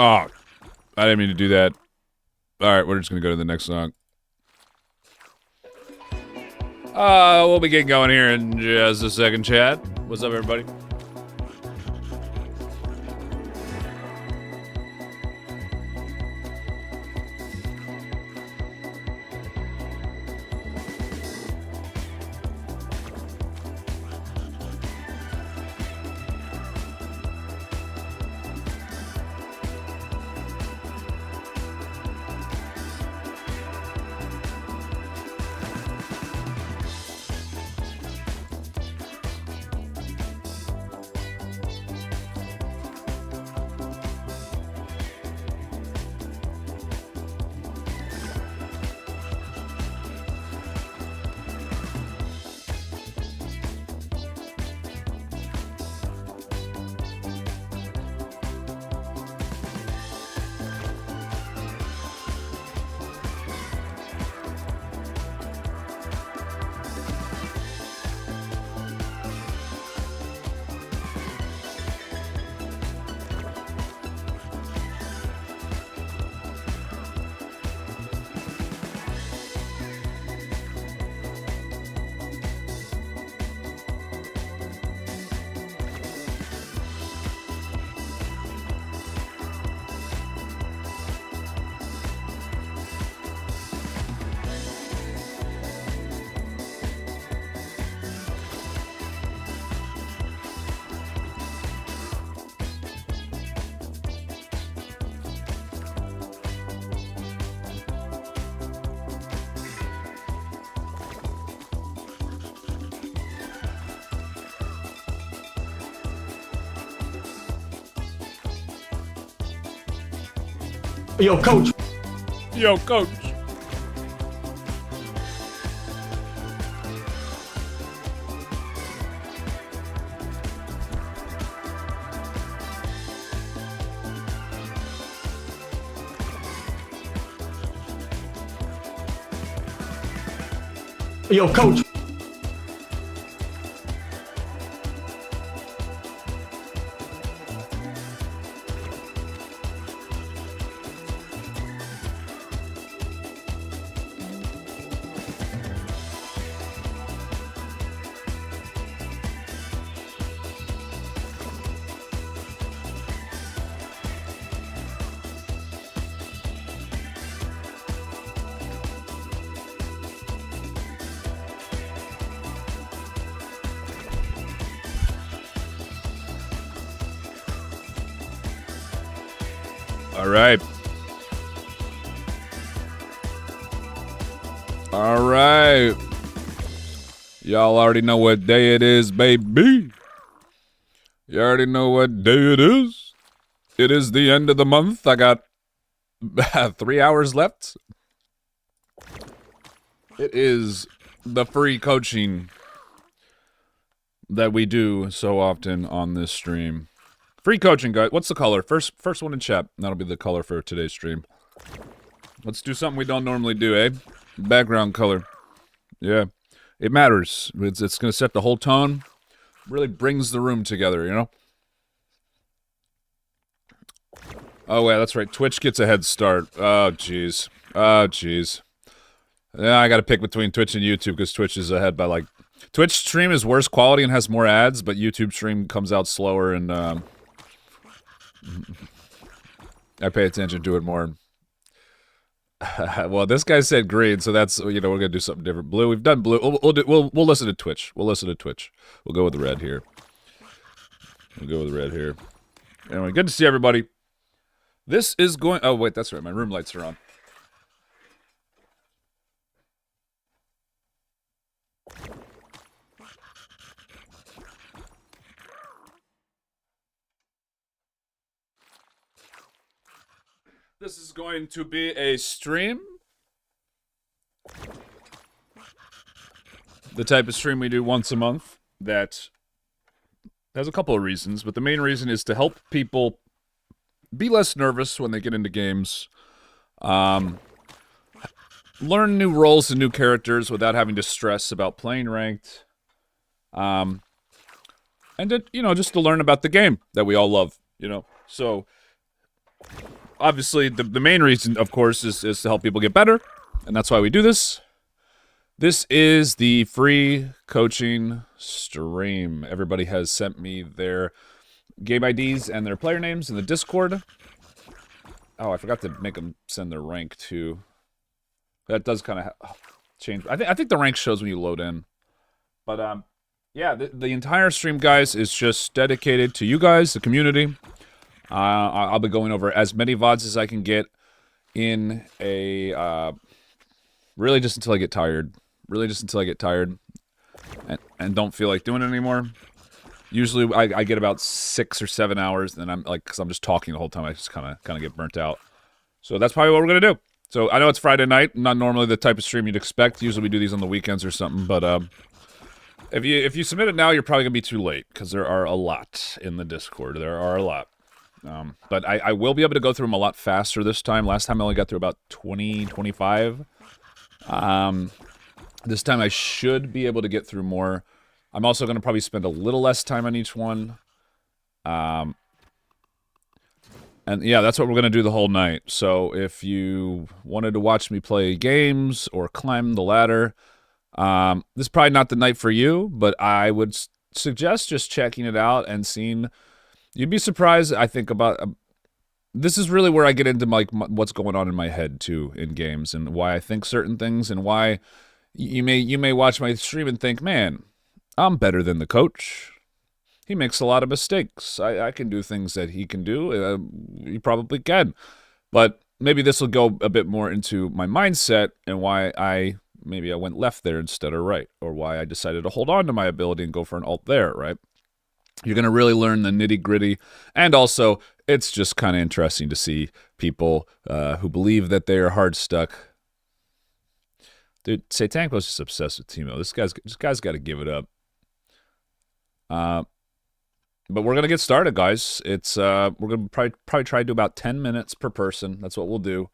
Oh, I didn't mean to do that. Alright, we're just gonna go to the next song. We'll be getting going here in just a second, chat. What's up, everybody? Yo, coach. Yo, coach. Yo, coach. Alright. Alright. Y'all already know what day it is, baby. You already know what day it is. It is the end of the month. I got 3 hours left. It is the free coaching that we do so often on this stream. Free coaching, guys. What's the color? First one in chat. That'll be the color for today's stream. Let's do something we don't normally do, eh? Background color. Yeah. It matters. It's gonna set the whole tone. Really brings the room together, you know? Oh, yeah, that's right. Twitch gets a head start. Oh, jeez. Oh, jeez. Yeah, I gotta pick between Twitch and YouTube because Twitch is ahead by, like... Twitch stream is worse quality and has more ads, but YouTube stream comes out slower and, I pay attention to it more. Well, this guy said green, so that's, you know, we're gonna do something different. Blue, we've done blue. We'll listen to Twitch. We'll listen to Twitch. We'll go with the red here. We'll go with the red here. Anyway, good to see everybody. This is going... Oh, wait, that's right. My room lights are on. This is going to be a stream. The type of stream we do once a month that has a couple of reasons, but the main reason is to help people be less nervous when they get into games. Learn new roles and new characters without having to stress about playing ranked. And to, you know, just to learn about the game that we all love, you know. So Obviously, the main reason, of course, is to help people get better, and that's why we do this. This is the free coaching stream. Everybody has sent me their game IDs and their player names in the Discord. Oh, I forgot to make them send their rank, too. That does kind of change. I think the rank shows when you load in. But, yeah, the entire stream, guys, is just dedicated to you guys, the community. I'll be going over as many VoDs as I can get in a, really just until I get tired. Really just until I get tired and don't feel like doing it anymore. Usually I get about 6 or 7 hours, and I'm like, because I'm just talking the whole time, I just kind of get burnt out. So that's probably what we're going to do. So I know it's Friday night, not normally the type of stream you'd expect. Usually we do these on the weekends or something, but if you submit it now, you're probably going to be too late, because there are a lot in the Discord. There are a lot. But I will be able to go through them a lot faster this time. Last time I only got through about 20, 25. This time I should be able to get through more. I'm also going to probably spend a little less time on each one. And yeah, that's what we're going to do the whole night. So if you wanted to watch me play games or climb the ladder, this is probably not the night for you, but I would suggest just checking it out and seeing. You'd be surprised, I think, about... this is really where I get into like what's going on in my head, too, in games, and why I think certain things, and why you may watch my stream and think, man, I'm better than the coach. He makes a lot of mistakes. I can do things that he can do. He probably can. But maybe this will go a bit more into my mindset and why maybe I went left there instead of right, or why I decided to hold on to my ability and go for an alt there, right? You're going to really learn the nitty-gritty, and also, it's just kind of interesting to see people who believe that they are hard stuck. Dude, Satanko's just obsessed with Timo. This guy's got to give it up. But we're going to get started, guys. It's we're going to probably try to do about 10 minutes per person. That's what we'll do.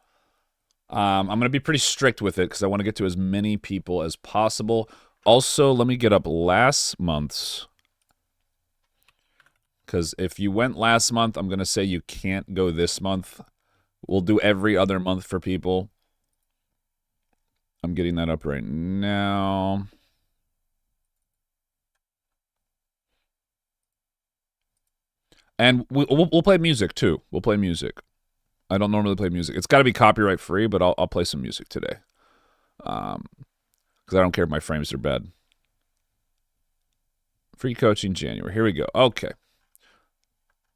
I'm going to be pretty strict with it because I want to get to as many people as possible. Also, let me get up last month's. Because if you went last month, I'm going to say you can't go this month. We'll do every other month for people. I'm getting that up right now. And we'll play music, too. We'll play music. I don't normally play music. It's got to be copyright free, but I'll play some music today. Because I don't care if my frames are bad. Free coaching January. Here we go. Okay.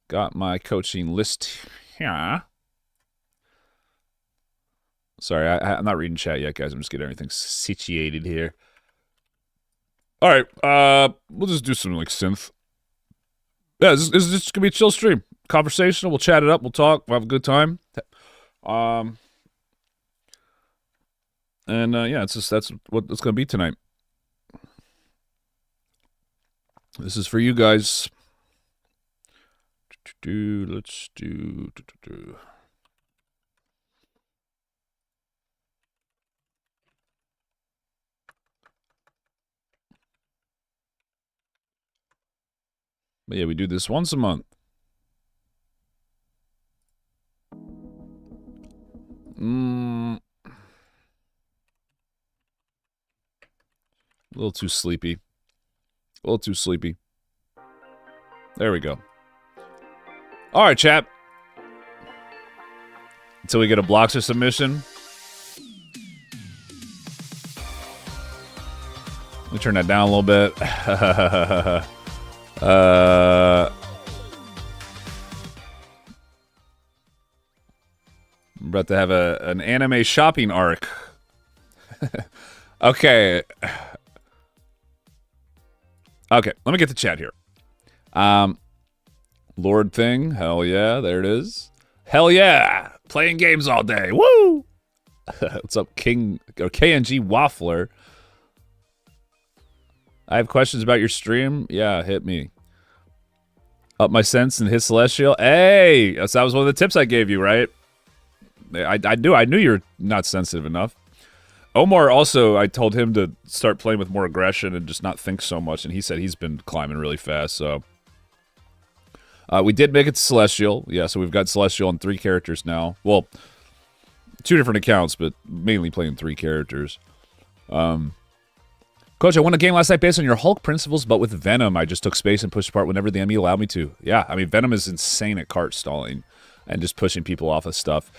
Got my coaching list here. Sorry, I'm not reading chat yet, guys. I'm just getting everything situated here. All right, we'll just do some, like, synth. Yeah, this is just going to be a chill stream. Conversational, we'll chat it up, we'll talk, we'll have a good time. Yeah, that's what it's going to be tonight. This is for you guys. Let's do. But yeah, we do this once a month. A little too sleepy. A little too sleepy. There we go. All right, chap. Until we get a Bloxer submission. Let me turn that down a little bit. I'm about to have an anime shopping arc. Okay. Okay, let me get the chat here. Lord thing, hell yeah, there it is. Hell yeah, playing games all day, woo! What's up, King or KNG Waffler? I have questions about your stream. Yeah, hit me. Up my sense and hit Celestial. Hey, that was one of the tips I gave you, right? I knew you're not sensitive enough. Omar also, I told him to start playing with more aggression and just not think so much, and he said he's been climbing really fast, so. We did make it to Celestial. Yeah, so we've got Celestial on 3 characters now. Well, 2 different accounts, but mainly playing 3 characters. Coach, I won a game last night based on your Hulk principles, but with Venom, I just took space and pushed apart whenever the enemy allowed me to. Yeah, I mean, Venom is insane at cart stalling and just pushing people off of stuff.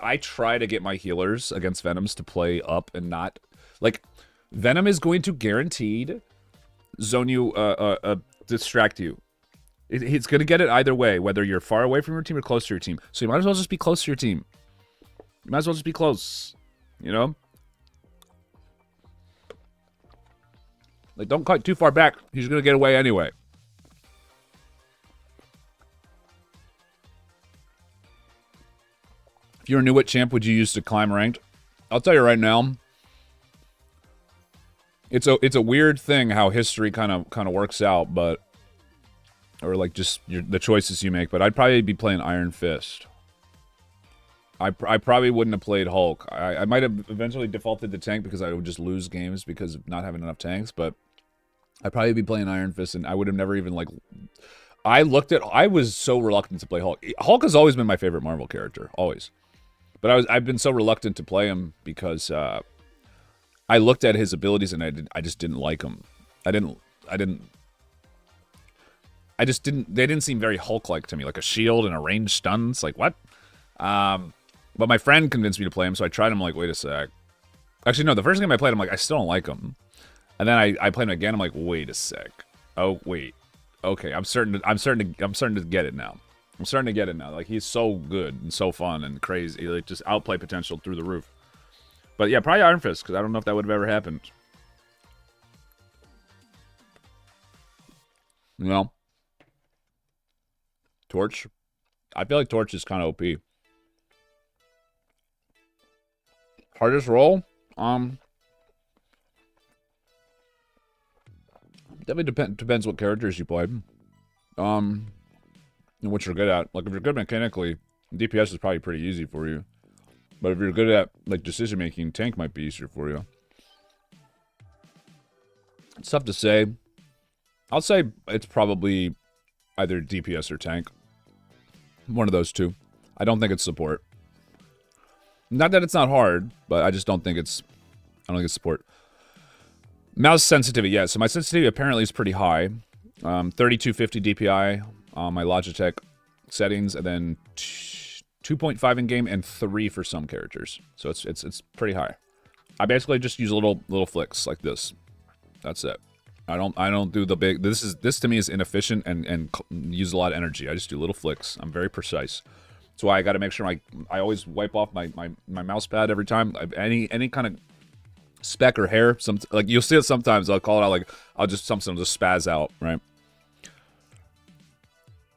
I try to get my healers against Venoms to play up and not... Like, Venom is going to guaranteed zone you, distract you. It's going to get it either way, whether you're far away from your team or close to your team. So you might as well just be close to your team. You might as well just be close, you know? Like, don't cut too far back. He's going to get away anyway. If you were new, what champ would you use to climb ranked? I'll tell you right now. It's a weird thing how history kind of works out, but... Or, like, just the choices you make. But I'd probably be playing Iron Fist. I probably wouldn't have played Hulk. I might have eventually defaulted to tank because I would just lose games because of not having enough tanks, but... I'd probably be playing Iron Fist, and I would have never even, like... I was so reluctant to play Hulk. Hulk has always been my favorite Marvel character. Always. But I've been so reluctant to play him because, I looked at his abilities, and I just didn't like him. They didn't seem very Hulk-like to me. Like a shield and a ranged stun. It's like, what? But my friend convinced me to play him, so I tried him, like, wait a sec. Actually, no, the first game I played him, like, I still don't like him. And then I played him again. I'm like, wait a sec. Oh wait. Okay, I'm starting to get it now. I'm starting to get it now. Like, he's so good and so fun and crazy. Like, just outplay potential through the roof. But yeah, probably Iron Fist, because I don't know if that would have ever happened. You know? Torch. I feel like Torch is kind of OP. Hardest role? Definitely depends what characters you play. And what you're good at. Like, if you're good mechanically, DPS is probably pretty easy for you. But if you're good at, like, decision-making, tank might be easier for you. It's tough to say. I'll say it's probably either DPS or tank. One of those two. I don't think it's support. Not that it's not hard, but I just don't think it's... I don't think it's support. Mouse sensitivity, yeah. So my sensitivity apparently is pretty high. 3250 DPI on my Logitech settings, and then 2.5 in game and 3 for some characters. So it's pretty high. I basically just use little flicks like this. That's it. I don't do the big. This to me is inefficient and use a lot of energy. I just do little flicks. I'm very precise. That's why I got to make sure I always wipe off my mouse pad every time. Any kind of speck or hair, like you'll see it sometimes. I'll call it out, like I'll just spaz out, right?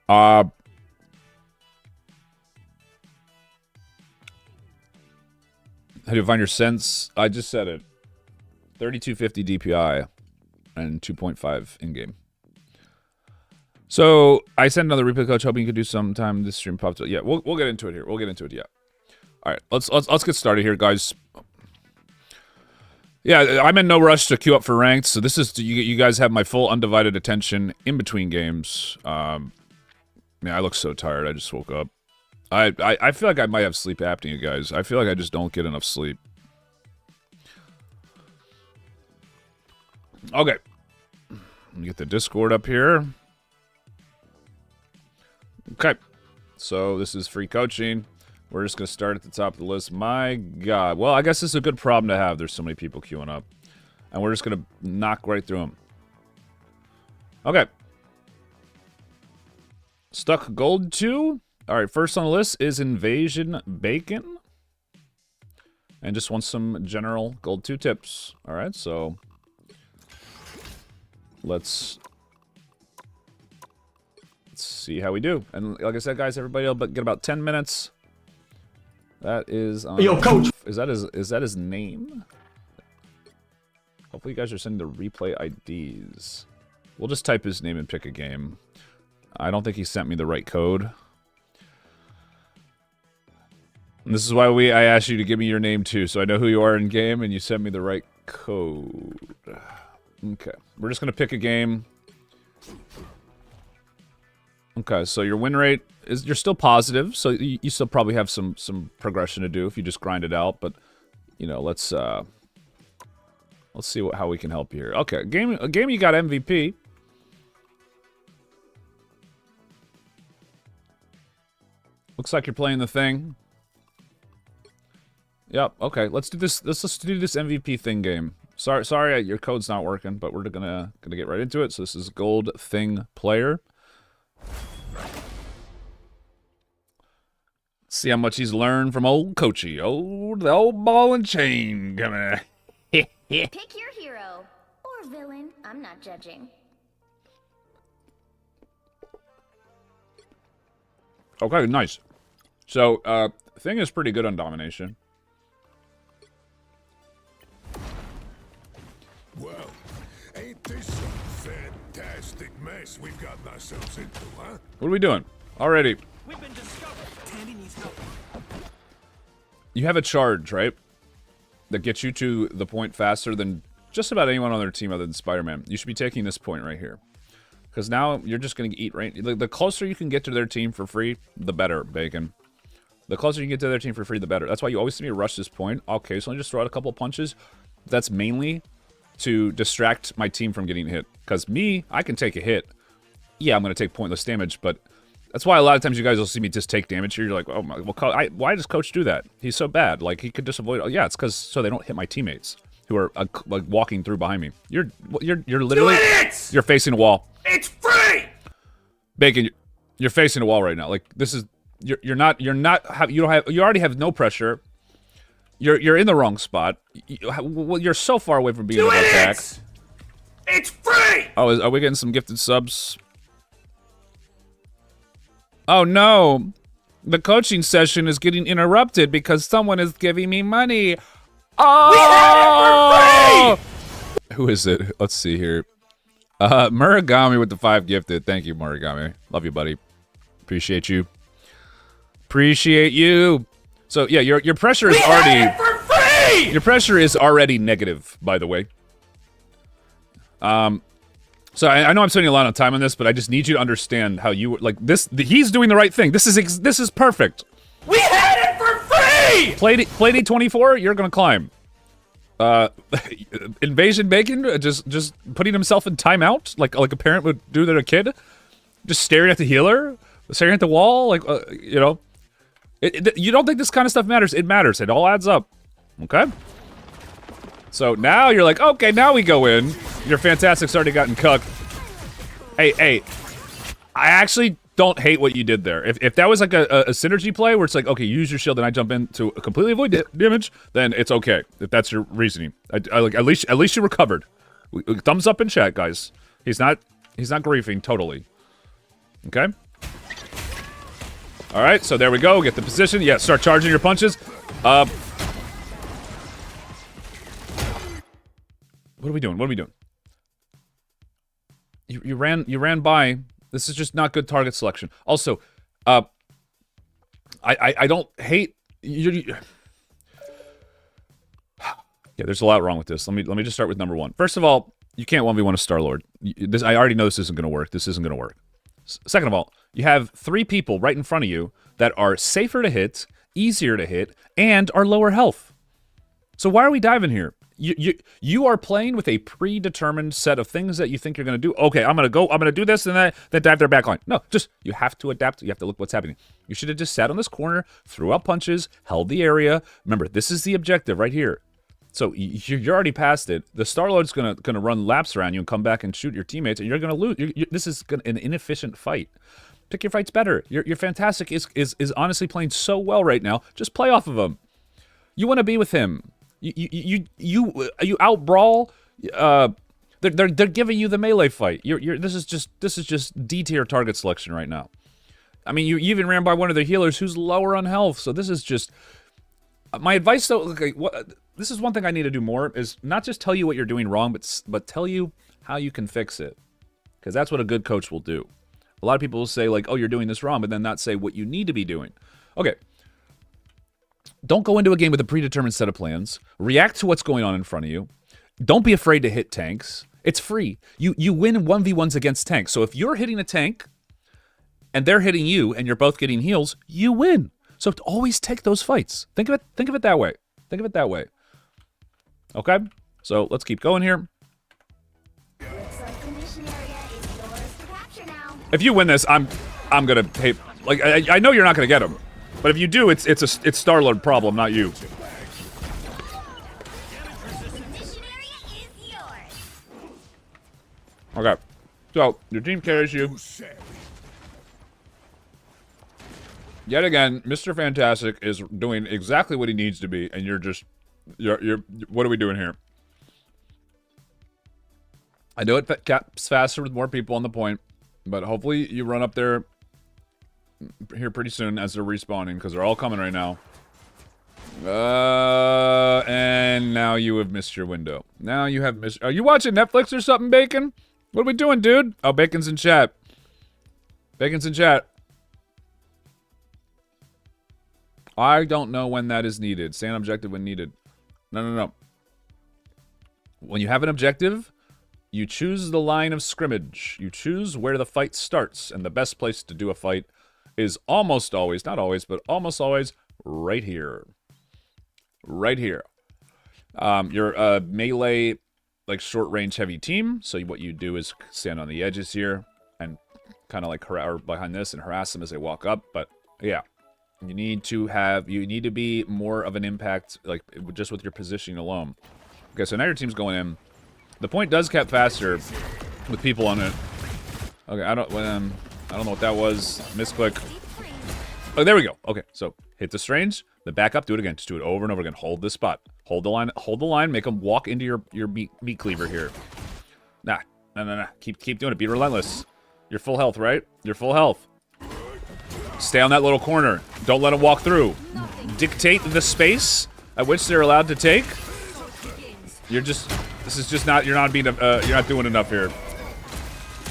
How do you find your sense? I just said it. 3250 DPI and 2.5 in game. So I sent another replay, coach, hoping you could do sometime this stream popped up. Yeah, we'll get into it here. We'll get into it. Yeah. All right, let's get started here, guys. Yeah, I'm in no rush to queue up for ranked, so this is you guys have my full undivided attention in between games. Man, I look so tired. I just woke up. I feel like I might have sleep apnea, guys. I feel like I just don't get enough sleep. Okay. Let me get the Discord up here. Okay. So this is free coaching. We're just going to start at the top of the list. My God. Well, I guess this is a good problem to have. There's so many people queuing up. And we're just going to knock right through them. Okay. Stuck Gold 2. All right, first on the list is Invasion Bacon. And just want some general Gold 2 tips. All right, so let's see how we do. And like I said, guys, everybody will get about 10 minutes. That is Yo, coach. Is that his name? Hopefully you guys are sending the replay IDs. We'll just type his name and pick a game. I don't think he sent me the right code. And this is why I asked you to give me your name too, so I know who you are in game and you sent me the right code. Okay. We're just gonna pick a game. Okay, so your win rate is you're still positive, so you still probably have some progression to do if you just grind it out. But you know, let's see how we can help you here. Okay, a game you got MVP. Looks like you're playing the thing. Yep. Okay, let's do this. Let's do this MVP thing game. Sorry, your code's not working, but we're gonna get right into it. So this is Gold Thing Player. See how much he's learned from old Coachy. The old ball and chain coming. Pick your hero or villain. I'm not judging. Okay, nice. So, Thing is pretty good on domination. Well, ain't this some fantastic mess we've gotten ourselves into, huh? What are we doing? Already. We've been discovered. Tandy needs help. You have a charge, right? That gets you to the point faster than just about anyone on their team other than Spider-Man. You should be taking this point right here. Because now you're just going to eat right... The closer you can get to their team for free, the better, Bacon. The closer you can get to their team for free, the better. That's why you always see me rush this point. I'll occasionally just throw out a couple punches. That's mainly to distract my team from getting hit. Because me, I can take a hit. Yeah, I'm going to take pointless damage, but... That's why a lot of times you guys will see me just take damage here. You're like, oh my, well, why does Coach do that? He's so bad. Like, he could just avoid. Oh, yeah, it's because so they don't hit my teammates who are like walking through behind me. You're literally you're facing a wall. It's free. Bacon, you're facing a wall right now. Like this is you already have no pressure. You're in the wrong spot. You're so far away from being able to attack. It's free. Oh, are we getting some gifted subs? Oh no, the coaching session is getting interrupted because someone is giving me money. Oh! We had it for free! Who is it? Let's see here. Muragami with the 5 gifted. Thank you, Muragami. Love you, buddy. Appreciate you. Appreciate you. So yeah, your pressure is already for free! Your pressure is already negative, by the way. So I know I'm spending a lot of time on this, but I just need you to understand how you like this. He's doing the right thing. This is perfect. We had it for free. Play 24. You're gonna climb. Invasion Bacon just putting himself in timeout like a parent would do to a kid, just staring at the healer, staring at the wall. Like you know, you don't think this kind of stuff matters? It matters. It all adds up. Okay. So now you're like, okay, now we go in. Your Fantastic's already gotten cucked. Hey, I actually don't hate what you did there. If that was like a synergy play where it's like, okay, use your shield and I jump in to completely avoid damage, then it's okay. If that's your reasoning, I like at least you recovered. Thumbs up in chat, guys. He's not griefing totally. Okay. All right, so there we go. Get the position. Yeah, start charging your punches. What are we doing? What are we doing? You ran by. This is just not good target selection. Also, I don't hate you. Yeah, there's a lot wrong with this. Let me just start with number 1. First of all, you can't 1v1 a Star-Lord. I already know this isn't going to work. This isn't going to work. Second of all, you have 3 people right in front of you that are safer to hit, easier to hit, and are lower health. So why are we diving here? You are playing with a predetermined set of things that you think you're going to do. Okay, I'm going to do this and then dive their backline. No, just, you have to adapt. You have to look what's happening. You should have just sat on this corner, threw out punches, held the area. Remember, this is the objective right here. So you're already past it. The Star-Lord's going to run laps around you and come back and shoot your teammates, and you're going to lose. This is an inefficient fight. Pick your fights better. Your Fantastic is honestly playing so well right now. Just play off of him. You want to be with him. You out brawl. They're giving you the melee fight. This is just D tier target selection right now. I mean, you even ran by one of the healers who's lower on health. So this is just my advice. Though, okay, this is one thing I need to do more is not just tell you what you're doing wrong, but tell you how you can fix it, because that's what a good coach will do. A lot of people will say like, "Oh, you're doing this wrong," but then not say what you need to be doing. Okay. Don't go into a game with a predetermined set of plans. React to what's going on in front of you. Don't be afraid to hit tanks. It's free. You win 1v1s against tanks. So if you're hitting a tank and they're hitting you, and you're both getting heals, you win. So always take those fights. Think of it that way. Think of it that way. Okay? So let's keep going here. Looks like the mission area is yours to capture now. If you win this, I'm gonna hate. Like I know you're not gonna get him, but if you do, it's Star-Lord problem, not you. The mission area is yours. Okay. So your team carries you. Yet again, Mr. Fantastic is doing exactly what he needs to be, and you're what are we doing here? I know it caps faster with more people on the point, but hopefully you run up there here pretty soon as they're respawning, because they're all coming right now. And now you have missed your window. Now you have missed... Are you watching Netflix or something, Bacon? What are we doing, dude? Oh, Bacon's in chat. Bacon's in chat. I don't know when that is needed. Say an objective when needed. No. When you have an objective, you choose the line of scrimmage. You choose where the fight starts, and the best place to do a fight is almost always, not always, but almost always right here. Right here. You're a melee, like short-range heavy team, so what you do is stand on the edges here and kind of like behind this and harass them as they walk up, but yeah. You need to be more of an impact, like, just with your positioning alone. Okay, so now your team's going in. The point does cap faster with people on it. Okay, I don't know what that was. Misclick. Oh, there we go. Okay, so hit the strange, then back up, do it again. Just do it over and over again. Hold this spot. Hold the line, make them walk into your meat cleaver here. Nah. Keep doing it. Be relentless. You're full health, right? You're full health. Stay on that little corner. Don't let them walk through. Dictate the space at which they're allowed to take. You're not doing enough here.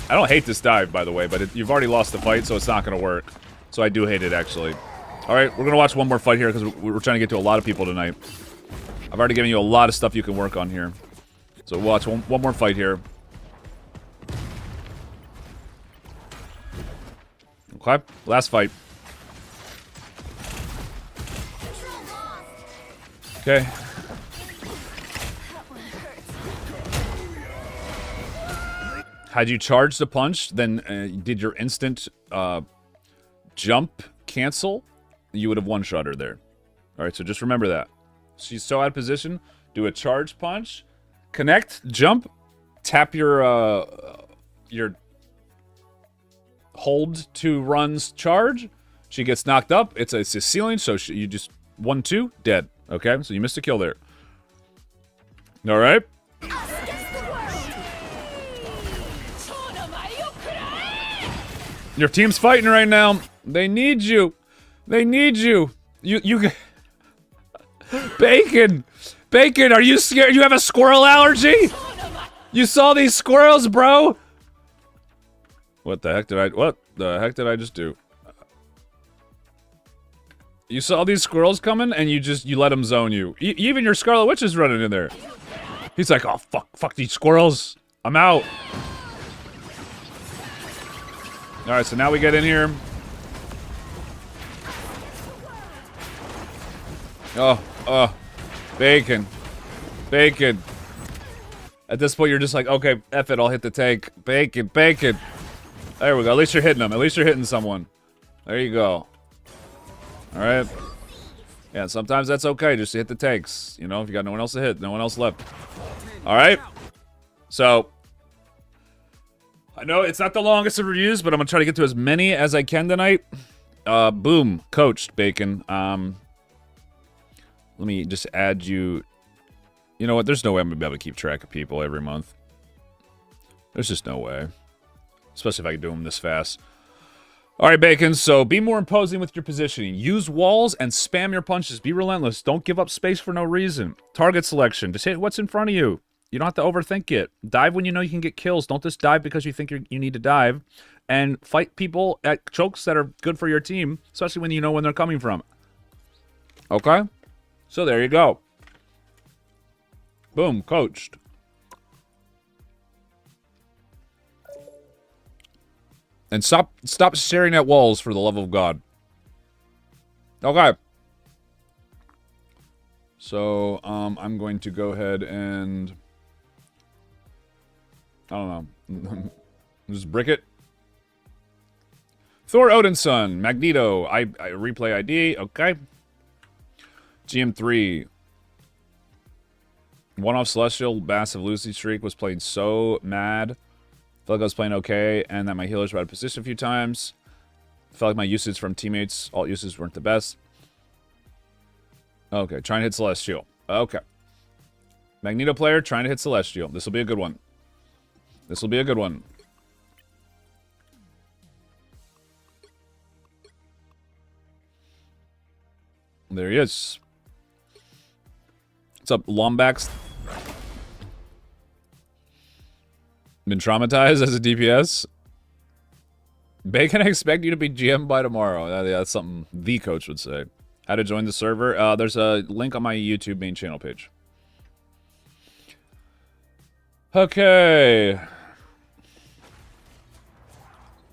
I don't hate this dive, by the way, but you've already lost the fight, so it's not going to work. So I do hate it, actually. All right, we're going to watch one more fight here because we're trying to get to a lot of people tonight. I've already given you a lot of stuff you can work on here. So we'll watch one more fight here. Okay, last fight. Okay. Had you charged the punch, then did your instant jump cancel, you would have one-shot her there. Alright, so just remember that. She's so out of position. Do a charge punch, connect, jump, tap your hold to runs charge. She gets knocked up. It's a ceiling, so you just 1-2, dead. Okay, so you missed a kill there. All right. Your team's fighting right now. They need you. They need you. You. Bacon, are you scared? You have a squirrel allergy? You saw these squirrels, bro? What the heck did I just do? You saw these squirrels coming, and you let them zone you. Even your Scarlet Witch is running in there. He's like, oh, fuck these squirrels. I'm out. Alright, so now we get in here. Oh. Bacon. At this point, you're just like, okay, F it, I'll hit the tank. Bacon. There we go. At least you're hitting them. At least you're hitting someone. There you go. Alright. Yeah, sometimes that's okay. Just hit the tanks. You know, if you got no one else to hit. No one else left. Alright. So, I know it's not the longest of reviews, but I'm going to try to get to as many as I can tonight. Boom. Coached, Bacon. Let me just add you. You know what? There's no way I'm going to be able to keep track of people every month. There's just no way. Especially if I can do them this fast. Alright, Bacon, so be more imposing with your positioning. Use walls and spam your punches. Be relentless. Don't give up space for no reason. Target selection. Just hit what's in front of you. You don't have to overthink it. Dive when you know you can get kills. Don't just dive because you think you need to dive. And fight people at chokes that are good for your team, especially when you know when they're coming from. Okay? So there you go. Boom, coached. And stop staring at walls for the love of God. Okay. So, I'm going to go ahead and... I don't know. Just brick it. Thor Odinson, Magneto, I replay ID, okay. GM3. One-off Celestial, massive losing streak, was playing so mad. Felt like I was playing okay, and that my healers were out of position a few times. Felt like my usage from teammates, alt uses weren't the best. Okay, trying to hit Celestial. Okay. Magneto player, trying to hit Celestial. This will be a good one. This will be a good one. There he is. What's up, Lombax? Been traumatized as a DPS? Bacon, I expect you to be GM by tomorrow. Yeah, that's something the coach would say. How to join the server? There's a link on my YouTube main channel page. Okay.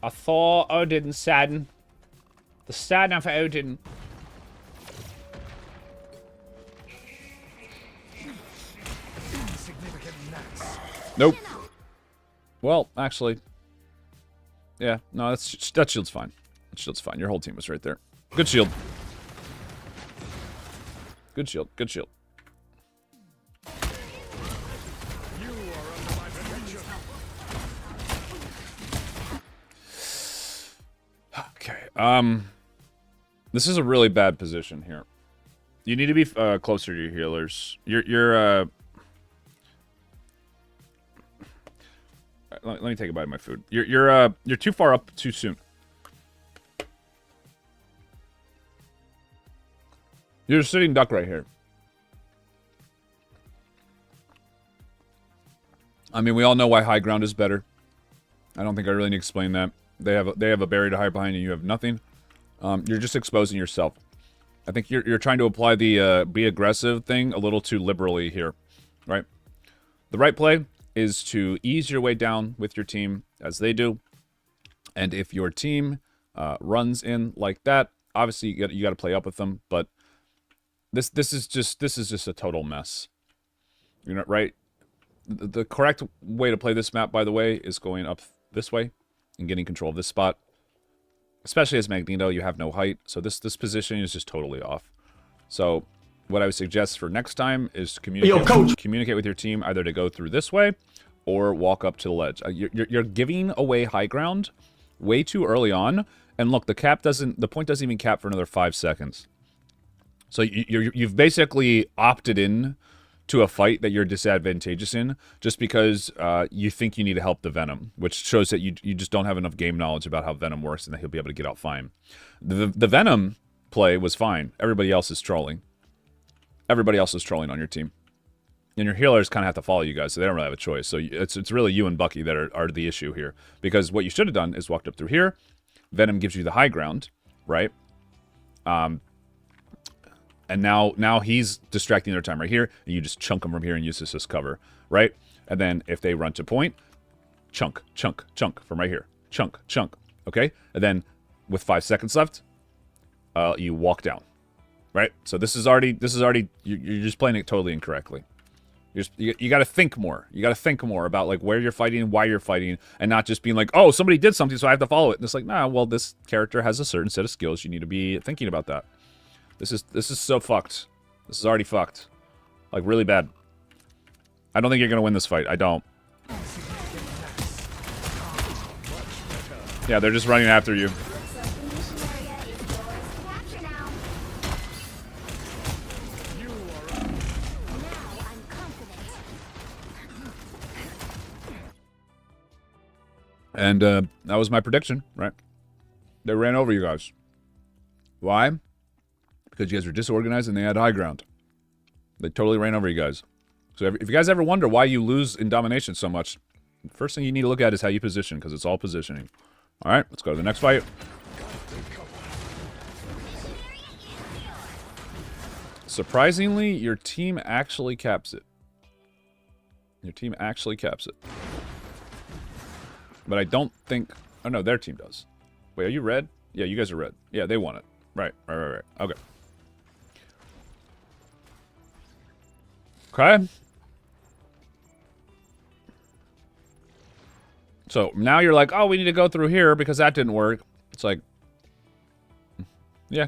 I thought Odin sadden. The sadden for Odin. Nope. Well, actually. Yeah, no, that shield's fine. That shield's fine. Your whole team was right there. Good shield. Good shield. Good shield. Okay. This is a really bad position here. You need to be closer to your healers. Let me take a bite of my food. You're too far up too soon. You're a sitting duck right here. I mean, we all know why high ground is better. I don't think I really need to explain that. They have a barrier to hide behind, and you have nothing. You're just exposing yourself. I think you're trying to apply the be aggressive thing a little too liberally here, right? The right play is to ease your way down with your team as they do, and if your team runs in like that, obviously you got to play up with them. But this is just a total mess. You're not right. The correct way to play this map, by the way, is going up this way and getting control of this spot. Especially as Magneto, you have no height, so this position is just totally off. So what I would suggest for next time is to communicate with your team either to go through this way or walk up to the ledge. You're giving away high ground way too early on, and look, the point doesn't even cap for another 5 seconds. So you've basically opted in to a fight that you're disadvantageous in just because you think you need to help the Venom, which shows that you just don't have enough game knowledge about how Venom works and that he'll be able to get out fine. The Venom play was fine. Everybody else is trolling. Everybody else is trolling on your team. And your healers kind of have to follow you guys, so they don't really have a choice. So it's really you and Bucky that are the issue here. Because what you should have done is walked up through here. Venom gives you the high ground, right? And now he's distracting their time right here, and you just chunk them from here and use this as cover, right? And then if they run to point, chunk, chunk, chunk from right here. Chunk, chunk, okay? And then with 5 seconds left, you walk down, right? So this is already you're just playing it totally incorrectly. You got to think more. You got to think more about like where you're fighting, why you're fighting, and not just being like, oh, somebody did something, so I have to follow it. And it's like, nah, well, this character has a certain set of skills. You need to be thinking about that. This is so fucked. This is already fucked. Like, really bad. I don't think you're gonna win this fight. I don't. Yeah, they're just running after you. And that was my prediction, right? They ran over you guys. Why? Because you guys were disorganized and they had high ground. They totally ran over you guys. So if you guys ever wonder why you lose in domination so much, the first thing you need to look at is how you position, because it's all positioning. Alright, let's go to the next fight. Surprisingly, your team actually caps it. Your team actually caps it. But I don't think Oh, no, their team does. Wait, are you red? Yeah, you guys are red. Yeah, they won it. Right. Okay. Okay. So now you're like, oh, we need to go through here because that didn't work. It's like, yeah.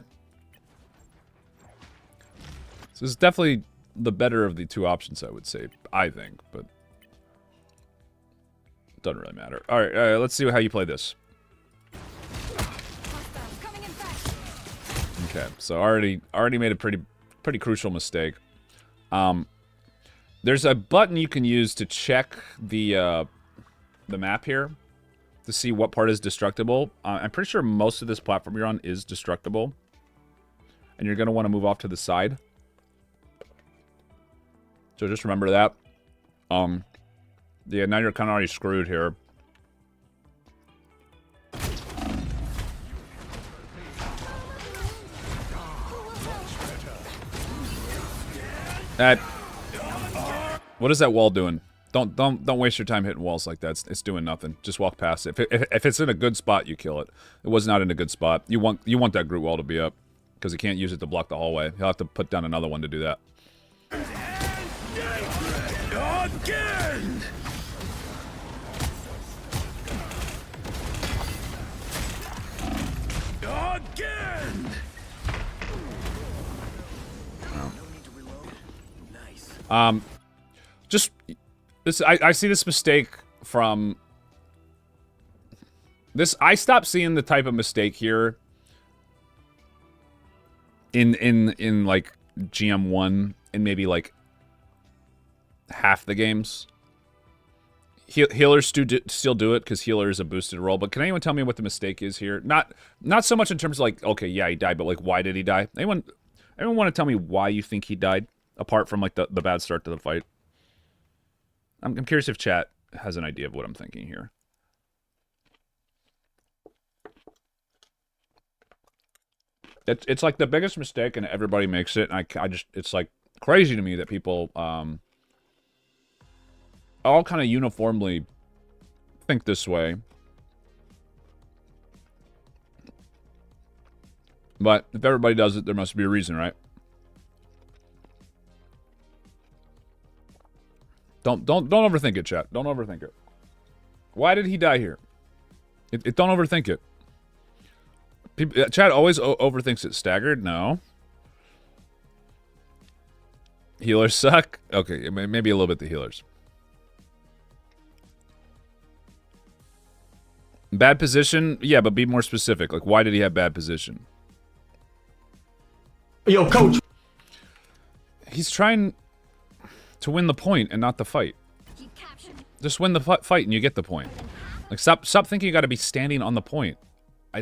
This is definitely the better of the two options, I would say. I think, but it doesn't really matter. All right, let's see how you play this. Okay, so already made a pretty crucial mistake. There's a button you can use to check the map here to see what part is destructible. I'm pretty sure most of this platform you're on is destructible, and you're gonna want to move off to the side. So just remember that. Yeah, now you're kind of already screwed here. What is that wall doing? Don't waste your time hitting walls like that. It's doing nothing. Just walk past it. If it's in a good spot, you kill it. It was not in a good spot. You want that Groot wall to be up because he can't use it to block the hallway. He'll have to put down another one to do that. Again! Again! Just this. I see this mistake from this. I stopped seeing the type of mistake here in like GM1 and maybe like half the games. Healers still do it because healer is a boosted role. But can anyone tell me what the mistake is here? Not so much in terms of like, okay, yeah, he died, but like, why did he die? Anyone want to tell me why you think he died? Apart from like the bad start to the fight. I'm curious if chat has an idea of what I'm thinking here. It's like the biggest mistake and everybody makes it. And I just, it's like crazy to me that people all kind of uniformly think this way. But if everybody does it, there must be a reason, right? Don't overthink it, chat. Don't overthink it. Why did he die here? Don't overthink it. Chat always overthinks it. Staggered? No. Healers suck? Okay, maybe a little bit the healers. Bad position? Yeah, but be more specific. Like, why did he have bad position? Yo, coach. He's trying to win the point and not the fight. Just win the fight and you get the point. Like, stop thinking you got to be standing on the point. I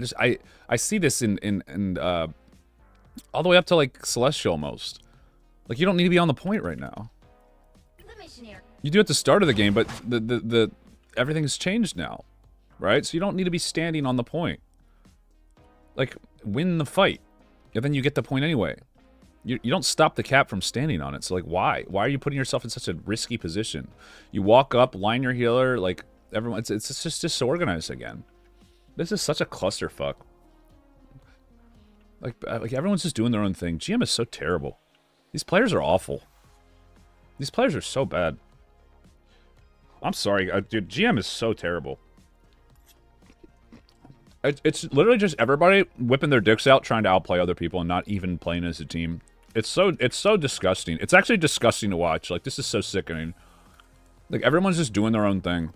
see this in all the way up to like Celestial almost. Like, you don't need to be on the point right now. You do at the start of the game, but the everything's changed now, right? So you don't need to be standing on the point. Like, win the fight, and then you get the point anyway. You don't stop the cap from standing on it. So like, why? Why are you putting yourself in such a risky position? You walk up, line your healer, like everyone. It's just disorganized again. This is such a clusterfuck. Like everyone's just doing their own thing. GM is so terrible. These players are awful. These players are so bad. I'm sorry, dude. GM is so terrible. It's literally just everybody whipping their dicks out, trying to outplay other people, and not even playing as a team. It's so disgusting. It's actually disgusting to watch. Like, this is so sickening. Like, everyone's just doing their own thing.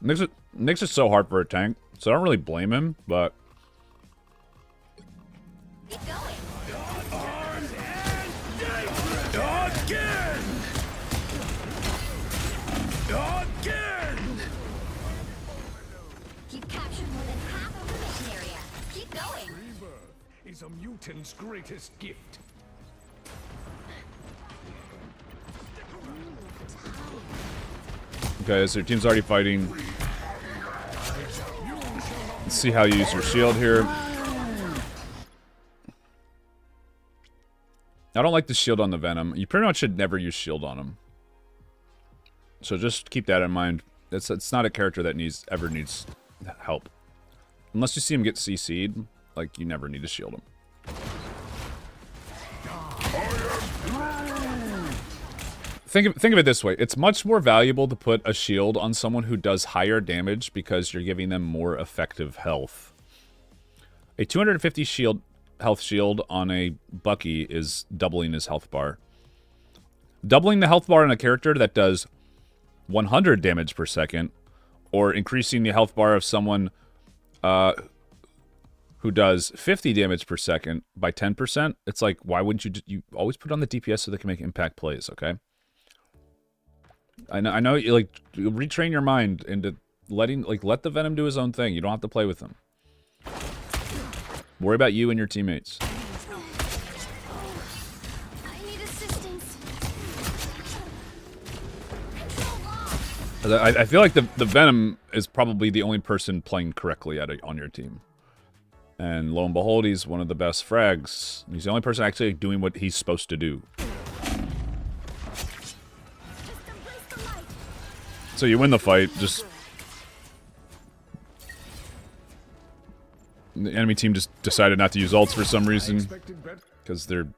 Makes it so hard for a tank. So I don't really blame him, but Keep going. Again! Again! You've captured more than half of the mission area. Keep going. Rebirth is a mutant's greatest gift. okay, so your team's already fighting. Let's see how you use your shield here. I don't like the shield on the Venom. You pretty much should never use shield on him. So just keep that in mind. It's not a character that ever needs help. Unless you see him get CC'd, like, you never need to shield him. Think of it this way. It's much more valuable to put a shield on someone who does higher damage because you're giving them more effective health. A 250 health shield on a Bucky is doubling his health bar. Doubling the health bar on a character that does 100 damage per second, or increasing the health bar of someone who does 50 damage per second by 10%, it's like, why wouldn't you always put on the DPS so they can make impact plays, okay? I know you like retrain your mind into let the Venom do his own thing. You don't have to play with him. Worry about you and your teammates. I need assistance. I feel like the Venom is probably the only person playing correctly on your team. And lo and behold, he's one of the best frags. He's the only person actually doing what he's supposed to do. So you win the fight, just... The enemy team just decided not to use ults for some reason. Because they're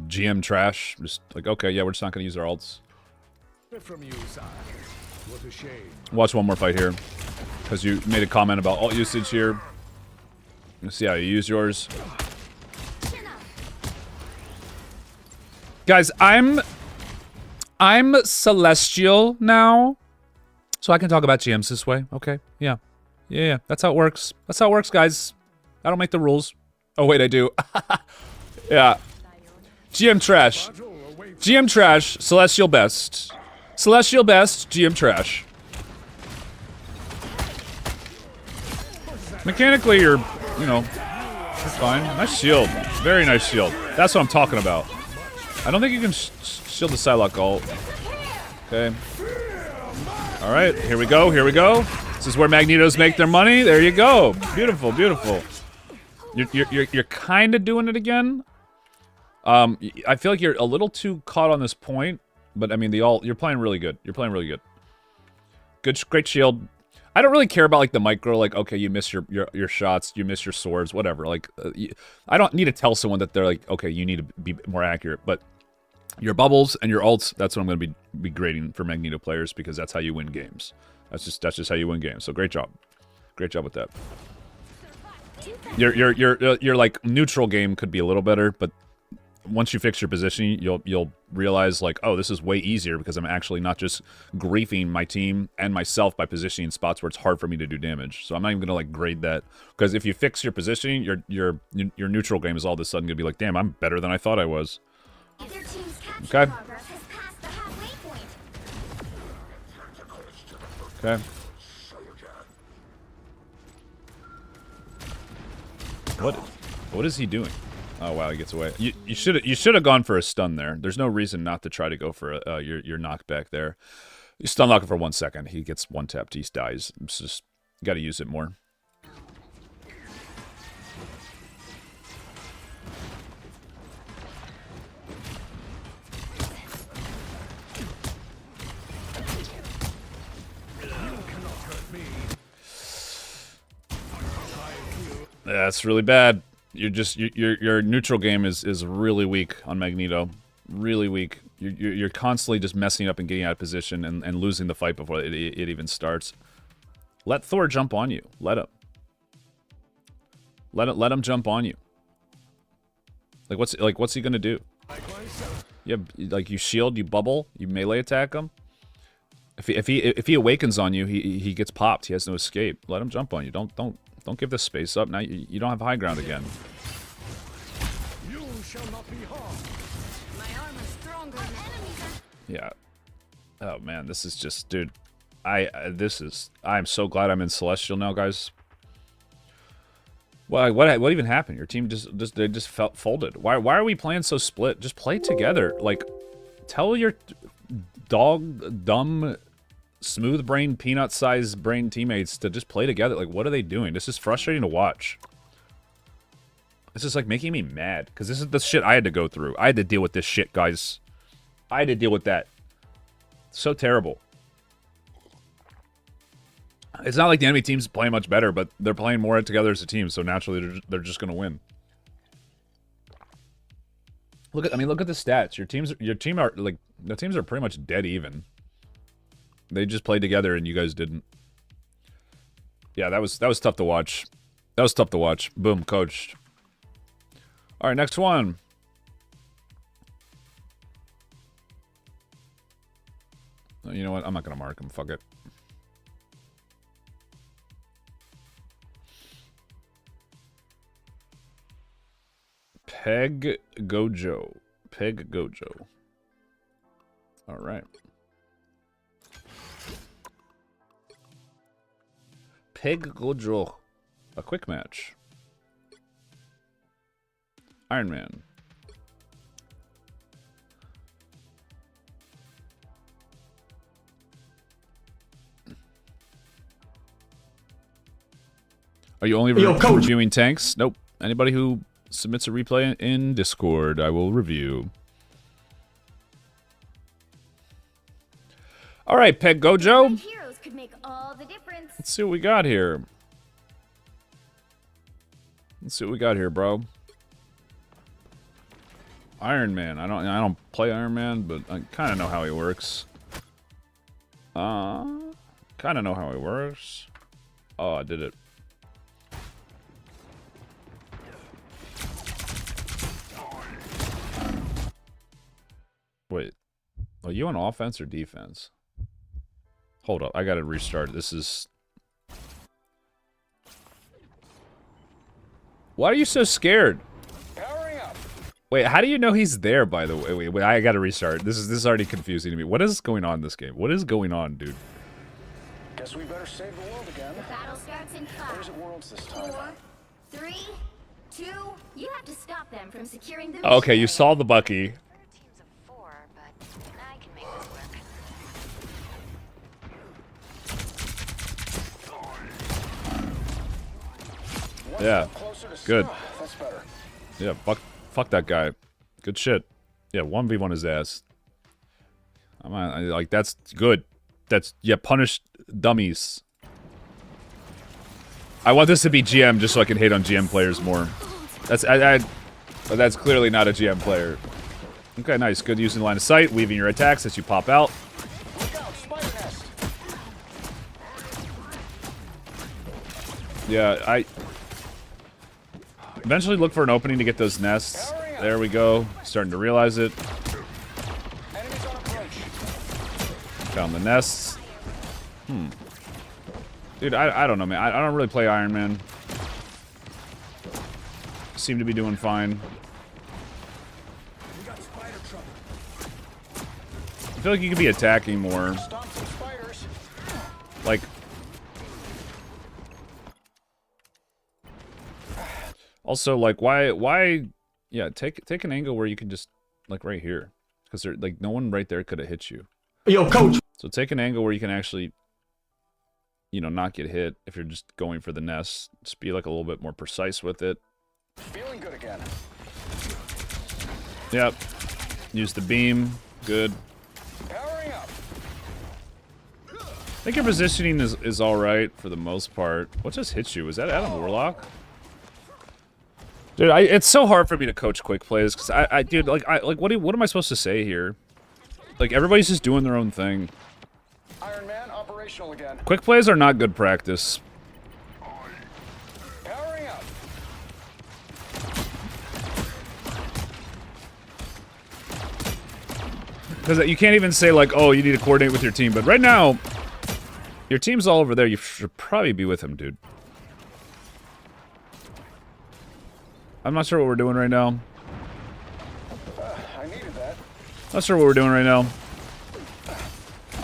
GM trash. Just like, okay, yeah, we're just not going to use our ults. What a shame. Watch one more fight here. Because you made a comment about ult usage here. Let's see how you use yours. Guys, I'm Celestial now. So I can talk about GMs this way, okay? Yeah. Yeah, that's how it works. That's how it works, guys. I don't make the rules. Oh, wait, I do. Yeah. GM trash. GM trash, Celestial best. Celestial best, GM trash. Mechanically, you're, you know, fine. Nice shield. Very nice shield. That's what I'm talking about. I don't think you can shield the Psylocke ult. Okay. Alright, here we go, here we go. This is where Magnetos make their money. There you go. Beautiful, beautiful. You're kind of doing it again. I feel like you're a little too caught on this point, but I mean, you're playing really good. You're playing really good. Great shield. I don't really care about like the micro, like, okay, you miss your shots, you miss your swords, whatever. Like, I don't need to tell someone that they're like, okay, you need to be more accurate, but your bubbles and your ults, that's what I'm going to be grading for Magneto players, because that's how you win games. That's just how you win games. So great job. Great job with that. Your like neutral game could be a little better, but once you fix your positioning, you'll realize like, oh, this is way easier because I'm actually not just griefing my team and myself by positioning spots where it's hard for me to do damage. So I'm not even gonna like grade that, because if you fix your positioning, your neutral game is all of a sudden gonna be like, damn, I'm better than I thought I was. Okay. Okay. What is he doing? Oh wow, he gets away. You should have gone for a stun there. There's no reason not to try to go for your knockback there. You stun lock him for 1 second. He gets one tapped. He dies. It's just got to use it more. That's really bad. Your neutral game is really weak on Magneto. Really weak. You're constantly just messing up and getting out of position and losing the fight before it even starts. Let Thor jump on you. Let him. Let him jump on you. Like what's he gonna do? Yeah, like you shield, you bubble, you melee attack him. If he awakens on you, he gets popped. He has no escape. Let him jump on you. Don't give this space up. Now you don't have high ground again. You shall not be harmed. My armor's stronger than enemies. Yeah. Oh man, this is just, dude. I'm so glad I'm in Celestial now, guys. What even happened? Your team just felt folded. Why are we playing so split? Just play together. Like, tell your dumb, smooth-brained, peanut-sized brain teammates to just play together. Like, what are they doing? This is frustrating to watch. This is, like, making me mad. Because this is the shit I had to go through. I had to deal with this shit, guys. I had to deal with that. So terrible. It's not like the enemy team's playing much better, but they're playing more together as a team, so naturally they're just gonna win. Look at the stats. Your team are like the teams are pretty much dead even. They just played together and you guys didn't. Yeah, that was tough to watch. That was tough to watch. Boom, coached. All right, next one. You know what? I'm not gonna mark him. Fuck it. Peg Gojo. Peg Gojo. All right. Peg Gojo. A quick match. Iron Man. Are you only reviewing tanks? Nope. Anybody who submits a replay in Discord, I will review. All right, Peg Gojo. Heroes could make all the difference. Let's see what we got here. Let's see what we got here, bro. Iron Man. I don't play Iron Man, but I kind of know how he works. Kind of know how he works. Oh, I did it. Wait. Are you on offense or defense? Hold up. I gotta restart. This is... Why are you so scared? Powering up. Wait, how do you know he's there, by the way? Wait, I gotta restart. This is already confusing to me. What is going on in this game? What is going on, dude? Guess we better save the world again. The battle starts in Where's 5, it worlds this time? 4, 3, 2. You have to stop them from securing the Okay, you saw the Bucky. Teams of 4, but I can make this work. Yeah, Closer to good. That's better. Yeah, fuck that guy. Good shit. Yeah, 1v1 his ass. Like, that's good. That's, yeah, punish dummies. I want this to be GM just so I can hate on GM players more. But that's clearly not a GM player. Okay, nice. Good using line of sight, weaving your attacks as you pop out. Look out, spider nest. Yeah, eventually look for an opening to get those nests. There we go. Starting to realize it. Enemies on approach. Found the nests. Dude, I don't know, man. I don't really play Iron Man. Seem to be doing fine. We got spider trouble. I feel like you could be attacking more. Stomp some spiders. Like... Also, like, why... Yeah, take an angle where you can just... Like, right here. Because, like, no one right there could have hit you. Yo, coach. So take an angle where you can actually... You know, not get hit if you're just going for the nest. Just be, like, a little bit more precise with it. Feeling good again. Yep. Use the beam. Good. Powering up. I think your positioning is alright for the most part. What just hit you? Was that Adam Warlock? Dude, it's so hard for me to coach quick plays because dude, like what am I supposed to say here? Like, everybody's just doing their own thing. Iron Man operational again. Quick plays are not good practice. Powering up. Because you can't even say, like, oh, you need to coordinate with your team. But right now, your team's all over there. You should probably be with him, dude. I'm not sure what we're doing right now. I needed that. Not sure what we're doing right now.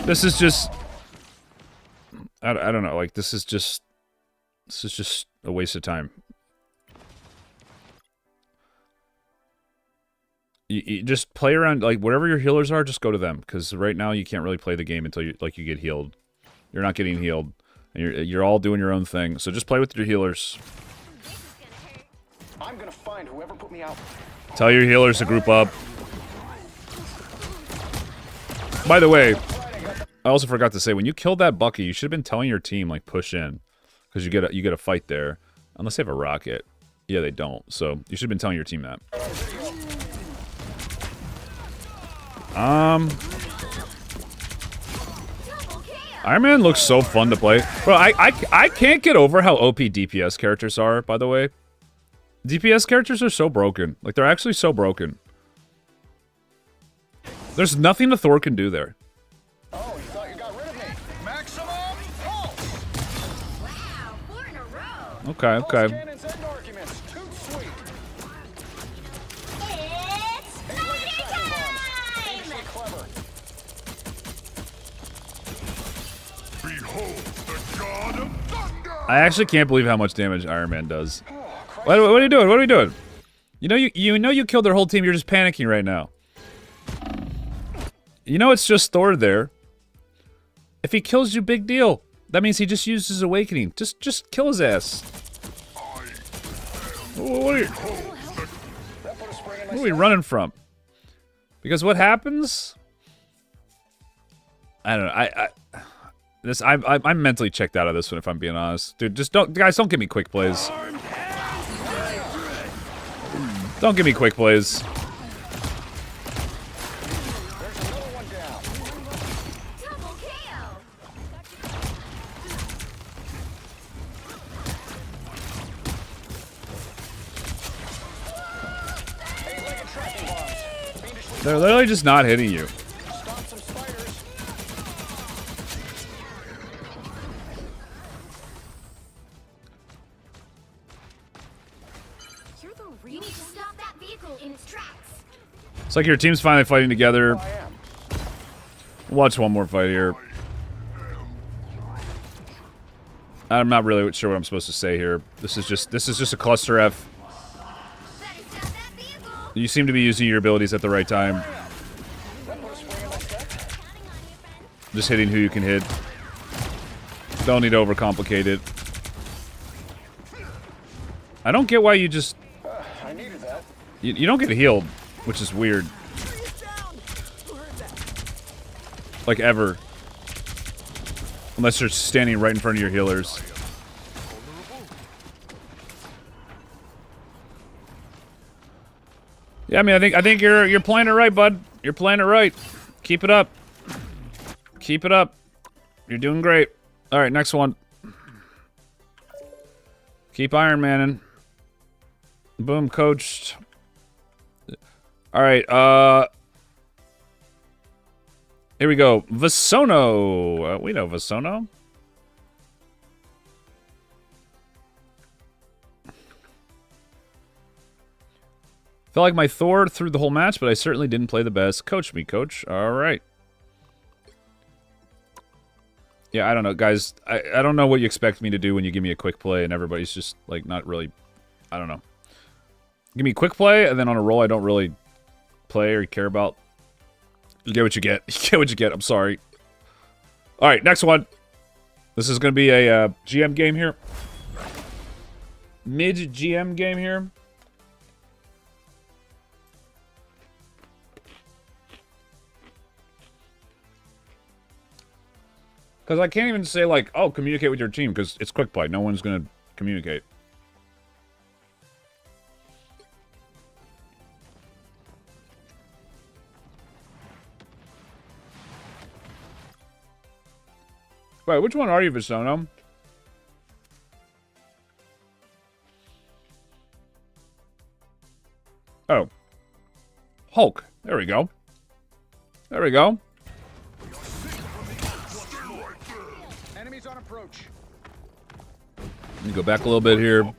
This is just... I don't know. Like, this is just a waste of time. You just play around, like, whatever your healers are, just go to them. Because right now you can't really play the game until you get healed. You're not getting healed. And you're all doing your own thing. So just play with your healers. I'm gonna find whoever put me out. Tell your healers to group up. By the way, also forgot to say, when you killed that Bucky, you should have been telling your team, like, push in. Because you get a fight there. Unless they have a rocket. Yeah, they don't. So, you should have been telling your team that. Iron Man looks so fun to play. Bro, I can't get over how OP DPS characters are, by the way. DPS characters are so broken. Like, they're actually so broken. There's nothing the Thor can do there. Oh, you thought you got rid of me. Maximum pulse. Wow, 4 in a row. Okay, Pulse okay. cannons and arguments. Too sweet. It's Eight-legged tracking bombs. time! Dangerously clever. Behold the god of thunder! I actually can't believe how much damage Iron Man does. What are you doing? What are we doing? You know you killed their whole team. You're just panicking right now. You know it's just Thor there. If he kills you, big deal. That means he just used his awakening. Just kill his ass. What are we running from? Because what happens? I don't know. I'm mentally checked out of this one, if I'm being honest. Dude, just don't give me quick plays. Don't give me quick plays. Double KO! Eight-legged tracking bombs. Fiendishly They're literally just not hitting you. stomp some spiders. You're the real. You need to stop that vehicle in its tracks. It's like your team's finally fighting together. I am. Watch one more fight here. I'm not really sure what I'm supposed to say here. This is just a cluster F. Better stop that vehicle. You seem to be using your abilities at the right time. That put a spring in my step. Counting on you, friend. Just hitting who you can hit. Don't need to overcomplicate it. I don't get why you just... I needed that. You don't get healed, which is weird. Like, ever. Unless you're standing right in front of your healers. Yeah, I mean, I think you're playing it right, bud. You're playing it right. Keep it up. Keep it up. You're doing great. All right, next one. Keep Iron Manning. Boom, coached. All right, here we go. Vasono. We know Vasono. Felt like my Thor through the whole match, but I certainly didn't play the best. Coach me, coach. All right. Yeah, I don't know, guys. I don't know what you expect me to do when you give me a quick play and everybody's just, like, not really... I don't know. Give me a quick play, and then on a roll I don't really play or care about. You get what you get. You get what you get. I'm sorry. All right, next one. This is going to be a GM game here. Mid-GM game here. Because I can't even say, like, oh, communicate with your team, because it's quick play. No one's going to communicate. Wait, which one are you, Vasono? Oh. Hulk. There we go. There we go. Enemies on approach. Let me go back a little bit here.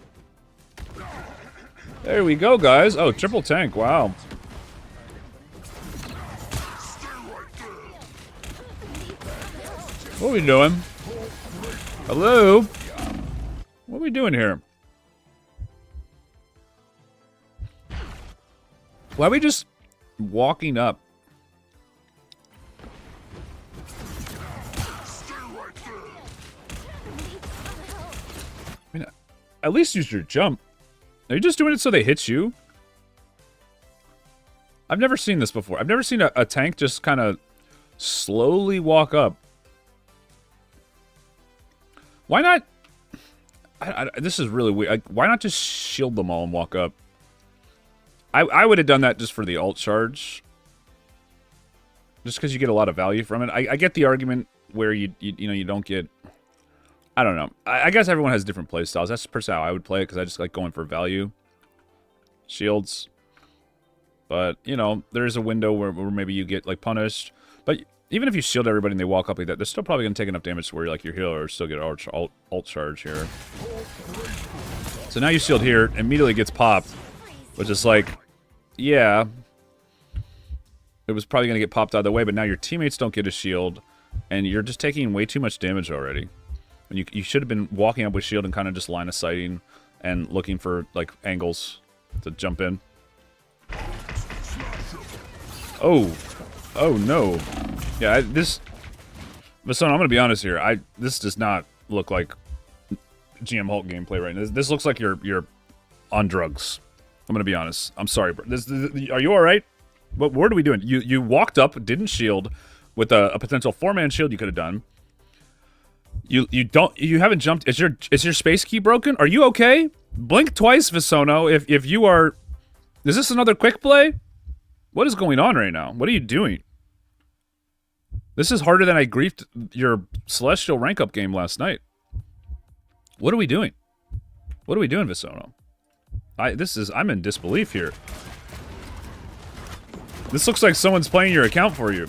There we go, guys. Oh, triple tank. Wow. What are we doing? Hello? What are we doing here? Why are we just walking up? I mean, at least use your jump. Are you just doing it so they hit you? I've never seen this before. I've never seen a tank just kind of slowly walk up Why not? This is really weird. Like, why not just shield them all and walk up? I would have done that just for the ult charge. Just because you get a lot of value from it. I get the argument where you don't get... I don't know. I guess everyone has different play styles. That's personally how I would play it, because I just like going for value. Shields. But, you know, there's a window where maybe you get, like, punished. But even if you shield everybody and they walk up like that, they're still probably going to take enough damage to where, like, your healer still get ult charge here. So now you shield here, immediately gets popped. Which is like, yeah. It was probably going to get popped out of the way, but now your teammates don't get a shield. And you're just taking way too much damage already. And you should have been walking up with shield and kind of just line of sighting and looking for, like, angles to jump in. Oh. Oh, no. Yeah, this... Vasona, I'm going to be honest here. This does not look like GM Hulk gameplay right now. This looks like you're on drugs. I'm going to be honest. I'm sorry, bro. Are you alright? What are we doing? You walked up, didn't shield, with a potential 4-man shield you could have done. You haven't jumped. Is your space key broken? Are you okay? Blink twice, Visono, if you are... Is this another quick play? What is going on right now? What are you doing? This is harder than I griefed your Celestial rank up game last night. What are we doing? What are we doing, Visono? I'm in disbelief here. This looks like someone's playing your account for you.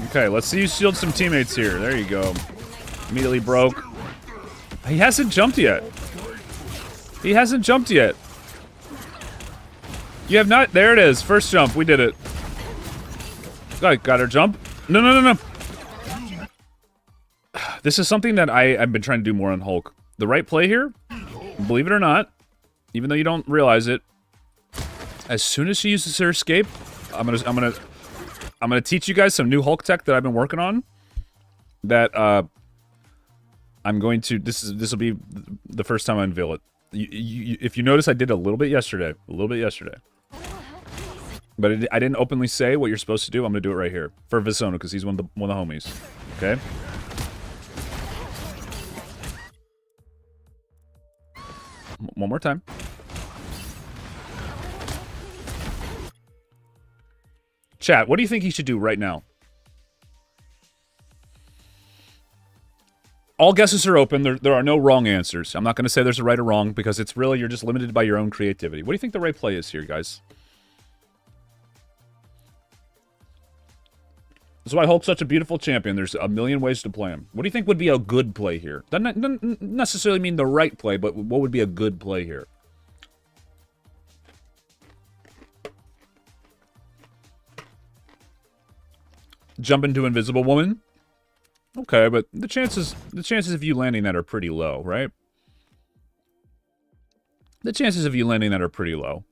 Okay, let's see you shield some teammates here. There you go. Immediately broke. He hasn't jumped yet. He hasn't jumped yet. You have not... There it is. First jump. We did it. Got her jump. No. This is something that I've been trying to do more on Hulk. The right play here, believe it or not, even though you don't realize it, as soon as she uses her escape, I'm gonna teach you guys some new Hulk tech that I've been working on. That I'm going to. This will be the first time I unveil it. If you notice, I did a little bit yesterday. But I didn't openly say what you're supposed to do. I'm gonna do it right here for Visono because he's one of the homies. Okay. One more time. Chat, what do you think he should do right now? All guesses are open. There are no wrong answers. I'm not going to say there's a right or wrong because it's really, you're just limited by your own creativity. What do you think the right play is here, guys? That's why Hulk's such a beautiful champion. There's a million ways to play him. What do you think would be a good play here? Doesn't necessarily mean the right play, but what would be a good play here? Jump into Invisible Woman? Okay, but the chances of you landing that are pretty low, right? The chances of you landing that are pretty low.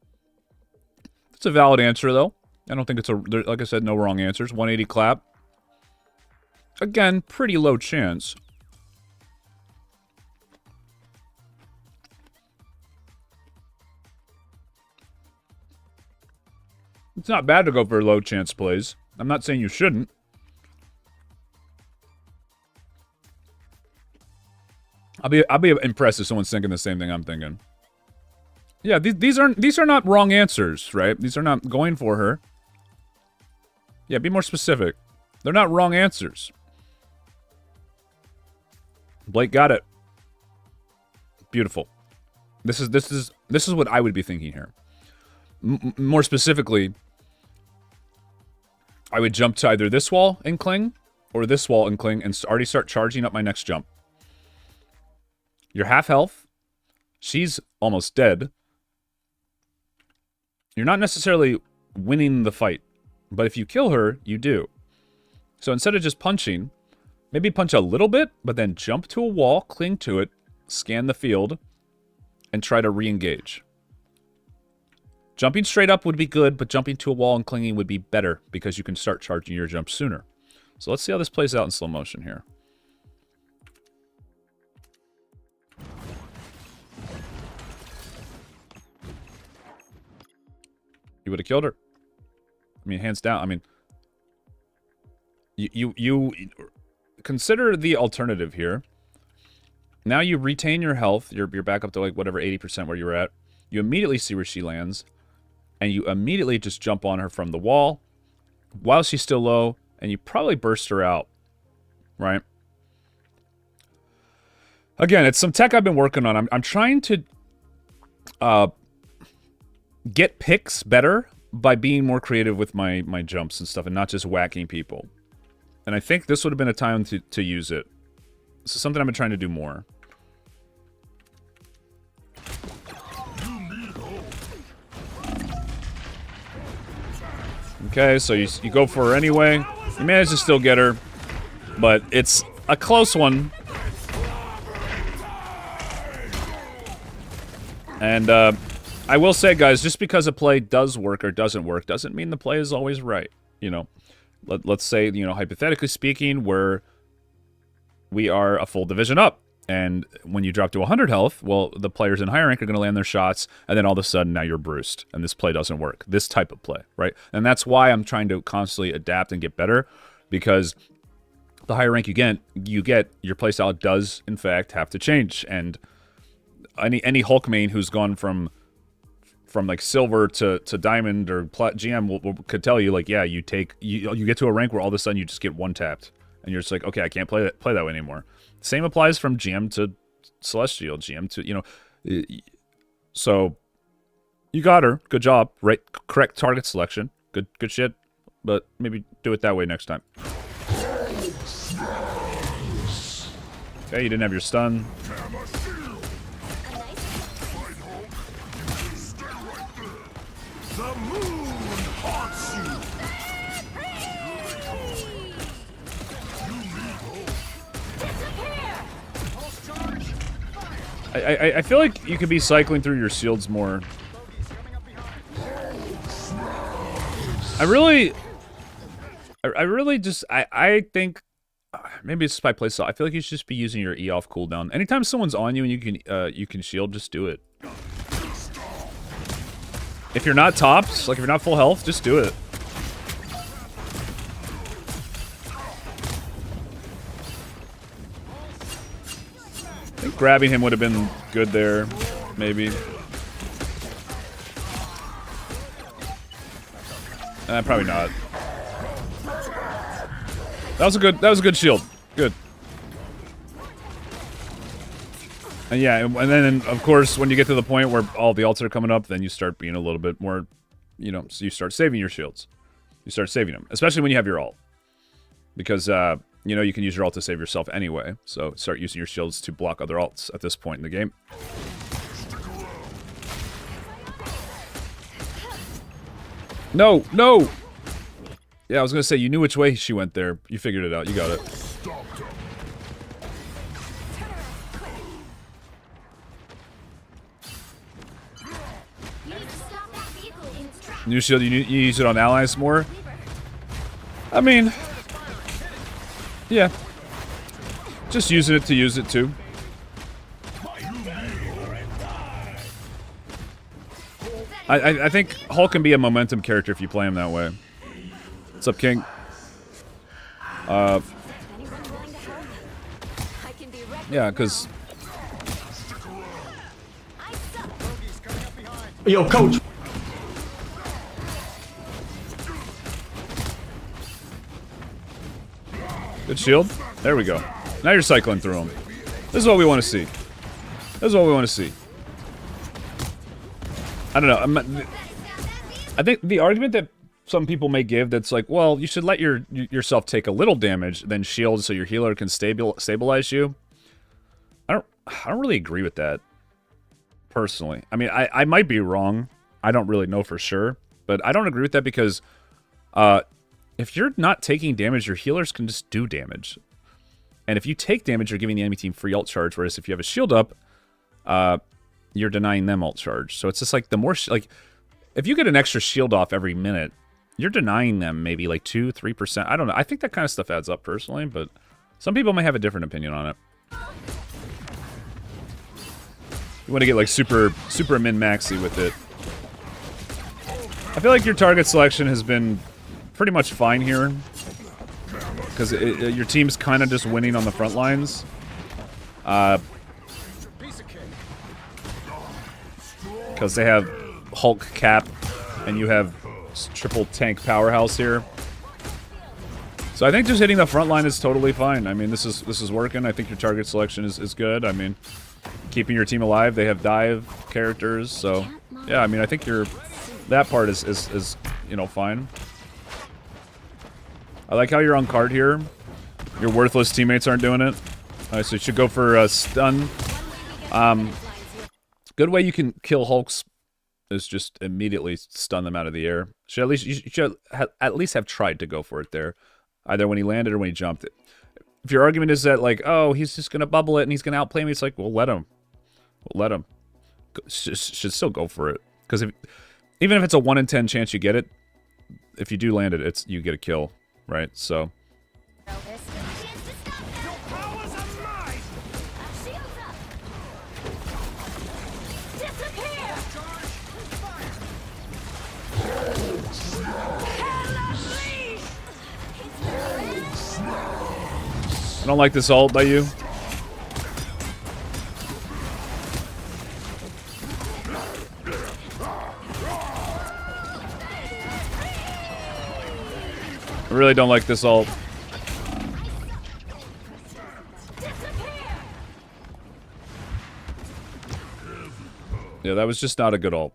It's a valid answer, though. I don't think it's like I said, no wrong answers. 180 clap. Again, pretty low chance. It's not bad to go for low chance plays. I'm not saying you shouldn't. I'll be impressed if someone's thinking the same thing I'm thinking. Yeah, these are not wrong answers, right? These are not going for her. Yeah, be more specific. They're not wrong answers. Blake got it. Beautiful. This is what I would be thinking here. More specifically, I would jump to either this wall and cling, or this wall and cling, and already start charging up my next jump. You're half health. She's almost dead. You're not necessarily winning the fight, but if you kill her, you do. So instead of just punching, maybe punch a little bit, but then jump to a wall, cling to it, scan the field, and try to re-engage. Jumping straight up would be good, but jumping to a wall and clinging would be better because you can start charging your jump sooner. So let's see how this plays out in slow motion here. You would have killed her. I mean, hands down. I mean, you consider the alternative here. Now you retain your health. You're back up to like whatever 80% where you were at. You immediately see where she lands, and you immediately just jump on her from the wall while she's still low, and you probably burst her out, right? Again, it's some tech I've been working on. I'm trying to get picks better by being more creative with my jumps and stuff and not just whacking people. And I think this would have been a time to use it. This is something I've been trying to do more. Okay, so you go for her anyway. You manage to still get her, but it's a close one. And I will say, guys, just because a play does work or doesn't work doesn't mean the play is always right. You know, let's say, you know, hypothetically speaking, we are a full division up. And when you drop to 100 health, well, the players in higher rank are going to land their shots, and then all of a sudden now you're bruised, and this play doesn't work. This type of play, right? And that's why I'm trying to constantly adapt and get better, because the higher rank you get, your playstyle does, in fact, have to change. And any Hulk main who's gone from like silver to diamond or GM could tell you, like, yeah, you get to a rank where all of a sudden you just get one-tapped. And you're just like, okay, I can't play that way anymore. Same applies from GM to Celestial, GM to, you know. So, you got her. Good job. Right, correct target selection. Good shit. But maybe do it that way next time. Okay, you didn't have your stun. The moon haunts you. I feel like you could be cycling through your shields more. I really just, I think, maybe it's just by playstyle. I feel like you should just be using your E off cooldown. Anytime someone's on you and you can shield, just do it. If you're not tops, like if you're not full health, just do it. I think grabbing him would have been good there, maybe. Probably not. That was a good shield. Good. And yeah, and then of course when you get to the point where all the ults are coming up, then you start being a little bit more, you know, so you start saving your shields. You start saving them, especially when you have your ult, because you know, you can use your ult to save yourself anyway. So start using your shields to block other ults at this point in the game. No, no. Yeah, I was gonna say, you knew which way she went there. You figured it out. You got it. New shield, you use it on allies more? I mean, yeah. Just using it to use it too. I think Hulk can be a momentum character if you play him that way. What's up, King? Yeah, because... Yo, coach. Good shield. There we go. Now you're cycling through them. This is what we want to see. This is what we want to see. I don't know. I think the argument that some people may give that's like, well, you should let yourself take a little damage, then shield so your healer can stabilize you. I don't really agree with that, personally. I mean, I might be wrong. I don't really know for sure, but I don't agree with that because if you're not taking damage, your healers can just do damage. And if you take damage, you're giving the enemy team free ult charge, whereas if you have a shield up, you're denying them ult charge. So it's just like the more, like, if you get an extra shield off every minute, you're denying them maybe like 2-3%. I don't know. I think that kind of stuff adds up personally, but some people may have a different opinion on it. You want to get like super min-maxy with it. I feel like your target selection has been pretty much fine here. Because your team's kind of just winning on the front lines. Because they have Hulk Cap, and you have triple tank powerhouse here. So I think just hitting the front line is totally fine. I mean, this is working. I think your target selection is good. I mean, keeping your team alive. They have dive characters, so yeah. I mean, I think that part is you know, fine. I like how you're on card here. Your worthless teammates aren't doing it. Alright, so you should go for a stun. Good way you can kill Hulks is just immediately stun them out of the air. You should at least have tried to go for it there. Either when he landed or when he jumped it. If your argument is that, like, oh, he's just going to bubble it and he's going to outplay me, it's like, well, let him. Let him. Should still go for it. Because even if it's a 1 in 10 chance you get it, if you do land it, you get a kill, right? So... I don't like this ult by you. I really don't like this ult. Yeah, that was just not a good ult.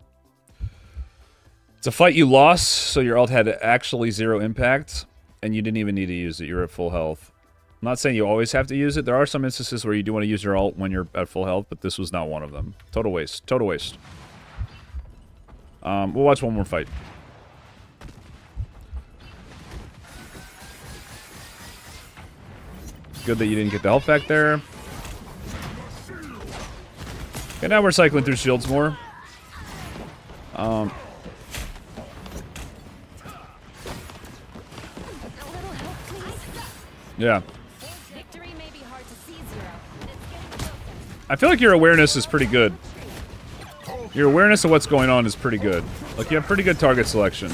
It's a fight you lost, so your ult had actually 0 impact, and you didn't even need to use it. You're at full health. I'm not saying you always have to use it. There are some instances where you do want to use your ult when you're at full health, but this was not one of them. Total waste. Total waste. We'll watch one more fight. Good that you didn't get the health back there. Okay, now we're cycling through shields more. Yeah. I feel like your awareness is pretty good. Your awareness of what's going on is pretty good. Like, you have pretty good target selection.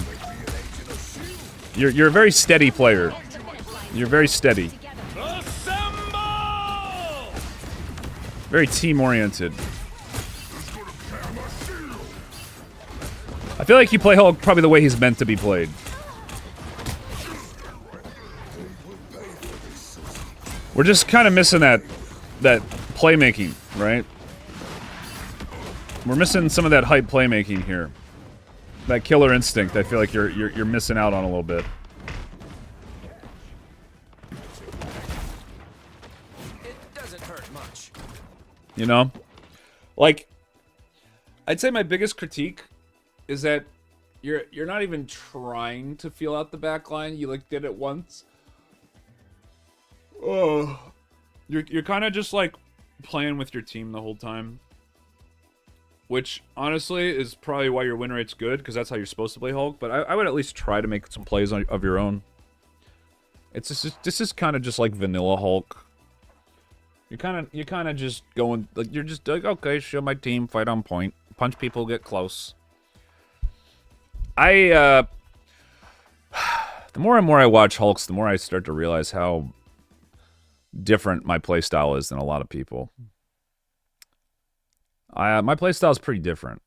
You're a very steady player. You're very steady. Very team-oriented. I feel like you play Hulk probably the way he's meant to be played. We're just kind of missing that playmaking, right? We're missing some of that hype playmaking here. That killer instinct. I feel like you're missing out on a little bit. It doesn't hurt much. You know? Like, I'd say my biggest critique is that you're not even trying to feel out the back line. You like did it once. Oh, you're kind of just like playing with your team the whole time, which honestly is probably why your win rate's good, because that's how you're supposed to play Hulk. But I would at least try to make some plays of your own. It's just, this is kind of just like vanilla Hulk. You're kind of just going like, you're just like, okay, show my team, fight on point, punch people, get close. The more and more I watch Hulks, the more I start to realize how different my playstyle is than a lot of people. My playstyle is pretty different.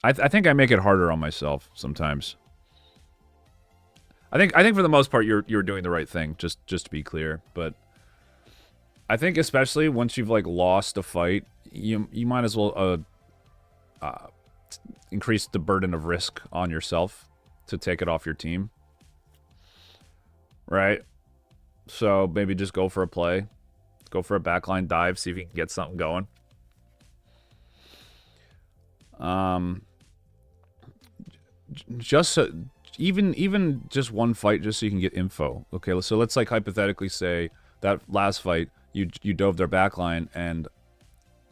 I think I make it harder on myself sometimes. I think for the most part you're doing the right thing, just to be clear. But I think especially once you've like lost a fight, you might as well increase the burden of risk on yourself to take it off your team. Right? So maybe just go for a play. Go for a backline dive, see if you can get something going. Just even just one fight, just so you can get info. Okay, so let's like hypothetically say that last fight you dove their backline and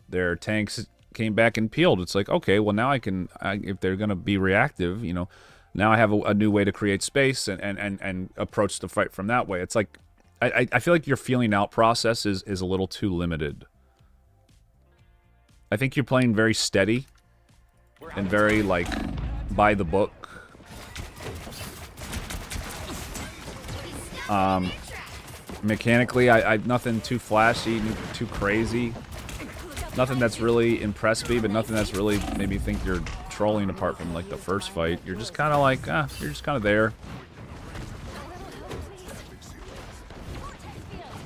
their tanks came back and peeled. It's like, okay, well now I can, if they're gonna be reactive, you know, Now I have a new way to create space and approach the fight from that way. It's like, I feel like your feeling out process is a little too limited. I think you're playing very steady and very, like, by the book. Mechanically, I nothing too flashy, too crazy. Nothing that's really impressed me, but nothing that's really made me think you're trolling apart from, like, the first fight. You're just kind of like, you're just kind of there.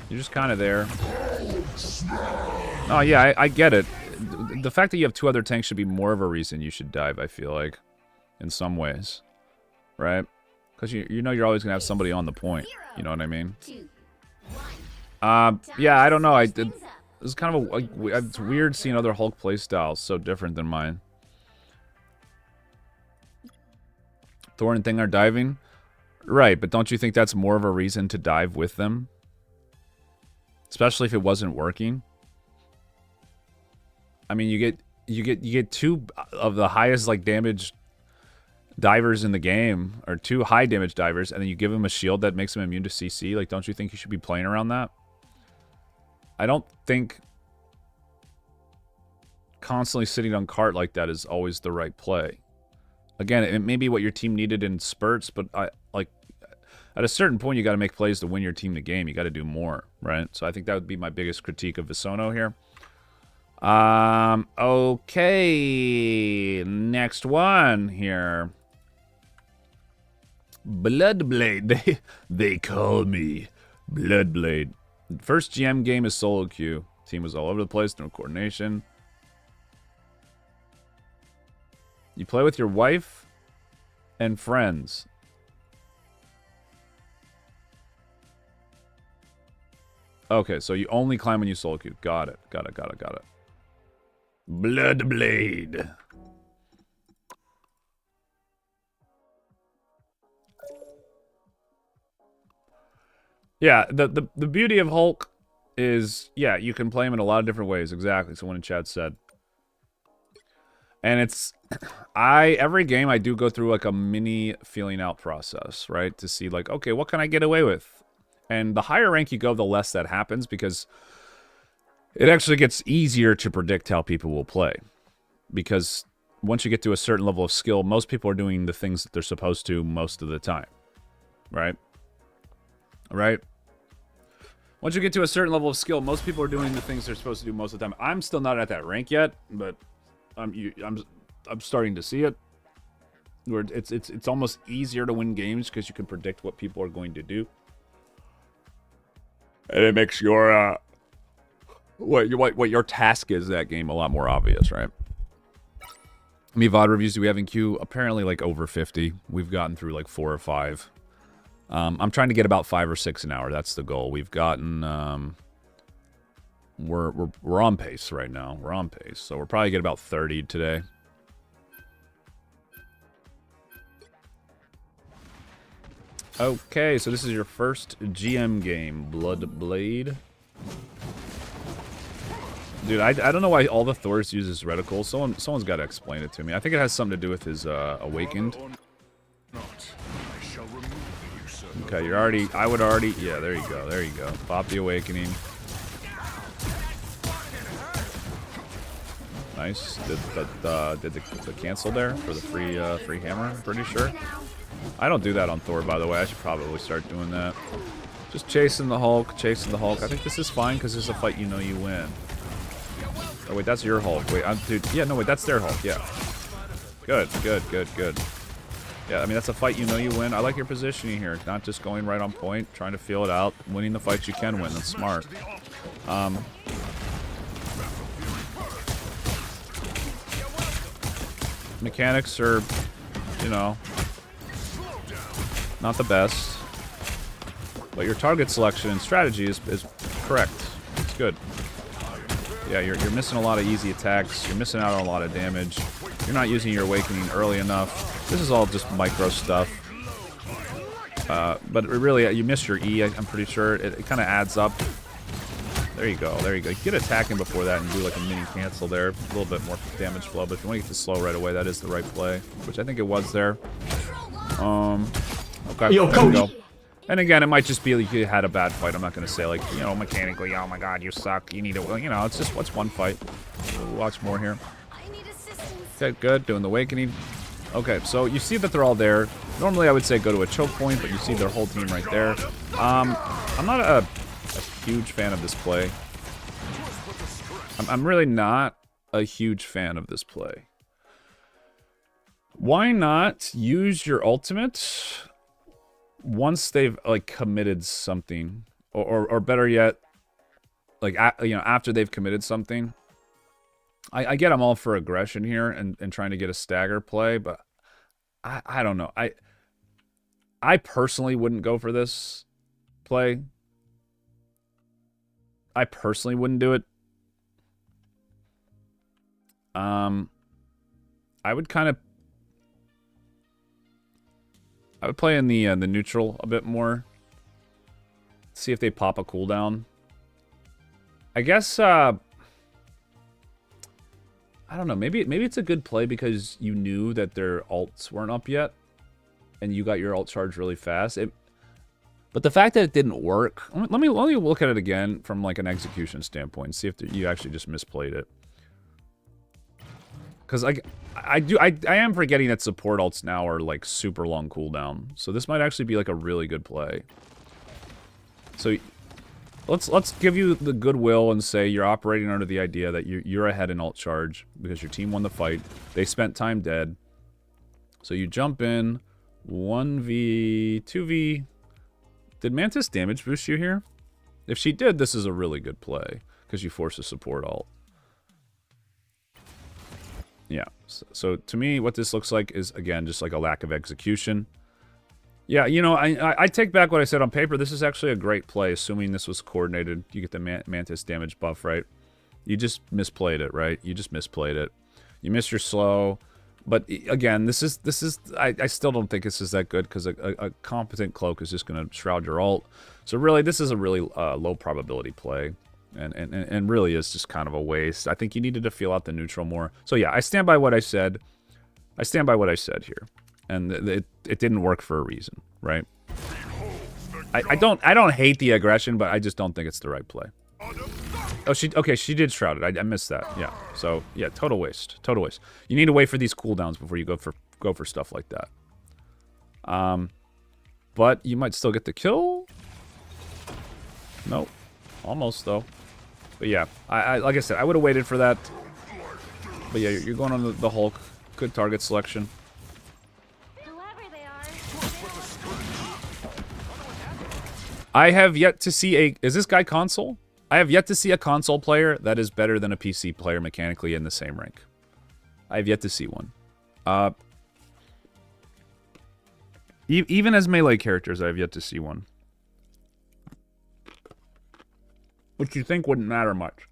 You're just kind of there. Oh, yeah, I get it. The fact that you have 2 other tanks should be more of a reason you should dive, I feel like. In some ways. Right? Because you know you're always going to have somebody on the point. You know what I mean? Yeah, I don't know. It's kind of it's weird seeing other Hulk playstyles so different than mine. Thor and Thing are diving? Right, but don't you think that's more of a reason to dive with them? Especially if it wasn't working. I mean, you get 2 of the highest like damage divers in the game, or 2 high damage divers, and then you give them a shield that makes them immune to CC. Like, don't you think you should be playing around that? I don't think constantly sitting on cart like that is always the right play. Again, it may be what your team needed in spurts, but like at a certain point, you got to make plays to win your team the game. You got to do more, right? So I think that would be my biggest critique of Visono here. Okay, next one here. Bloodblade. They call me Bloodblade. First GM game is solo queue. Team was all over the place, no coordination. You play with your wife and friends. Okay, so you only climb when you solo queue. Got it. Got it. Bloodblade. Yeah, the beauty of Hulk is, yeah, you can play him in a lot of different ways. Exactly, someone in chat said. And it's, every game I do go through like a mini feeling out process, right? To see like, okay, what can I get away with? And the higher rank you go, the less that happens, because it actually gets easier to predict how people will play. Because once you get to a certain level of skill, most people are doing the things that they're supposed to most of the time. Right? Right? Once you get to a certain level of skill, most people are doing the things they're supposed to do most of the time. I'm still not at that rank yet, but I'm starting to see it. Where it's almost easier to win games because you can predict what people are going to do. And it makes your what your task is that game a lot more obvious, right? How many VoD reviews do we have in queue? Apparently like over 50. We've gotten through like 4 or 5. I'm trying to get about 5 or 6 an hour. That's the goal. We've gotten we're on pace right now. We're on pace. So we'll probably get about 30 today. Okay, so this is your first GM game, Bloodblade. Dude, I don't know why all the Thors uses reticles. Someone's got to explain it to me. I think it has something to do with his Awakened. Okay, you're already... I would already... Yeah, there you go. There you go. Pop the Awakening. Nice. Did the cancel there for the free hammer? I'm pretty sure. I don't do that on Thor, by the way. I should probably start doing that. Just chasing the Hulk, chasing the Hulk. I think this is fine because this is a fight you know you win. Oh, wait, that's your Hulk. Wait, dude. Yeah, no, wait, that's their Hulk. Yeah. Good. Yeah, I mean, that's a fight you know you win. I like your positioning here. Not just going right on point, trying to feel it out. Winning the fights you can win. That's smart. Mechanics are, you know, not the best. But your target selection and strategy is correct. It's good. Yeah, you're missing a lot of easy attacks. You're missing out on a lot of damage. You're not using your Awakening early enough. This is all just micro stuff. But really, you missed your E, I'm pretty sure. It kind of adds up. There you go, there you go. You get attacking before that and do like a mini cancel there. A little bit more damage flow, but if you want to get to slow right away, that is the right play. Which I think it was there. Okay. Yo, there we coach. go. And again, it might just be like you had a bad fight. I'm not gonna say like, you know, mechanically, oh my god, you suck. You need to, you know, it's just what's one fight. We'll watch more here. I need assistance. Okay, good. Doing the awakening. Okay, so you see that they're all there. Normally, I would say go to a choke point, but you see their whole team right there. I'm not a huge fan of this play. I'm really not a huge fan of this play. Why not use your ultimate once they've like committed something, or better yet, like you know, after they've committed something? I get I'm all for aggression here and trying to get a stagger play, but I don't know. I personally wouldn't go for this play. I personally wouldn't do it. I would play in the neutral a bit more. See if they pop a cooldown. I guess I don't know. Maybe it's a good play because you knew that their ults weren't up yet, and you got your ult charge really fast. But the fact that it didn't work. Let me look at it again from like an execution standpoint and see if you actually just misplayed it. Because I am forgetting that support ults now are like super long cooldown. So this might actually be like a really good play. So let's give you the goodwill and say you're operating under the idea that you're ahead in ult charge because your team won the fight. They spent time dead. So you jump in 1v, 2v. Did Mantis damage boost you here? If she did, this is a really good play because you force a support ult. Yeah, so to me, what this looks like is, again, just like a lack of execution. Yeah, you know, I take back what I said on paper. This is actually a great play, assuming this was coordinated. You get the Mantis damage buff, right? You just misplayed it, right? You just misplayed it. You missed your slow. But again, this is I still don't think this is that good because a competent cloak is just going to shroud your ult. So really, this is a really low probability play. And really is just kind of a waste. I think you needed to feel out the neutral more. So yeah, I stand by what I said. I stand by what I said here. And it didn't work for a reason, right? I don't hate the aggression, but I just don't think it's the right play. Oh, she did shroud it. I missed that. Yeah. So yeah, total waste. Total waste. You need to wait for these cooldowns before you go for stuff like that. But you might still get the kill. Nope. Almost though. But yeah, I like I said, I would have waited for that. But yeah, you're going on the Hulk. Good target selection. Whoever they are. I have yet to see a... Is this guy console? I have yet to see a console player that is better than a PC player mechanically in the same rank. I have yet to see one. Even as melee characters, I have yet to see one. Which you think wouldn't matter much.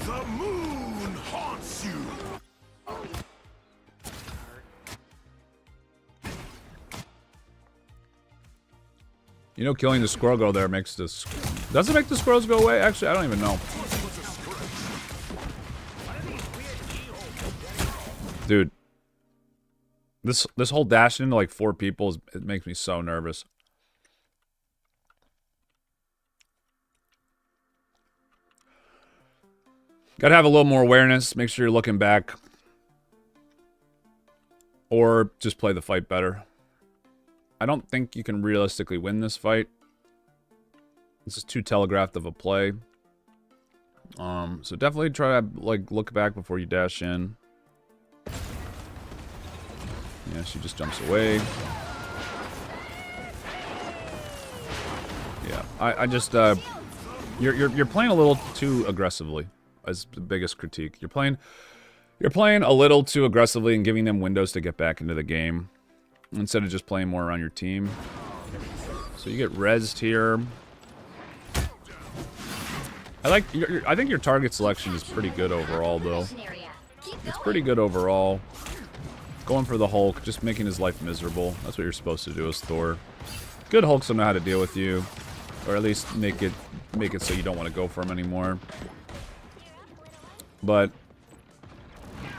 The moon haunts you. You know, killing the squirrel girl there makes this... Does it make the squirrels go away? Actually, I don't even know. Dude. This whole dashing into like 4 people, it makes me so nervous. Gotta have a little more awareness. Make sure you're looking back. Or just play the fight better. I don't think you can realistically win this fight. This is too telegraphed of a play. So definitely try to like look back before you dash in. Yeah, she just jumps away. Yeah, I just you're playing a little too aggressively. As the biggest critique, you're playing a little too aggressively and giving them windows to get back into the game. Instead of just playing more around your team. So you get rezzed here. I think your target selection is pretty good overall, though. It's pretty good overall. Going for the Hulk, just making his life miserable. That's what you're supposed to do as Thor. Good Hulks will know how to deal with you, or at least make it so you don't want to go for him anymore. But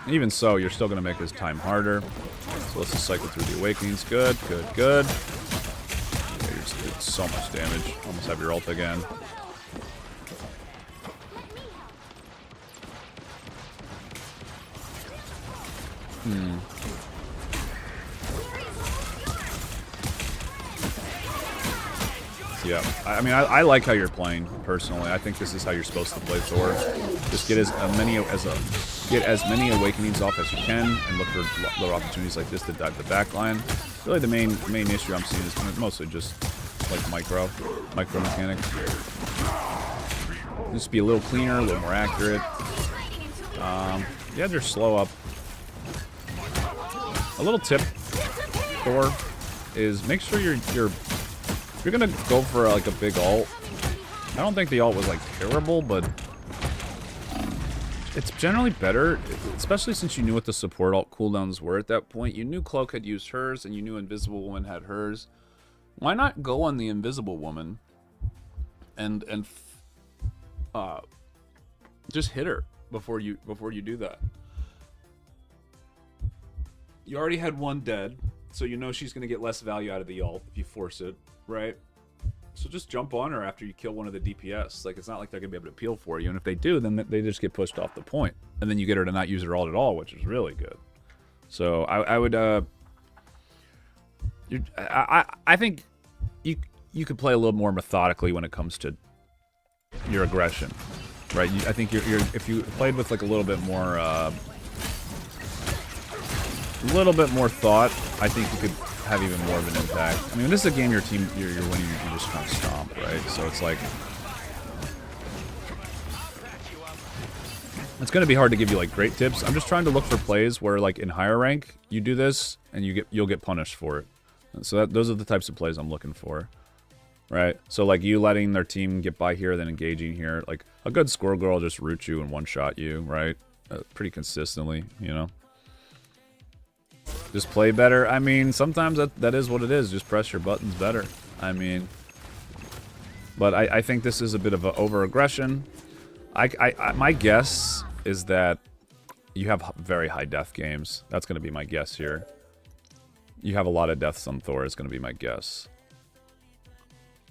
even so, you're still going to make his time harder. So let's just cycle through the Awakenings. Good, good, good. Okay, you just did so much damage. Almost have your ult again. Yeah, I mean, I like how you're playing personally. I think this is how you're supposed to play Thor. Just get as many Awakenings off as you can, and look for little opportunities like this to dive the back line. Really, the main issue I'm seeing is mostly just like micro mechanics. Just be a little cleaner, a little more accurate. Yeah, just slow up. A little tip, Thor, is make sure if you're gonna go for like a big ult. I don't think the ult was like terrible, but it's generally better, especially since you knew what the support ult cooldowns were at that point. You knew Cloak had used hers, and you knew Invisible Woman had hers. Why not go on the Invisible Woman and just hit her before you do that? You already had one dead, so you know she's gonna get less value out of the ult if you force it, right? So just jump on her after you kill one of the DPS. Like, it's not like they're gonna be able to peel for you, and if they do, then they just get pushed off the point, and then you get her to not use her ult at all, which is really good. So I would I think you could play a little more methodically when it comes to your aggression, right? I think if you played with like a little bit more thought, I think you could have even more of an impact. I mean, this is a game you're winning, you just kind of stomp, right? So it's like, it's going to be hard to give you like great tips. I'm just trying to look for plays where like in higher rank you do this and you'll get punished for it. And so those are the types of plays I'm looking for, right? So like you letting their team get by here, then engaging here. Like a good score girl just root you and one shot you, right? Pretty consistently, you know. Just play better. I mean, sometimes that is what it is. Just press your buttons better. I mean, but I think this is a bit of an over-aggression. My guess is that you have very high death games. That's going to be my guess here. You have a lot of deaths on Thor is going to be my guess.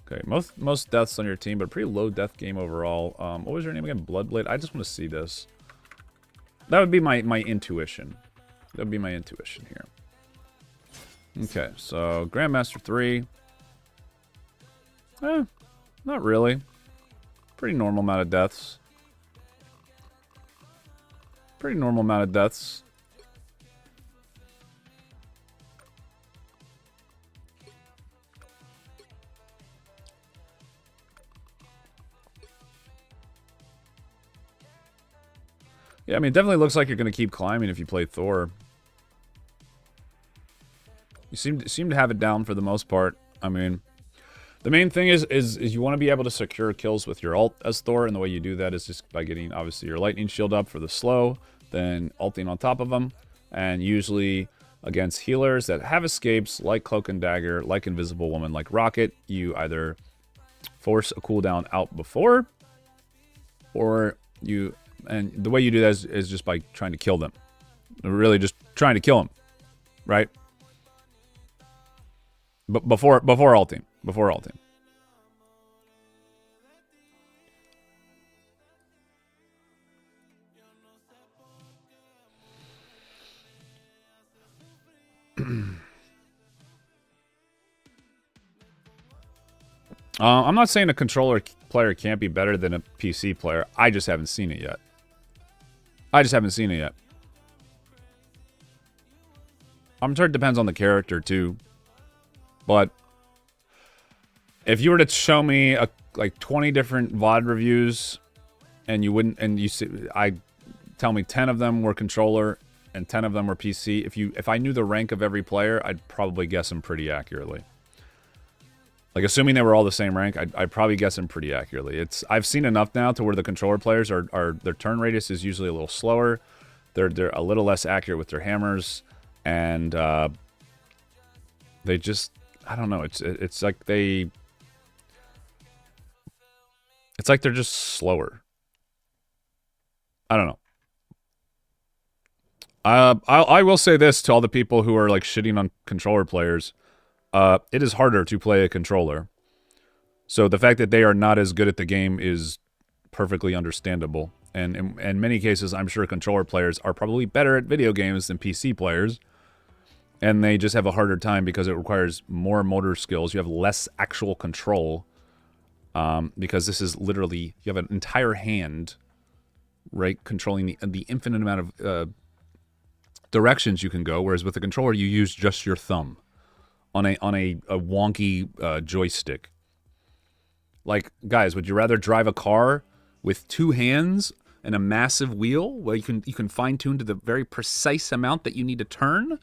Okay, most deaths on your team, but a pretty low death game overall. What was your name again? Bloodblade? I just want to see this. That would be my intuition. That would be my intuition here. Okay, so Grandmaster 3. Not really. Pretty normal amount of deaths. Pretty normal amount of deaths. Yeah, I mean, it definitely looks like you're going to keep climbing if you play Thor. You seem to have it down for the most part. I mean, the main thing is you want to be able to secure kills with your ult as Thor, and the way you do that is just by getting, obviously, your lightning shield up for the slow, then ulting on top of them, and usually against healers that have escapes, like Cloak and Dagger, like Invisible Woman, like Rocket, you either force a cooldown out before, or you... And the way you do that is just by trying to kill them. Really just trying to kill them, right? But before ulting. Before ulting. I'm not saying a controller player can't be better than a PC player. I just haven't seen it yet. I'm sure it depends on the character too. But if you were to show me like 20 different VoD reviews, and tell me 10 of them were controller and 10 of them were PC. If I knew the rank of every player, I'd probably guess them pretty accurately. Like, assuming they were all the same rank, I'd probably guess them pretty accurately. I've seen enough now to where the controller players their turn radius is usually a little slower. They're a little less accurate with their hammers. and they just, I don't know. It's like they're just slower. I don't know. I will say this to all the people who are like shitting on controller players. It is harder to play a controller. So the fact that they are not as good at the game is perfectly understandable. And in many cases, I'm sure controller players are probably better at video games than PC players. And they just have a harder time because it requires more motor skills. You have less actual control. Because this is literally, you have an entire hand, right, controlling the infinite amount of directions you can go, whereas with the controller you use just your thumb on a wonky joystick. Like, guys, would you rather drive a car with two hands and a massive wheel where you can fine tune to the very precise amount that you need to turn,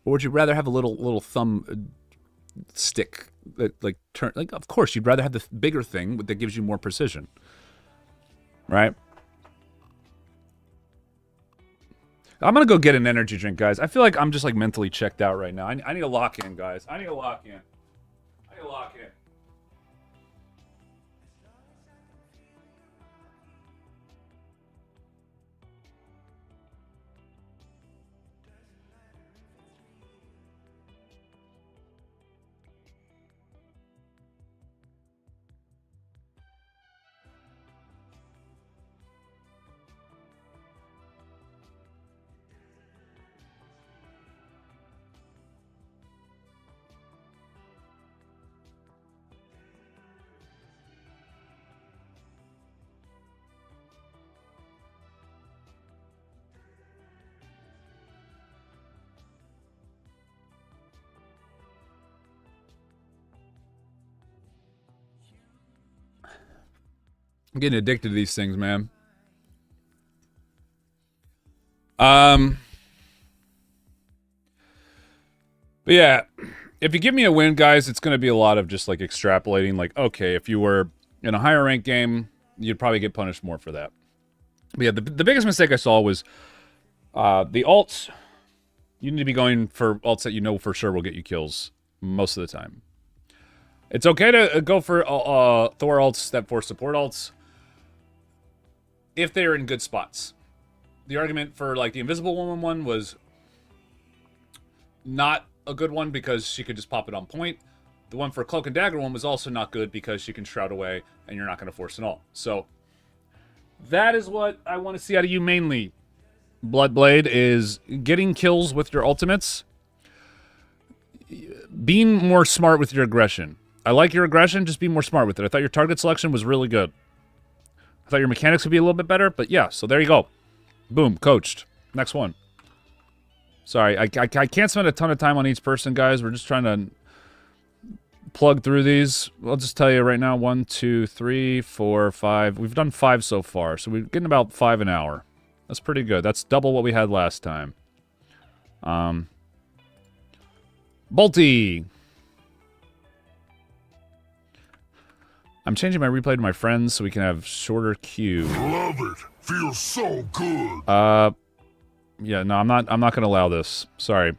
or would you rather have a little thumb stick that like turn? Like, of course, you'd rather have the bigger thing that gives you more precision, right? I'm gonna go get an energy drink, guys. I feel like I'm just like mentally checked out right now. I need to lock in, guys. I need to lock in. I'm getting addicted to these things, man. But yeah, if you give me a win, guys, it's going to be a lot of just like extrapolating. Like, okay, if you were in a higher rank game, you'd probably get punished more for that. But yeah, the biggest mistake I saw was the ults. You need to be going for ults that you know for sure will get you kills most of the time. It's okay to go for Thor ults that force support ults if they're in good spots. The argument for like the Invisible Woman one was not a good one because she could just pop it on point. The one for Cloak and Dagger one was also not good because she can shroud away and you're not going to force an ult. So that is what I want to see out of you mainly, Bloodblade, is getting kills with your ultimates. Being more smart with your aggression. I like your aggression, just be more smart with it. I thought your target selection was really good. I thought your mechanics would be a little bit better, but yeah, so there you go. Boom, coached. Next one. Sorry, I can't spend a ton of time on each person, guys. We're just trying to plug through these. I'll just tell you right now, 1, 2, 3, 4, 5. We've done 5 so far, so we're getting about 5 an hour. That's pretty good. That's double what we had last time. Bolty! I'm changing my replay to my friends so we can have shorter queue. Love it. Feels so good. Yeah, no, I'm not gonna allow this. Sorry.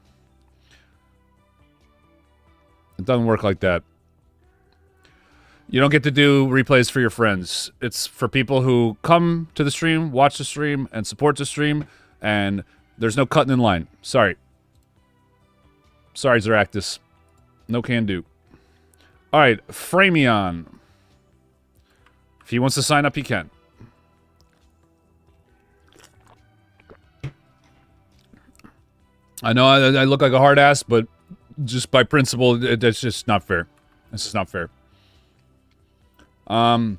It doesn't work like that. You don't get to do replays for your friends. It's for people who come to the stream, watch the stream, and support the stream, and there's no cutting in line. Sorry. Sorry, Zeractus. No can do. Alright, Framion. If he wants to sign up, he can. I know I look like a hard ass, but just by principle, that's just not fair. This is not fair. I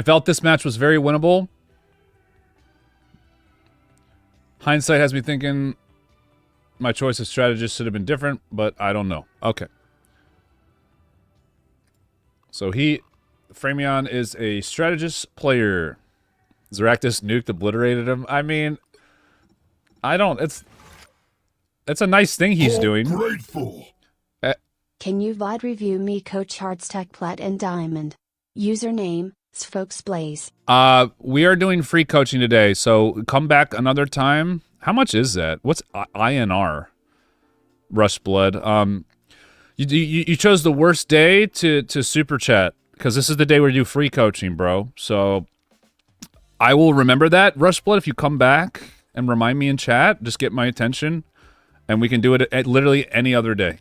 felt this match was very winnable. Hindsight has me thinking my choice of strategist should have been different, but I don't know. Okay. So Framion is a strategist player. Zeractus nuked obliterated him. I mean, it's a nice thing he's doing. Grateful. Can you VoD review me Coach Hardstack Plat and Diamond? Username, Spokesblaze. We are doing free coaching today, so come back another time. How much is that? What's INR? Rush Blood. You chose the worst day to super chat because this is the day where you do free coaching, bro. So I will remember that, Rush Blood. If you come back and remind me in chat, just get my attention, and we can do it at literally any other day.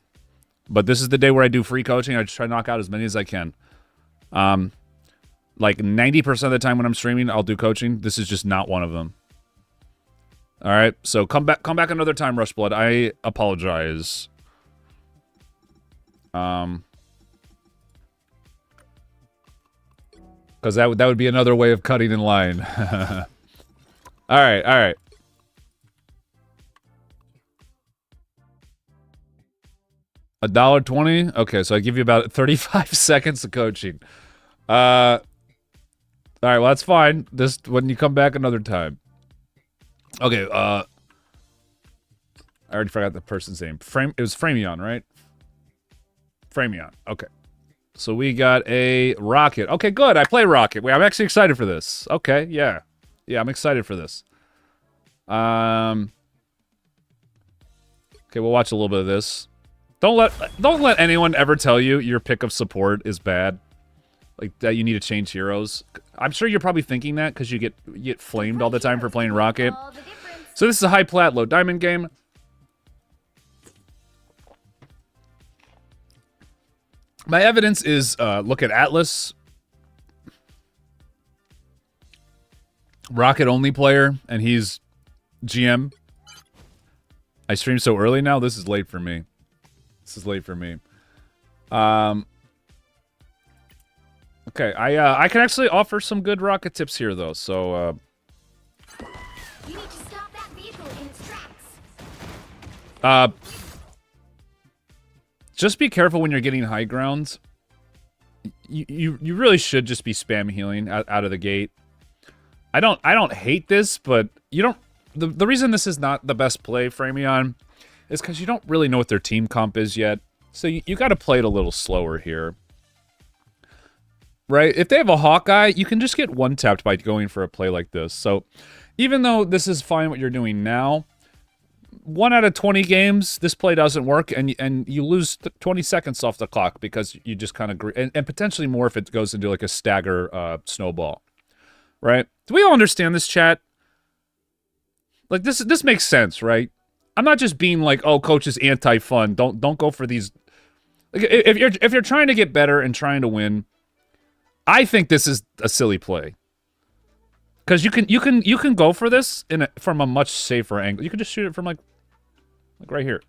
But this is the day where I do free coaching. I just try to knock out as many as I can. Like 90% of the time when I'm streaming, I'll do coaching. This is just not one of them. All right, so come back another time, Rush Blood. I apologize. Because that would be another way of cutting in line. All right. $1.20. Okay, so I give you about 35 seconds of coaching. All right, well that's fine. This when you come back another time. Okay. I already forgot the person's name. It was Frameon, right? Frameon. Okay. So we got a Rocket. Okay, good. I play Rocket. Wait, I'm actually excited for this. Okay, yeah. Yeah, I'm excited for this. Okay, we'll watch a little bit of this. Don't let anyone ever tell you your pick of support is bad. Like that you need to change heroes. I'm sure you're probably thinking that because you get flamed all the time for playing Rocket. So this is a high plat, low diamond game. My evidence is look at Atlas. Rocket only player, and he's GM. I stream so early now. This is late for me. Okay, I can actually offer some good Rocket tips here though. So You need to stop that vehicle in its tracks. just be careful when you're getting high grounds. You really should just be spam healing out of the gate. I don't hate this, but you don't. The reason this is not the best play, Frameon, is because you don't really know what their team comp is yet. So you got to play it a little slower here. Right? If they have a Hawkeye, you can just get one-tapped by going for a play like this. So even though this is fine what you're doing now, 1 out of 20 games, this play doesn't work, and you lose 20 seconds off the clock because you just kind of... And potentially more if it goes into like a stagger snowball. Right? Do we all understand this, chat? Like, this makes sense, right? I'm not just being like, oh, coach is anti-fun. Don't go for these... Like, if you're trying to get better and trying to win... I think this is a silly play. Because you can go for this from a much safer angle. You can just shoot it from like right here.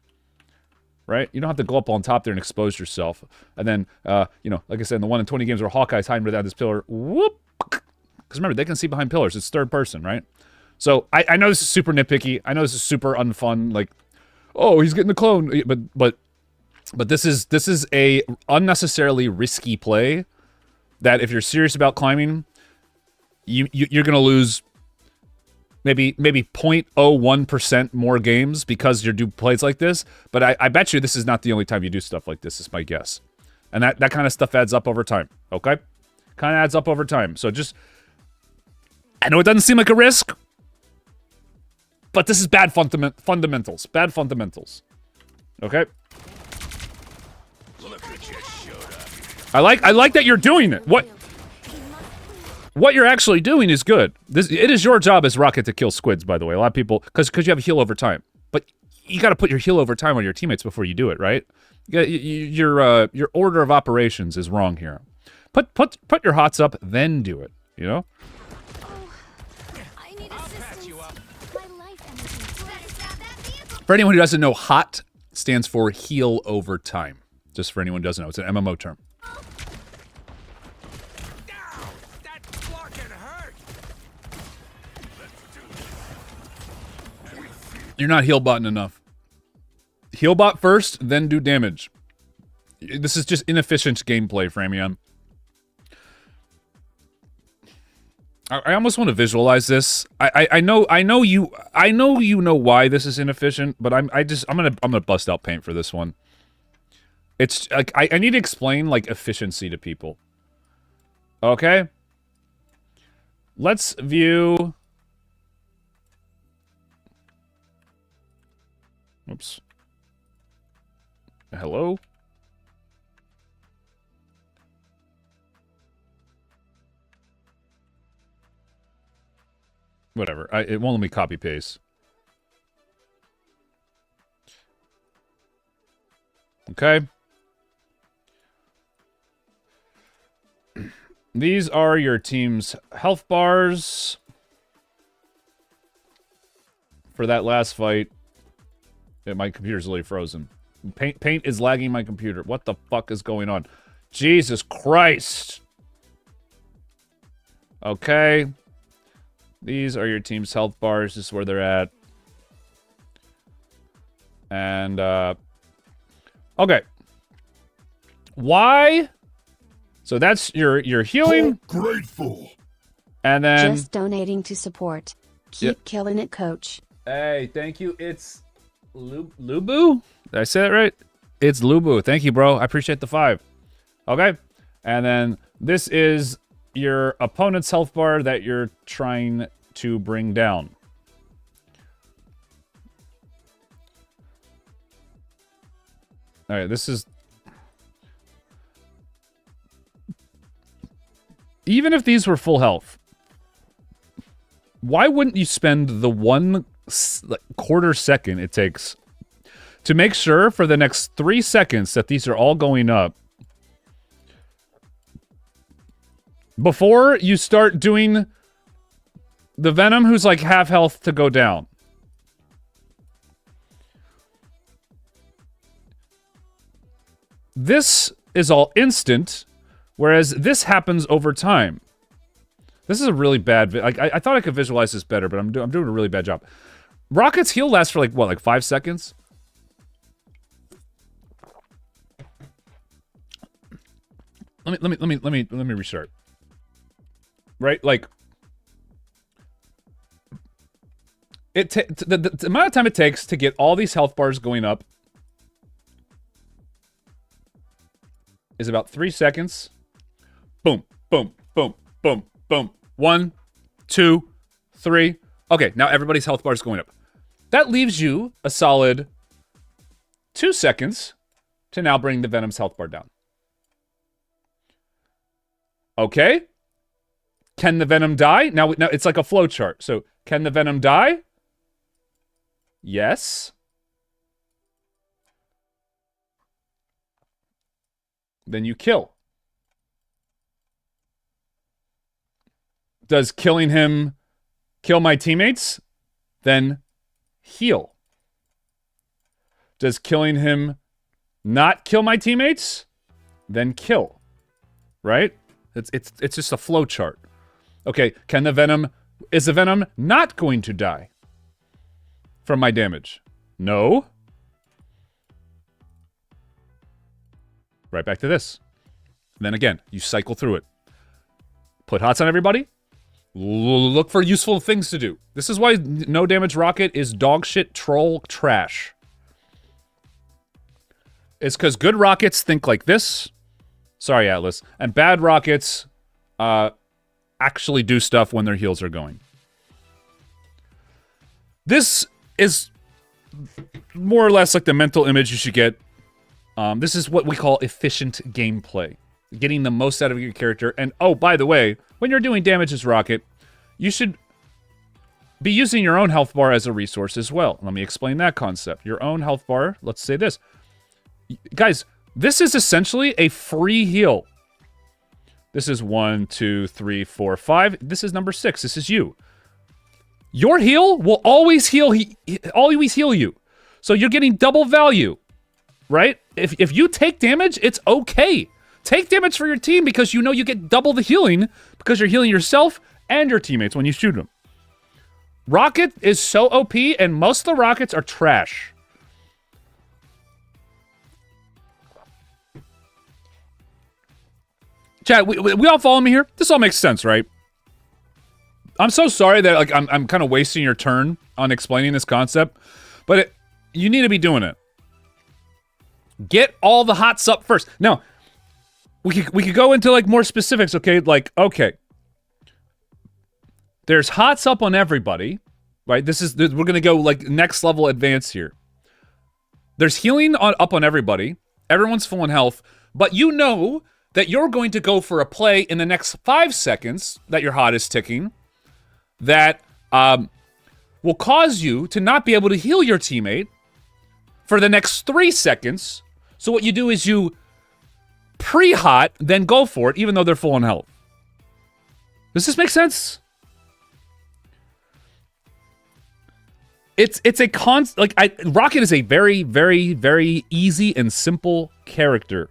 Right? You don't have to go up on top there and expose yourself. And then like I said, in the 1 in 20 games where Hawkeye's hiding behind this pillar, whoop. Because remember, they can see behind pillars. It's third person, right? So I know this is super nitpicky. I know this is super unfun. Like, oh, he's getting the clone. But this is a unnecessarily risky play. That if you're serious about climbing, you're gonna lose maybe 0.01% more games because you do plays like this. But I bet you this is not the only time you do stuff like this. Is my guess, and that kind of stuff adds up over time. Okay, kind of adds up over time. So just, I know it doesn't seem like a risk, but this is bad fundamentals. Bad fundamentals. Okay. I like that you're doing it. What you're actually doing is good. It is your job as Rocket to kill squids, by the way. A lot of people, because you have heal over time, but you got to put your heal over time on your teammates before you do it, right? Your order of operations is wrong here. Put your hots up, then do it. You know. I need assistance. My life energy. Better stop that vehicle. For anyone who doesn't know, hot stands for heal over time. Just for anyone who doesn't know, it's an MMO term. You're not heal botting enough. Heal bot first, then do damage. This is just inefficient gameplay, Frameon. I almost want to visualize this. I know you know why this is inefficient, but I'm gonna bust out paint for this one. It's like I need to explain like efficiency to people. Okay? Let's view Oops. Hello? Whatever. It won't let me copy paste. Okay. These are your team's health bars for that last fight. Yeah, my computer's literally frozen. Paint is lagging my computer. What the fuck is going on? Jesus Christ. Okay. These are your team's health bars. This is where they're at. And, okay. Why? So that's your healing. Grateful. And then... Just donating to support. Keep killing it, coach. Hey, thank you. It's Lubu? Did I say that right? It's Lubu. Thank you, bro. I appreciate the 5. Okay. And then this is your opponent's health bar that you're trying to bring down. All right, this is... Even if these were full health, why wouldn't you spend the 1 quarter second it takes to make sure for the next 3 seconds that these are all going up before you start doing the Venom who's like half health to go down? This is all instant, whereas this happens over time. This is a really bad... I thought I could visualize this better, but I'm doing a really bad job. Rocket's heal lasts for like, what, like 5 seconds? Let me restart. Right? Like... The amount of time it takes to get all these health bars going up is about 3 seconds. Boom, boom, boom, boom, boom. 1, 2, 3. Okay, now everybody's health bar is going up. That leaves you a solid 2 seconds to now bring the Venom's health bar down. Okay. Can the Venom die? Now it's like a flow chart. So, can the Venom die? Yes. Then you kill. Does killing him kill my teammates? Then heal. Does killing him not kill my teammates? Then kill. Right? It's just a flow chart. Okay, can the Venom... Is the Venom not going to die from my damage? No. Right back to this. Then again, you cycle through it. Put hots on everybody. Look for useful things to do. This is why no damage rocket is dog shit troll trash. It's because good rockets think like this. Sorry, Atlas. And bad rockets actually do stuff when their heals are going. This is more or less like the mental image you should get. This is what we call efficient gameplay. Getting the most out of your character. And, oh, by the way, when you're doing damage as Rocket, you should be using your own health bar as a resource as well. Let me explain that concept. Your own health bar, let's say this. Guys, this is essentially a free heal. This is 1, 2, 3, 4, 5. This is number 6. This is you. Your heal will always heal you. So you're getting double value, right? If you take damage, it's okay. Take damage for your team because you know you get double the healing because you're healing yourself and your teammates when you shoot them. Rocket is so OP, and most of the rockets are trash. Chat, we all follow me here? This all makes sense, right? I'm so sorry that like I'm kind of wasting your turn on explaining this concept, but you need to be doing it. Get all the hots up first. Now, we could go into like more specifics, okay? Like, okay. There's hots up on everybody, right? We're gonna go like next level advance here. There's healing up on everybody. Everyone's full in health. But you know that you're going to go for a play in the next 5 seconds that your HOT is ticking that will cause you to not be able to heal your teammate for the next 3 seconds. So what you do is you pre-HOT, then go for it, even though they're full in health. Does this make sense? It's a Rocket is a very, very, very easy and simple character.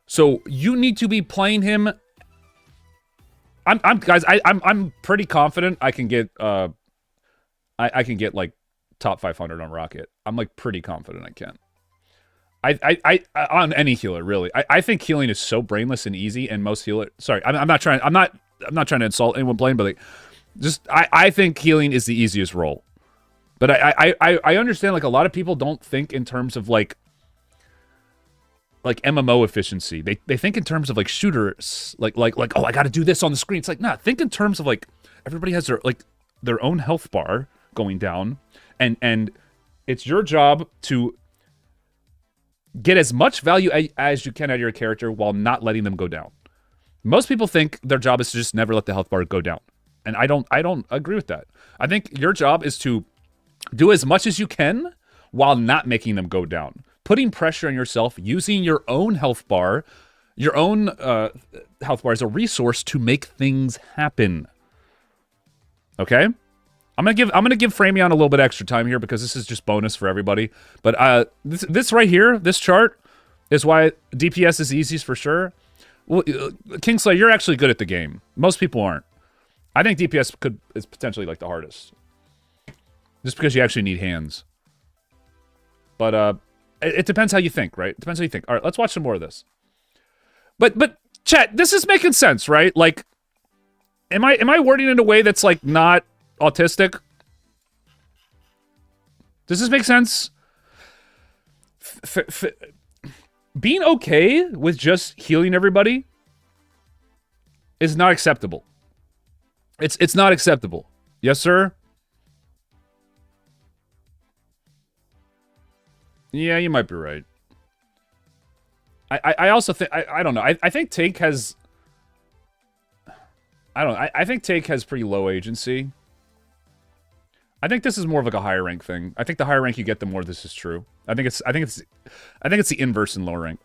So you need to be playing him. I'm pretty confident I can get I can get like top 500 on Rocket. I'm like pretty confident I can. I on any healer really. I think healing is so brainless and easy, and most healer. Sorry, I'm not trying to insult anyone playing, but like, just I think healing is the easiest role. But I understand like a lot of people don't think in terms of like MMO efficiency. They think in terms of like shooters, like oh, I got to do this on the screen. It's like, nah, think in terms of like everybody has their own health bar going down, and it's your job to get as much value as you can out of your character while not letting them go down. Most people think their job is to just never let the health bar go down. And I don't agree with that. I think your job is to do as much as you can while not making them go down. Putting pressure on yourself, using your own health bar, your own health bar as a resource to make things happen. Okay? I'm gonna give Framion a little bit extra time here because this is just bonus for everybody. But this right here, this chart, is why DPS is the easiest for sure. Well, Kingslayer, you're actually good at the game. Most people aren't. I think DPS is potentially like the hardest, just because you actually need hands. But it depends how you think, right? It depends how you think. All right, let's watch some more of this. But chat, this is making sense, right? Like, am I wording it in a way that's like not autistic? Does this make sense? Being okay with just healing everybody is not acceptable. It's not acceptable. Yes, sir? Yeah, you might be right. I also think I don't know. I think Take has I think Take has pretty low agency. I think this is more of like a higher rank thing. I think the higher rank you get, the more this is true. I think it's the inverse in lower rank.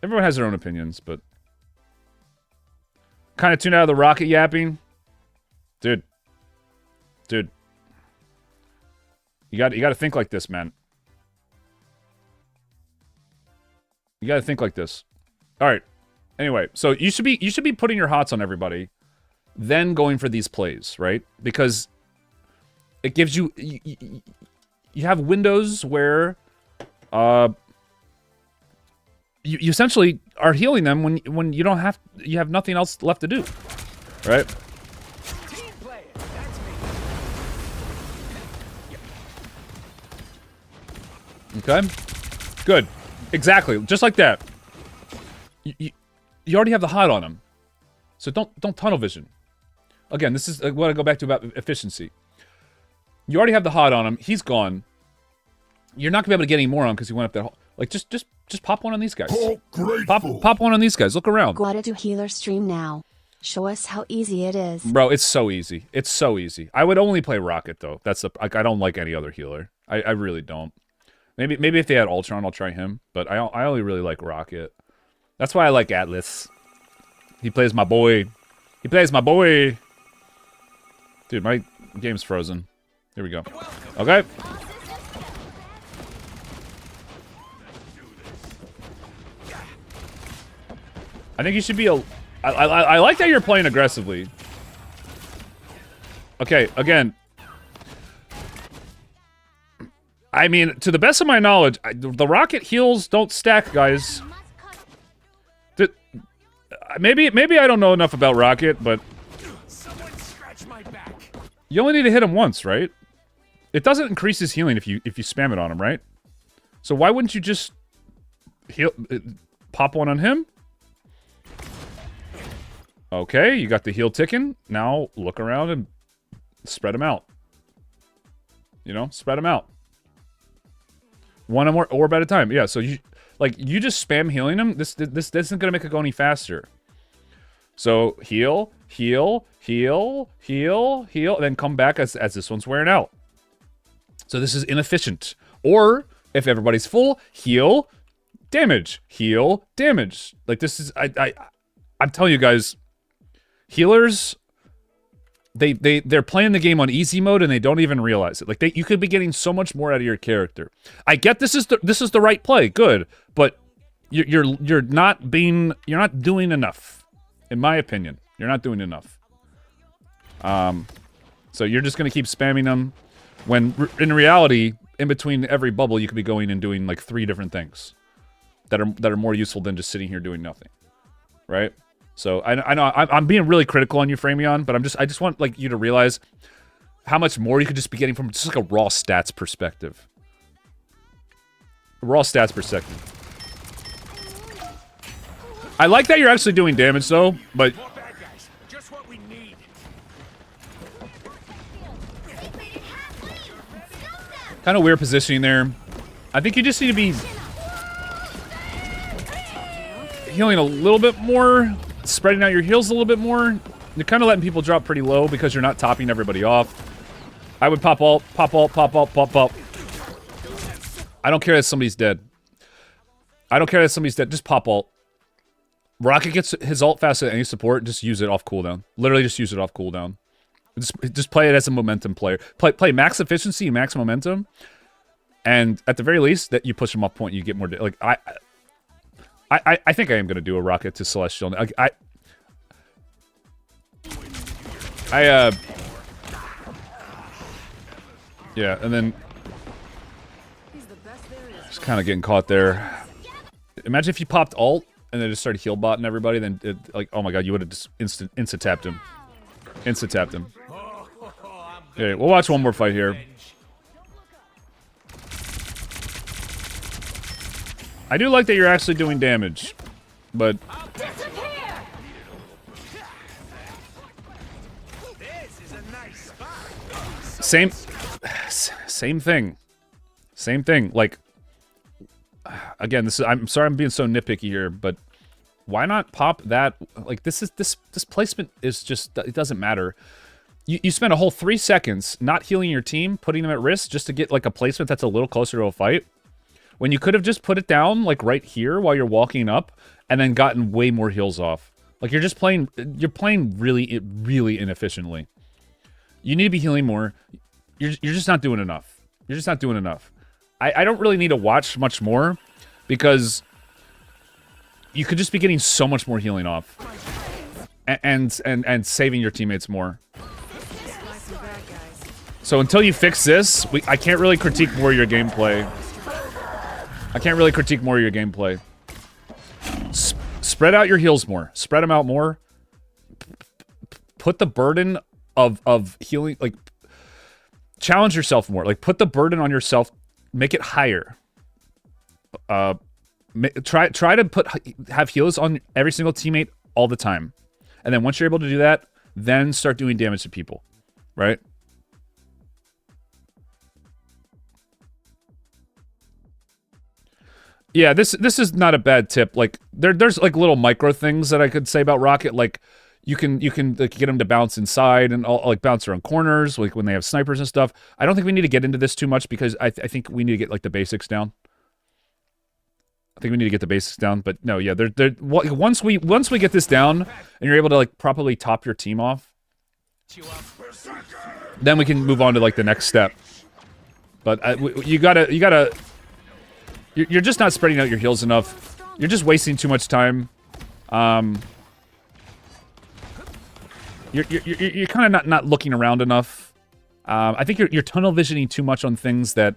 Everyone has their own opinions, but kind of tune out of the Rocket yapping, dude. You got to think like this, man. You got to think like this. All right. Anyway, so you should be putting your HOTs on everybody, then going for these plays, right? Because it gives you you have windows where you essentially are healing them when you have nothing else left to do, right? Team play it. That's me. Okay, good, exactly, just like that. You already have the HOT on him, so don't tunnel vision. Again, this is what I go back to about efficiency. You already have the HOT on him. He's gone. You're not gonna be able to get any more on because he went up that. Like just pop one on these guys. Pop one on these guys. Look around. Go to healer stream now. Show us how easy it is. Bro, it's so easy. It's so easy. I would only play Rocket though. That's I don't like any other healer. I really don't. Maybe if they had Ultron, I'll try him. But I only really like Rocket. That's why I like Atlas. He plays my boy. He plays my boy. Dude, my game's frozen. Here we go. Okay. I think you should be I like that you're playing aggressively. Okay, again. I mean, to the best of my knowledge, the Rocket heals don't stack, guys. Maybe I don't know enough about Rocket, but Someone scratch my back. you only need to hit him once, right? It doesn't increase his healing if you spam it on him, right? So why wouldn't you just pop one on him? Okay, you got the heal ticking. Now look around and spread them out. You know, spread them out. One more orb at a time. Yeah, so you just spam healing them. This isn't gonna make it go any faster. So heal, heal, heal, heal, heal, then come back as this one's wearing out. So this is inefficient. Or if everybody's full, heal, damage, heal, damage. Like this is I'm telling you guys, healers, they're playing the game on easy mode and they don't even realize it. Like you could be getting so much more out of your character. I get this is the right play, good, but you're not doing enough, in my opinion. You're not doing enough. So you're just gonna keep spamming them, when in reality, in between every bubble, you could be going and doing like 3 different things that are more useful than just sitting here doing nothing, right? So I know I'm being really critical on you, Framion, but I just want like you to realize how much more you could just be getting from just like a raw stats perspective. Raw stats perspective. I like that you're actually doing damage though, but More bad guys. Just what we need. kind of weird positioning there. I think you just need to be healing a little bit more, spreading out your heals a little bit more. You're kind of letting people drop pretty low because you're not topping everybody off. I would pop ult, pop ult, pop ult, pop ult. I don't care that somebody's dead. I don't care that somebody's dead. Just pop ult. Rocket gets his ult faster than any support. Just use it off cooldown. Literally just use it off cooldown. Just play it as a momentum player. Play max efficiency, max momentum. And at the very least, that you push them off point, you get more... Like, I think I am going to do a Rocket to Celestial. Yeah, and then... Just kind of getting caught there. Imagine if you popped ult, and then just started heal botting everybody, then, like, oh my god, you would have just insta-tapped him. Insta-tapped him. Okay, we'll watch one more fight here. I do like that you're actually doing damage, but... Same thing. Same thing. Like, again, I'm sorry I'm being so nitpicky here, but why not pop that? Like, this placement is just, it doesn't matter. You spend a whole 3 seconds not healing your team, putting them at risk just to get like a placement that's a little closer to a fight, when you could have just put it down like right here while you're walking up and then gotten way more heals off. Like, you're playing really inefficiently. You need to be healing more. You're just not doing enough. You're just not doing enough. I don't really need to watch much more, because you could just be getting so much more healing off, and saving your teammates more. So until you fix this, I can't really critique more of your gameplay. Spread out your heals more. Spread them out more. Put the burden of healing, like, challenge yourself more. Like, put the burden on yourself. Make it higher. Try to have heals on every single teammate all the time, and then once you're able to do that, then start doing damage to people, right? Yeah, this is not a bad tip. Like, there's like little micro things that I could say about Rocket. Like, you can like, get them to bounce inside and all, like bounce around corners, like when they have snipers and stuff. I don't think we need to get into this too much, because I think we need to get like the basics down. But no, yeah, once we get this down and you're able to like properly top your team off, then we can move on to like the next step. But you're just not spreading out your heals enough. You're just wasting too much time. You're kind of not looking around enough. I think you're tunnel visioning too much on things that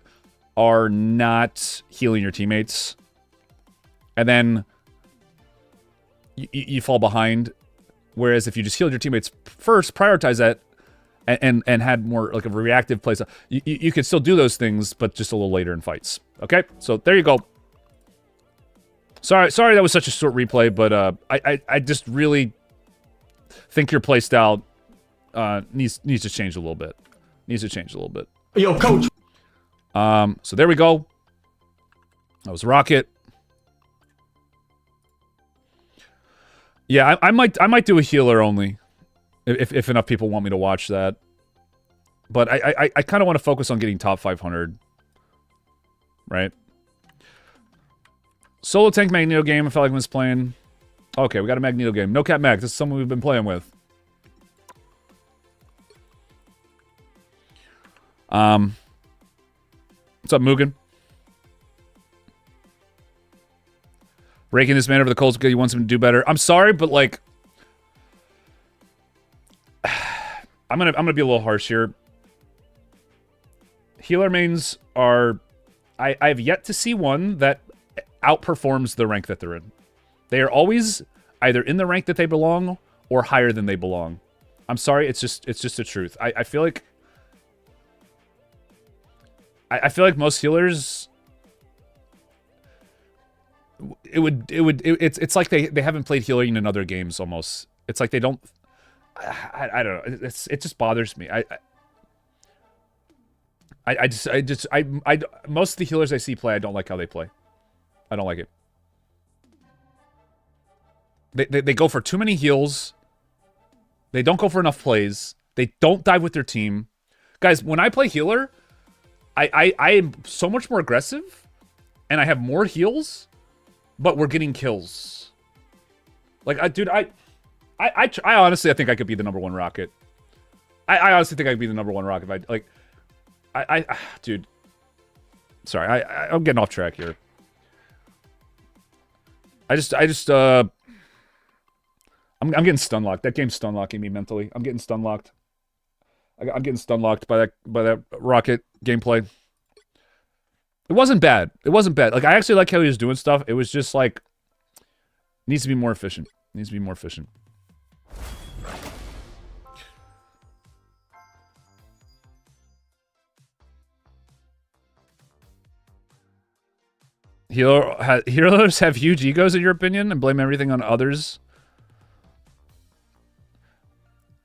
are not healing your teammates, and then you fall behind. Whereas if you just healed your teammates first, prioritize that, and had more like a reactive play, so you could still do those things, but just a little later in fights. Okay, so there you go. Sorry that was such a short replay, but I just really think your playstyle needs to change a little bit. Yo, coach. So there we go. That was Rocket. Yeah, I might do a healer only. If enough people want me to watch that. But I kind of want to focus on getting top 500. Right? Solo tank Magneto game, I felt like I was playing. Okay, we got a Magneto game. No Cap Mag, this is someone we've been playing with. What's up, Mugen? Raking this man over the coals because he wants him to do better. I'm sorry, but like, I'm gonna be a little harsh here. Healer mains are, I've yet to see one that outperforms the rank that they're in. They are always either in the rank that they belong or higher than they belong. I'm sorry, it's just the truth. I feel like I feel like most healers, it's like they haven't played healing in other games almost. It's like they don't. I don't know. It just bothers me. Most of the healers I see play, I don't like how they play. I don't like it. They go for too many heals. They don't go for enough plays. They don't dive with their team. Guys, when I play healer, I am so much more aggressive, and I have more heals, but we're getting kills. Like, dude, I honestly, I think I could be the #1 Rocket. I honestly think I could be the #1 Rocket if dude. Sorry, I'm getting off track here. I'm getting stun locked. That game's stun locking me mentally. I'm getting stun locked. I'm getting stun locked by that Rocket gameplay. It wasn't bad. It wasn't bad. Like, I actually like how he was doing stuff. It was just like, needs to be more efficient. Needs to be more efficient. Healers have huge egos, in your opinion, and blame everything on others.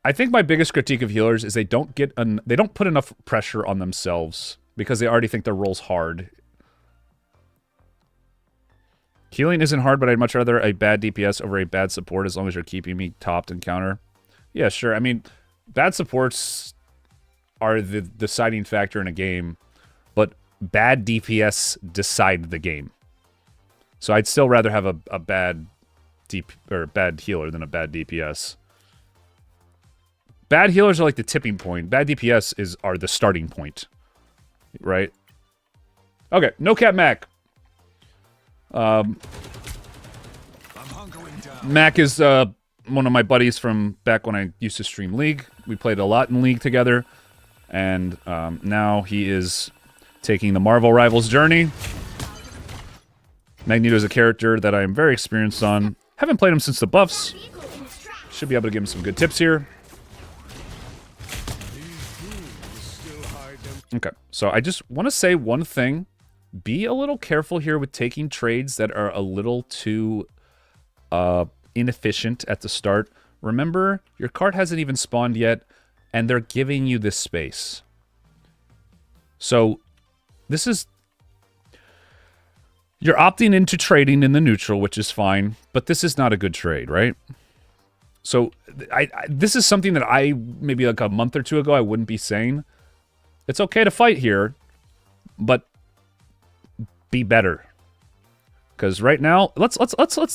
I think my biggest critique of healers is they don't put enough pressure on themselves because they already think their role's hard. Healing isn't hard, but I'd much rather a bad DPS over a bad support as long as you're keeping me topped and counter. Yeah, sure. I mean, bad supports are the deciding factor in a game, but bad DPS decide the game. So I'd still rather have a bad bad healer than a bad DPS. Bad healers are like the tipping point. Bad DPS are the starting point. Right? Okay, no Cap Mac. Mac is one of my buddies from back when I used to stream League. We played a lot in League together. And now he is taking the Marvel Rivals journey. Magneto is a character that I am very experienced on. Haven't played him since the buffs. Should be able to give him some good tips here. Okay, so I just want to say one thing. Be a little careful here with taking trades that are a little too inefficient at the start. Remember, your card hasn't even spawned yet, and they're giving you this space. So, this is... You're opting into trading in the neutral, which is fine, but this is not a good trade, right? So, this is something that I, maybe like a month or two ago, I wouldn't be saying. It's okay to fight here, but be better. Because right now, let's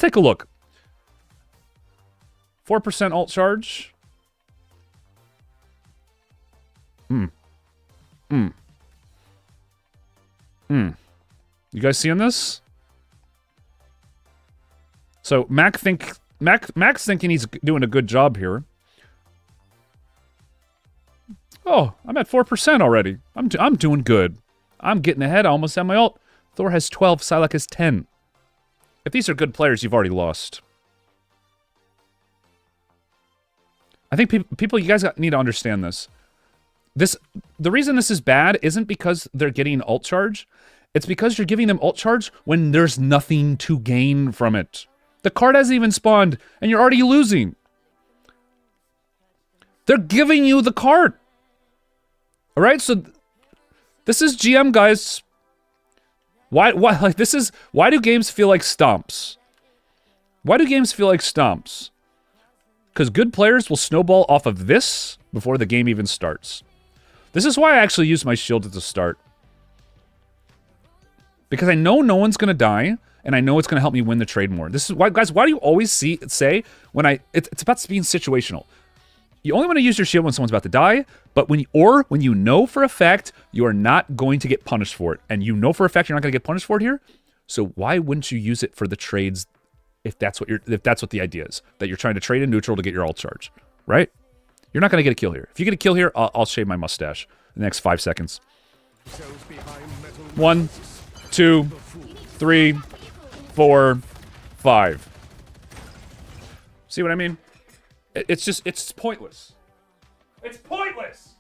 take a look. 4% alt charge. You guys seeing this? So Mac's thinking he's doing a good job here. Oh, I'm at 4% already. I'm doing good. I'm getting ahead. I almost have my ult. Thor has 12. Psylocke has 10. If these are good players, you've already lost. I think people, you guys need to understand this. The reason this is bad isn't because they're getting ult charge. It's because you're giving them ult charge when there's nothing to gain from it. The card hasn't even spawned, and you're already losing. They're giving you the card. All right, so this is GM, guys. Why like this is why do games feel like stomps? Why do games feel like stomps? Because good players will snowball off of this before the game even starts. This is why I actually use my shield at the start. Because I know no one's gonna die, and I know it's gonna help me win the trade more. This is why, guys, why do you always say when it's about being situational. You only want to use your shield when someone's about to die, but when you know for a fact you are not going to get punished for it, and you know for a fact you're not going to get punished for it here, so why wouldn't you use it for the trades if that's what the idea is, that you're trying to trade in neutral to get your ult charge, right? You're not going to get a kill here. If you get a kill here, I'll shave my mustache in the next 5 seconds. 1, 2, 3, 4, 5. See what I mean? It's pointless. It's pointless!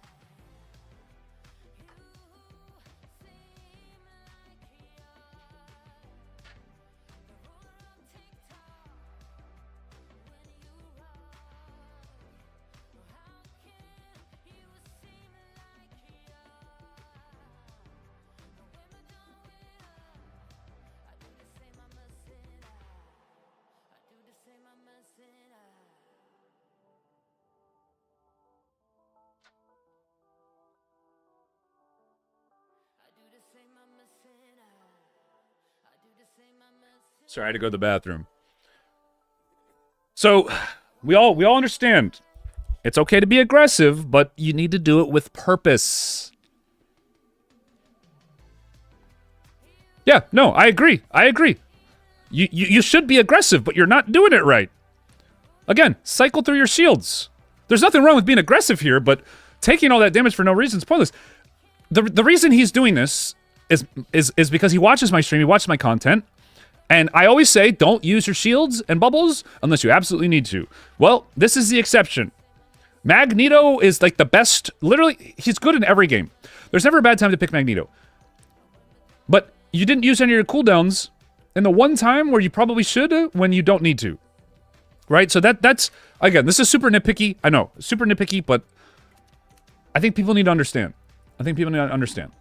Sorry, I had to go to the bathroom. So, we all understand. It's okay to be aggressive, but you need to do it with purpose. Yeah, no, I agree. I agree. You should be aggressive, but you're not doing it right. Again, cycle through your shields. There's nothing wrong with being aggressive here, but taking all that damage for no reason is pointless. The reason he's doing this is because he watches my stream, he watches my content, and I always say, don't use your shields and bubbles unless you absolutely need to. Well, this is the exception. Magneto is like the best, literally, he's good in every game. There's never a bad time to pick Magneto. But you didn't use any of your cooldowns in the one time where you probably should when you don't need to. Right? So that's, again, this is super nitpicky. I know, super nitpicky, but I think people need to understand. I think people need to understand.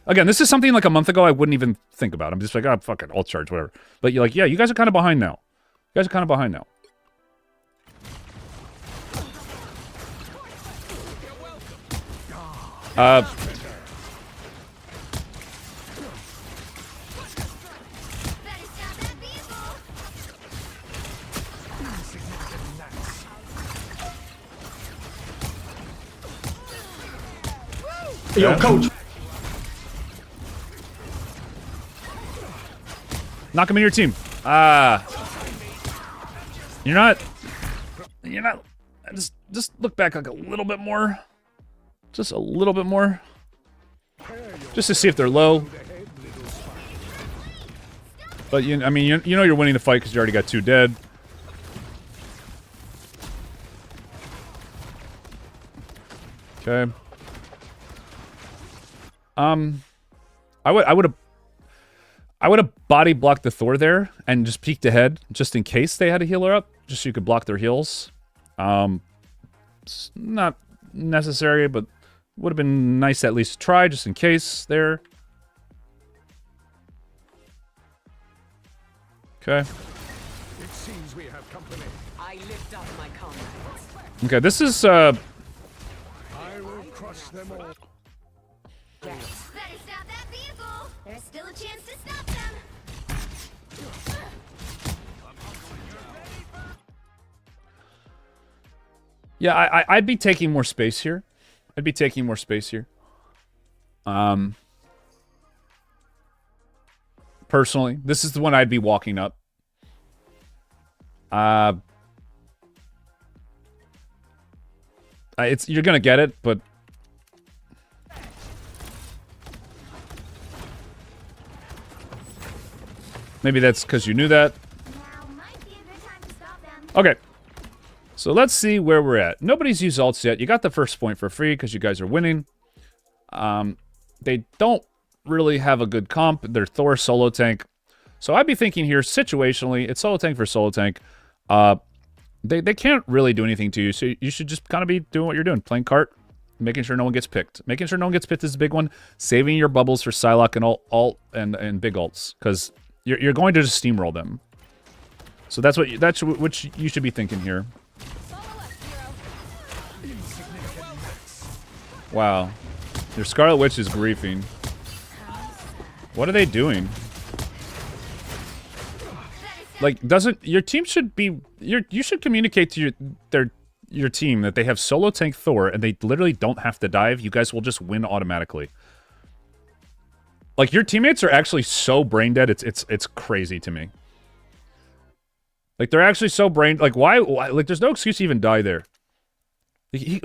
Again, this is something like a month ago I wouldn't even think about. I'm just like, oh, fuck it, ult charge, whatever. But you're like, yeah, you guys are kind of behind now. You guys are kind of behind now. Yo, coach. Knock him in your team. You're not. Just look back like a little bit more. Just a little bit more. Just to see if they're low. But you know you're winning the fight because you already got 2 dead. Okay. I would have body blocked the Thor there and just peeked ahead just in case they had a healer up, just so you could block their heals. It's not necessary, but would have been nice to at least try just in case there. Okay. It seems we have company. I lift up my comrades. Okay, this is I will crush them all. Better stop that vehicle. There's still a chance to stop them. yeah, I'd be taking more space here. I'd be taking more space here. Personally, this is the one I'd be walking up. You're gonna get it, but maybe that's because you knew that. Now might be a good time to stop them. Okay. So let's see where we're at. Nobody's used ults yet. You got the first point for free because you guys are winning. They don't really have a good comp. They're Thor solo tank. So I'd be thinking here, situationally, it's solo tank for solo tank. They can't really do anything to you, so you should just kind of be doing what you're doing. Playing cart, Making sure no one gets picked. Making sure no one gets picked is a big one. Saving your bubbles for Psylocke and alt and big ults, because you're going to just steamroll them. So that's what you should be thinking here. Wow, your Scarlet Witch is griefing. What are they doing? Like, your team should be you should communicate to your team that they have solo tank Thor and they literally don't have to dive. You guys will just win automatically. Like, your teammates are actually so brain dead. It's crazy to me. Like, they're actually so brain, like, why like, there's no excuse to even die there.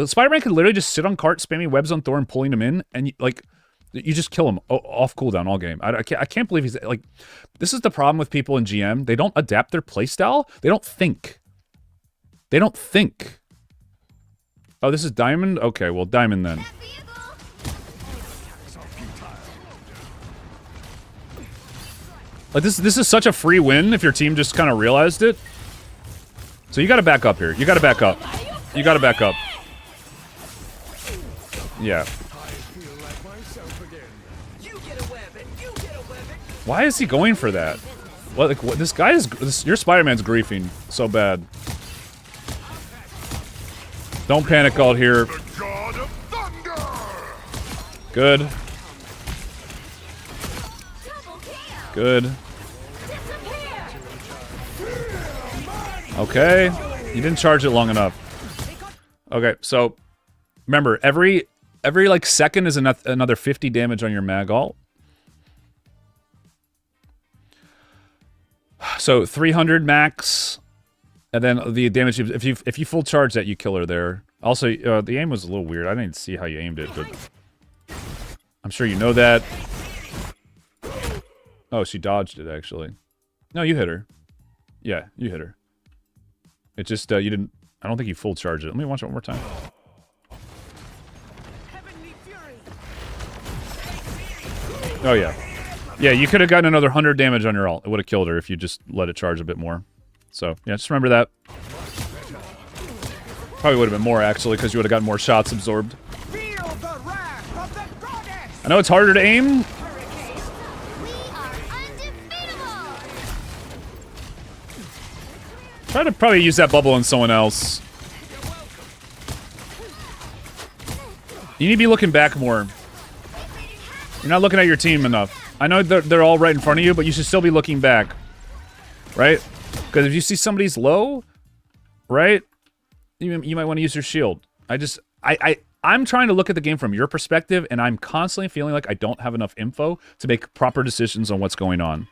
Spider-Man could literally just sit on cart, spamming webs on Thor and pulling him in, and you just kill him off cooldown all game. I can't believe he's like. This is the problem with people in GM. They don't adapt their playstyle. They don't think. They don't think. Oh, this is Diamond? Okay, well, Diamond then. Like, this is such a free win if your team just kind of realized it. So you gotta back up here. You gotta back up. You gotta back up. Yeah. Why is he going for that? What, like, what, this guy is... your Spider-Man's griefing so bad. Don't panic out here. Good. Good. Okay. You didn't charge it long enough. Okay, so... remember, every like, second is another 50 damage on your mag ult. So 300 max, and then the damage if you full charge that, you kill her there. Also, the aim was a little weird. I didn't see how you aimed it, but I'm sure you know that. Oh, she dodged it actually. No, you hit her. Yeah, you hit her. It just you didn't. I don't think you full charged it. Let me watch it one more time. Oh yeah. Yeah, you could have gotten another 100 damage on your ult. It would have killed her if you just let it charge a bit more. So, yeah, just remember that. Probably would have been more, actually, because you would have gotten more shots absorbed. I know it's harder to aim. Try to probably use that bubble on someone else. You need to be looking back more. You're not looking at your team enough. I know they're all right in front of you, but you should still be looking back. Right? Because if you see somebody's low, right? You might want to use your shield. I'm trying to look at the game from your perspective, and I'm constantly feeling like I don't have enough info to make proper decisions on what's going on.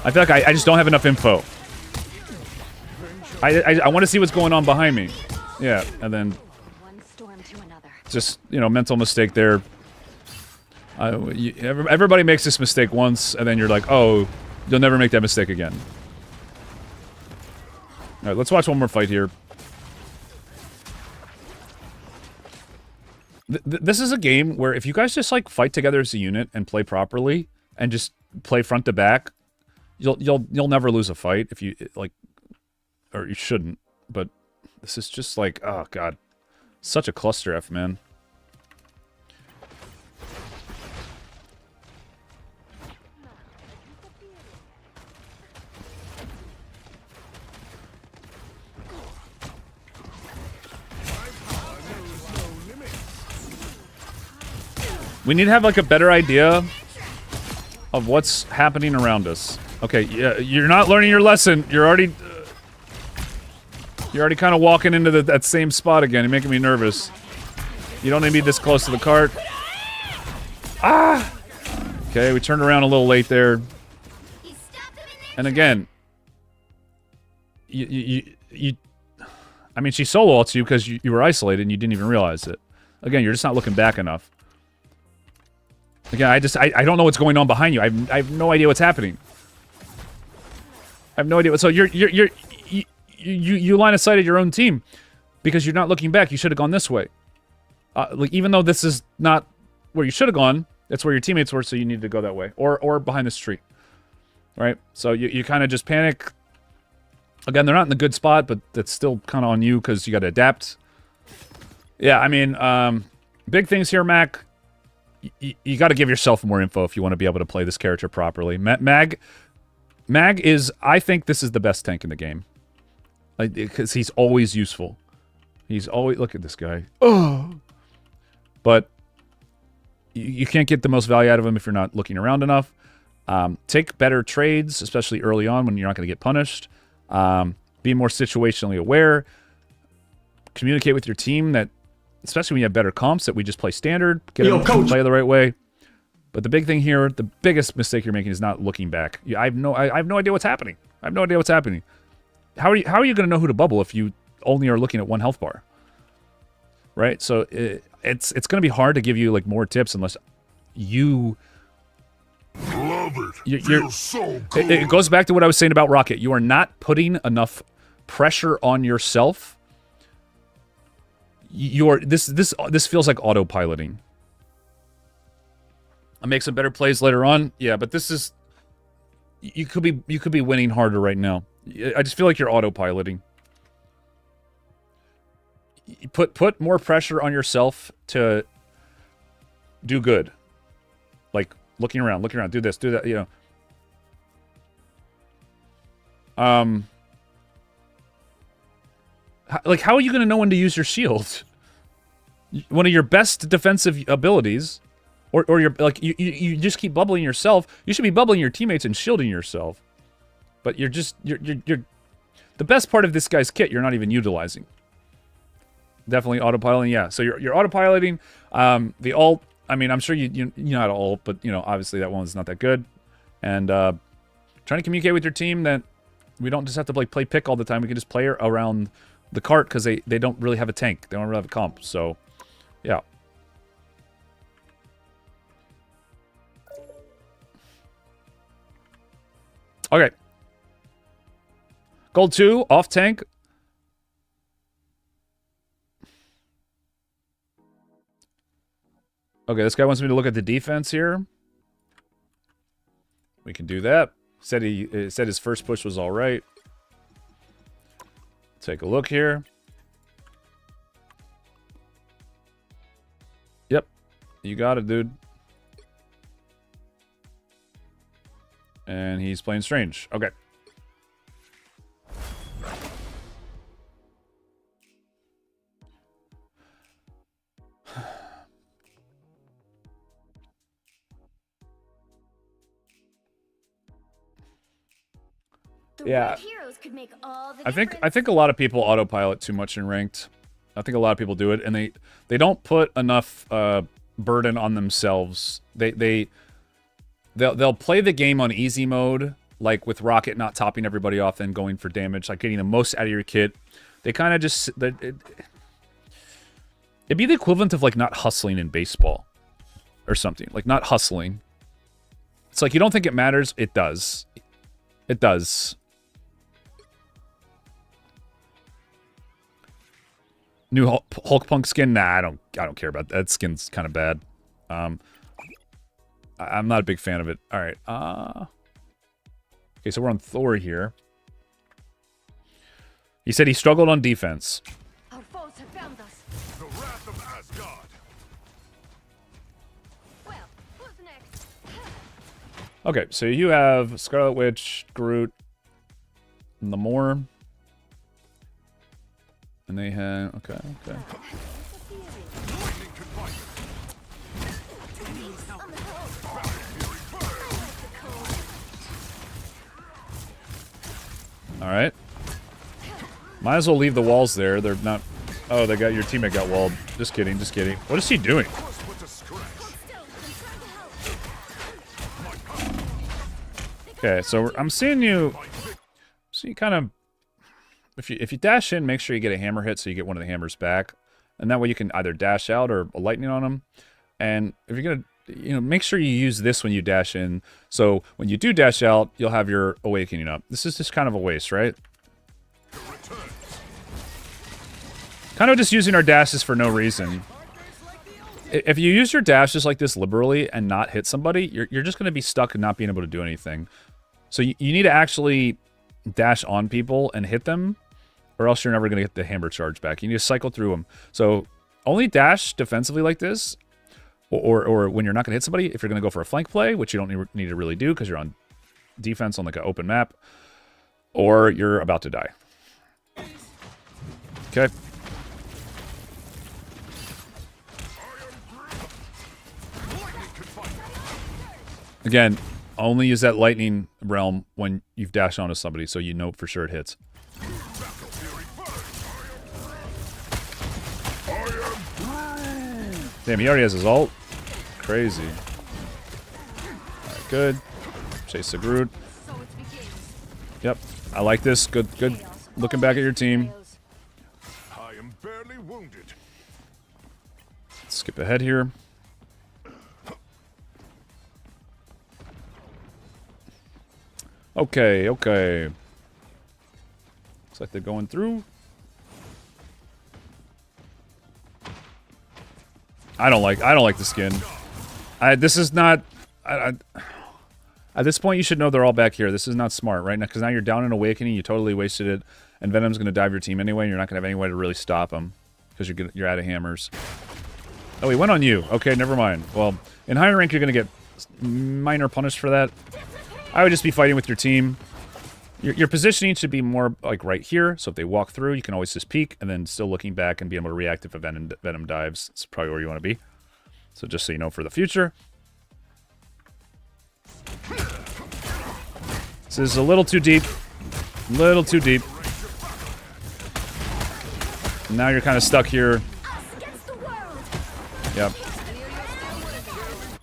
I feel like I just don't have enough info. I want to see what's going on behind me. Yeah, and then... just, you know, mental mistake there. Everybody makes this mistake once, and then you're like, oh, you'll never make that mistake again. Alright, let's watch one more fight here. This is a game where if you guys just, like, fight together as a unit and play properly, and just play front to back, you'll never lose a fight if you, like... or you shouldn't, but this is just like, oh god. Such a cluster F, man. We need to have, like, a better idea of what's happening around us. Okay, yeah, you're not learning your lesson. You're already kind of walking into that same spot again. You're making me nervous. You don't need to be this close to the cart. Ah! Okay, we turned around a little late there. And again, I mean, she solo ults you because you were isolated and you didn't even realize it. Again, you're just not looking back enough. Again, I don't know what's going on behind you. I have no idea what's happening. I have no idea. So you line of sighted your own team because you're not looking back. You should have gone this way. Like, even though this is not where you should have gone, it's where your teammates were, so you needed to go that way. Or behind this tree. Right? So you kind of just panic. Again, they're not in the good spot, but that's still kind of on you because you got to adapt. Yeah, I mean, big things here, Mac. You got to give yourself more info if you want to be able to play this character properly. Mag is, I think this is the best tank in the game. Because he's always useful. He's always, look at this guy. Oh. But you can't get the most value out of him if you're not looking around enough. Take better trades, especially early on when you're not going to get punished. Be more situationally aware. Communicate with your team that, especially when you have better comps, that we just play standard. Get them to play the right way. But the big thing here, the biggest mistake you're making is not looking back. I have no idea what's happening. I have no idea what's happening. How are you going to know who to bubble if you only are looking at one health bar? Right? So it's going to be hard to give you like more tips unless you... Love it. Feels so good. It goes back to what I was saying about Rocket. You are not putting enough pressure on yourself. This feels like autopiloting. I'll make some better plays later on. Yeah, but this is... You could be winning harder right now. I just feel like you're autopiloting. You put more pressure on yourself to do good. Like looking around, do this, do that, you know. Like, how are you going to know when to use your shield? One of your best defensive abilities, or you're like you just keep bubbling yourself. You should be bubbling your teammates and shielding yourself, but you're the best part of this guy's kit. You're not even utilizing. Definitely autopiloting, yeah. So you're autopiloting. The ult. I mean, I'm sure you know how to ult, but you know obviously that one's not that good. And trying to communicate with your team that we don't just have to play pick all the time. We can just play around the cart because they don't really have a tank. They don't really have a comp. So, yeah. Okay. Gold 2, off tank. Okay, this guy wants me to look at the defense here. We can do that. Said his first push was all right. Take a look here. Yep. You got it, dude. And he's playing strange. Okay. Yeah. I think a lot of people autopilot too much in ranked. I think a lot of people do it, and they don't put enough burden on themselves. They'll play the game on easy mode, like with Rocket not topping everybody off and going for damage, like getting the most out of your kit. They kind of just it'd be the equivalent of like not hustling in baseball or something, like not hustling. It's like you don't think it matters. It does. It does. New Hulk Punk skin? Nah, I don't care about that. That skin's kind of bad. I'm not a big fan of it. All right. Okay, so we're on Thor here. He said he struggled on defense. Our foes have found us. The wrath of Asgard. Well, who's next? Okay, so you have Scarlet Witch, Groot, Namor. And they have... Okay. Alright. Might as well leave the walls there. They're not... Oh, they got... Your teammate got walled. Just kidding. What is he doing? Okay, so I'm seeing you... So you kind of... If you dash in, make sure you get a hammer hit so you get one of the hammers back. And that way you can either dash out or a lightning on them. And if you're going to, make sure you use this when you dash in. So when you do dash out, you'll have your awakening up. This is just kind of a waste, right? Kind of just using our dashes for no reason. If you use your dashes like this liberally and not hit somebody, you're just going to be stuck and not being able to do anything. So you need to actually dash on people and hit them, or else you're never going to get the hammer charge back. You need to cycle through them. So only dash defensively like this, or when you're not going to hit somebody, if you're going to go for a flank play, which you don't need to really do because you're on defense on like an open map, or you're about to die. Okay. Again, only use that lightning realm when you've dashed onto somebody so you know for sure it hits. Damn, he already has his ult. Crazy. Alright, good. Chase the Groot. Yep, I like this. Good. Looking back at your team. I am barely wounded. Skip ahead here. Okay. Looks like they're going through. I don't like the skin. This is not. At this point, you should know they're all back here. This is not smart, right? Now, because now you're down in Awakening, you totally wasted it, and Venom's going to dive your team anyway, and you're not going to have any way to really stop him because you're out of hammers. Oh, he went on you. Okay, never mind. Well, in higher rank, you're going to get minor punished for that. I would just be fighting with your team. Your positioning should be more like right here, so if they walk through, you can always just peek, and then still looking back and be able to react if a Venom dives. That's probably where you want to be. So just so you know for the future. This is a little too deep. Little too deep. Now you're kind of stuck here. Yep.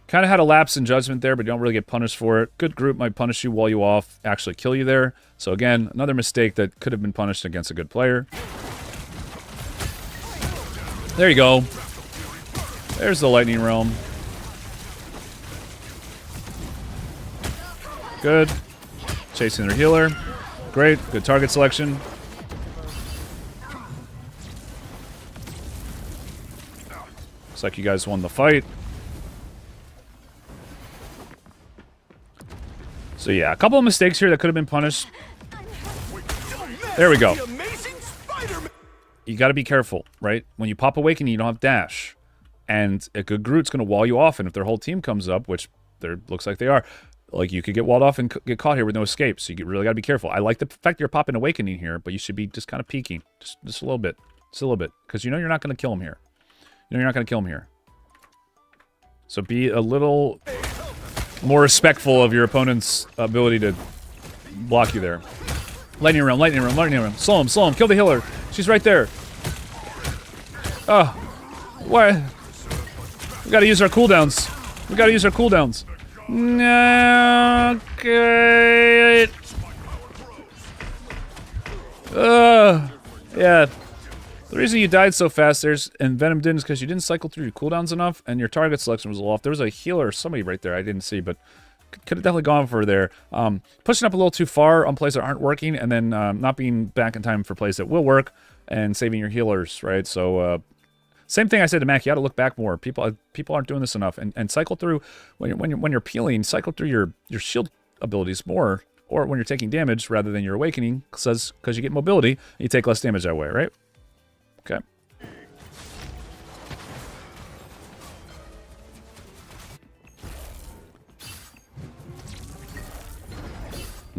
Kind of had a lapse in judgment there, but you don't really get punished for it. Good group might punish you, wall you off, actually kill you there. So again, another mistake that could have been punished against a good player. There you go. There's the lightning realm. Good. Chasing their healer. Great. Good target selection. Looks like you guys won the fight. So yeah, a couple of mistakes here that could have been punished. There we go. You got to be careful, right? When you pop Awakening, you don't have dash. And a good Groot's going to wall you off, and if their whole team comes up, which there looks like they are, like you could get walled off and get caught here with no escape. So you really got to be careful. I like the fact you're popping Awakening here, but you should be just kind of peeking. Just a little bit. Just a little bit. Because you know you're not going to kill him here. You know you're not going to kill him here. So be a little more respectful of your opponent's ability to block you there. Lightning realm, lightning realm, lightning realm. Slow him, kill the healer. She's right there. Oh. What? We gotta use our cooldowns. No, good. Yeah. The reason you died so fast and Venom didn't is because you didn't cycle through your cooldowns enough and your target selection was a little off. There was a healer or somebody right there I didn't see, but could have definitely gone for there. Pushing up a little too far on plays that aren't working and then not being back in time for plays that will work and saving your healers, right? So, same thing I said to Mac, you got to look back more. People aren't doing this enough. And cycle through, when you're peeling, cycle through your shield abilities more, or when you're taking damage rather than your Awakening, because you get mobility, you take less damage that way, right? Okay.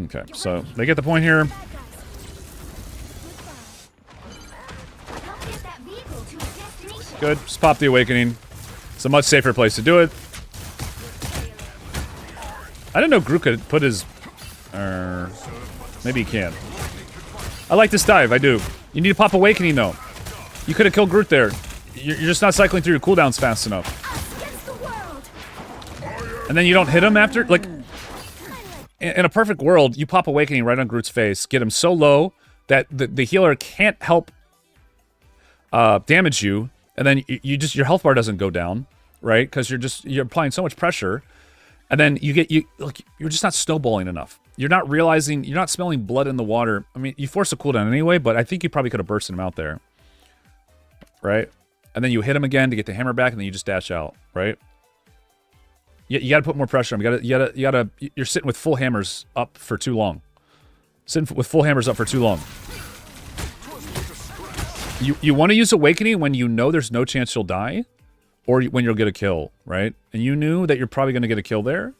Okay, so they get the point here. Good, just pop the Awakening. It's a much safer place to do it. I didn't know Groot could put his... maybe he can. I like this dive, I do. You need to pop Awakening, though. You could have killed Groot there. You're just not cycling through your cooldowns fast enough. And then you don't hit him after? Like, in a perfect world, you pop Awakening right on Groot's face, get him so low that the healer can't help damage you, and then your health bar doesn't go down, right? Because you're applying so much pressure, and then you're just not snowballing enough. You're not realizing, you're not smelling blood in the water. I mean, you force a cooldown anyway, but I think you probably could have bursted him out there. Right? And then you hit him again to get the hammer back, and then you just dash out, right? You got to put more pressure on him. You're sitting with full hammers up for too long. Sitting with full hammers up for too long. You want to use Awakening when you know there's no chance you'll die, or when you'll get a kill, right? And you knew that you're probably going to get a kill there,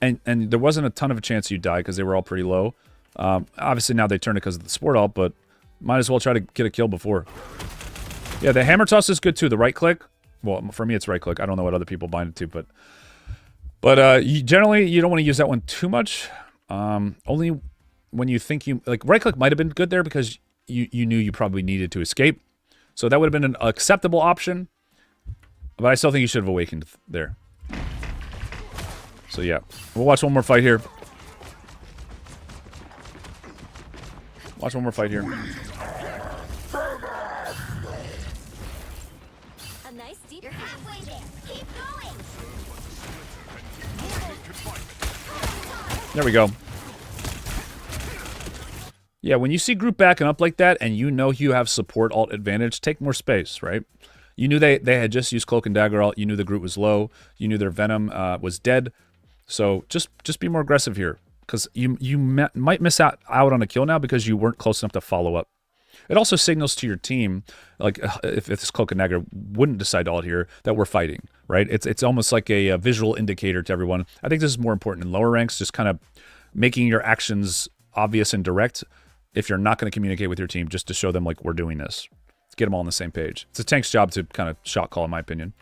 and there wasn't a ton of a chance you'd die because they were all pretty low. Obviously now they turned it because of the support ult, but might as well try to get a kill before. Yeah, the hammer toss is good too. The right click, well, for me it's right click. I don't know what other people bind it to, but generally you don't want to use that one too much. Only when you think you like right click might have been good there because you knew you probably needed to escape, so that would have been an acceptable option. But I still think you should have awakened there. So yeah, we'll watch one more fight here. Watch one more fight here. A nice deep. You're halfway there. Keep going. There we go. Yeah, when you see group backing up like that and you know you have support ult advantage, take more space, right? You knew they had just used Cloak and Dagger ult. You knew the group was low. You knew their Venom was dead. So just be more aggressive here. Because you might miss out on a kill now because you weren't close enough to follow up. It also signals to your team, like if this Cloak and Dagger wouldn't decide to ult here, that we're fighting, right? It's almost like a visual indicator to everyone. I think this is more important in lower ranks, just kind of making your actions obvious and direct if you're not going to communicate with your team, just to show them, like, we're doing this. Let's get them all on the same page. It's a tank's job to kind of shot call, in my opinion.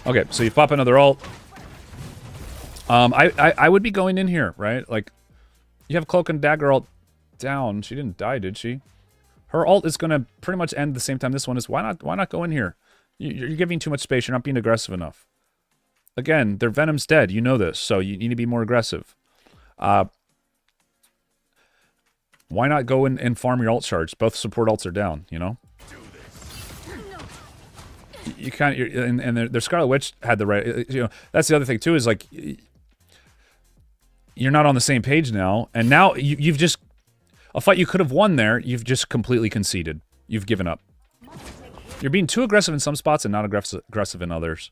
Okay, so you pop another ult. I would be going in here, right? Like, you have Cloak and Dagger ult down. She didn't die, did she? Her ult is going to pretty much end the same time this one is. Why not go in here? You're giving too much space. You're not being aggressive enough. Again, their Venom's dead. You know this, so you need to be more aggressive. Why not go in and farm your ult charge? Both support ults are down, you know? You kind of, and their Scarlet Witch had the right, you know, that's the other thing too, is like, you're not on the same page now, and now you've just, a fight you could have won there, you've just completely conceded. You've given up. You're being too aggressive in some spots and not aggressive in others.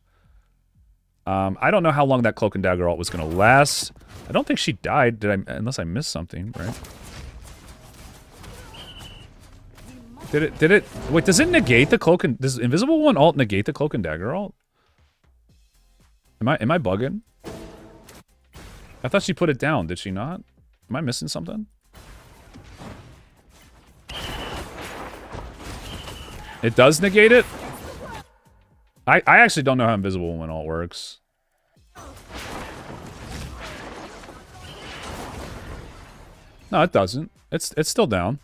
I don't know how long that Cloak and Dagger ult was going to last. I don't think she died, unless I missed something, right? Did it? Wait, does it negate the Cloak and... Does Invisible One ult negate the Cloak and Dagger ult? Am I bugging? I thought she put it down. Did she not? Am I missing something? It does negate it? I actually don't know how Invisible Woman ult works. No, it doesn't. It's still down.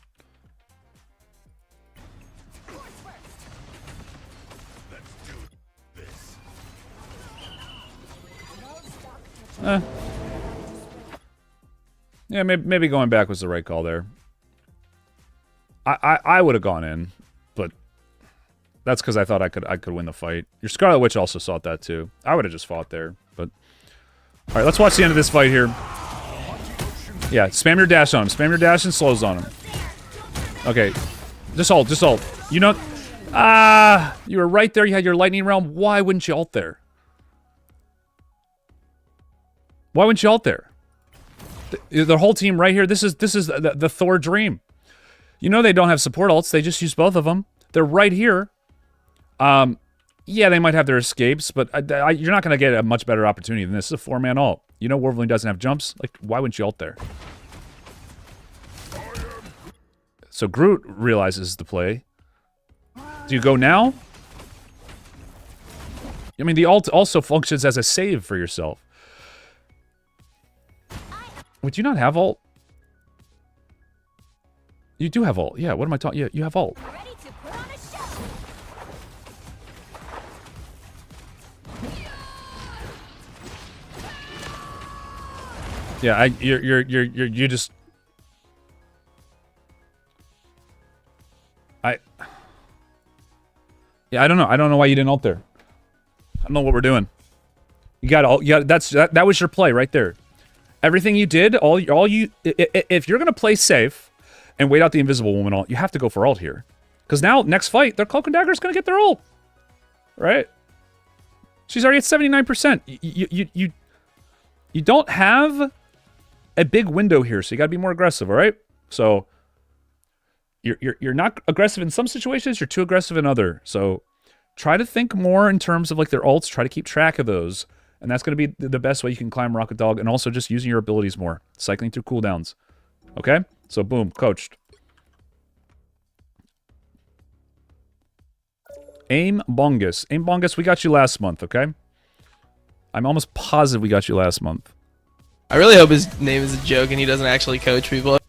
Yeah, maybe going back was the right call there. I would have gone in, but that's because I thought I could win the fight. Your Scarlet Witch also sought that too. I would have just fought there, but all right, let's watch the end of this fight here. Yeah, spam your dash on him. Spam your dash and slows on him. Okay, just ult, just ult. You know, you were right there. You had your lightning realm. Why wouldn't you ult there? Why wouldn't you ult there? The whole team right here. This is the Thor dream. You know they don't have support ults. They just use both of them. They're right here. Yeah, they might have their escapes, but you're not going to get a much better opportunity than this. This is a 4-man ult. You know Wolverine doesn't have jumps. Like, why wouldn't you ult there? So Groot realizes the play. Do you go now? I mean, the ult also functions as a save for yourself. Would you not have ult? You do have ult. Yeah, what am I talking? Yeah, you have ult. Yeah, you just... Yeah, I don't know. I don't know why you didn't ult there. I don't know what we're doing. You got ult. Yeah, that was your play right there. Everything you did, if you're gonna play safe and wait out the Invisible Woman ult, you have to go for ult here. Because now, next fight, their Cloak and Dagger is gonna get their ult. Right? She's already at 79%. You don't have a big window here, so you gotta be more aggressive, alright? So, you're not aggressive in some situations, you're too aggressive in other. So try to think more in terms of like their ults, try to keep track of those. And that's going to be the best way you can climb Rocket Dog, and also just using your abilities more, cycling through cooldowns. Okay? So boom, coached. Aim Bongus. Aim Bongus, we got you last month, okay? I'm almost positive we got you last month. I really hope his name is a joke and he doesn't actually coach people.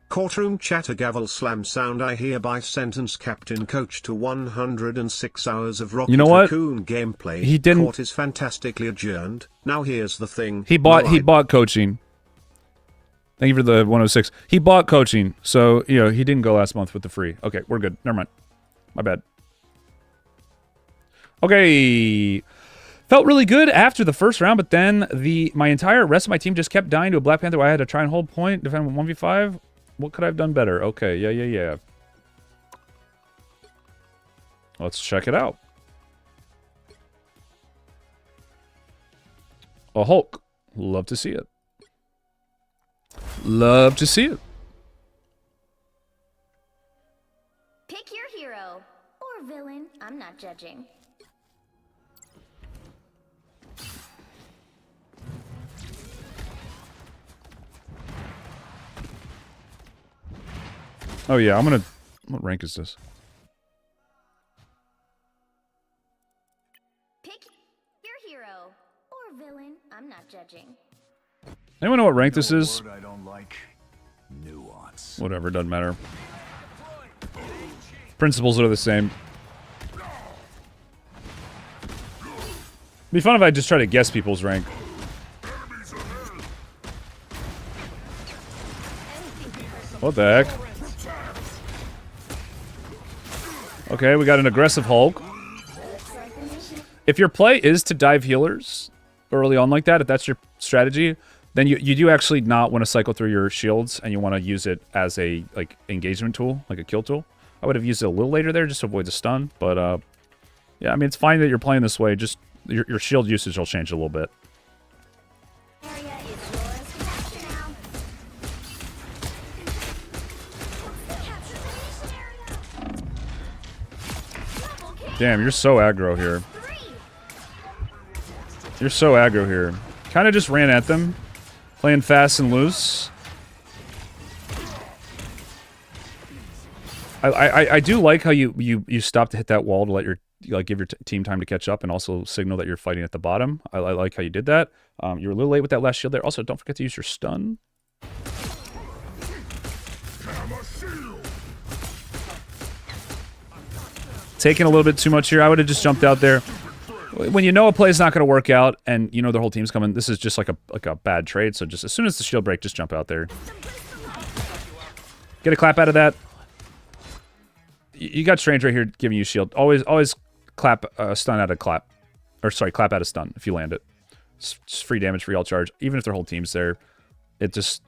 Courtroom chatter gavel slam sound. I hereby sentence Captain Coach to 106 hours of Rocket Raccoon gameplay. He didn't. Court is fantastically adjourned. Now here's the thing. He bought coaching. Thank you for the 106. He bought coaching, so you know he didn't go last month with the free. Okay, we're good. Never mind. My bad. Okay. Felt really good after the first round, but then my entire rest of my team just kept dying to a Black Panther where I had to try and hold point, defend 1v5. What could I have done better? Okay, yeah. Let's check it out. A Hulk. Love to see it. Love to see it. Pick your hero or villain. I'm not judging. Oh yeah, what rank is this? Pick your hero or villain. I'm not judging. Anyone know what rank this is? Word I don't like. Nuance. Whatever, doesn't matter. Principles are the same. Be fun if I just try to guess people's rank. What the heck? Okay, we got an aggressive Hulk. If your play is to dive healers early on like that, if that's your strategy, then you do actually not want to cycle through your shields, and you want to use it as a like engagement tool, like a kill tool. I would have used it a little later there just to avoid the stun, but yeah, I mean it's fine that you're playing this way. Just your shield usage will change a little bit. Damn, you're so aggro here. You're so aggro here. Kind of just ran at them. Playing fast and loose. I do like how you stop to hit that wall to let your give your team time to catch up and also signal that you're fighting at the bottom. I like how you did that. You were a little late with that last shield there. Also, don't forget to use your stun. Taking a little bit too much here. I would have just jumped out there. When you know a play is not going to work out and you know their whole team's coming, this is just like a bad trade. So just as soon as the shield break, just jump out there. Get a clap out of that. You got Strange right here giving you shield. Always clap stun out of clap. Or sorry, clap out of stun if you land it. It's just free damage, free all charge. Even if their whole team's there, you just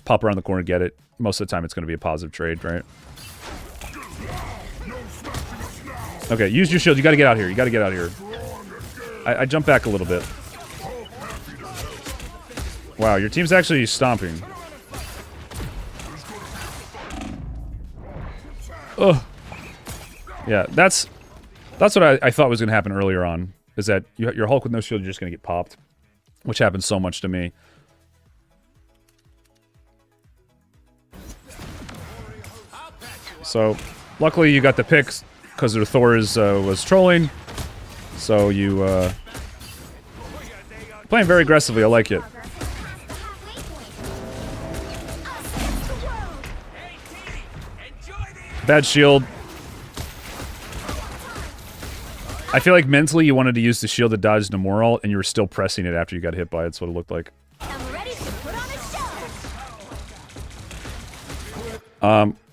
pop around the corner and get it. Most of the time it's going to be a positive trade, right? Okay, use your shield. You got to get out here. You got to get out here. I jumped back a little bit. Wow, your team's actually stomping. Ugh. Yeah, that's what I thought was going to happen earlier on. Is that your Hulk with no shield, you're just going to get popped. Which happens so much to me. So, luckily you got the picks. Because their Thor was trolling, so you playing very aggressively. I like it. Bad shield. I feel like mentally you wanted to use the shield to dodge Namor ult, and you were still pressing it after you got hit by it. That's what it looked like.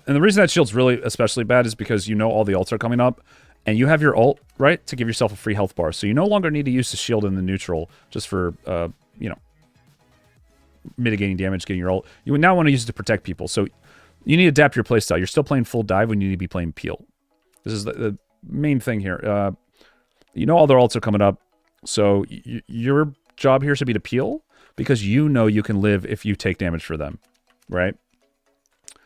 And the reason that shield's really especially bad is because you know all the ults are coming up, and you have your ult, right, to give yourself a free health bar. So you no longer need to use the shield in the neutral just for, you know, mitigating damage, getting your ult. You now want to use it to protect people. So you need to adapt your playstyle. You're still playing full dive when you need to be playing peel. This is the main thing here. You know all their ults are coming up, so your job here should be to peel, because you know you can live if you take damage for them, right?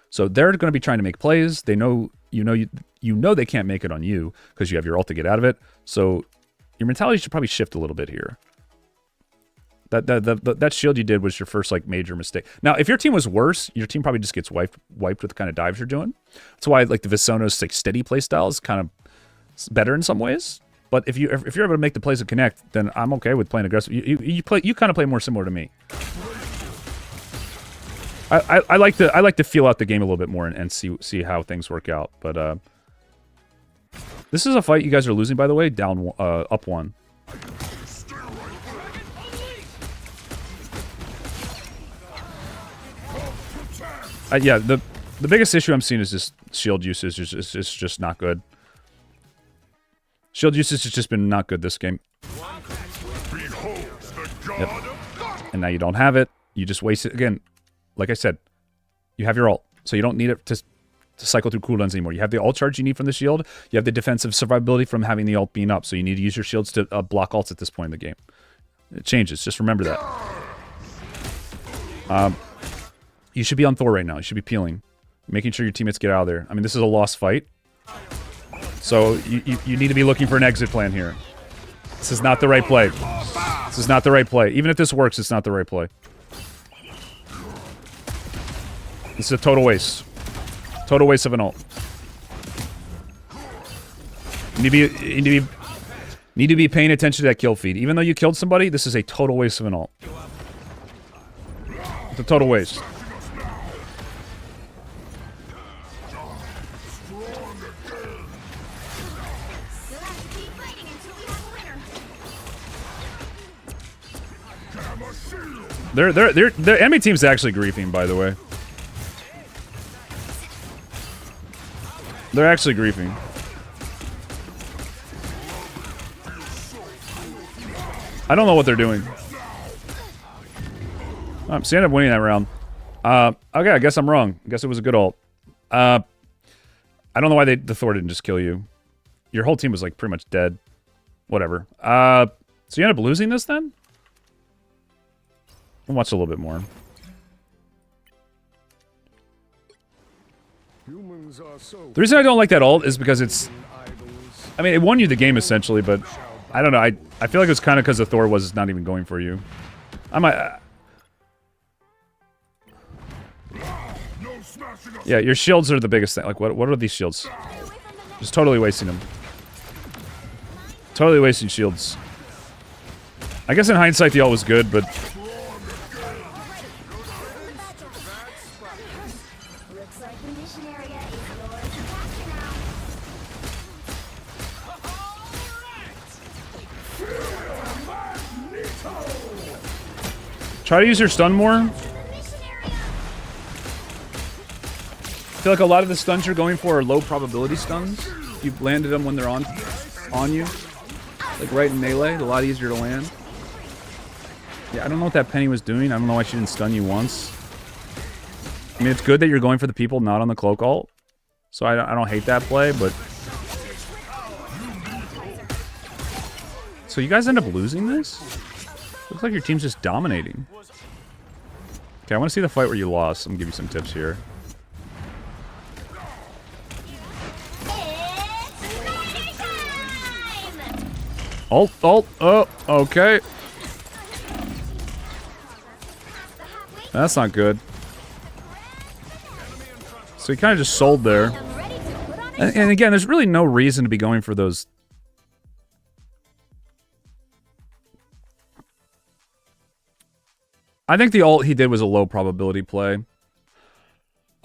So they're going to be trying to make plays. They know you know they can't make it on you because you have your ult to get out of it. So your mentality should probably shift a little bit here. That shield you did was your first like major mistake. Now, if your team was worse, your team probably just gets wiped with the kind of dives you're doing. That's why like the Visono's like steady play style is kind of better in some ways. But if you're able to make the plays and connect, then I'm okay with playing aggressive. You kind of play more similar to me. I like to feel out the game a little bit more and see how things work out. But this is a fight you guys are losing, by the way. Down up 1. Yeah, the biggest issue I'm seeing is just shield usage is just not good. Shield usage has just been not good this game. Yep. And now you don't have it. You just waste it. Again, like I said, you have your ult. So you don't need it to cycle through cooldowns anymore. You have the ult charge you need from the shield. You have the defensive survivability from having the ult being up. So you need to use your shields to block ults at this point in the game. It changes. Just remember that. You should be on Thor right now. You should be peeling. Making sure your teammates get out of there. I mean, this is a lost fight. So you need to be looking for an exit plan here. This is not the right play. This is not the right play. Even if this works, it's not the right play. This is a total waste. Total waste of an ult. You need to be paying attention to that kill feed. Even though you killed somebody, this is a total waste of an ult. It's a total waste. The enemy team's actually griefing, by the way. They're actually griefing. I don't know what they're doing. So you end up winning that round. Okay, I guess I'm wrong. I guess it was a good ult. I don't know why the Thor didn't just kill you. Your whole team was like pretty much dead. Whatever. So you end up losing this then? I'll watch a little bit more. The reason I don't like that ult is because it's... I mean, it won you the game essentially, but... I don't know, I feel like it was kind of because the Thor was not even going for you. I might... yeah, your shields are the biggest thing. Like, what are these shields? Just totally wasting them. Totally wasting shields. I guess in hindsight the ult was good, but... Try to use your stun more. I feel like a lot of the stuns you're going for are low probability stuns. You've landed them when they're on you. Like right in melee, a lot easier to land. Yeah, I don't know what that Penny was doing. I don't know why she didn't stun you once. I mean, it's good that you're going for the people not on the cloak ult. So I don't hate that play, but... So you guys end up losing this? Looks like your team's just dominating. Okay, I want to see the fight where you lost. I'm going to give you some tips here. Ult, oh, okay. That's not good. So he kind of just sold there. And again, there's really no reason to be going for those... I think the ult he did was a low probability play,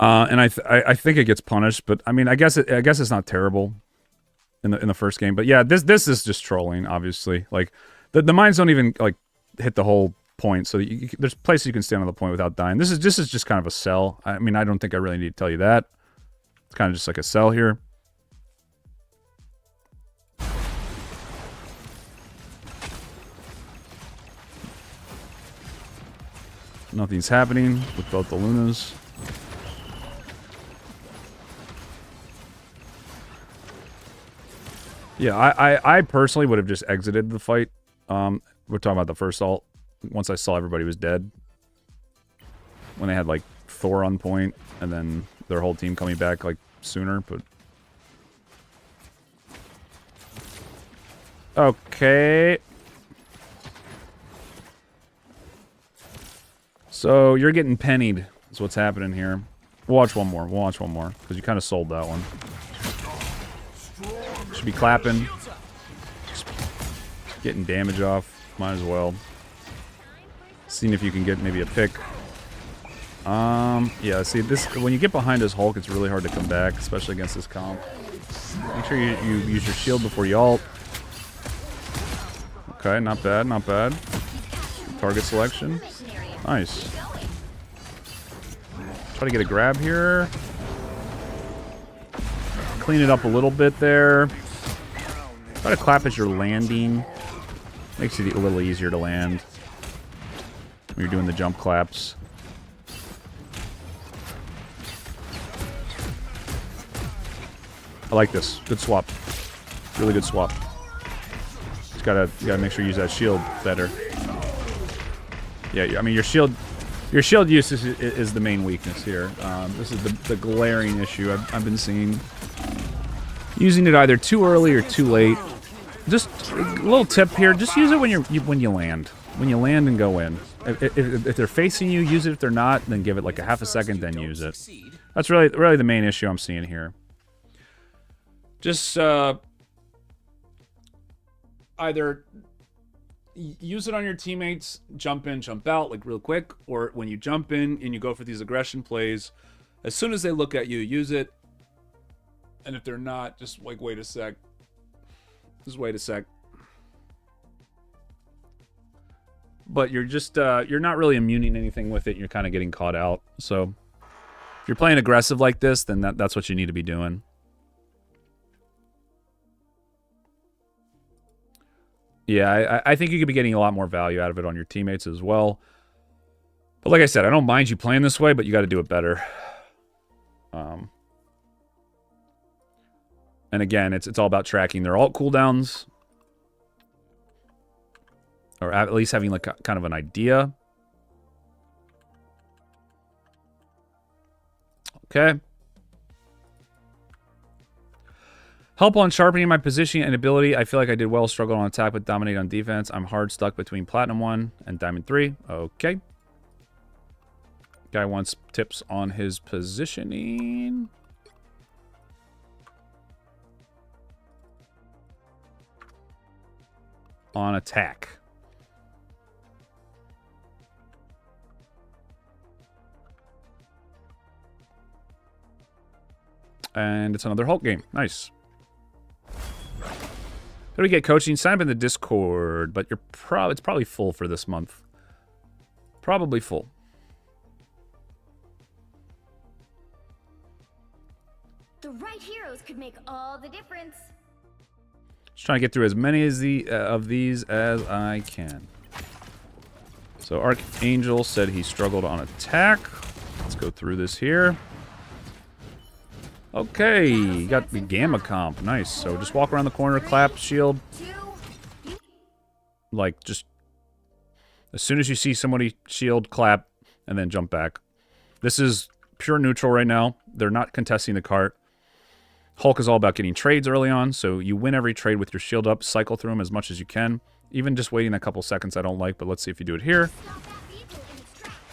and I think it gets punished. But I mean, I guess it's not terrible in the first game. But yeah, this is just trolling. Obviously, like the mines don't even like hit the whole point. So there's places you can stand on the point without dying. This is just kind of a sell. I mean, I don't think I really need to tell you that. It's kind of just like a sell here. Nothing's happening with both the Lunas. Yeah, I personally would have just exited the fight. We're talking about the first ult. Once I saw everybody was dead. When they had like Thor on point, and then their whole team coming back like sooner, but okay. So you're getting pennied is what's happening here. We'll watch one more. We'll watch one more because you kind of sold that one. Should be clapping. Just getting damage off. Might as well. Seeing if you can get maybe a pick. Yeah, see, this when you get behind his Hulk, it's really hard to come back, especially against this comp. Make sure you use your shield before you ult. Okay, not bad, not bad. Target selection. Nice. Try to get a grab here. Clean it up a little bit there. Try to clap as you're landing. Makes it a little easier to land when you're doing the jump claps. I like this. Good swap. Really good swap. Just you gotta make sure you use that shield better. Yeah, I mean your shield use is the main weakness here. This is the glaring issue I've been seeing. Using it either too early or too late. Just a little tip here: just use it when you land. When you land and go in. If they're facing you, use it. If they're not, then give it like a half a second, then use it. That's really the main issue I'm seeing here. Just either use it on your teammates, jump in, jump out, like real quick, or when you jump in and you go for these aggression plays, as soon as they look at you, use it. And if they're not, just like wait a sec. Just wait a sec. But you're just you're not really immuning anything with it. You're kind of getting caught out. So if you're playing aggressive like this, then that's what you need to be doing. Yeah, I think you could be getting a lot more value out of it on your teammates as well. But like I said, I don't mind you playing this way, but you got to do it better. And again, it's all about tracking their ult cooldowns. Or at least having like kind of an idea. Okay. Help on sharpening my positioning and ability. I feel like I did well. Struggled on attack, but dominate on defense. I'm hard stuck between Platinum 1 and Diamond 3. Okay. Guy wants tips on his positioning. On attack. And it's another Hulk game. Nice. How do we get coaching? Sign up in the Discord, but it's probably full for this month. Probably full. The right heroes could make all the difference. Just trying to get through as many as of these as I can. So Archangel said he struggled on attack. Let's go through this here. Okay, you got the Gamma comp. Nice. So just walk around the corner, clap, shield. Like, just as soon as you see somebody, shield, clap, and then jump back. This is pure neutral right now. They're not contesting the cart. Hulk is all about getting trades early on, so you win every trade with your shield up, cycle through them as much as you can. Even just waiting a couple seconds I don't like, but let's see if you do it here.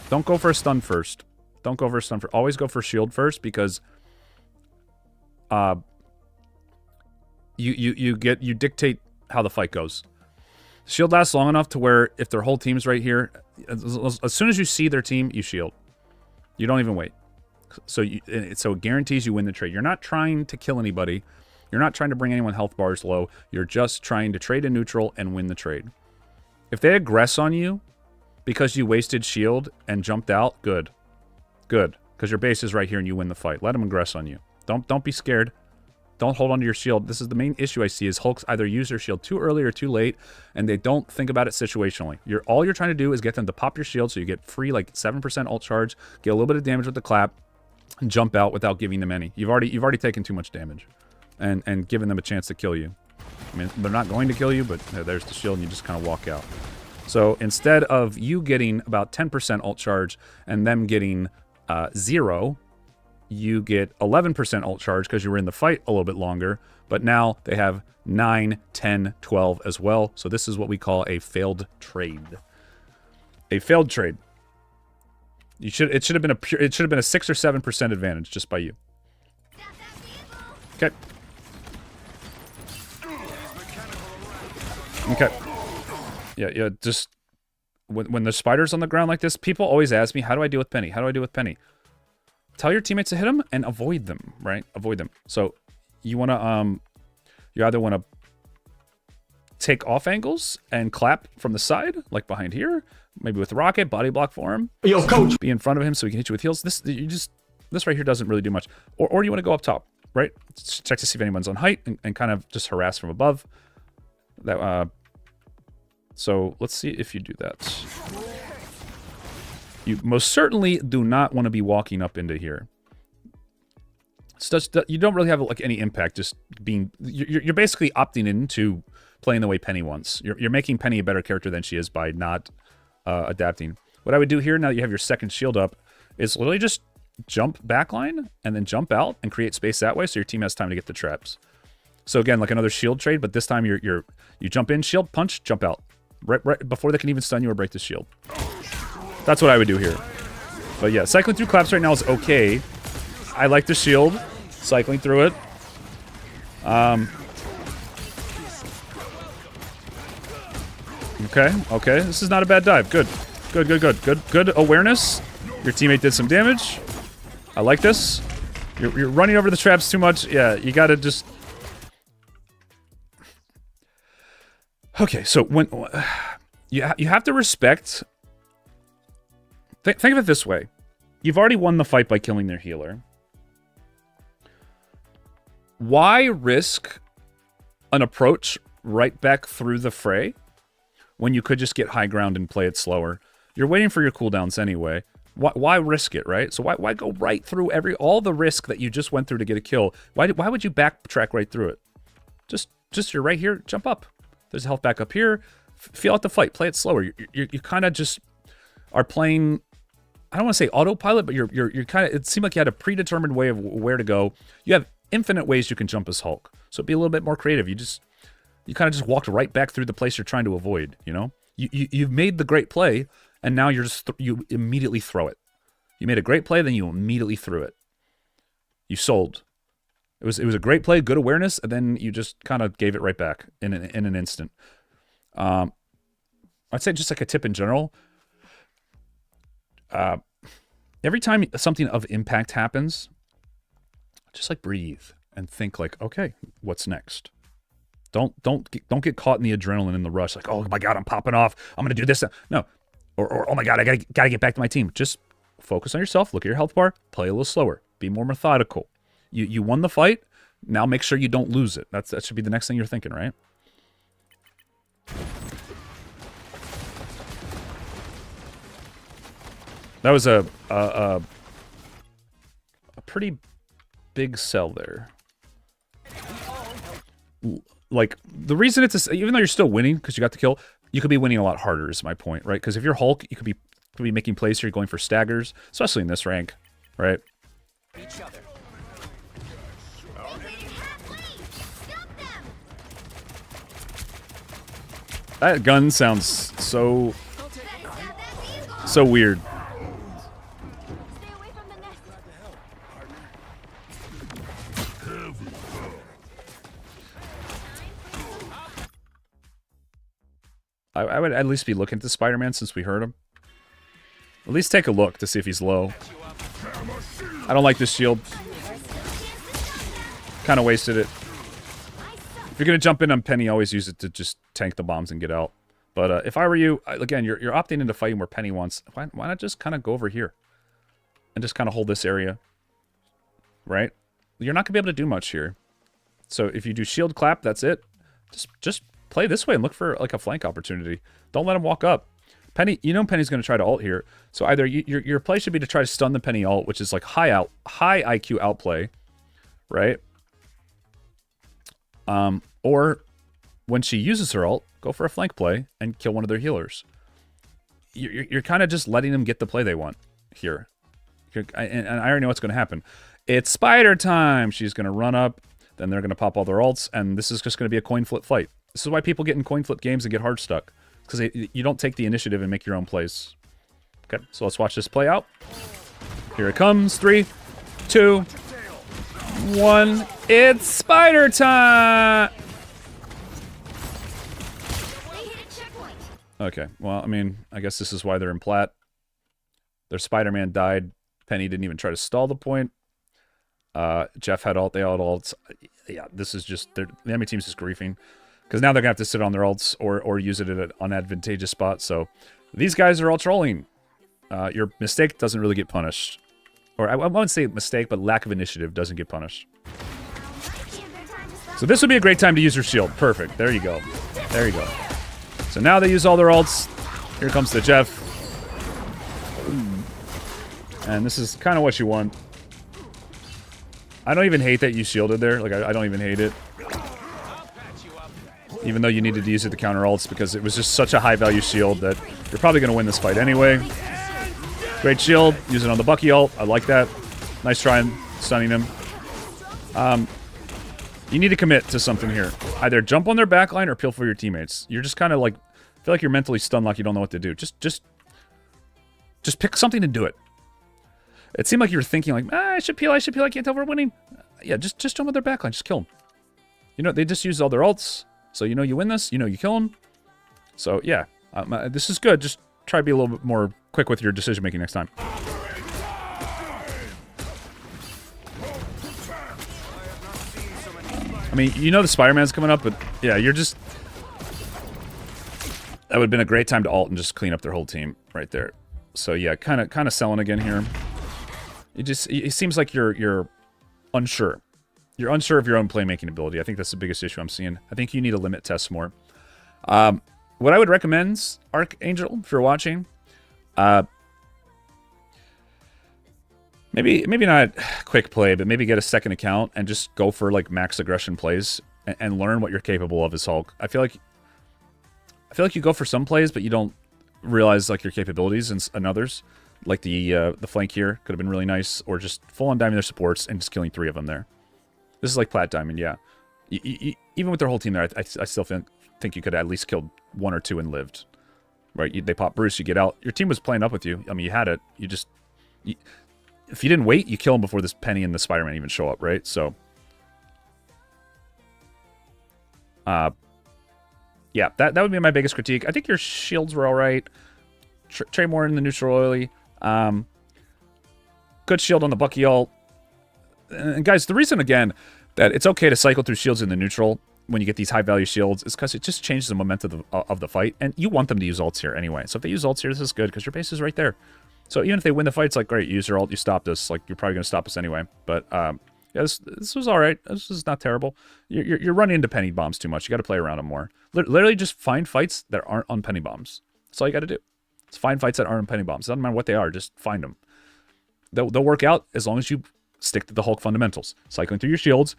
Don't go for a stun first. Don't go for a stun first. Always go for shield first, because you dictate how the fight goes. Shield lasts long enough to where if their whole team's right here, as soon as you see their team, you shield. You don't even wait. So it guarantees you win the trade. You're not trying to kill anybody. You're not trying to bring anyone health bars low. You're just trying to trade in neutral and win the trade. If they aggress on you because you wasted shield and jumped out, good. Good. Because your base is right here and you win the fight. Let them aggress on you. Don't be scared. Don't hold onto your shield. This is the main issue I see is Hulks either use their shield too early or too late, and they don't think about it situationally. All you're trying to do is get them to pop your shield so you get free like 7% ult charge, get a little bit of damage with the clap, and jump out without giving them any. You've already taken too much damage, and given them a chance to kill you. I mean, they're not going to kill you, but there's the shield, and you just kind of walk out. So instead of you getting about 10% ult charge and them getting 0, you get 11% ult charge because you were in the fight a little bit longer, but now they have 9, 10, 12 as well. So this is what we call a failed trade. A failed trade. It should have been a 6 or 7% advantage just by you. Okay. Okay. Yeah, just when there's spiders on the ground like this, people always ask me, how do I deal with Penny? How do I deal with Penny? Tell your teammates to hit them and avoid them, right? Avoid them. So you want to, you either want to take off angles and clap from the side, like behind here, maybe with rocket, body block for him. Yo, coach. Be in front of him so he can hit you with heals. This right here doesn't really do much. Or you want to go up top, right? Check to see if anyone's on height and kind of just harass from above. That so let's see if you do that. You most certainly do not want to be walking up into here. You don't really have like any impact. Just being, you're basically opting into playing the way Penny wants. You're making Penny a better character than she is by not adapting. What I would do here, now that you have your second shield up, is literally just jump backline and then jump out and create space that way, so your team has time to get the traps. So again, like another shield trade, but this time you jump in, shield, punch, jump out, right before they can even stun you or break the shield. That's what I would do here. But yeah, cycling through claps right now is okay. I like the shield, cycling through it. Okay, this is not a bad dive. Good awareness. Your teammate did some damage. I like this. You're running over the traps too much. Yeah, you gotta just... Okay, so when... You have to respect... Think of it this way. You've already won the fight by killing their healer. Why risk an approach right back through the fray when you could just get high ground and play it slower? You're waiting for your cooldowns anyway. Why risk it, right? So why go right through all the risk that you just went through to get a kill? Why would you backtrack right through it? Just you're right here, jump up. There's health back up here. Feel out the fight, play it slower. You kind of just are playing... I don't want to say autopilot, but you're kind of... It seemed like you had a predetermined way of where to go. You have infinite ways you can jump as Hulk. So be a little bit more creative. You kind of just walked right back through the place you're trying to avoid, you know? You've made the great play, and now you immediately throw it. You made a great play, then you immediately threw it. You sold. It was a great play, good awareness, and then you just kind of gave it right back in an instant. I'd say just like a tip in general. Every time something of impact happens, just like breathe and think like, okay, what's next? Don't get caught in the adrenaline and the rush. Like, oh my god, I'm popping off. I'm gonna do this. No, or oh my god, I gotta get back to my team. Just focus on yourself. Look at your health bar. Play a little slower. Be more methodical. You won the fight. Now make sure you don't lose it. That should be the next thing you're thinking, right? That was a pretty big sell there. Like, the reason it's even though you're still winning because you got the kill, you could be winning a lot harder is my point, right? Because if you're Hulk, you could be making plays here, you're going for staggers, especially in this rank, right? Each other. That gun sounds so weird. I would at least be looking at the Spider-Man since we heard him. At least take a look to see if he's low. I don't like this shield. Kind of wasted it. If you're going to jump in on Penny, always use it to just tank the bombs and get out. But if I were you, again, you're opting into fighting where Penny wants. Why not just kind of go over here? And just kind of hold this area. Right? You're not going to be able to do much here. So if you do shield clap, that's it. Just play this way and look for like a flank opportunity. Don't let him walk up. Penny, you know Penny's going to try to ult here. So either your play should be to try to stun the Penny ult, which is like high IQ outplay, right? Or when she uses her ult, go for a flank play and kill one of their healers. You're kind of just letting them get the play they want here. And I already know what's going to happen. It's spider time. She's going to run up. Then they're going to pop all their ults. And this is just going to be a coin flip fight. This is why people get in coin flip games and get hard stuck. Because you don't take the initiative and make your own plays. Okay, so let's watch this play out. Here it comes. 3, 2, 1. It's spider time! Okay, well, I mean, I guess this is why they're in plat. Their Spider-Man died. Penny didn't even try to stall the point. Jeff had ult, they all had ults. Yeah, this is just, the enemy team's just griefing. Because now they're going to have to sit on their ults or use it at an unadvantageous spot. So these guys are all trolling. Your mistake doesn't really get punished. Or I won't say mistake, but lack of initiative doesn't get punished. So this would be a great time to use your shield. Perfect. There you go. There you go. So now they use all their ults. Here comes the Jeff. And this is kind of what you want. I don't even hate that you shielded there. Like, I don't even hate it. Even though you needed to use it to counter ults because it was just such a high value shield that you're probably going to win this fight anyway. Great shield. Use it on the Bucky ult. I like that. Nice try and stunning him. You need to commit to something here. Either jump on their backline or peel for your teammates. You're just kind of like, feel like you're mentally stunned like you don't know what to do. Just pick something and do it. It seemed like you were thinking like, I should peel, I can't tell if we're winning. Yeah, just jump on their backline, just kill them. You know, they just used all their ults. So you know you win this, you know you kill them. So yeah, this is good. Just try to be a little bit more quick with your decision making next time. I mean, you know the Spider-Man's coming up, but yeah, you're just... That would have been a great time to ult and just clean up their whole team right there. So yeah, kind of selling again here. It seems like you're unsure. You're unsure of your own playmaking ability. I think that's the biggest issue I'm seeing. I think you need to limit tests more. What I would recommend, Archangel, if you're watching, maybe not quick play, but maybe get a second account and just go for like max aggression plays and learn what you're capable of as Hulk. I feel like you go for some plays, but you don't realize like your capabilities and others. Like the flank here could have been really nice, or just full on diving their supports and just killing 3 of them there. This is like Plat Diamond, yeah. Even with their whole team there, I still think you could have at least killed 1 or 2 and lived. Right? They pop Bruce, you get out. Your team was playing up with you. I mean, you had it. If you didn't wait, you kill them before this Penny and the Spider-Man even show up, right? So, yeah, that would be my biggest critique. I think your shields were all right. Trey more in the neutral early. Good shield on the Bucky ult. And guys, the reason, again, that it's okay to cycle through shields in the neutral when you get these high-value shields is because it just changes the momentum of the fight. And you want them to use ults here anyway. So if they use ults here, this is good because your base is right there. So even if they win the fight, it's like, great, use your ult, you stopped us. Like, you're probably going to stop us anyway. But, yeah, this was all right. This is not terrible. You're running into penny bombs too much. You got to play around them more. Literally just find fights that aren't on penny bombs. That's all you got to do. Just find fights that aren't on penny bombs. Doesn't matter what they are. Just find them. They'll work out as long as you stick to the Hulk fundamentals. Cycling through your shields,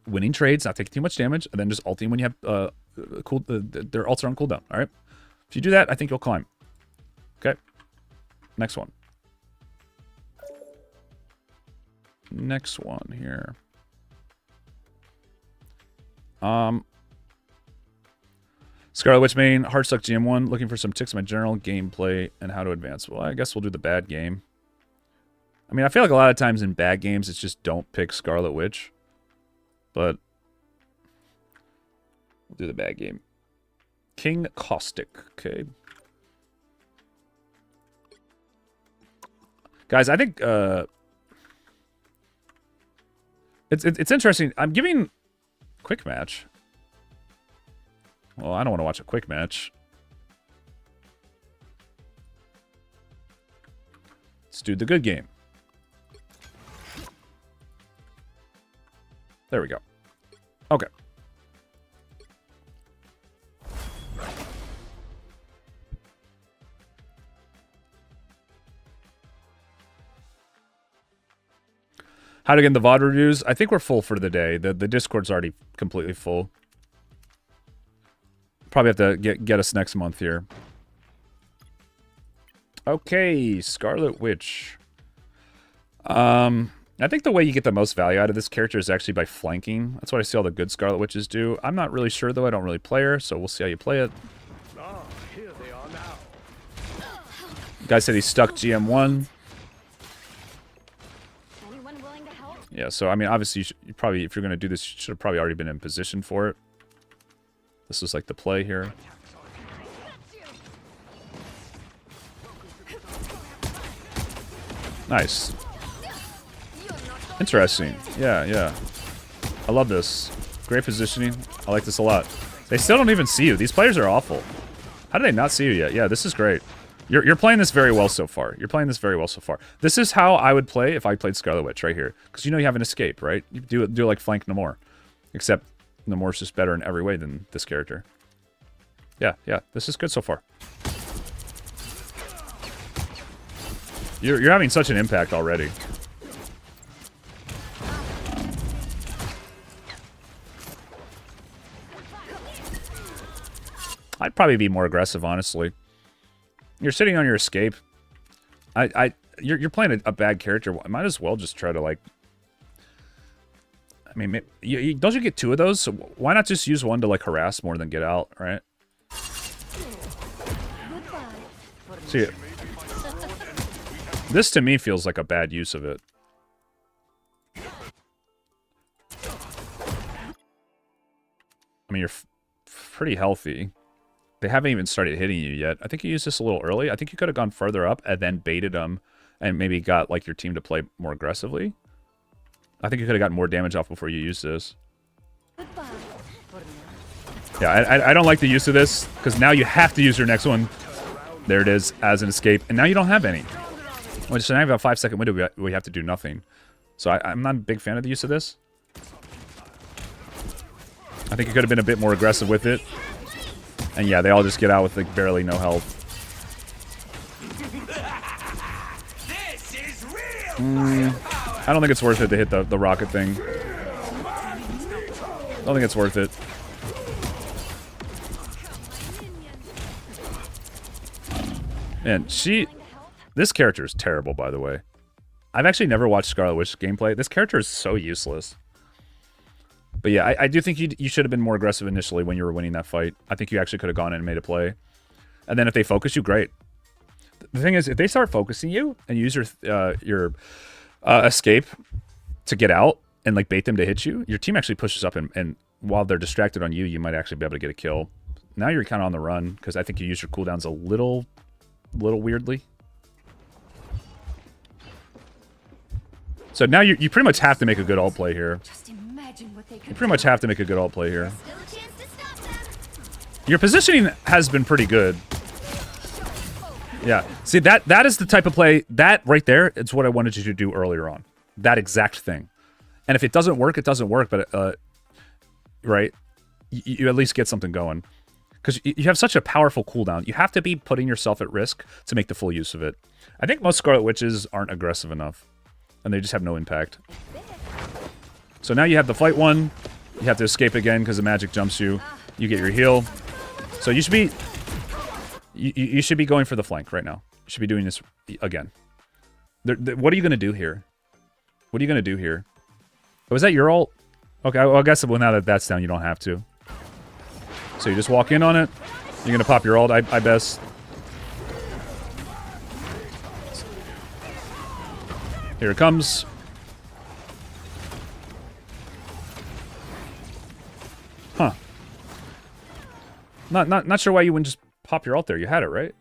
winning trades, not taking too much damage, and then just ulting when you have their ults are on cooldown. All right? If you do that, I think you'll climb. Okay. Next one. Next one here. Scarlet Witch main, Heartstuck GM1, looking for some tips on my general gameplay and how to advance. Well, I guess we'll do the bad game. I mean, I feel like a lot of times in bad games, it's just don't pick Scarlet Witch. But we'll do the bad game. King Caustic, okay. Guys, I think it's interesting. I'm giving quick match. Well, I don't want to watch a quick match. Let's do the good game. There we go. Okay. How to get in the VoD reviews? I think we're full for the day. The Discord's already completely full. Probably have to get us next month here. Okay, Scarlet Witch. All I think the way you get the most value out of this character is actually by flanking. That's what I see all the good Scarlet Witches do. I'm not really sure, though. I don't really play her, so we'll see how you play it. Ah, here they are now. Guy said he's stuck GM1. Anyone willing to help? Yeah, so, I mean, obviously, you probably, if you're going to do this, you should have probably already been in position for it. This is like the play here. Nice. Interesting. Yeah, yeah. I love this. Great positioning. I like this a lot. They still don't even see you. These players are awful. How do they not see you yet? Yeah, this is great. You're playing this very well so far. You're playing this very well so far. This is how I would play if I played Scarlet Witch right here. Because you know you have an escape, right? You do like flank Namor. Except Namor's just better in every way than this character. Yeah, yeah. This is good so far. You're having such an impact already. I'd probably be more aggressive, honestly. You're sitting on your escape. You're playing a bad character. I might as well just try to, like... I mean, don't you get 2 of those? So why not just use one to, like, harass more than get out, right? See, this to me feels like a bad use of it. I mean, you're pretty healthy. They haven't even started hitting you yet. I think you used this a little early. I think you could have gone further up and then baited them and maybe got like your team to play more aggressively. I think you could have gotten more damage off before you used this. Yeah, I don't like the use of this because now you have to use your next one. There it is as an escape. And now you don't have any. So now you have a 5-second window where we have to do nothing. So I'm not a big fan of the use of this. I think you could have been a bit more aggressive with it. And yeah, they all just get out with like barely no health. I don't think it's worth it to hit the rocket thing. I don't think it's worth it. Man, this character is terrible, by the way. I've actually never watched Scarlet Witch gameplay. This character is so useless. But yeah, I do think you should have been more aggressive initially when you were winning that fight. I think you actually could have gone in and made a play. And then if they focus you, great. The thing is, if they start focusing you and use your escape to get out and like bait them to hit you, your team actually pushes up and while they're distracted on you, you might actually be able to get a kill. Now you're kind of on the run because I think you use your cooldowns a little weirdly. So now you pretty much have to make a good ult play here. You pretty much have to make a good ult play here. Your positioning has been pretty good. Yeah. See, that is the type of play, that right there, it's what I wanted you to do earlier on. That exact thing. And if it doesn't work, it doesn't work, but, right? You at least get something going. Because you have such a powerful cooldown. You have to be putting yourself at risk to make the full use of it. I think most Scarlet Witches aren't aggressive enough. And they just have no impact. So now you have the fight one. You have to escape again because the magic jumps you. You get your heal. So you should be... You should be going for the flank right now. You should be doing this again. What are you going to do here? What are you going to do here? Was that your ult? Okay, well, I guess now that that's down, you don't have to. So you just walk in on it. You're going to pop your ult, I best. Here it comes. Huh. Not sure why you wouldn't just pop your ult there. You had it, right?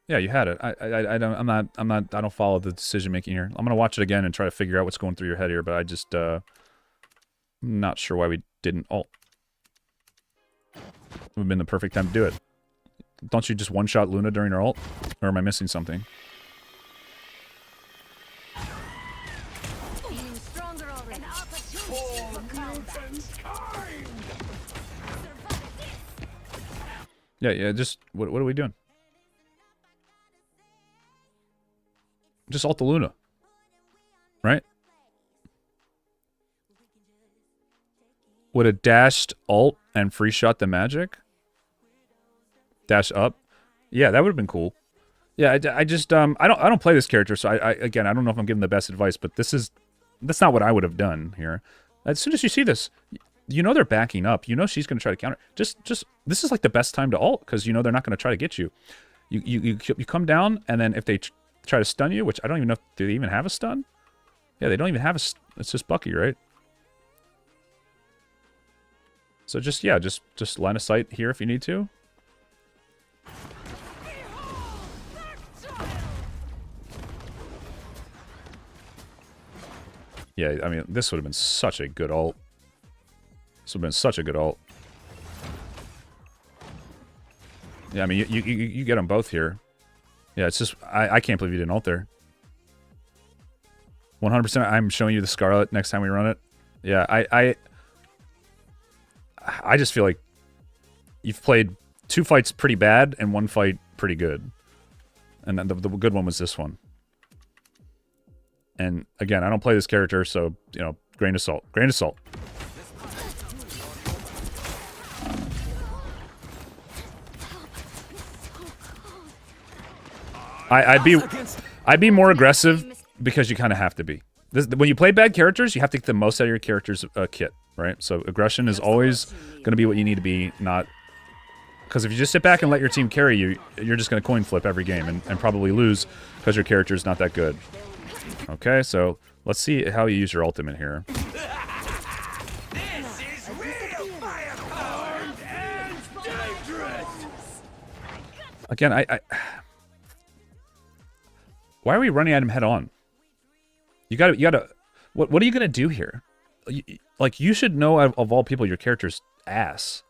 Yeah, you had it. I don't follow the decision making here. I'm gonna watch it again and try to figure out what's going through your head here, but I just I'm not sure why we didn't ult. It would have been the perfect time to do it. Don't you just one-shot Luna during her ult? Or am I missing something? Yeah, just... What are we doing? Just ult the Luna. Right? Would a dashed ult and free shot the magic? Dash up? Yeah, that would have been cool. Yeah, I just I don't play this character, so I again I don't know if I'm giving the best advice, but that's not what I would have done here. As soon as you see this, you know they're backing up. You know she's going to try to counter. Just this is like the best time to ult because you know they're not going to try to get you. You come down, and then if they try to stun you, which I don't even know if do they even have a stun. Yeah, they don't even have a. It's just Bucky, right? So just line of sight here if you need to. Yeah, I mean, this would have been such a good ult. This would have been such a good ult. Yeah, I mean, you get them both here. Yeah, it's just, I can't believe you didn't ult there. 100%, I'm showing you the Scarlet next time we run it. Yeah, I just feel like you've played 2 fights pretty bad and 1 fight pretty good. And then the good one was this one. And again, I don't play this character, so, you know, grain of salt. Grain of salt. I'd be more aggressive because you kind of have to be. When you play bad characters, you have to get the most out of your character's kit, right? So aggression is always going to be what you need to be, not... Because if you just sit back and let your team carry you, you're just going to coin flip every game and probably lose because your character is not that good. Okay, so let's see how you use your ultimate here. This is real firepower and dangerous. Again, why are we running at him head on? You gotta. What are you gonna do here? Like, you should know of all people your character's ass.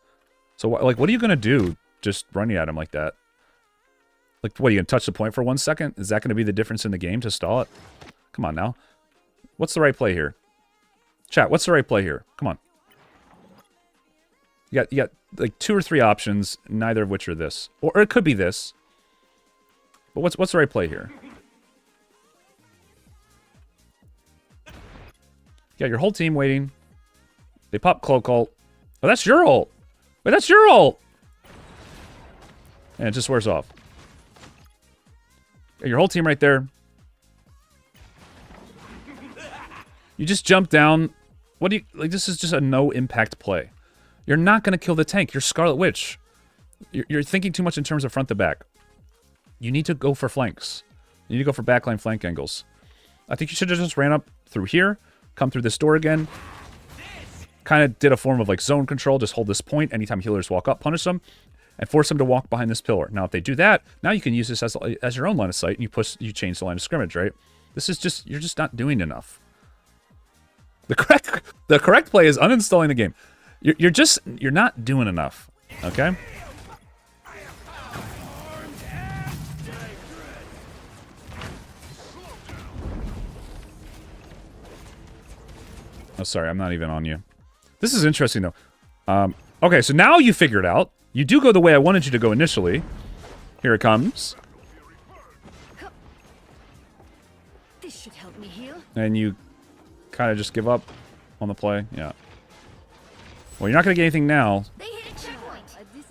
So like, what are you gonna do? Just running at him like that? Like, what, are you gonna touch the point for 1 second? Is that gonna be the difference in the game to stall it? Come on now. What's the right play here? Chat, what's the right play here? Come on. You got like 2 or 3 options, neither of which are this. Or it could be this. But what's the right play here? You got your whole team waiting. They pop Cloak ult. Oh, that's your ult. Wait, that's your ult. And it just wears off. Your whole team right there. You just jump down. What do you... Like, this is just a no-impact play. You're not going to kill the tank. You're Scarlet Witch. You're thinking too much in terms of front to back. You need to go for flanks. You need to go for backline flank angles. I think you should have just ran up through here, come through this door again. Kind of did a form of, like, zone control. Just hold this point. Anytime healers walk up, punish them. And force them to walk behind this pillar. Now, if they do that, now you can use this as your own line of sight, and you change the line of scrimmage, right? This is just, you're just not doing enough. The correct play is uninstalling the game. You're not doing enough. Okay? Oh, sorry, I'm not even on you. This is interesting, though. Okay, so now you figure it out. You do go the way I wanted you to go initially. Here it comes. This should help me heal. And you kind of just give up on the play. Yeah. Well, you're not going to get anything now. They hit a checkpoint.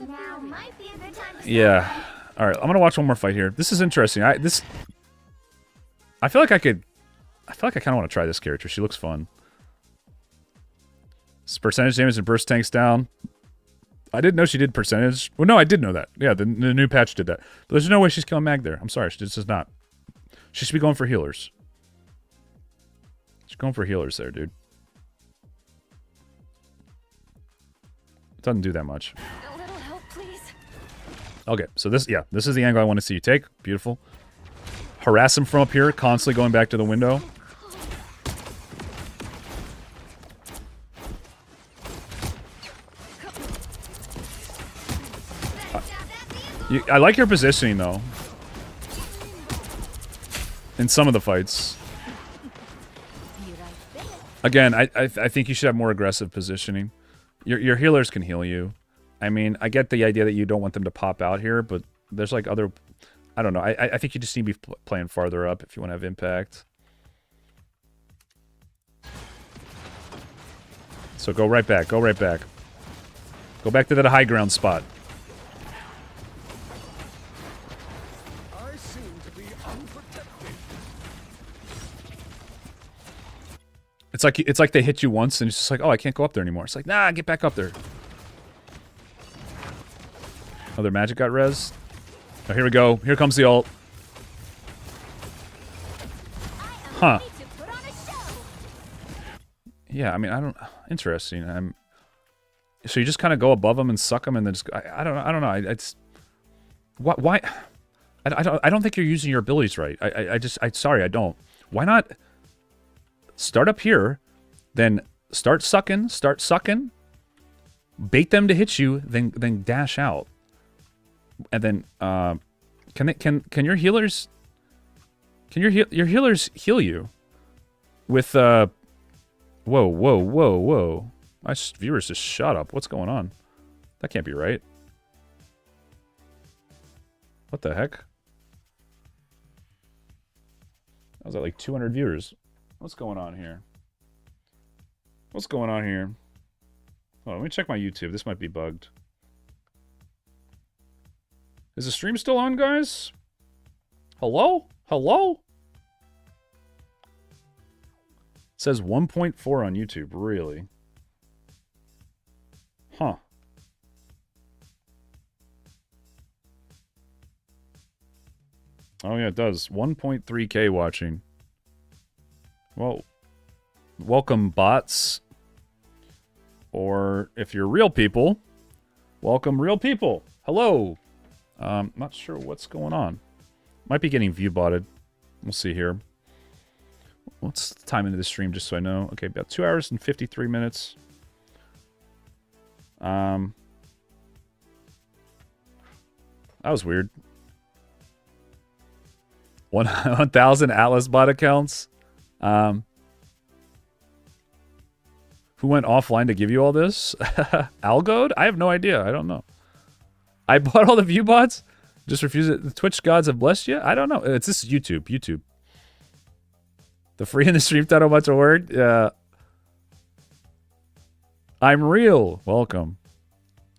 Now might be a good time to Yeah. All right, I'm going to watch one more fight here. This is interesting. I feel like I kind of want to try this character. She looks fun. Percentage damage and burst tanks down. I didn't know she did percentage. Well, no, I did know that. Yeah, the new patch did that. But there's no way she's killing Mag there. I'm sorry, she just is not. She should be going for healers. She's going for healers there, dude. It doesn't do that much. A little help, please. Okay, so this is the angle I want to see you take. Beautiful. Harass him from up here, constantly going back to the window. I like your positioning, though. In some of the fights. Again, I think you should have more aggressive positioning. Your healers can heal you. I mean, I get the idea that you don't want them to pop out here, but there's like other... I don't know. I think you just need to be playing farther up if you want to have impact. So go right back. Go right back. Go back to that high ground spot. seem to be unprotected. It's like they hit you once and it's just like, oh, I can't go up there anymore. It's like, nah, get back up there. Oh, their magic got res. Oh, here we go. Here comes the ult. Huh. Yeah, I mean, I don't... Interesting. So you just kind of go above them and suck them and then just... I don't know. I don't know. It's... Why... I don't think you're using your abilities right. Sorry, I don't. Why not start up here, then start sucking, bait them to hit you, then dash out. And then, can your healers... Can your healers heal you with whoa. My viewers just shut up. What's going on? That can't be right. What the heck? I was at like 200 viewers. What's going on here? What's going on here? Oh, let me check my YouTube. This might be bugged. Is the stream still on, guys? Hello? Hello? It says 1.4 on YouTube. Really? Huh. Oh yeah, it does. 1.3K watching. Well, welcome bots. Or if you're real people, welcome real people. Hello. Not sure what's going on. Might be getting view botted. We'll see here. What's the time into the stream, just so I know? Okay, about 2 hours and 53 minutes. That was weird. 1,000 Atlas bot accounts. Who went offline to give you all this? Algode? I have no idea. I don't know. I bought all the view bots. Just refuse it. The Twitch gods have blessed you? I don't know. This is YouTube. YouTube. The free in the stream title bunch of word? Yeah. I'm real. Welcome.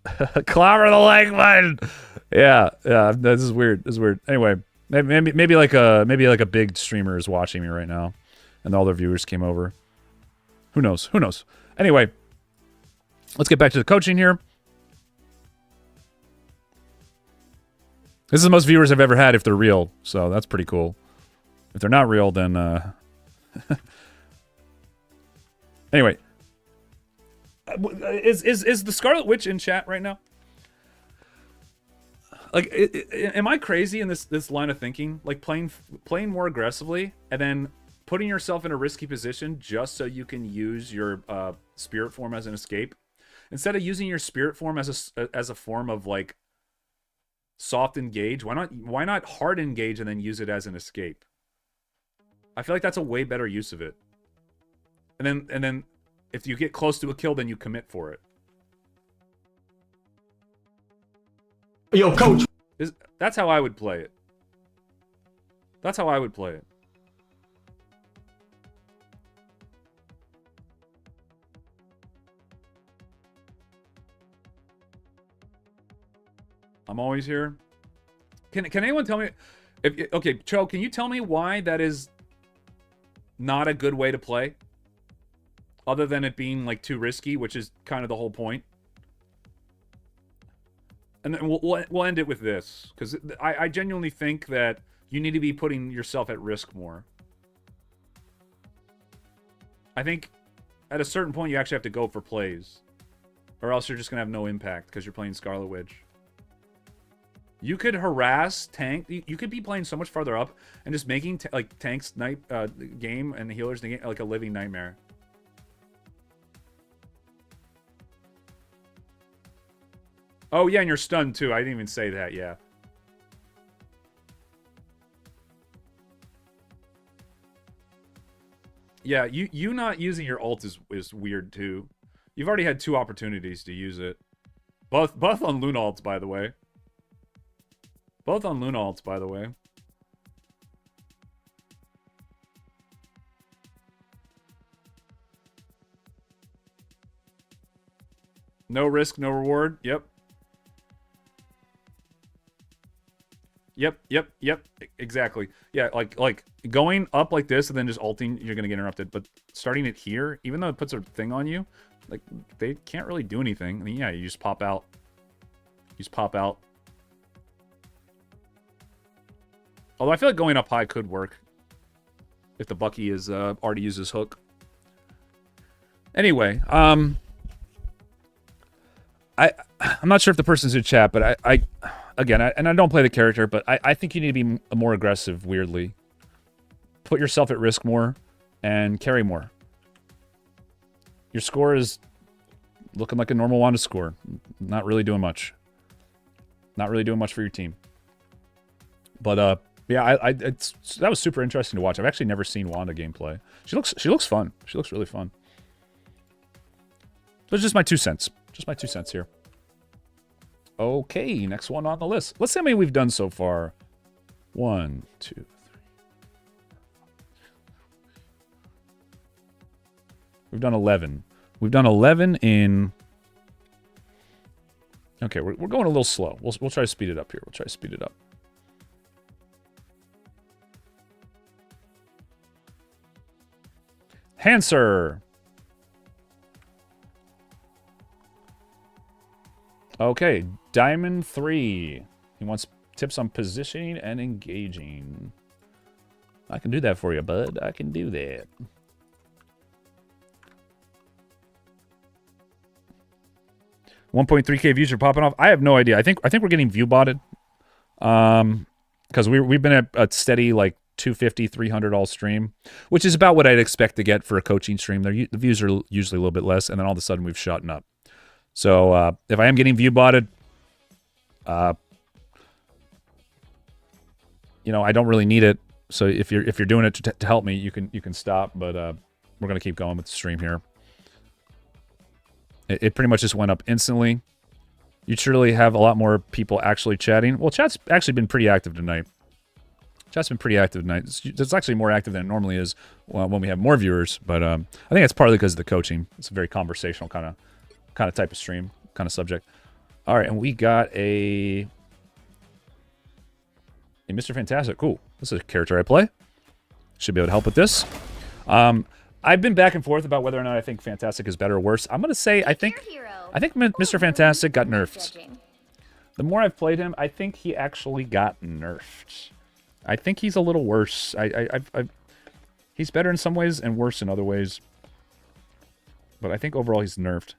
Clobber the like button. Yeah. This is weird. This is weird. Anyway, maybe like a big streamer is watching me right now, and all their viewers came over. Who knows? Who knows? Anyway, let's get back to the coaching here. This is the most viewers I've ever had if they're real, so that's pretty cool. If they're not real, then anyway, is the Scarlet Witch in chat right now? Like, am I crazy in this line of thinking? Like playing more aggressively and then putting yourself in a risky position just so you can use your spirit form as an escape, instead of using your spirit form as a form of like soft engage. Why not hard engage and then use it as an escape? I feel like that's a way better use of it. And then if you get close to a kill, then you commit for it. Yo, coach. That's how I would play it. That's how I would play it. I'm always here. Can anyone tell me okay, Cho, can you tell me why that is not a good way to play? Other than it being like too risky, which is kind of the whole point. And then we'll end it with this, because I genuinely think that you need to be putting yourself at risk more. I think at a certain point you actually have to go for plays, or else you're just gonna have no impact because you're playing Scarlet Witch. You could harass tank. You could be playing so much farther up and just making like tanks night game and the healers the game, like a living nightmare. Oh yeah, and you're stunned too. I didn't even say that. Yeah. Yeah, you not using your ult is weird too. You've already had 2 opportunities to use it. Both on Luna ults, by the way. Both on Luna ults, by the way. No risk, no reward. Yep. Exactly. Yeah, like going up like this and then just ulting, you're gonna get interrupted. But starting it here, even though it puts a thing on you, like they can't really do anything. I mean, yeah, you just pop out. You just pop out. Although I feel like going up high could work if the Bucky is already used his hook. Anyway, I'm not sure if the person's in chat, but I don't play the character, but I think you need to be more aggressive, weirdly. Put yourself at risk more and carry more. Your score is looking like a normal Wanda score. Not really doing much. Not really doing much for your team. But yeah, that was super interesting to watch. I've actually never seen Wanda gameplay. She looks fun. She looks really fun. But it's just my 2 cents. Just my 2 cents here. Okay, next one on the list. Let's see how many we've done so far. 1, 2, 3. We've done 11. We've done 11 in... Okay, we're going a little slow. We'll try to speed it up here. We'll try to speed it up. Hanser. Okay, Diamond 3. He wants tips on positioning and engaging. I can do that for you, bud. I can do that. $1.3K views are popping off. I have no idea. I think we're getting view botted. Because we've been at a steady like 250, 300 all stream, which is about what I'd expect to get for a coaching stream. The views are usually a little bit less, and then all of a sudden we've shot up. So if I am getting view botted, you know, I don't really need it. So if you're doing it to help me, you can stop. But we're gonna keep going with the stream here. It pretty much just went up instantly. You truly have a lot more people actually chatting. Well, chat's actually been pretty active tonight. Chat's been pretty active tonight. It's actually more active than it normally is when we have more viewers. But I think that's partly because of the coaching. It's a very conversational kind of type of stream, kind of subject. All right, and we got a Mr. Fantastic. Cool. This is a character I play. Should be able to help with this. I've been back and forth about whether or not I think Fantastic is better or worse. I'm gonna say I think Mr. Fantastic got nerfed. The more I've played him, I think he actually got nerfed. I think he's a little worse. He's better in some ways and worse in other ways. But I think overall he's nerfed.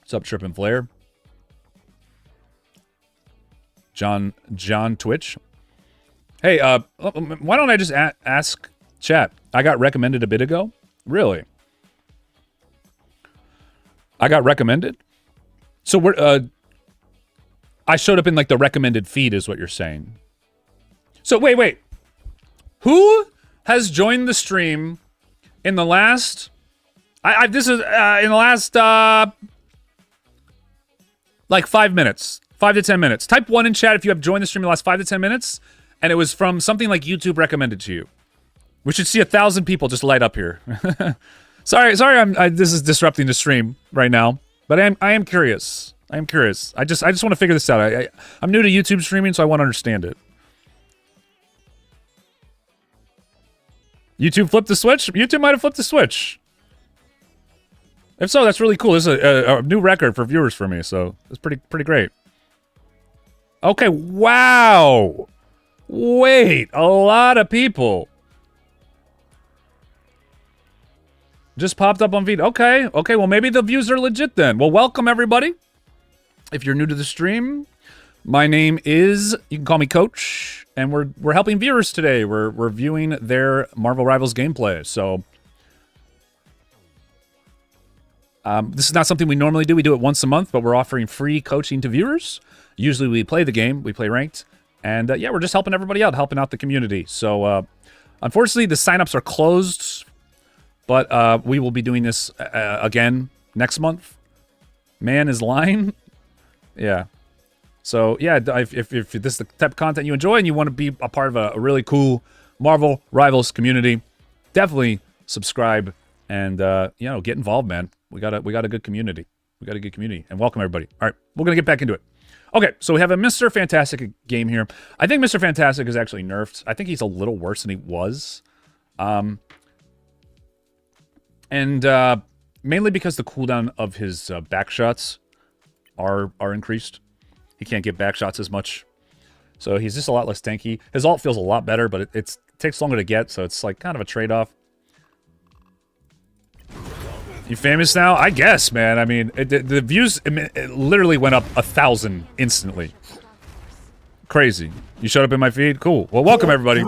What's up, Trip and Flare? John Twitch. Hey, why don't I just ask chat? I got recommended a bit ago. Really? I got recommended? So I showed up in like the recommended feed is what you're saying. So wait. Who has joined the stream in the last this is in the last like 5 minutes. 5 to 10 minutes. Type 1 in chat if you have joined the stream in the last 5 to 10 minutes, and it was from something like YouTube recommended to you. We should see 1,000 people just light up here. sorry, this is disrupting the stream right now, but I am curious. I am curious. I just want to figure this out. I'm new to YouTube streaming, so I want to understand it. YouTube flipped the switch? YouTube might have flipped the switch. If so, that's really cool. This is a new record for viewers for me, so it's pretty great. Okay, wow. Wait, a lot of people. Just popped up on VoD. Okay, well maybe the views are legit then. Well, welcome everybody. If you're new to the stream, my name is, you can call me Coach, and we're helping viewers today. We're reviewing their Marvel Rivals gameplay. So this is not something we normally do. We do it once a month, but we're offering free coaching to viewers. Usually we play the game, we play ranked, and yeah, we're just helping everybody out, helping out the community. So unfortunately, the signups are closed, but we will be doing this again next month. Man is lying. Yeah. So yeah, if this is the type of content you enjoy and you want to be a part of a really cool Marvel Rivals community, definitely subscribe And you know, get involved, man. We got a good community. We got a good community. And welcome everybody. All right, we're gonna get back into it. Okay, so we have a Mr. Fantastic game here. I think Mr. Fantastic is actually nerfed. I think he's a little worse than he was. Mainly because the cooldown of his back shots are increased. He can't get back shots as much. So he's just a lot less tanky. His ult feels a lot better, but it takes longer to get, so it's like kind of a trade-off. You famous now? I guess, man. I mean, the views it literally went up 1,000 instantly. Crazy. You showed up in my feed? Cool. Well, welcome everybody.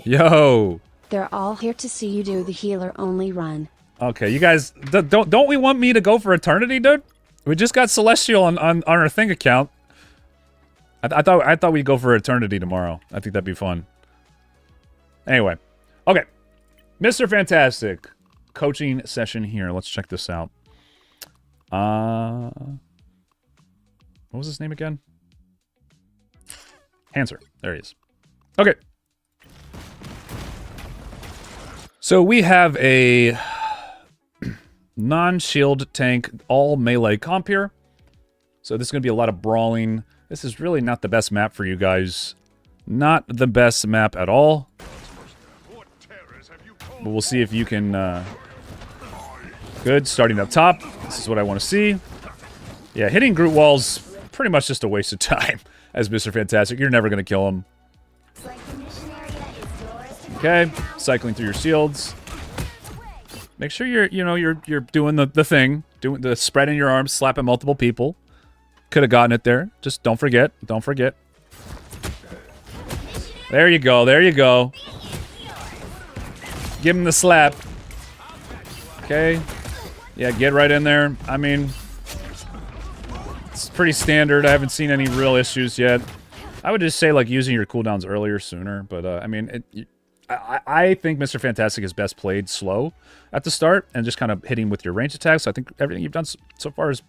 Yo. They're all here to see you do the healer-only run. Okay, you guys, don't we want me to go for Eternity, dude? We just got Celestial on our thing account. I thought we'd go for Eternity tomorrow. I think that'd be fun. Anyway, okay, Mr. Fantastic coaching session here. Let's check this out. What was his name again? Hanser. There he is. Okay. So we have a non-shield tank, all melee comp here. So this is going to be a lot of brawling. This is really not the best map for you guys. Not the best map at all. But we'll see if you can... Good, starting up top. This is what I want to see. Yeah, hitting Groot walls, pretty much just a waste of time as Mr. Fantastic. You're never going to kill him. Okay, cycling through your shields. Make sure you're doing the thing, doing the spreading your arms, slapping multiple people. Could have gotten it there. Just don't forget. Don't forget. There you go. There you go. Give him the slap. Okay. Yeah, get right in there. I mean, it's pretty standard. I haven't seen any real issues yet. I would just say like using your cooldowns earlier, sooner. But I mean, I think Mr. Fantastic is best played slow at the start and just kind of hitting with your range attacks. So I think everything you've done so far is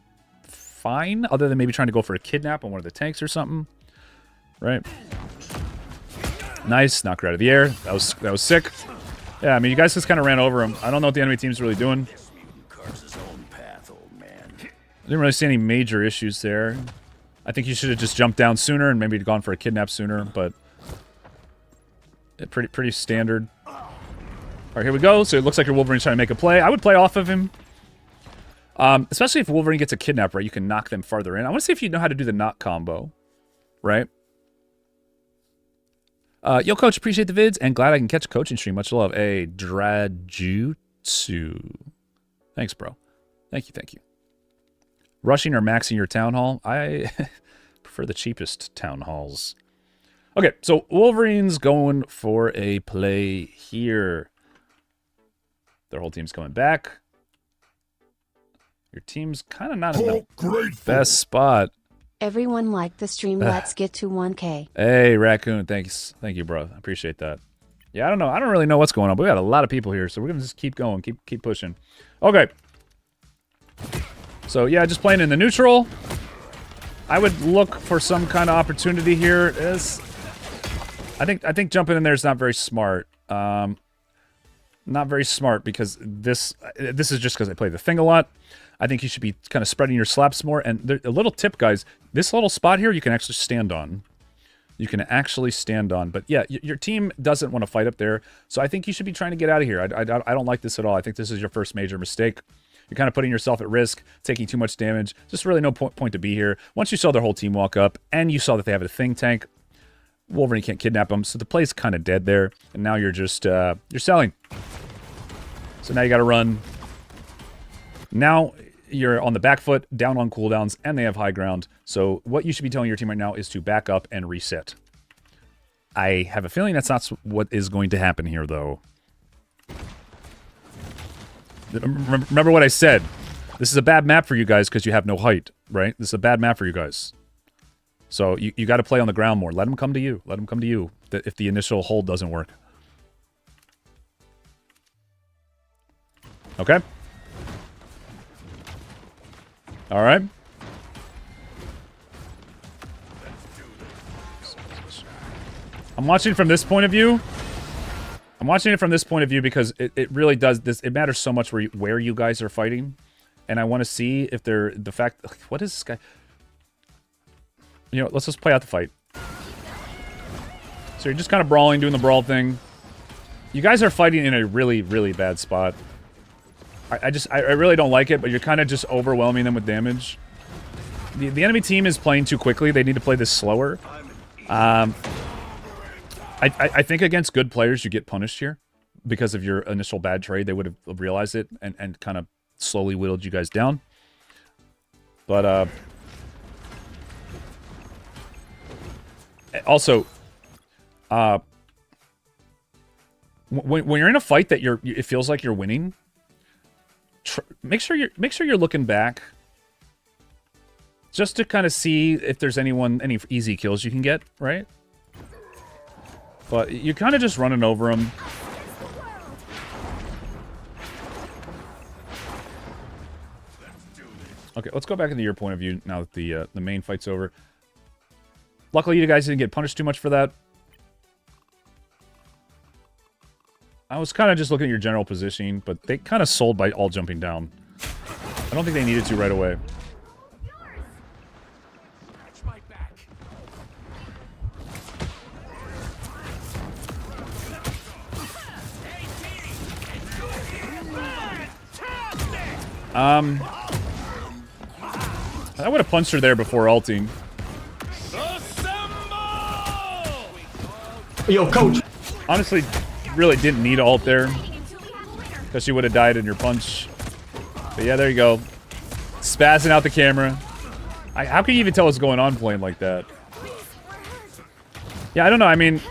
fine, other than maybe trying to go for a kidnap on one of the tanks or something. Right? Nice, knock her out of the air. That was sick. Yeah, I mean, you guys just kind of ran over him. I don't know what the enemy team's really doing. I didn't really see any major issues there. I think you should have just jumped down sooner and maybe gone for a kidnap sooner, but pretty standard. All right, here we go. So it looks like your Wolverine's trying to make a play. I would play off of him. Especially if Wolverine gets a kidnap, right? You can knock them farther in. I want to see if you know how to do the knock combo, right? Yo, Coach, appreciate the vids, and glad I can catch a coaching stream. Much love. Hey, Drajutsu. Thanks, bro. Thank you. Rushing or maxing your town hall? I prefer the cheapest town halls. Okay, so Wolverine's going for a play here. Their whole team's coming back. Your team's kind of not in the best spot. Everyone liked the stream. Let's get to 1K. Hey, Raccoon. Thanks. Thank you, bro. I appreciate that. Yeah, I don't know. I don't really know what's going on, but we got a lot of people here, so we're going to just keep going. Keep pushing. Okay. So, yeah, just playing in the neutral. I would look for some kind of opportunity here. I think jumping in there is not very smart. Not very smart because this is just because I play the thing a lot. I think you should be kind of spreading your slaps more. And a little tip, guys. This little spot here, you can actually stand on. You can actually stand on. But yeah, your team doesn't want to fight up there. So I think you should be trying to get out of here. I don't like this at all. I think this is your first major mistake. You're kind of putting yourself at risk, taking too much damage. Just really no point to be here. Once you saw their whole team walk up, and you saw that they have a thing tank, Wolverine can't kidnap them. So the play's kind of dead there. And now you're just, you're selling. So now you got to run. Now you're on the back foot, down on cooldowns, and they have high ground. So what you should be telling your team right now is to back up and reset. I have a feeling that's not what is going to happen here, though. Remember what I said. This is a bad map for you guys because you have no height, right? This is a bad map for you guys. So you got to play on the ground more. Let them come to you. Let them come to you if the initial hold doesn't work. Okay. All right. I'm watching from this point of view. I'm watching it from this point of view because it really does this. It matters so much where you guys are fighting, and I want to see if they're the fact. What is this guy? You know, let's just play out the fight. So you're just kind of brawling, doing the brawl thing. You guys are fighting in a really, really bad spot. I really don't like it, but you're kind of just overwhelming them with damage. The enemy team is playing too quickly. They need to play this slower. I think against good players, you get punished here because of your initial bad trade. They would have realized it and kind of slowly whittled you guys down. But, also, when you're in a fight that it feels like you're winning, make sure you're looking back just to kind of see if there's any easy kills you can get, right? But you're kind of just running over them. Okay, let's go back into your point of view now that the main fight's over. Luckily, you guys didn't get punished too much for that. I was kind of just looking at your general positioning, but they kind of sold by all jumping down. I don't think they needed to right away. I would have punched her there before ulting. Yo, coach. Honestly, really didn't need to ult there, because she would have died in your punch. But yeah, there you go. Spazzing out the camera. How can you even tell what's going on playing like that? Yeah, I don't know. I mean,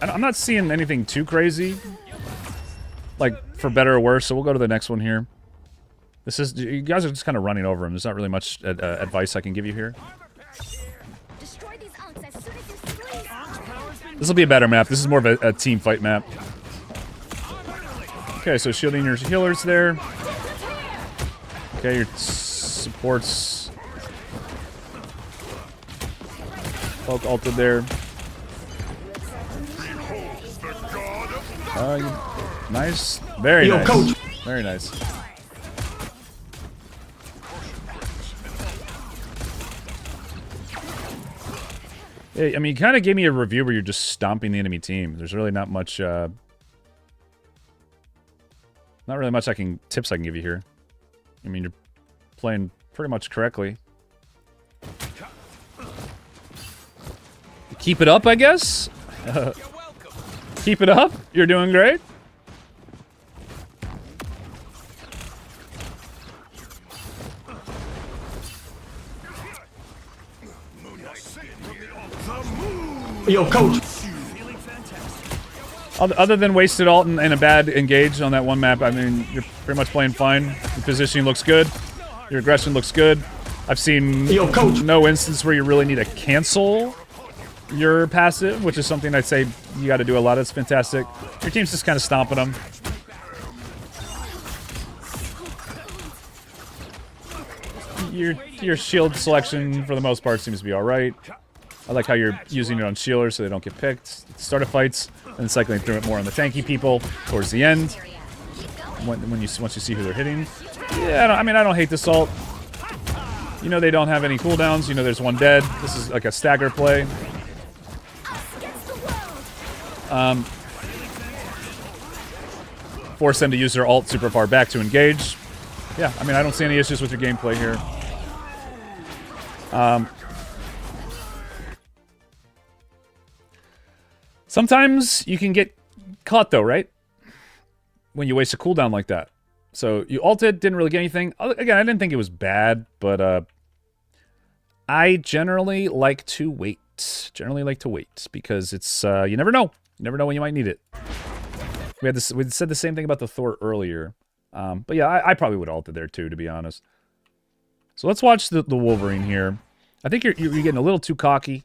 I'm not seeing anything too crazy. Like, for better or worse, so we'll go to the next one here. You guys are just kind of running over him. There's not really much advice I can give you here. This will be a better map. This is more of a team fight map. Okay, so shielding your healers there. Okay, your supports. Poke ulted there. Nice. Very nice. Coach. Very nice. I mean, you kind of gave me a review where you're just stomping the enemy team. There's really not much, not really much tips I can give you here. I mean, you're playing pretty much correctly. Keep it up, I guess? Keep it up. You're doing great. Yo, coach. Other than wasted ult and a bad engage on that one map, I mean, you're pretty much playing fine. Your positioning looks good. Your aggression looks good. I've seen no instance where you really need to cancel your passive, which is something I'd say you got to do a lot. It's fantastic. Your team's just kind of stomping them. Your shield selection, for the most part, seems to be all right. I like how you're using it on shielders so they don't get picked. Start of fights, and cycling through it more on the tanky people towards the end. Once you see who they're hitting. Yeah, I don't hate this ult. You know they don't have any cooldowns. You know there's one dead. This is like a stagger play. Force them to use their ult super far back to engage. Yeah, I mean, I don't see any issues with your gameplay here. Sometimes you can get caught, though, right? When you waste a cooldown like that. So you ulted, didn't really get anything. Again, I didn't think it was bad, but I generally like to wait. Because it's you never know. You never know when you might need it. We said the same thing about the Thor earlier. But yeah, I probably would have ulted there too, to be honest. So let's watch the Wolverine here. I think you're getting a little too cocky.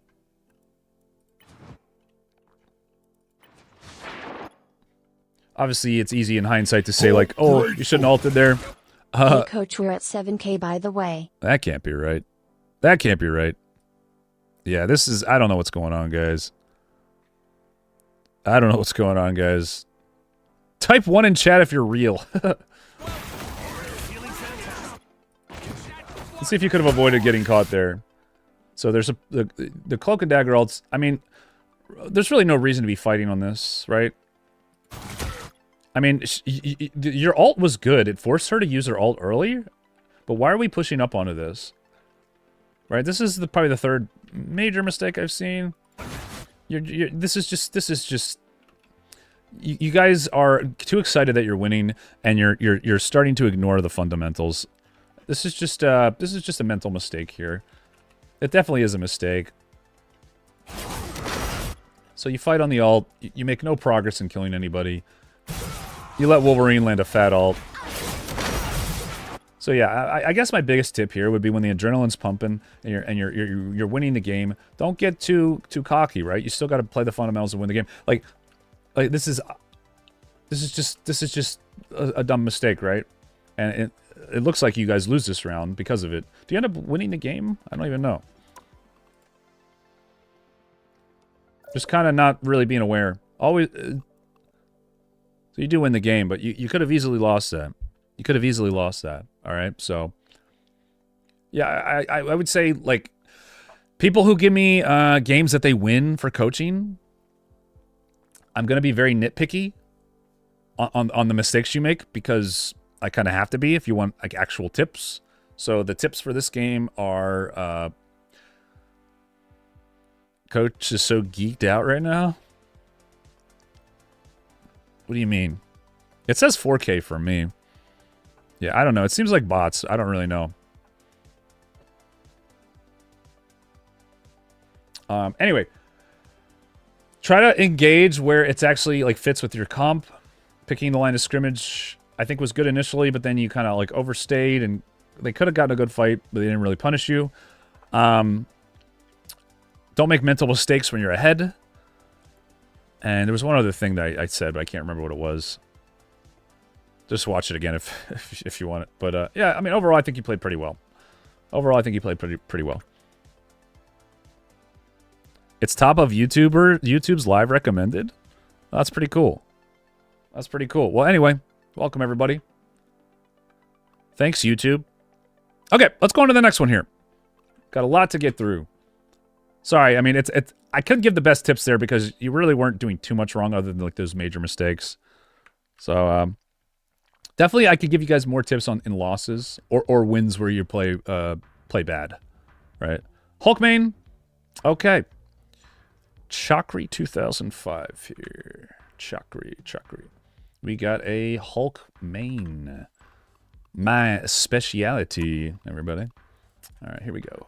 Obviously, it's easy in hindsight to say, like, oh, you shouldn't have ulted there. Hey, Coach, we're at 7K, by the way. That can't be right. That can't be right. Yeah, this is... I don't know what's going on, guys. I don't know what's going on, guys. Type 1 in chat if you're real. Let's see if you could have avoided getting caught there. So there's the cloak and dagger ults. I mean, there's really no reason to be fighting on this, right? I mean, your ult was good. It forced her to use her ult early. But why are we pushing up onto this? Right, this is probably the third major mistake I've seen. This is just. You guys are too excited that you're winning, and you're starting to ignore the fundamentals. This is just a mental mistake here. It definitely is a mistake. So you fight on the ult, you make no progress in killing anybody. You let Wolverine land a fat ult. So yeah, I guess my biggest tip here would be when the adrenaline's pumping and you're winning the game, don't get too cocky, right? You still got to play the fundamentals and win the game. Like this is just a dumb mistake, right? And it looks like you guys lose this round because of it. Do you end up winning the game? I don't even know. Just kind of not really being aware. Always. So you do win the game, but you could have easily lost that. You could have easily lost that. All right, so yeah, I would say, like, people who give me games that they win for coaching, I'm gonna be very nitpicky on the mistakes you make, because I kind of have to be if you want like actual tips. So the tips for this game are Coach is so geeked out right now. What do you mean? It says 4K for me. Yeah, I don't know. It seems like bots. I don't really know. Anyway, try to engage where it's actually like fits with your comp. Picking the line of scrimmage, I think, was good initially, but then you kind of like overstayed, and they could have gotten a good fight, but they didn't really punish you. Don't make mental mistakes when you're ahead. And there was one other thing that I said, but I can't remember what it was. Just watch it again if you want it. But yeah, I mean, overall, I think you played pretty well. Overall, I think you played pretty well. It's top of YouTube's live recommended. That's pretty cool. That's pretty cool. Well, anyway, welcome everybody. Thanks, YouTube. Okay, let's go on to the next one here. Got a lot to get through. Sorry, I mean, I couldn't give the best tips there because you really weren't doing too much wrong other than like those major mistakes. So, definitely, I could give you guys more tips in losses or wins where you play bad, right? Hulk main, okay. Chakri 2005 here. Chakri. We got a Hulk main. My speciality, everybody. All right, here we go.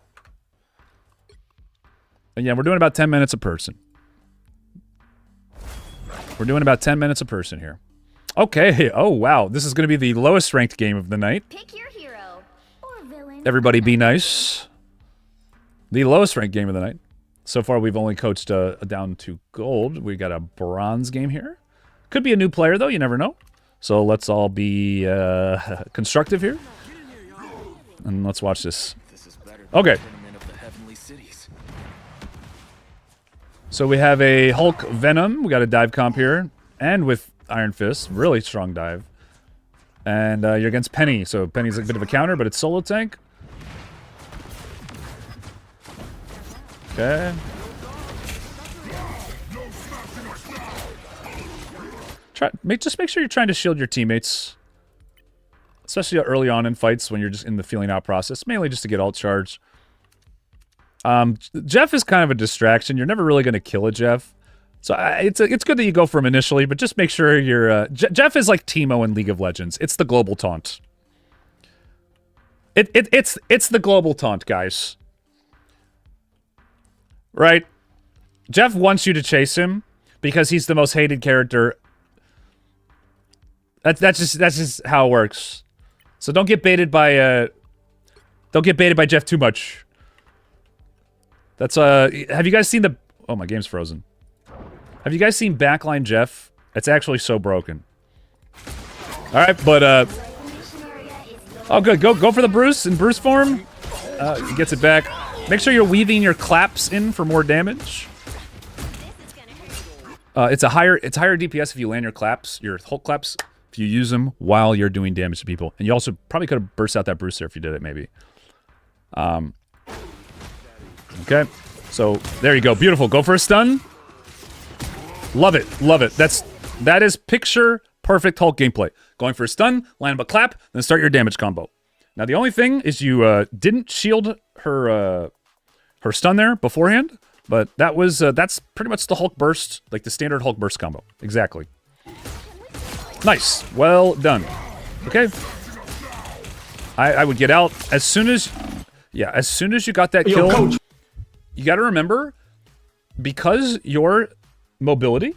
And yeah, we're doing about 10 minutes a person. We're doing about 10 minutes a person here. Okay. Oh, wow. This is going to be the lowest ranked game of the night. Pick your hero or villain. Everybody be nice. The lowest ranked game of the night. So far, we've only coached down to gold. We got a bronze game here. Could be a new player, though. You never know. So let's all be constructive here. And let's watch this. Okay. So we have a Hulk Venom. We got a dive comp here. And with Iron Fist. Really strong dive. And you're against Penny. So Penny's a bit of a counter, but it's solo tank. Okay. Just make sure you're trying to shield your teammates. Especially early on in fights when you're just in the feeling out process. Mainly just to get ult charge. Jeff is kind of a distraction. You're never really going to kill a Jeff. So it's good that you go for him initially, but just make sure you're... Jeff is like Teemo in League of Legends. It's the global taunt. It's the global taunt, guys. Right? Jeff wants you to chase him because he's the most hated character. That's just how it works. So don't get baited by Jeff too much. That's have you guys seen the... Oh, my game's frozen. Have you guys seen Backline Jeff? It's actually so broken. All right, but oh, good. Go for the Bruce in Bruce form. He gets it back. Make sure you're weaving your claps in for more damage. It's higher DPS if you land your claps, your Hulk claps, if you use them while you're doing damage to people. And you also probably could have burst out that Bruce there if you did it, maybe. Okay, so there you go. Beautiful. Go for a stun. Love it. Love it. That is picture perfect Hulk gameplay. Going for a stun, land up a clap, then start your damage combo. Now the only thing is you didn't shield her stun there beforehand, but that was that's pretty much the Hulk burst, like the standard Hulk burst combo. Exactly. Nice. Well done. Okay. I would get out as soon as you got that kill. Coach. You got to remember, because your mobility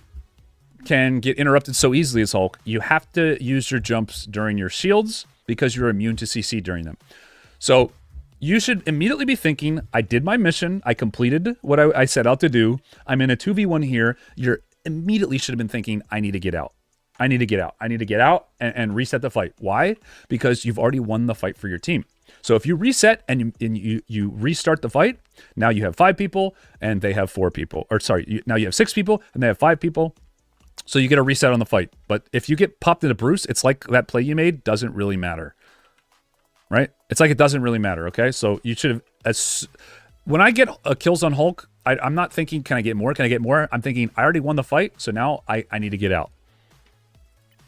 can get interrupted so easily as Hulk, you have to use your jumps during your shields because you're immune to CC during them. So you should immediately be thinking, I did my mission, I completed what I set out to do, I'm in a 2v1 here. You immediately should have been thinking, I need to get out. I need to get out. I need to get out and reset the fight. Why? Because you've already won the fight for your team. So if you reset and you restart the fight, now you have 5 people and they have 4 people. Or sorry, now you have 6 people and they have 5 people. So you get a reset on the fight. But if you get popped into Bruce, it's like that play you made doesn't really matter. Right? It's like it doesn't really matter, okay? So you should have... When I get kills on Hulk, I'm not thinking, can I get more? Can I get more? I'm thinking, I already won the fight, so now I need to get out.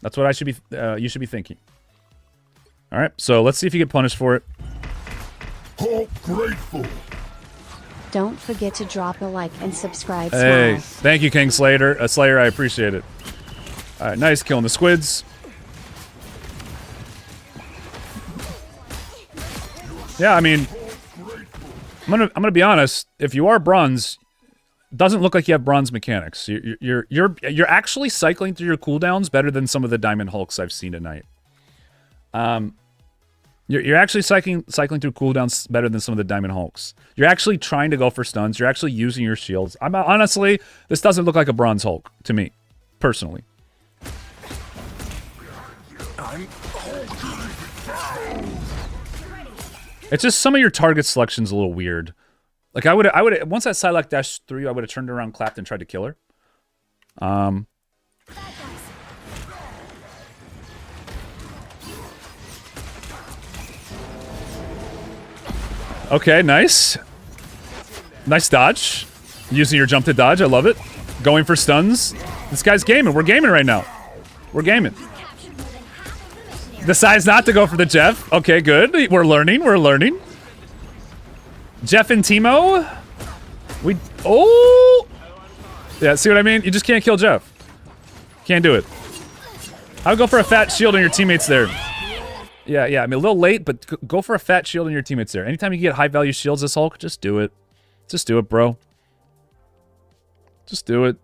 That's what I should be. You should be thinking. All right, so let's see if you get punished for it. Hulk grateful. Don't forget to drop a like and subscribe. Hey, Smile. thank you, King Slayer. Slayer, I appreciate it. All right, nice killing the squids. Yeah, I mean, I'm gonna be honest. If you are bronze, doesn't look like you have bronze mechanics. You're actually cycling through your cooldowns better than some of the Diamond Hulks I've seen tonight. You're actually cycling through cooldowns better than some of the Diamond Hulks. You're actually trying to go for stuns. You're actually using your shields. Honestly, this doesn't look like a bronze Hulk to me, personally. It's just some of your target selection's a little weird. Like I would once that Psylocke dashed through, I would have turned around, clapped, and tried to kill her. Okay, nice. Nice dodge. Using your jump to dodge, I love it. Going for stuns. This guy's gaming. We're gaming right now. We're gaming. Decides not to go for the Jeff. Okay, good. We're learning. We're learning. Jeff and Timo. Oh! Yeah, see what I mean? You just can't kill Jeff. Can't do it. I would go for a fat shield on your teammates there. Yeah, I mean, a little late, but go for a fat shield on your teammates there. Anytime you get high-value shields as Hulk, just do it. Just do it, bro. Just do it.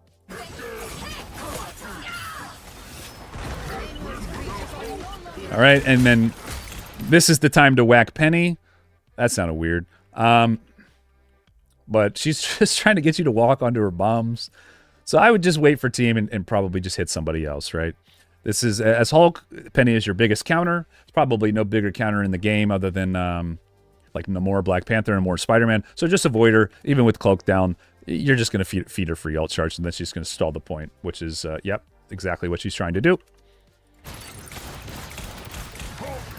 All right, and then this is the time to whack Penny. That sounded weird. But she's just trying to get you to walk onto her bombs. So I would just wait for team and probably just hit somebody else, right? This is, as Hulk, Penny is your biggest counter. It's probably no bigger counter in the game other than like Namor, Black Panther, and more Spider-Man. So just avoid her. Even with Cloak down, you're just going to feed her free ult charge, and then she's going to stall the point, which is, yep, exactly what she's trying to do.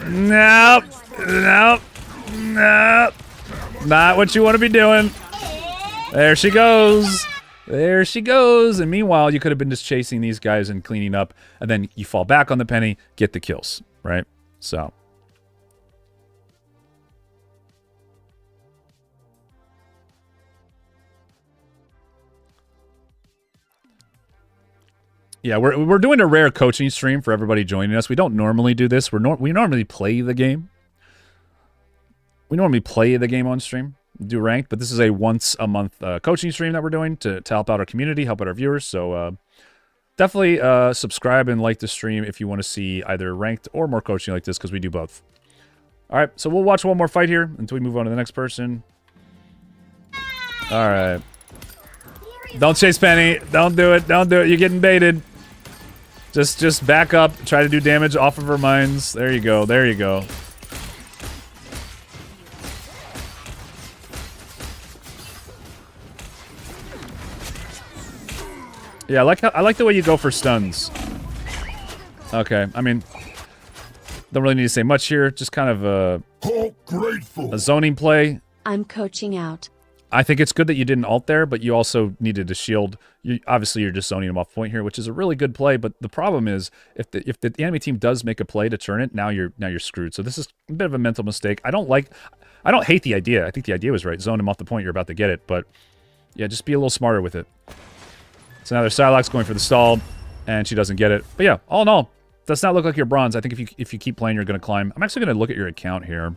Nope. Nope. Nope. Not what you want to be doing. There she goes. There she goes. And meanwhile, you could have been just chasing these guys and cleaning up, and then you fall back on the Penny, get the kills, right? So. Yeah, we're doing a rare coaching stream for everybody joining us. We don't normally do this. We normally play the game. We normally play the game on stream, do ranked, but this is a once-a-month coaching stream that we're doing to help out our community, help out our viewers. So definitely subscribe and like the stream if you want to see either ranked or more coaching like this, because we do both. All right, so we'll watch one more fight here until we move on to the next person. All right. Don't chase Penny. Don't do it. Don't do it. You're getting baited. Just back up. Try to do damage off of her mines. There you go. There you go. Yeah, I like the way you go for stuns. Okay, I mean, don't really need to say much here. Just kind of a zoning play. I'm coaching out. I think it's good that you didn't ult there, but you also needed to shield. Obviously, you're just zoning him off point here, which is a really good play. But the problem is, if the enemy team does make a play to turn it, now you're screwed. So this is a bit of a mental mistake. I don't hate the idea. I think the idea was right. Zone him off the point. You're about to get it, but yeah, just be a little smarter with it. So now there's Psylocke going for the stall, and she doesn't get it. But yeah, all in all, does not look like you're bronze. I think if you keep playing, you're going to climb. I'm actually going to look at your account here.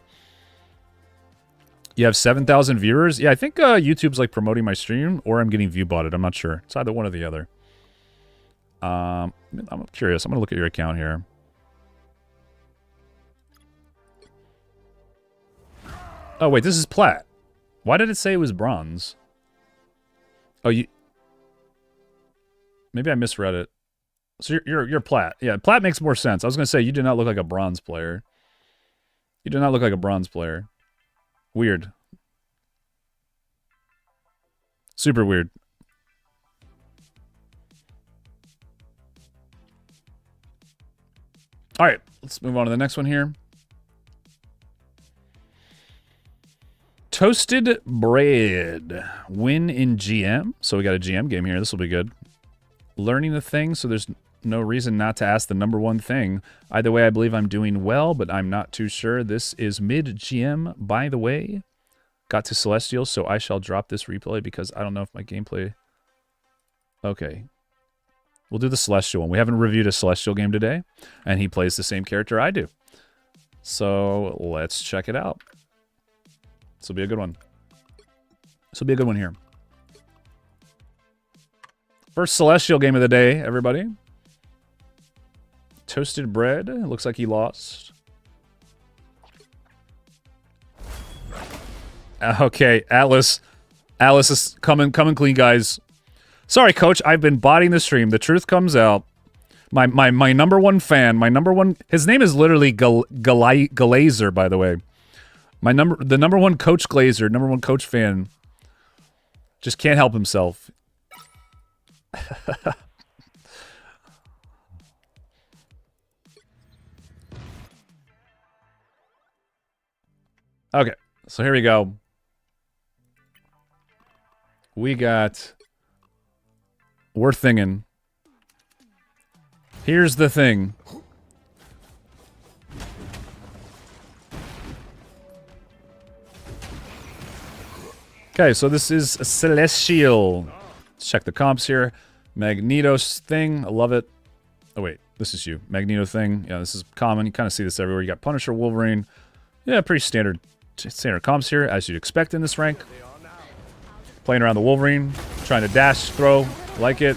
You have 7,000 viewers? Yeah, I think YouTube's like promoting my stream, or I'm getting view botted. I'm not sure. It's either one or the other. I'm curious. I'm going to look at your account here. Oh, wait, this is plat. Why did it say it was bronze? Oh, maybe I misread it. So you're plat. Yeah, plat makes more sense. I was going to say, you do not look like a bronze player. You do not look like a bronze player. Weird. Super weird. All right, let's move on to the next one here. Toasted bread. Win in GM. So we got a GM game here. This will be good. Learning the thing, so there's no reason not to ask the number one thing. Either way, I believe I'm doing well, but I'm not too sure. This is mid-GM, by the way. Got to Celestial, so I shall drop this replay because I don't know if my gameplay... Okay. We'll do the Celestial one. We haven't reviewed a Celestial game today, and he plays the same character I do. So let's check it out. This will be a good one. This will be a good one here. First Celestial game of the day, everybody. Toasted bread. Looks like he lost. Okay, Atlas. Atlas is coming clean, guys. Sorry, coach. I've been botting the stream. The truth comes out. My number one fan, his name is literally Glazer, by the way. The number one coach Glazer, number one coach fan, just can't help himself. Okay, so here we go. We got... We're thinging. Here's the thing. Okay, so this is a Celestial. Let's check the comps here. Magneto's thing. I love it. Oh, wait. This is you. Magneto thing. Yeah, this is common. You kind of see this everywhere. You got Punisher, Wolverine. Yeah, pretty standard comps here, as you'd expect in this rank. Playing around the Wolverine. Trying to dash, throw. Like it.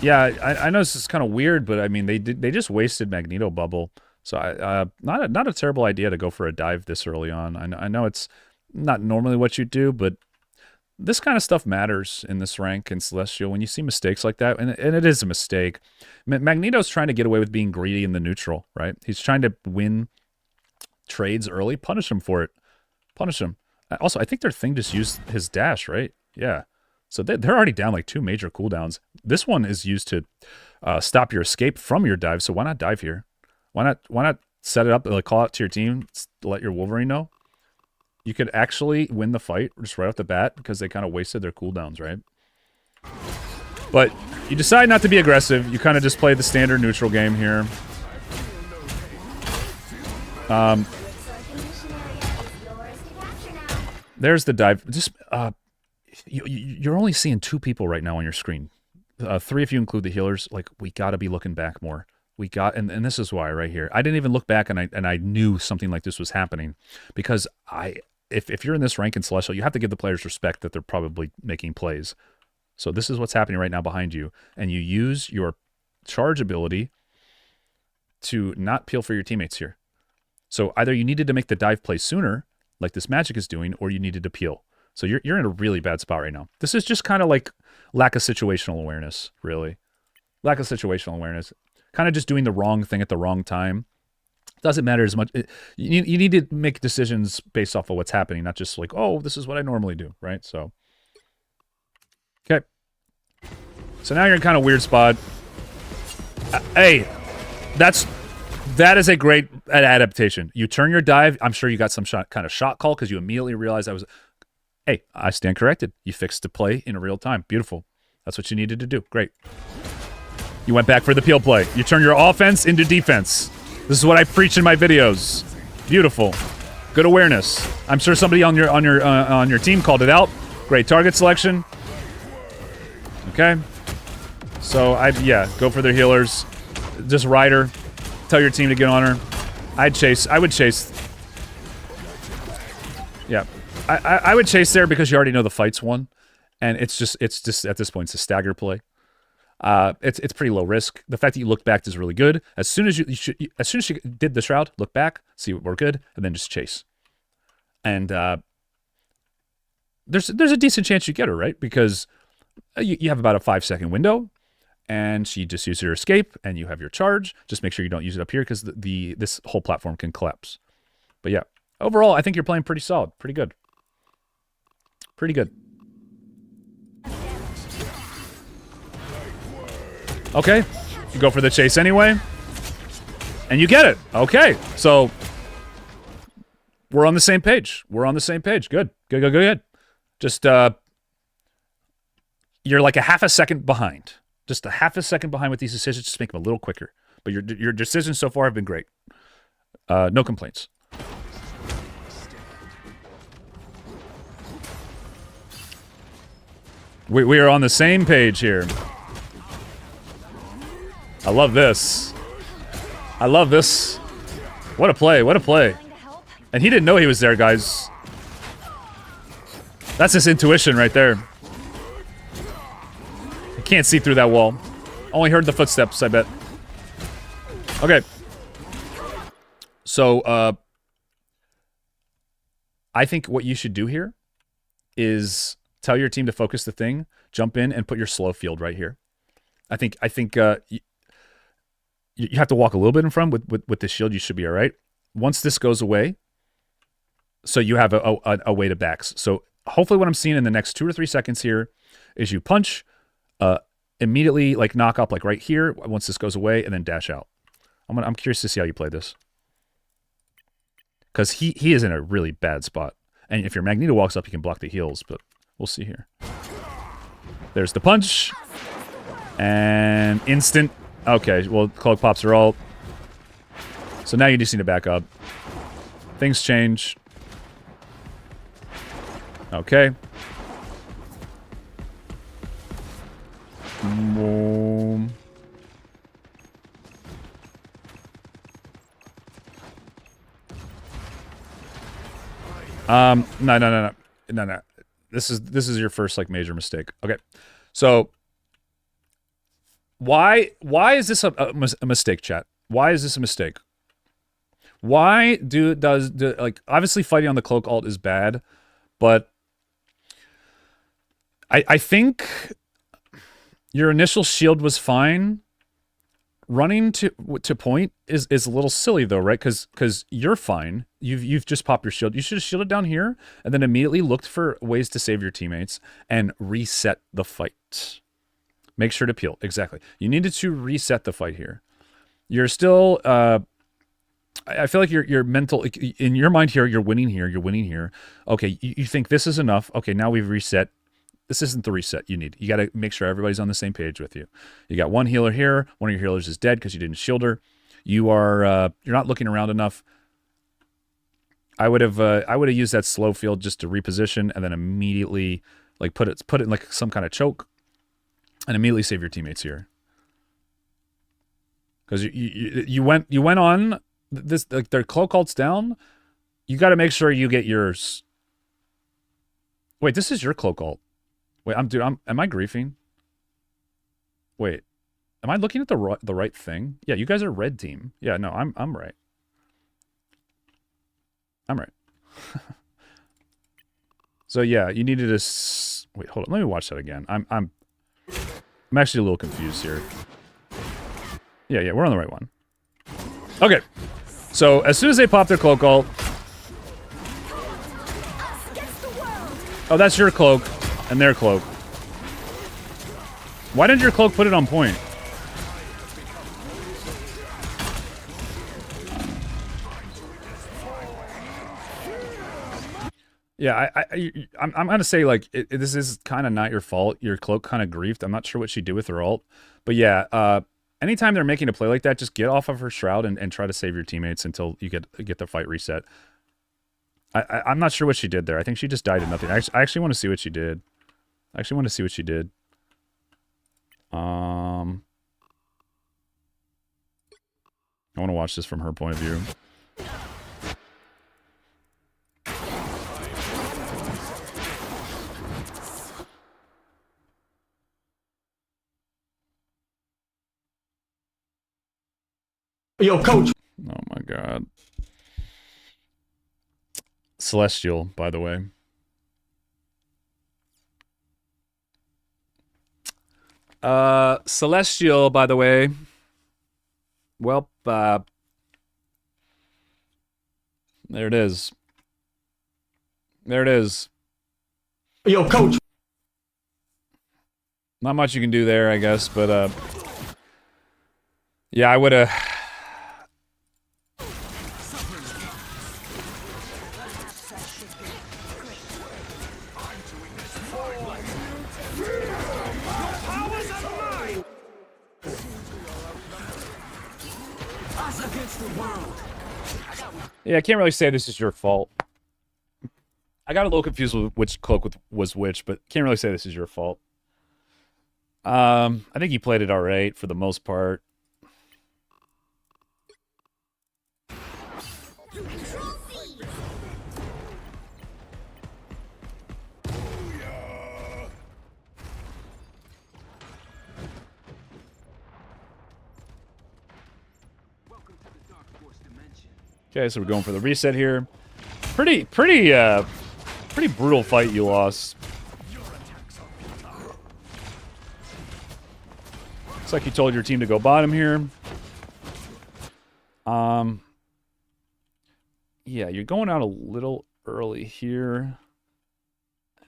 Yeah, I know this is kind of weird, but I mean, they just wasted Magneto Bubble. So not a terrible idea to go for a dive this early on. I know it's not normally what you do, but this kind of stuff matters in this rank in Celestial. When you see mistakes like that, and it is a mistake. Magneto's trying to get away with being greedy in the neutral, right? He's trying to win trades early. Punish him for it. Punish him. Also, I think their thing just used his dash, right? Yeah. So they're already down like 2 major cooldowns. This one is used to stop your escape from your dive, so why not dive here? Why not set it up, like call out to your team, let your Wolverine know? You could actually win the fight just right off the bat because they kind of wasted their cooldowns, right? But you decide not to be aggressive. You kind of just play the standard neutral game here. There's the dive. Just you're only seeing 2 people right now on your screen. 3 if you include the healers. Like, we got to be looking back more. And this is why right here. I didn't even look back, and I knew something like this was happening because if you're in this rank in Celestial, you have to give the players respect that they're probably making plays. So this is what's happening right now behind you, and you use your charge ability to not peel for your teammates here. So either you needed to make the dive play sooner, like this Magic is doing, or you needed to peel. So you're in a really bad spot right now. This is just kind of like lack of situational awareness, really. Lack of situational awareness. Kind of just doing the wrong thing at the wrong time. Doesn't matter as much. You need to make decisions based off of what's happening, not just like, oh, this is what I normally do, right? So, okay. So now you're in kind of weird spot. Hey, that is a great adaptation. You turn your dive. I'm sure you got some kind of shot call because you immediately realized hey, I stand corrected. You fixed the play in real time. Beautiful. That's what you needed to do. Great. You went back for the peel play. You turn your offense into defense. This is what I preach in my videos. Beautiful. Good awareness. I'm sure somebody on your team called it out. Great target selection. Okay. So yeah, go for their healers. Just ride her. Tell your team to get on her. I would chase. Yeah. I would chase there because you already know the fight's won. And it's just at this point it's a stagger play. It's pretty low risk. The fact that you look back is really good. As soon as you did the shroud, look back, see what we're good, and then just chase. And there's a decent chance you get her, right? Because you have about a 5-second window, and she just uses her escape, and you have your charge. Just make sure you don't use it up here because this whole platform can collapse. But yeah, overall, I think you're playing pretty solid, pretty good, pretty good. Okay, you go for the chase anyway, and you get it. Okay, so we're on the same page. We're on the same page. Good, good, good, good. Just you're like a half a second behind. Just a half a second behind with these decisions. Just make them a little quicker. But your decisions so far have been great. No complaints. We are on the same page here. I love this. I love this. What a play, what a play. And he didn't know he was there, guys. That's his intuition right there. He can't see through that wall. Only heard the footsteps, I bet. Okay. So, I think what you should do here is tell your team to focus the thing, jump in, and put your slow field right here. I think you have to walk a little bit in front with the shield. You should be all right. Once this goes away, so you have a way to backs. So hopefully what I'm seeing in the next 2 or 3 seconds here is you punch, immediately like knock up like right here once this goes away, and then dash out. I'm curious to see how you play this. Because he is in a really bad spot. And if your Magneto walks up, you can block the heals, but we'll see here. There's the punch. And instant. Okay, well, cloak pops are all. So now you just need to back up. Things change. Okay. Boom. No. This is your first like major mistake. Okay, so why is this a mistake, chat? Why is this a mistake? Why does like obviously fighting on the cloak alt is bad, but I think your initial shield was fine. Running to point is a little silly though, right? Because you're fine. You've just popped your shield. You should have shielded down here and then immediately looked for ways to save your teammates and reset the fight. Make sure to peel. Exactly. You needed to reset the fight here. You're still. I feel like your mental in your mind here. You're winning here. You're winning here. Okay. You think this is enough. Okay. Now we've reset. This isn't the reset you need. You got to make sure everybody's on the same page with you. You got one healer here. One of your healers is dead because you didn't shield her. You are you're not looking around enough. I would have used that slow field just to reposition and then immediately like put it in like some kind of choke and immediately save your teammates here. Because you went on this like their cloak ult's down. You got to make sure you get yours. Wait, this is your cloak ult. Wait, am I griefing? Wait, am I looking at the right thing? Yeah, you guys are red team. Yeah, no, I'm right. I'm right. So yeah, you needed to wait. Hold on, let me watch that again. I'm actually a little confused here. Yeah, we're on the right one. Okay, So as soon as they pop their cloak ult, oh, that's your cloak and their cloak. Why didn't your cloak put it on point? Yeah, I'm gonna say like this is kind of not your fault. Your cloak kind of griefed. I'm not sure what she did with her ult, but yeah. Anytime they're making a play like that, just get off of her shroud and try to save your teammates until you get the fight reset. I'm not sure what she did there. I think she just died to nothing. I actually want to see what she did. I actually want to see what she did. I want to watch this from her point of view. Yo, coach. Oh my god. Celestial, by the way. Celestial, by the way. Well, there it is. There it is. Yo, coach. Not much you can do there, I guess, but yeah, I would have. Yeah, I can't really say this is your fault. I got a little confused with which cloak was which, but can't really say this is your fault. I think you played it alright for the most part. Okay, so we're going for the reset here. Pretty brutal fight you lost. Looks like you told your team to go bottom here. Yeah, you're going out a little early here.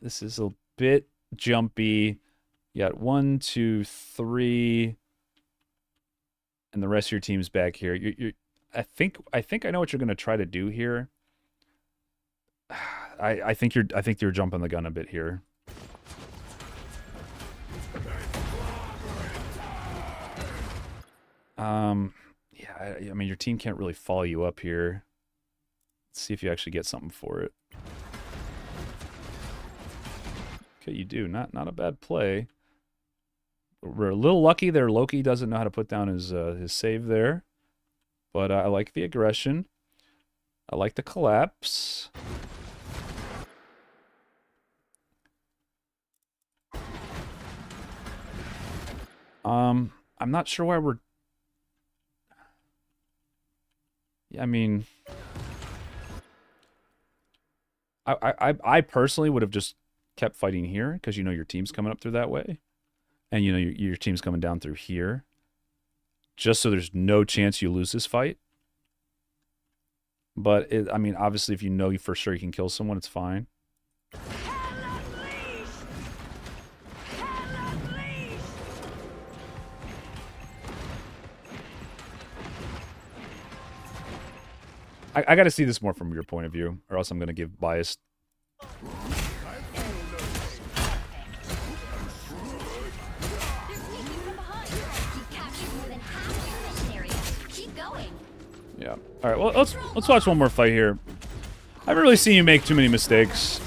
This is a bit jumpy. You got 1, 2, 3, and the rest of your team's back here. I think I know what you're going to try to do here. I think you're jumping the gun a bit here. Yeah, I mean your team can't really follow you up here. Let's see if you actually get something for it. Okay, you do. Not a bad play. We're a little lucky there. Loki doesn't know how to put down his save there. But I like the aggression. I like the collapse. I'm not sure why we're... I mean... I personally would have just kept fighting here, because you know your team's coming up through that way. And you know your team's coming down through here. Just so there's no chance you lose this fight. But, I mean, obviously if you know for sure you can kill someone, it's fine. I gotta see this more from your point of view, or else I'm gonna give biased. Yeah. All right. Well, let's watch one more fight here. I haven't really seen you make too many mistakes.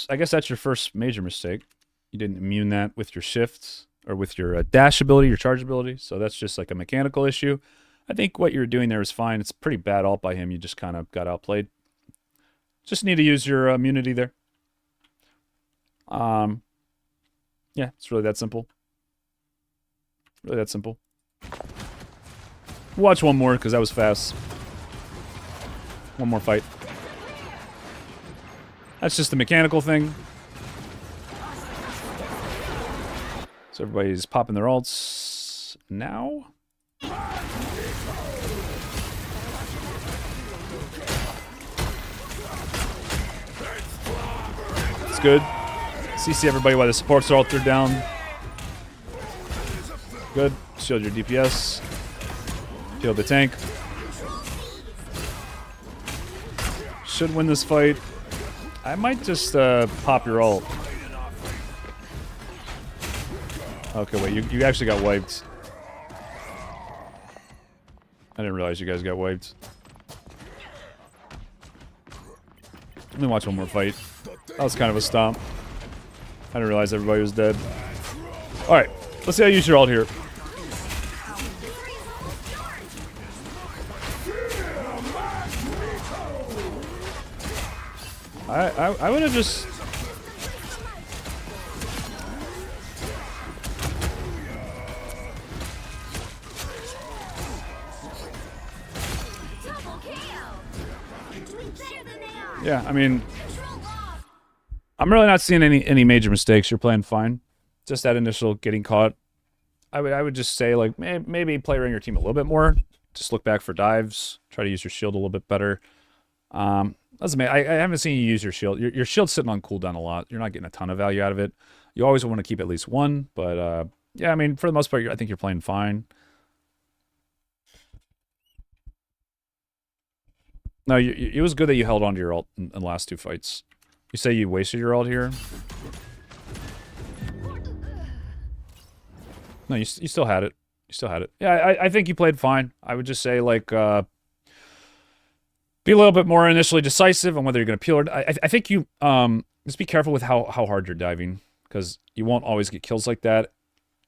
I guess that's your first major mistake. You didn't immune that with your shifts or with your dash ability, your charge ability. So that's just like a mechanical issue. I think what you're doing there is fine. It's pretty bad ult by him. You just kind of got outplayed. Just need to use your immunity there. Yeah, it's really that simple. Really that simple. Watch one more, because that was fast. One more fight. That's just a mechanical thing. So everybody's popping their ults now. It's good. CC everybody while the supports are all third down. Good. Shield your DPS. Heal the tank. Should win this fight. I might just pop your ult. Okay, wait, you actually got wiped. I didn't realize you guys got wiped. Let me watch one more fight. That was kind of a stomp. I didn't realize everybody was dead. Alright, let's see how you use your ult here. I would have just... Yeah, I mean... I'm really not seeing any major mistakes. You're playing fine. Just that initial getting caught. I would just say, like, maybe play around your team a little bit more. Just look back for dives. Try to use your shield a little bit better. I haven't seen you use your shield. Your shield's sitting on cooldown a lot. You're not getting a ton of value out of it. You always want to keep at least one, but yeah, I mean, for the most part, I think you're playing fine. No, it was good that you held on to your ult in the last two fights. You say you wasted your ult here? No, you still had it. You still had it. Yeah, I think you played fine. I would just say, like, be a little bit more initially decisive on whether you're going to peel or... I think you... just be careful with how hard you're diving, because you won't always get kills like that.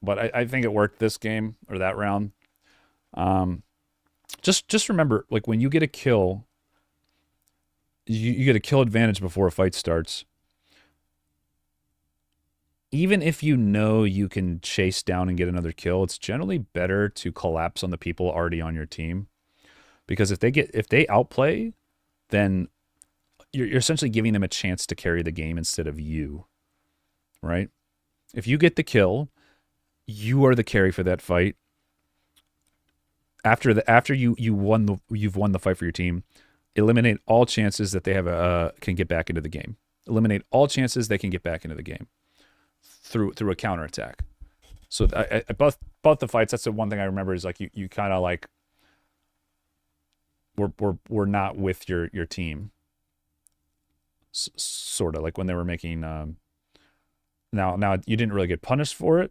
But I think it worked this game, or that round. Just remember, like, when you get a kill... You get a kill advantage before a fight starts. Even if you know you can chase down and get another kill, it's generally better to collapse on the people already on your team. Because if they outplay, then you're essentially giving them a chance to carry the game instead of you. Right? If you get the kill, you are the carry for that fight. After you've won the fight for your team, eliminate all chances that they can get back into the game. Eliminate all chances they can get back into the game through a counterattack. So both the fights, that's the one thing I remember is like you kind of like we're not with your team. Sort of like when they were making now you didn't really get punished for it,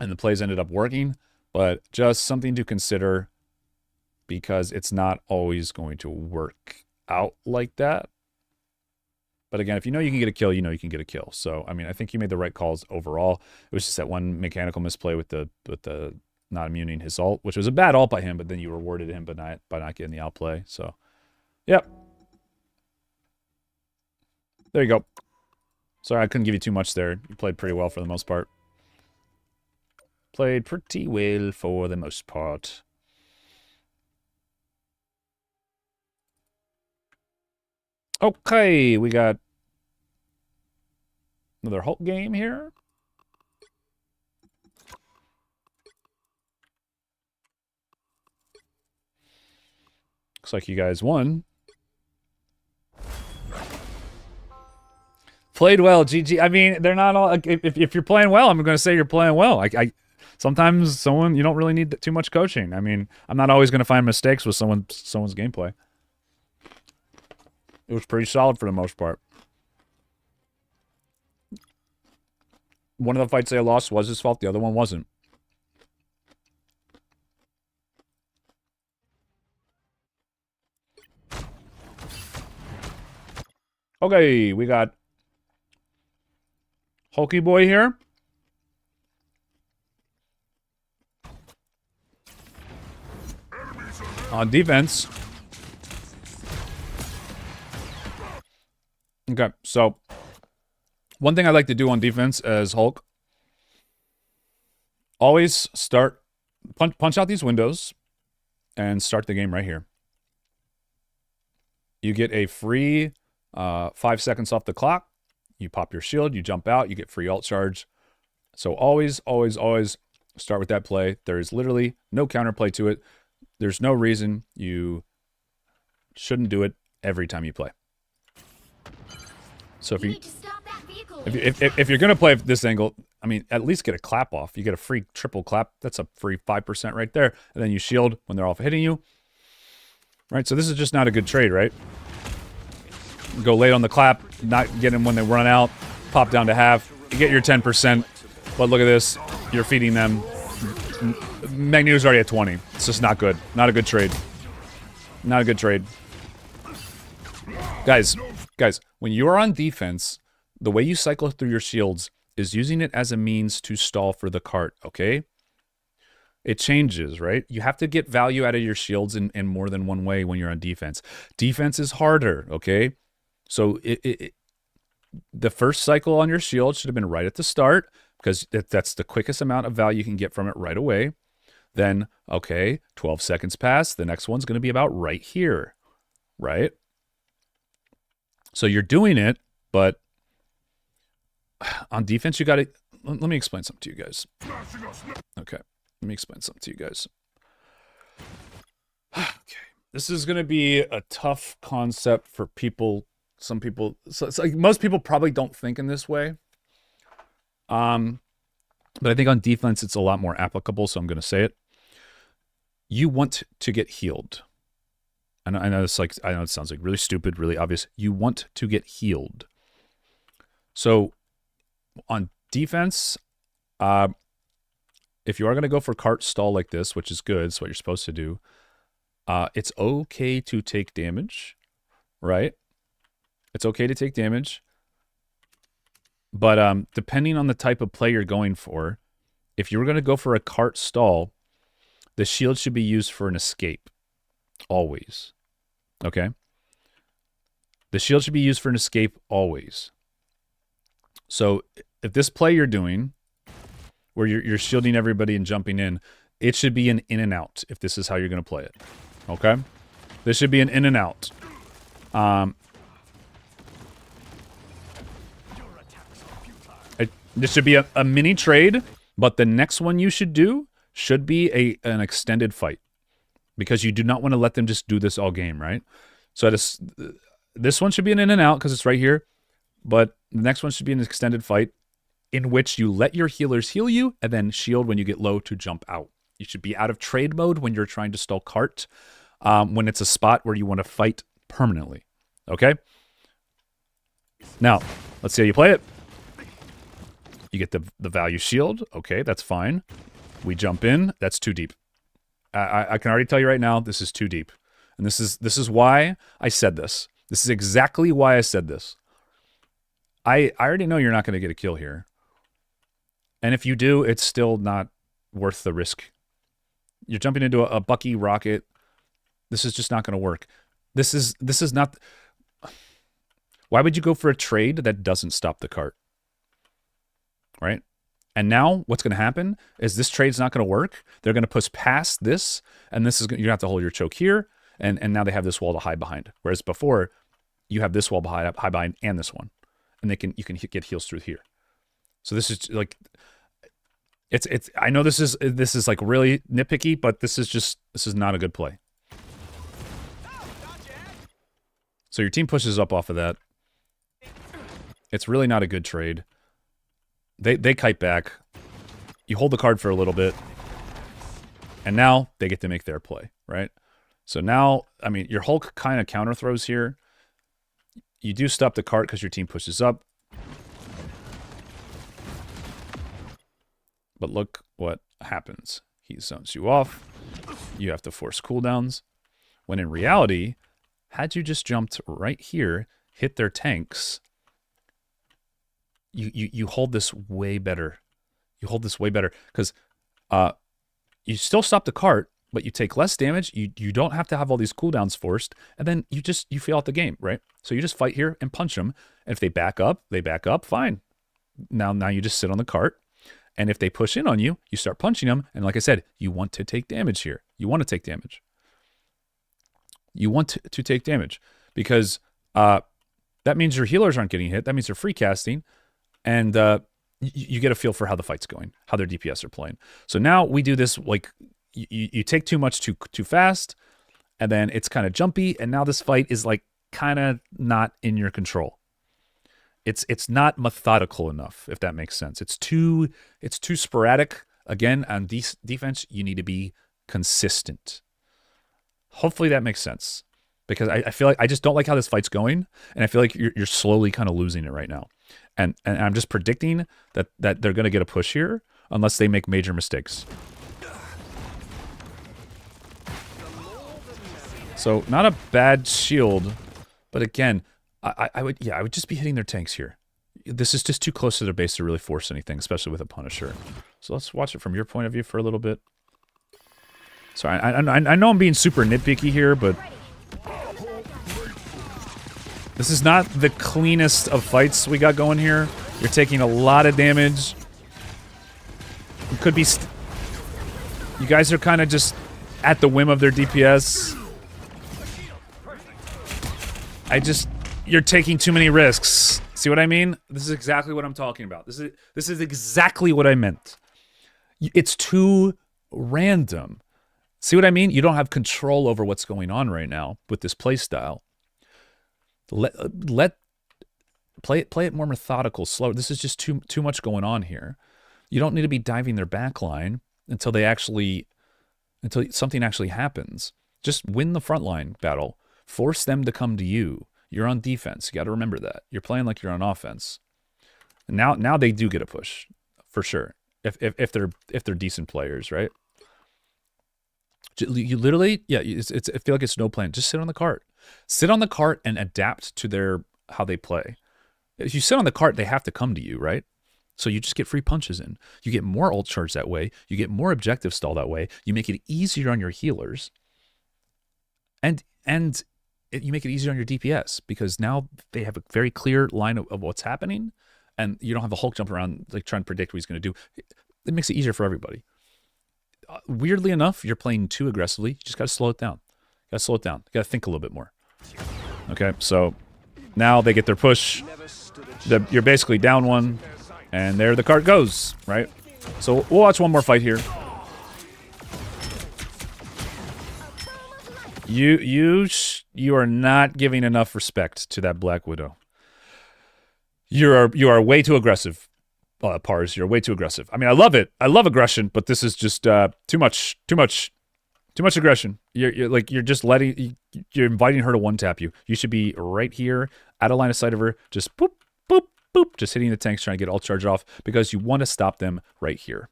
and the plays ended up working, but just something to consider. Because it's not always going to work out like that. But again, if you know you can get a kill, you know you can get a kill. So, I mean, I think you made the right calls overall. It was just that one mechanical misplay with the not immuning his ult, which was a bad ult by him, but then you rewarded him by not getting the outplay. So, yep. There you go. Sorry, I couldn't give you too much there. You played pretty well for the most part. Played pretty well for the most part. Okay, we got another Hulk game here. Looks like you guys won. Played well, GG. I mean, they're not all... If you're playing well, I'm going to say you're playing well. Sometimes you don't really need too much coaching. I mean, I'm not always going to find mistakes with someone's gameplay. It was pretty solid for the most part. One of the fights they lost was his fault. The other one wasn't. Okay, we got Hulky Boy here. On defense. Okay, so one thing I like to do on defense as Hulk Always start, punch out these windows and start the game right here. You get a free 5 seconds off the clock. You pop your shield, you jump out, you get free alt charge. So always, always, always start with that play. There is literally no counterplay to it. There's no reason you shouldn't do it every time you play. So if you're gonna play this angle, I mean, at least get a clap off. You get a free triple clap. That's a free 5% right there. And then you shield when they're off hitting you. Right, so this is just not a good trade, right? Go late on the clap, not get them when they run out, pop down to half, you get your 10%, but look at this, you're feeding them. Magneto's already at 20. It's just not good. Not a good trade. Not a good trade. Guys, when you are on defense, the way you cycle through your shields is using it as a means to stall for the cart, okay? It changes, right? You have to get value out of your shields in more than one way when you're on defense. Defense is harder, okay? So the first cycle on your shield should have been right at the start because that's the quickest amount of value you can get from it right away. Then, okay, 12 seconds pass. The next one's going to be about right here, right? So you're doing it, but on defense, you got to... Let me explain something to you guys. Okay. Let me explain something to you guys. Okay. This is going to be a tough concept for people. Some people, so it's like most people probably don't think in this way. But I think on defense, it's a lot more applicable, so I'm going to say it. You want to get healed. I know it's like, I know it sounds like really stupid, really obvious. You want to get healed. So on defense, if you are going to go for cart stall like this, which is good, it's what you're supposed to do, it's okay to take damage, right? It's okay to take damage. But depending on the type of play you're going for, if you were going to go for a cart stall, the shield should be used for an escape. Always. Okay? The shield should be used for an escape always. So if this play you're doing, where you're shielding everybody and jumping in, it should be an in and out if this is how you're going to play it. Okay? This should be an in and out. This should be a mini trade, but the next one you should do should be an extended fight. Because you do not want to let them just do this all game, right? So this one should be an in and out because it's right here. But the next one should be an extended fight in which you let your healers heal you and then shield when you get low to jump out. You should be out of trade mode when you're trying to stall cart, when it's a spot where you want to fight permanently. Okay? Now, let's see how you play it. You get the value shield. Okay, that's fine. We jump in. That's too deep. I can already tell you right now, this is too deep. And this is why I said this. This is exactly why I said this. I already know you're not going to get a kill here. And if you do, it's still not worth the risk. You're jumping into a Bucky rocket. This is just not going to work. This is not... Why would you go for a trade that doesn't stop the cart? Right? And now what's going to happen is this trade's not going to work. They're going to push past this, and this is you're going to have to hold your choke here, and now they have this wall to hide behind. Whereas before, you have this wall hide behind and this one, and you can get heals through here. So this is like it's I know this is like really nitpicky, but this is not a good play. So your team pushes up off of that. It's really not a good trade. They kite back. You hold the card for a little bit. And now they get to make their play, right? So now, I mean, your Hulk kind of counter throws here. You do stop the cart because your team pushes up. But look what happens. He zones you off. You have to force cooldowns. When in reality, had you just jumped right here, hit their tanks... You hold this way better. You hold this way better because you still stop the cart, but you take less damage. You don't have to have all these cooldowns forced, and then you fail out the game, right? So you just fight here and punch them. And if they back up, fine. Now you just sit on the cart, And if they push in on you, you start punching them. And like I said, you want to take damage here. You want to take damage. You want to take damage because that means your healers aren't getting hit. That means they're free casting. And you get a feel for how the fight's going, how their DPS are playing. So now we do this like you take too much too fast, and then it's kind of jumpy. And now this fight is like kind of not in your control. It's not methodical enough, if that makes sense. It's too sporadic. Again, on defense, you need to be consistent. Hopefully that makes sense, because I feel like I just don't like how this fight's going, and I feel like you're slowly kind of losing it right now. And I'm just predicting that they're going to get a push here unless they make major mistakes. So not a bad shield, but again, I would just be hitting their tanks here. This is just too close to their base to really force anything, especially with a Punisher. So let's watch it from your point of view for a little bit. Sorry, I know I'm being super nitpicky here, but this is not the cleanest of fights we got going here. You're taking a lot of damage. It could be... you guys are kind of just at the whim of their DPS. You're taking too many risks. See what I mean? This is exactly what I'm talking about. This is exactly what I meant. It's too random. See what I mean? You don't have control over what's going on right now with this playstyle. Play it more methodical, slow. This is just too much going on here. You don't need to be diving their backline until something actually happens. Just win the frontline battle. Force them to come to you. You're on defense. You got to remember that. You're playing like you're on offense. And now they do get a push for sure. If they're decent players, right? You literally, yeah. I feel like it's no plan. Just sit on the cart. Sit on the cart and adapt to how they play. If you sit on the cart, they have to come to you, right? So you just get free punches in. You get more ult charge that way. You get more objective stall that way. You make it easier on your healers. And you make it easier on your DPS because now they have a very clear line of what's happening, and you don't have a Hulk jump around like trying to predict what he's going to do. It makes it easier for everybody. Weirdly enough, you're playing too aggressively. You just got to slow it down. You got to slow it down. You got to think a little bit more. Okay, so now they get their push. You're basically down one, and there the cart goes, right? So we'll watch one more fight here. You are not giving enough respect to that Black Widow. You are way too aggressive, Pars. You're way too aggressive. I mean, I love it. I love aggression, but this is just too much aggression. You're just you're inviting her to one tap you. You should be right here, out of line of sight of her, just boop boop boop, just hitting the tanks, trying to get all charge off because you want to stop them right here.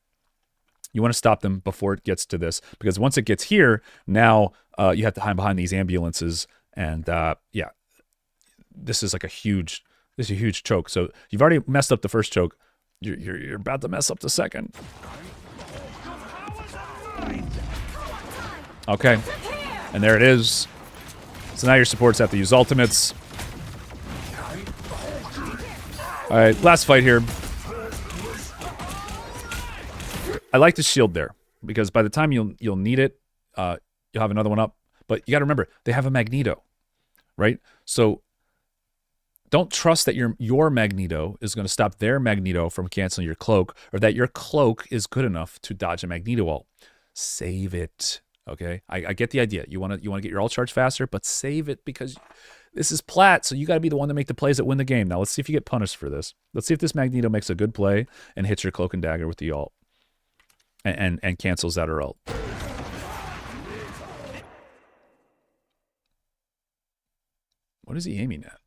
You want to stop them before it gets to this, because once it gets here, now you have to hide behind these ambulances, and yeah, this is a huge choke. So you've already messed up the first choke. You're about to mess up the second. Okay, and there it is. So now your supports have to use ultimates. All right, last fight here. I like the shield there because by the time you'll need it, you'll have another one up. But you got to remember, they have a Magneto, right? So don't trust that your Magneto is going to stop their Magneto from canceling your cloak, or that your cloak is good enough to dodge a Magneto ult. Save it, okay? I get the idea. You want to get your ult charge faster, but save it because this is plat, so you got to be the one to make the plays that win the game. Now let's see if you get punished for this. Let's see if this Magneto makes a good play and hits your cloak and dagger with the ult. And cancels that or ult. What is he aiming at?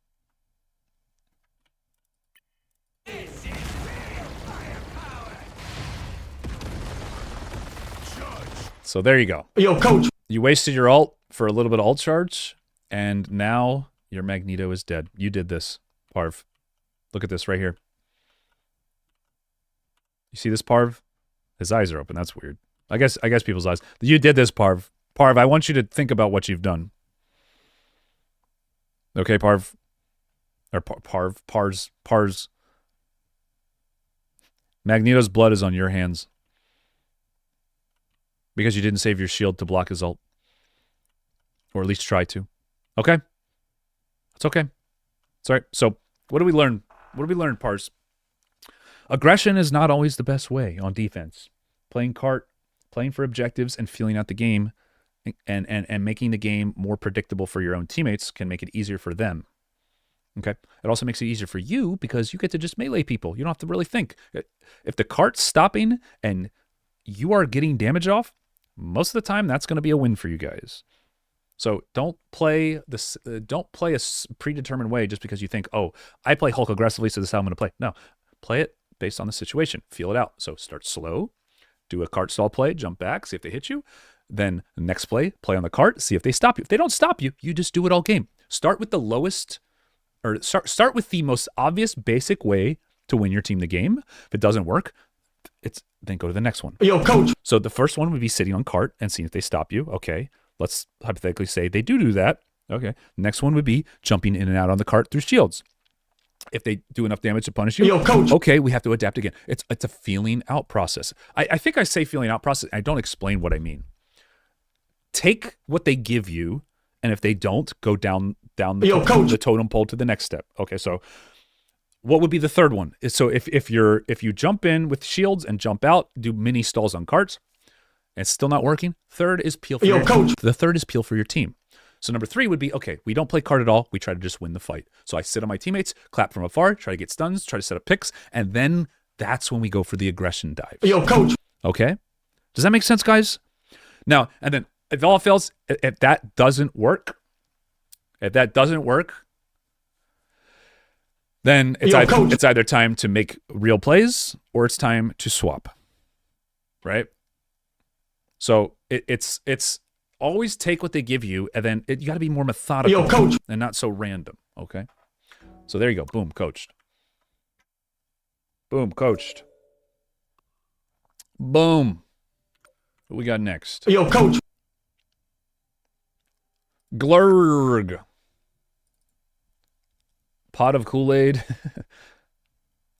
So there you go. Yo, coach. You wasted your ult for a little bit of ult charge, and now your Magneto is dead. You did this, Parv. Look at this right here. You see this, Parv? His eyes are open. That's weird. I guess people's eyes. You did this, Parv. Parv, I want you to think about what you've done. Okay, Parv. Or Pars. Magneto's blood is on your hands. Because you didn't save your shield to block his ult. Or at least try to. Okay? It's okay. Sorry. So, what do we learn? What do we learn, Parse? Aggression is not always the best way on defense. Playing cart, playing for objectives, and feeling out the game and making the game more predictable for your own teammates can make it easier for them. Okay? It also makes it easier for you because you get to just melee people. You don't have to really think. If the cart's stopping and you are getting damage off, most of the time that's going to be a win for you guys. So don't play this. Don't play a predetermined way just because you think, oh, I play Hulk aggressively, so this is how I'm going to play. No, play it based on the situation. Feel it out. So start slow, do a cart stall play, jump back, see if they hit you. Then the next play on the cart, see if they stop you. If they don't stop you, you just do it all game. Start with the lowest, or start with the most obvious, basic way to win your team the game. If it doesn't work, then go to the next one. Yo, coach. So the first one would be sitting on cart and seeing if they stop you. Okay. Let's hypothetically say they do that. Okay. Next one would be jumping in and out on the cart through shields. If they do enough damage to punish you, yo, coach. Okay, we have to adapt again. It's a feeling out process. I think I say feeling out process. I don't explain what I mean. Take what they give you, and if they don't, go down the totem pole to the next step. Okay, so what would be the third one? So if you jump in with shields and jump out, do mini stalls on carts, and it's still not working, third is peel for your team. The third is peel for your team. So number 3 would be, okay, we don't play cart at all. We try to just win the fight. So I sit on my teammates, clap from afar, try to get stuns, try to set up picks, and then that's when we go for the aggression dives. Yo, coach. Okay? Does that make sense, guys? Now, and then if all fails, if that doesn't work, then it's either time to make real plays or it's time to swap. Right? So it's always take what they give you, and then you got to be more methodical and not so random, okay? So there you go. Boom, coached. Boom, coached. Boom. What we got next? Yo, coach. Glurg. Pot of Kool-Aid.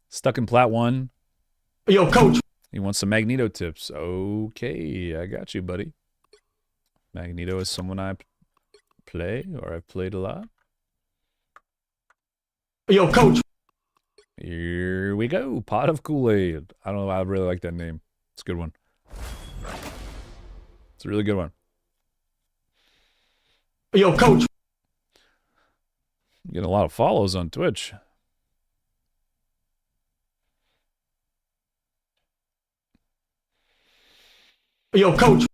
Stuck in Plat 1. Yo, coach. He wants some Magneto tips. Okay, I got you, buddy. Magneto is someone I play, or I've played a lot. Yo, coach. Here we go. Pot of Kool-Aid. I don't know. I really like that name. It's a good one. It's a really good one. Yo, coach. I'm getting a lot of follows on Twitch. Yo, coach.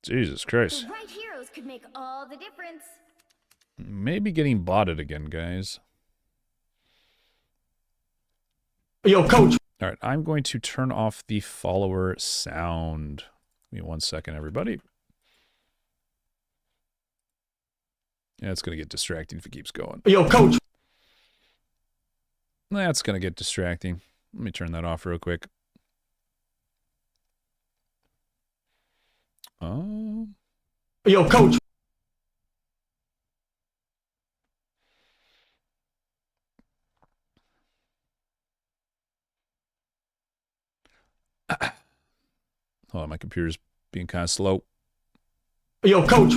Jesus Christ. The right heroes could make all the difference. Maybe getting botted again, guys. Yo, coach. All right, I'm going to turn off the follower sound. Give me 1 second, everybody. Yeah, it's going to get distracting if it keeps going. Yo, coach. That's going to get distracting. Let me turn that off real quick. Yo, coach. Hold on, my computer's being kind of slow. Yo, coach.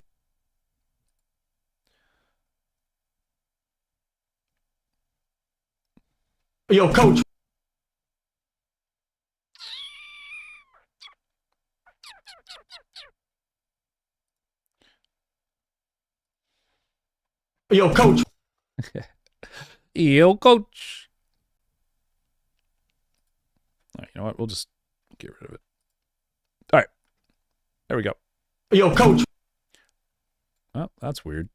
Yo, coach. Yo, coach. Yo, coach. All right, you know what? We'll just get rid of it. All right. There we go. Yo, coach. Oh, that's weird.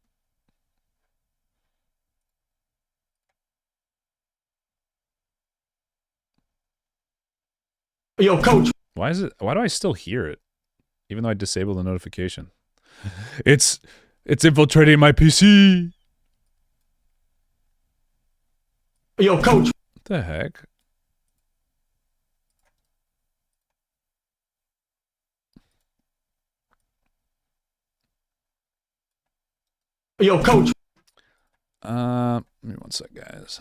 Yo, coach. Why do I still hear it? Even though I disabled the notification. It's infiltrating my PC. Yo, coach. What the heck? Yo, coach. Give me 1 sec, guys.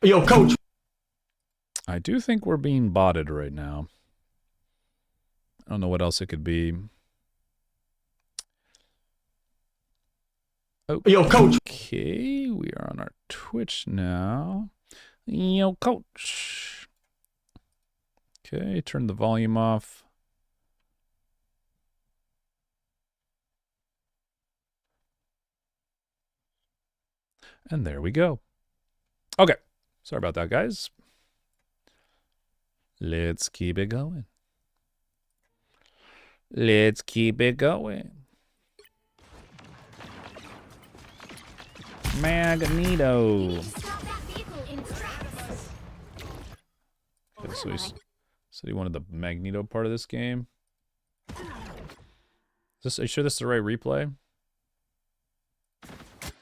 Yo, coach. I do think we're being botted right now. I don't know what else it could be. Yo, coach. Okay, we are on our Twitch now. Yo, coach. Okay, turn the volume off. And there we go. Okay. Sorry about that, guys. Let's keep it going. Let's keep it going. Magneto. Okay, so he said he wanted the Magneto part of this game. Are you sure this is the right replay? It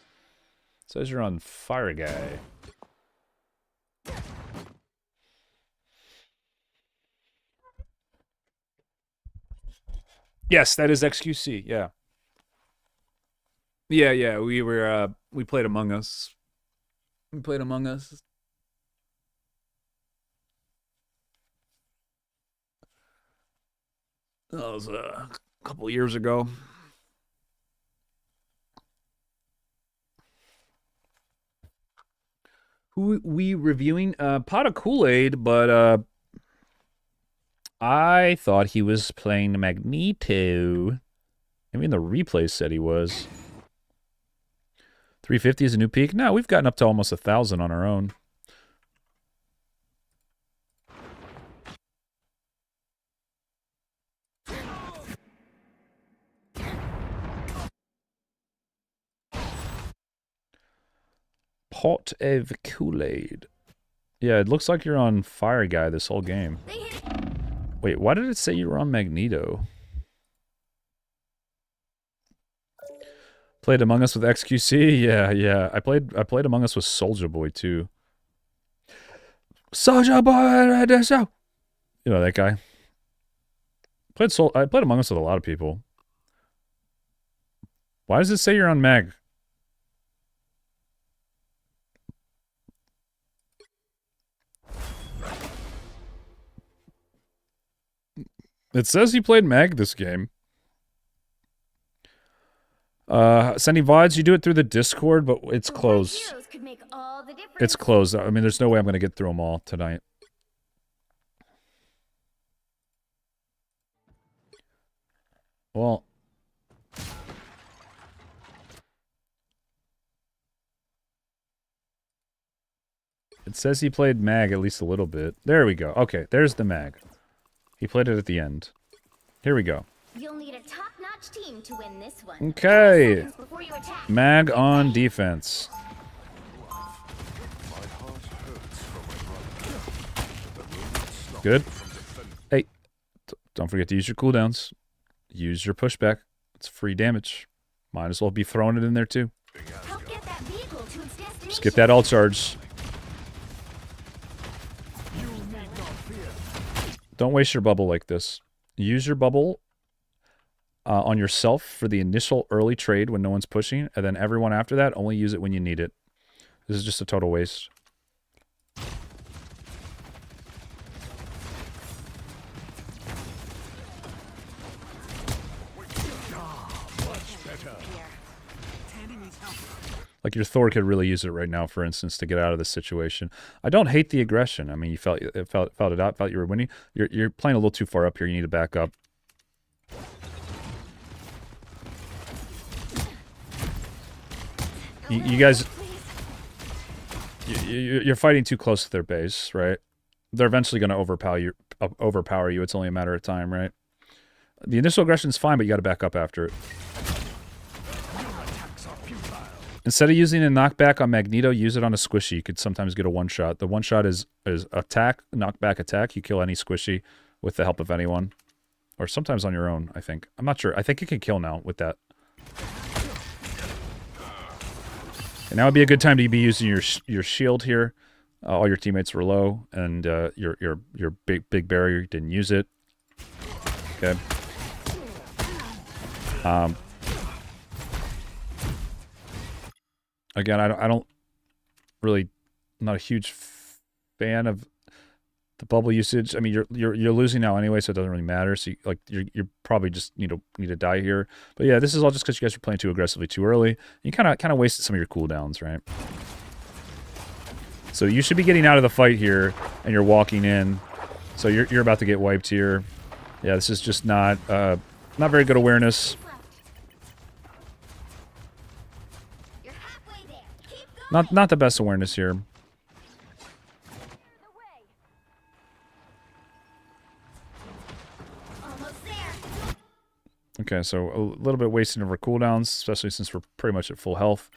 says you're on Fire Guy. Yes, that is XQC, yeah. Yeah, we played Among Us. We played Among Us. That was a couple years ago. Who we reviewing? Pot of Kool-Aid, but I thought he was playing Magneto. I mean, the replay said he was. 350 is a new peak? No, we've gotten up to almost 1,000 on our own. Pot of Kool-Aid. Yeah, it looks like you're on Fire Guy this whole game. Wait, why did it say you were on Magneto? Played Among Us with XQC? Yeah. I played Among Us with Soulja Boy too. Soulja Boy, the show. You know that guy. I played Among Us with a lot of people. Why does it say you're on Mag? It says he played Mag this game. Sending VoDs, you do it through the Discord, but it's closed. It's closed. I mean, there's no way I'm going to get through them all tonight. Well, it says he played Mag at least a little bit. There we go. Okay, there's the Mag. He played it at the end. Here we go. You'll need a top-notch team to win this one. Okay. Mag on defense. Good. Hey, don't forget to use your cooldowns. Use your pushback. It's free damage. Might as well be throwing it in there too. Just get that all charged. Don't waste your bubble like this. Use your bubble on yourself for the initial early trade when no one's pushing, and then everyone after that, only use it when you need it. This is just a total waste. Like your Thor could really use it right now, for instance, to get out of this situation. I don't hate the aggression. I mean, you felt it out, felt you were winning. You're playing a little too far up here. You need to back up. You guys, you're fighting too close to their base, right? They're eventually going to overpower you. It's only a matter of time, right? The initial aggression is fine, but you got to back up after it. Instead of using a knockback on Magneto, use it on a squishy. You could sometimes get a one-shot. The one-shot is attack, knockback attack. You kill any squishy with the help of anyone. Or sometimes on your own, I think. I'm not sure. I think you can kill now with that. And now would be a good time to be using your shield here. All your teammates were low, and your big barrier, you didn't use it. Okay. Again, I don't really not a huge fan of the bubble usage. I mean, you're losing now anyway, so it doesn't really matter. So you're probably just need to die here. But yeah, this is all just because you guys are playing too aggressively too early. You kind of wasted some of your cooldowns, right? So you should be getting out of the fight here, and you're walking in. So you're about to get wiped here. Yeah, this is just not very good awareness. Not the best awareness here. Okay, so a little bit wasting of our cooldowns, especially since we're pretty much at full health.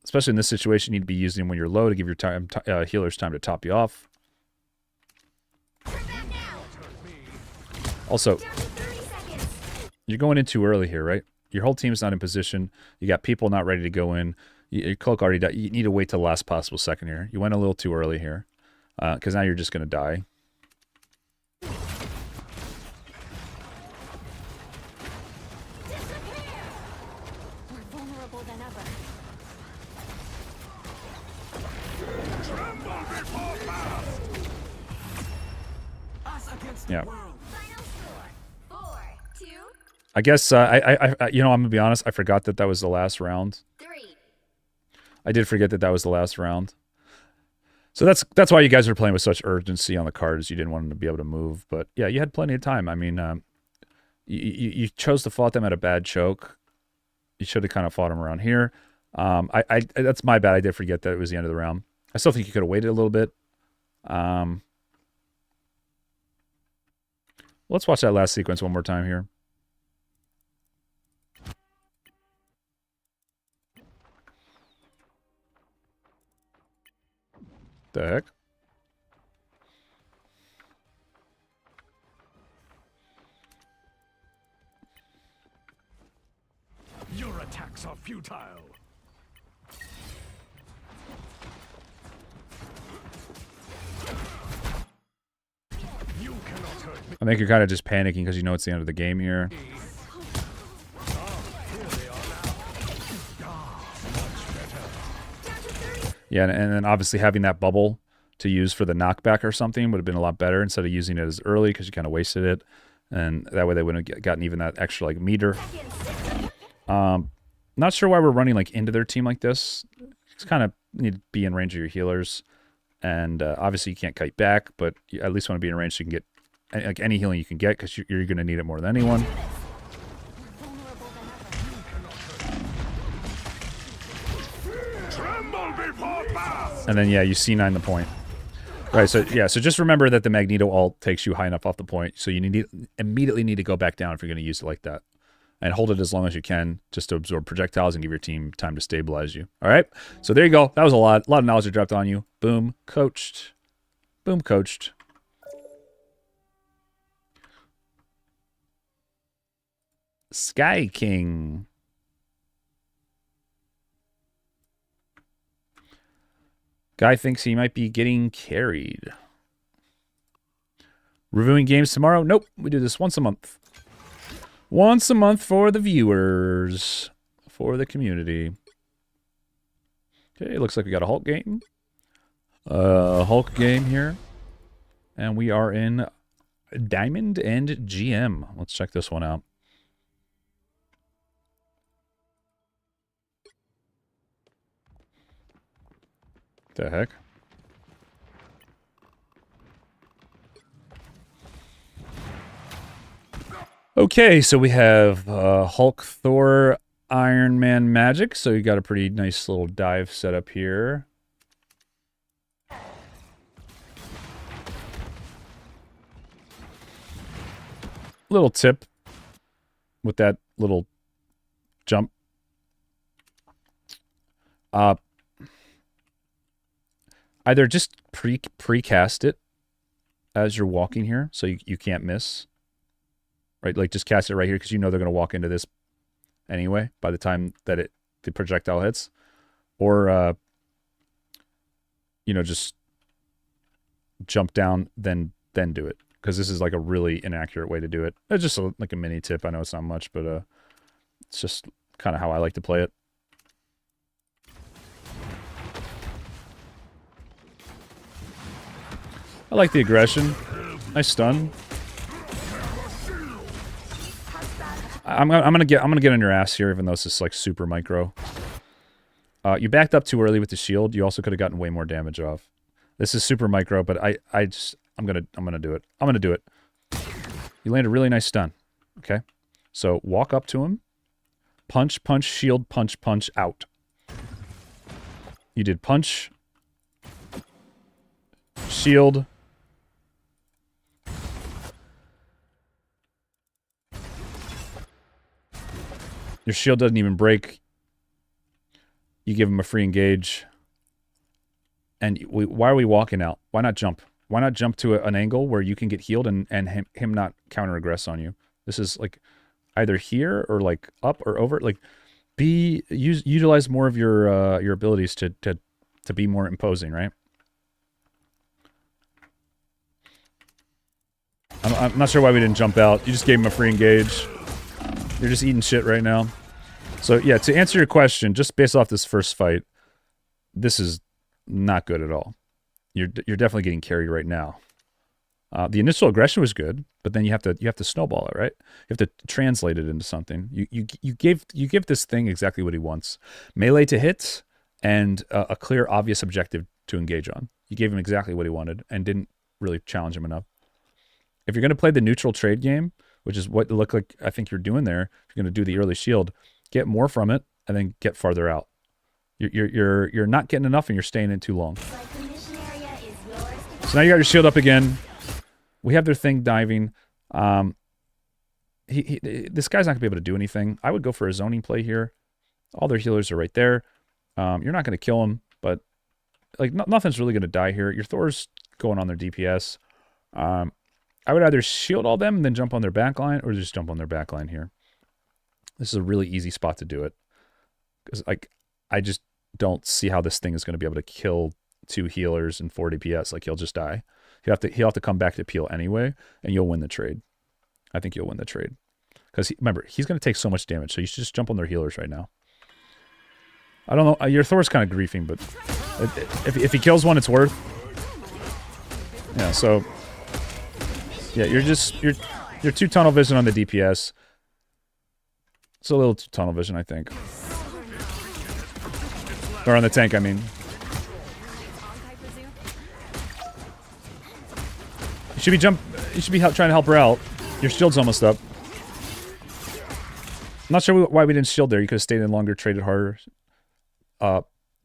Especially in this situation, you need to be using them when you're low to give your healers time to top you off. Also, you're going in too early here, right? Your whole team's not in position. You got people not ready to go in. Your cloak already died. You need to wait till the last possible second here. You went a little too early here, because now you're just going to die. Yeah. I guess I you know, I'm gonna be honest. I forgot that was the last round. I did forget that was the last round. So that's why you guys are playing with such urgency on the cards. You didn't want them to be able to move, but yeah, you had plenty of time. I mean, you chose to fight them at a bad choke. You should have kind of fought them around here. That's my bad. I did forget that it was the end of the round. I still think you could have waited a little bit. Let's watch that last sequence one more time here. The heck? Your attacks are futile. You cannot hurt me. I think you're kind of just panicking because you know it's the end of the game here. Yeah, and then obviously having that bubble to use for the knockback or something would have been a lot better instead of using it as early because you kind of wasted it. And that way they wouldn't have gotten even that extra like meter. Not sure why we're running like into their team like this. Just kind of need to be in range of your healers. And obviously you can't kite back, but you at least want to be in range so you can get like any healing you can get because you're going to need it more than anyone. And then, yeah, you C9 the point. Right, so, yeah, so just remember that the Magneto ult takes you high enough off the point, so you immediately need to go back down if you're going to use it like that. And hold it as long as you can, just to absorb projectiles and give your team time to stabilize you. All right? So there you go. That was a lot of knowledge that dropped on you. Boom, coached. Boom, coached. Sky King. Guy thinks he might be getting carried. Reviewing games tomorrow? Nope. We do this once a month. Once a month for the viewers. For the community. Okay, looks like we got a Hulk game. Hulk game here. And we are in Diamond and GM. Let's check this one out. The heck? Okay, so we have Hulk, Thor, Iron Man, Magic. So you got a pretty nice little dive set up here. Little tip with that little jump. Either just precast it as you're walking here so you can't miss. Right, like just cast it right here because you know they're going to walk into this anyway by the time that the projectile hits. Or, you know, just jump down, then do it. Because this is like a really inaccurate way to do it. It's just like a mini tip. I know it's not much, but it's just kind of how I like to play it. I like the aggression. Nice stun. I'm gonna get on your ass here, even though this is like super micro. You backed up too early with the shield. You also could have gotten way more damage off. This is super micro, but I'm gonna do it. I'm gonna do it. You landed a really nice stun. Okay, so walk up to him, punch, punch, shield, punch, punch, out. You did punch, shield. Your shield doesn't even break. You give him a free engage. And why are we walking out? Why not jump? Why not jump to an angle where you can get healed and him not counter-aggress on you? This is like either here or like up or over. Like utilize more of your abilities to be more imposing, right? I'm not sure why we didn't jump out. You just gave him a free engage. You're just eating shit right now. So yeah, to answer your question, just based off this first fight, this is not good at all. You're definitely getting carried right now. The initial aggression was good, but then you have to snowball it, right? You have to translate it into something. You give this thing exactly what he wants: melee to hit and a clear, obvious objective to engage on. You gave him exactly what he wanted and didn't really challenge him enough. If you're going to play the neutral trade game, which is what it looked like I think you're doing there, if you're going to do the early shield, get more from it and then get farther out. You're not getting enough and you're staying in too long. So now you got your shield up again. We have their thing diving. This guy's not going to be able to do anything. I would go for a zoning play here. All their healers are right there. You're not going to kill them, but like nothing's really going to die here. Your Thor's going on their DPS. I would either shield all them and then jump on their backline, or just jump on their backline here. This is a really easy spot to do it. Because I just don't see how this thing is going to be able to kill 2 healers and 4 DPS. Like, he'll just die. He'll have to come back to peel anyway, and you'll win the trade. I think you'll win the trade. Because, remember, he's going to take so much damage, so you should just jump on their healers right now. I don't know. Your Thor's kind of griefing, but if he kills one, it's worth. Yeah, so... Yeah, you're too tunnel vision on the DPS. It's a little too tunnel vision, I think. Or on the tank, I mean. You should be trying to help her out. Your shield's almost up. I'm not sure why we didn't shield there. You could have stayed in longer, traded harder.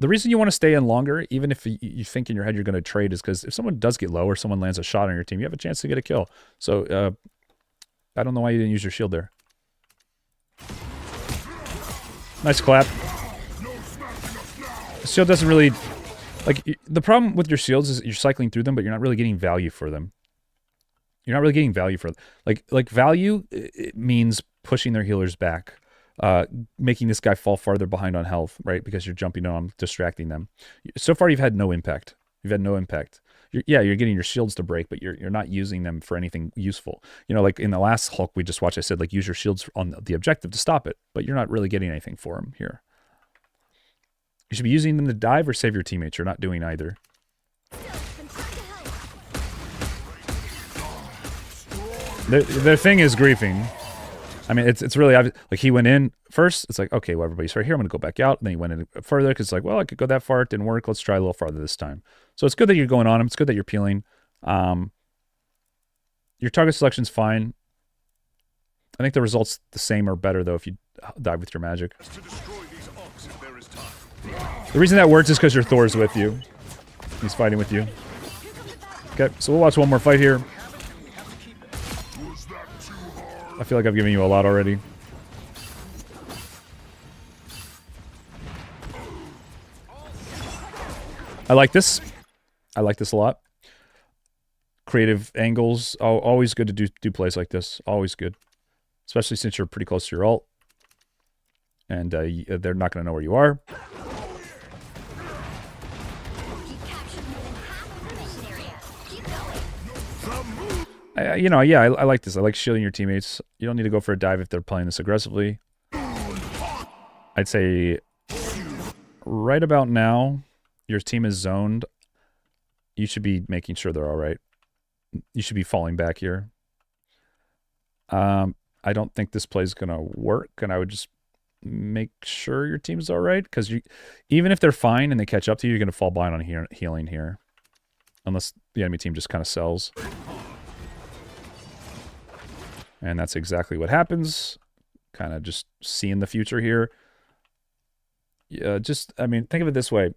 The reason you want to stay in longer, even if you think in your head you're going to trade, is because if someone does get low or someone lands a shot on your team, you have a chance to get a kill. So, I don't know why you didn't use your shield there. Nice clap. The shield doesn't really... Like, the problem with your shields is you're cycling through them, but you're not really getting value for them. You're not really getting value for them. Like value, it means pushing their healers back. Making this guy fall farther behind on health, right? Because you're jumping on them, distracting them. So far, you've had no impact. You've had no impact. You're getting your shields to break, but you're not using them for anything useful. You know, like in the last Hulk we just watched, I said, like, use your shields on the objective to stop it, but you're not really getting anything for them here. You should be using them to dive or save your teammates. You're not doing either. Their thing is griefing. I mean, it's really obvious. Like, he went in first. It's like, okay, well, everybody's right here. I'm going to go back out. And then he went in further because it's like, well, I could go that far. It didn't work. Let's try a little farther this time. So it's good that you're going on him. It's good that you're peeling. Your target selection's fine. I think the result's the same or better, though, if you dive with your magic. The reason that works is because your Thor's with you. He's fighting with you. Okay, so we'll watch one more fight here. I feel like I've given you a lot already. I like this. I like this a lot. Creative angles. Always good to do plays like this. Always good. Especially since you're pretty close to your ult. And they're not going to know where you are. I like this. I like shielding your teammates. You don't need to go for a dive if they're playing this aggressively. I'd say right about now, your team is zoned. You should be making sure they're all right. you should be falling back here. I don't think this play is going to work, and I would just make sure your team's all right, because even if they're fine and they catch up to you, you're going to fall behind on healing here. Unless the enemy team just kind of sells. And that's exactly what happens. Kind of just seeing the future here. Yeah, I mean, think of it this way.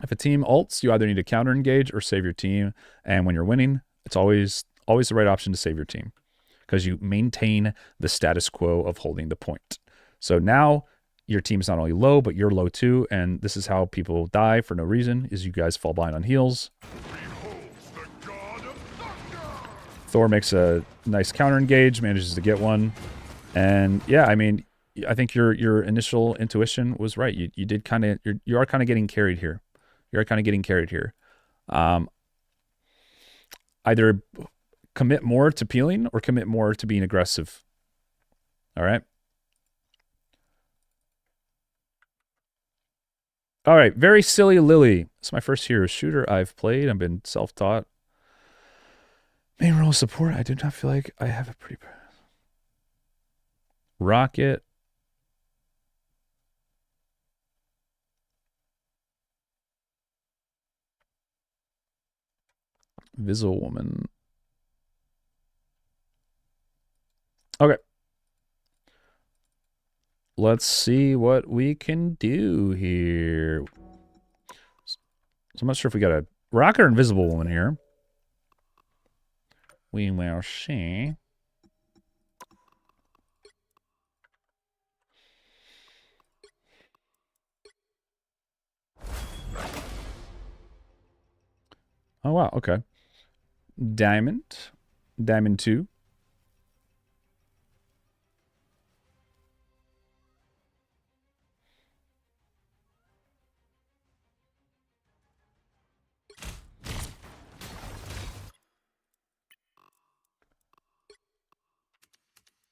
If a team ults, you either need to counter engage or save your team. And when you're winning, it's always the right option to save your team, because you maintain the status quo of holding the point. So now your team's not only low, but you're low too. And this is how people die for no reason, is you guys fall behind on heals. Thor makes a nice counter engage, manages to get one. And yeah, I mean, I think your initial intuition was right. You did kind of, you are kind of getting carried here. You are kind of getting carried here. Either commit more to peeling or commit more to being aggressive. All right. All right. Very silly Lily. It's my first hero shooter I've played. I've been self-taught. Main role support. I do not feel like I have a pretty... Rocket. Visual woman. Okay. Let's see what we can do here. So I'm not sure if we got a rocket or invisible woman here. We will see. Oh, wow. Okay. Diamond. Diamond 2.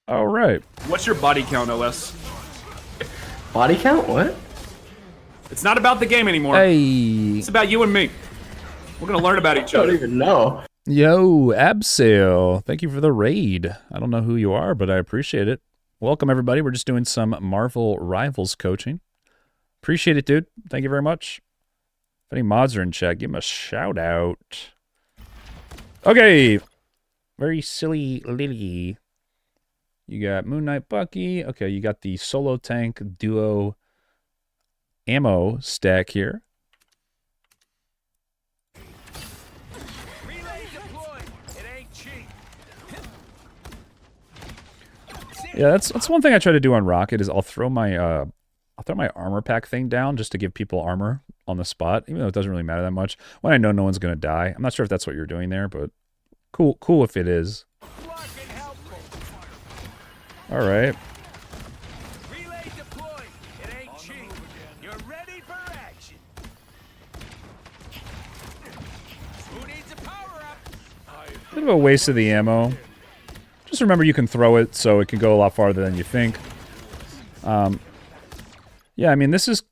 All right. What's your body count, OS? Body count? What? It's not about the game anymore. Hey. It's about you and me. We're going to learn about each I other. don't even know. Yo, Abseil. Thank you for the raid. I don't know who you are, but I appreciate it. Welcome, everybody. We're just doing some Marvel Rivals coaching. Appreciate it, dude. Thank you very much. If any mods are in chat, give them a shout out. Okay. Very silly Lily. You got Moon Knight Bucky. Okay, you got the solo tank duo ammo stack here. Yeah, that's one thing I try to do on Rocket is I'll throw my armor pack thing down just to give people armor on the spot, even though it doesn't really matter that much. When I know no one's gonna die. I'm not sure if that's what you're doing there, but cool if it is. All right. Relay deployed. It ain't cheap. You're ready for action. Who needs a power up? Bit of a waste of the ammo. Just remember you can throw it so it can go a lot farther than you think. Yeah, I mean, this is,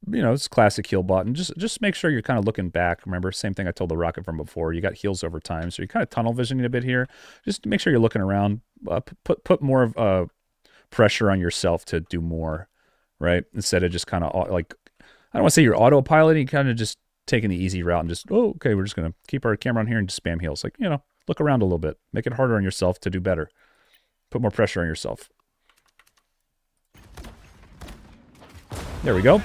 it's classic heal button. Just make sure you're kind of looking back. Remember, same thing I told the Rocket from before. You got heals over time, so you're kind of tunnel visioning a bit here. Just make sure you're looking around. Put more of pressure on yourself to do more, right? Instead of just kind of like, I don't want to say you're autopiloting, kind of just taking the easy route and just, oh, okay, we're just going to keep our camera on here and just spam heals. Like, look around a little bit. Make it harder on yourself to do better. Put more pressure on yourself. There we go.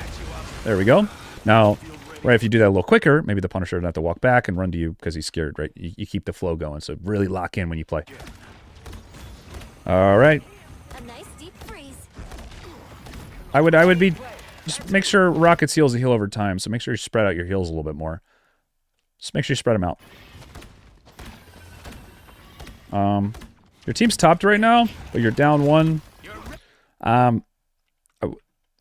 There we go. Now, right, if you do that a little quicker, maybe the Punisher doesn't have to walk back and run to you because he's scared, right? You keep the flow going, so really lock in when you play. All right. A nice deep freeze. I would be, just make sure Rocket heals the heal over time, so make sure you spread out your heals a little bit more. Just make sure you spread them out. Your team's topped right now, but you're down one.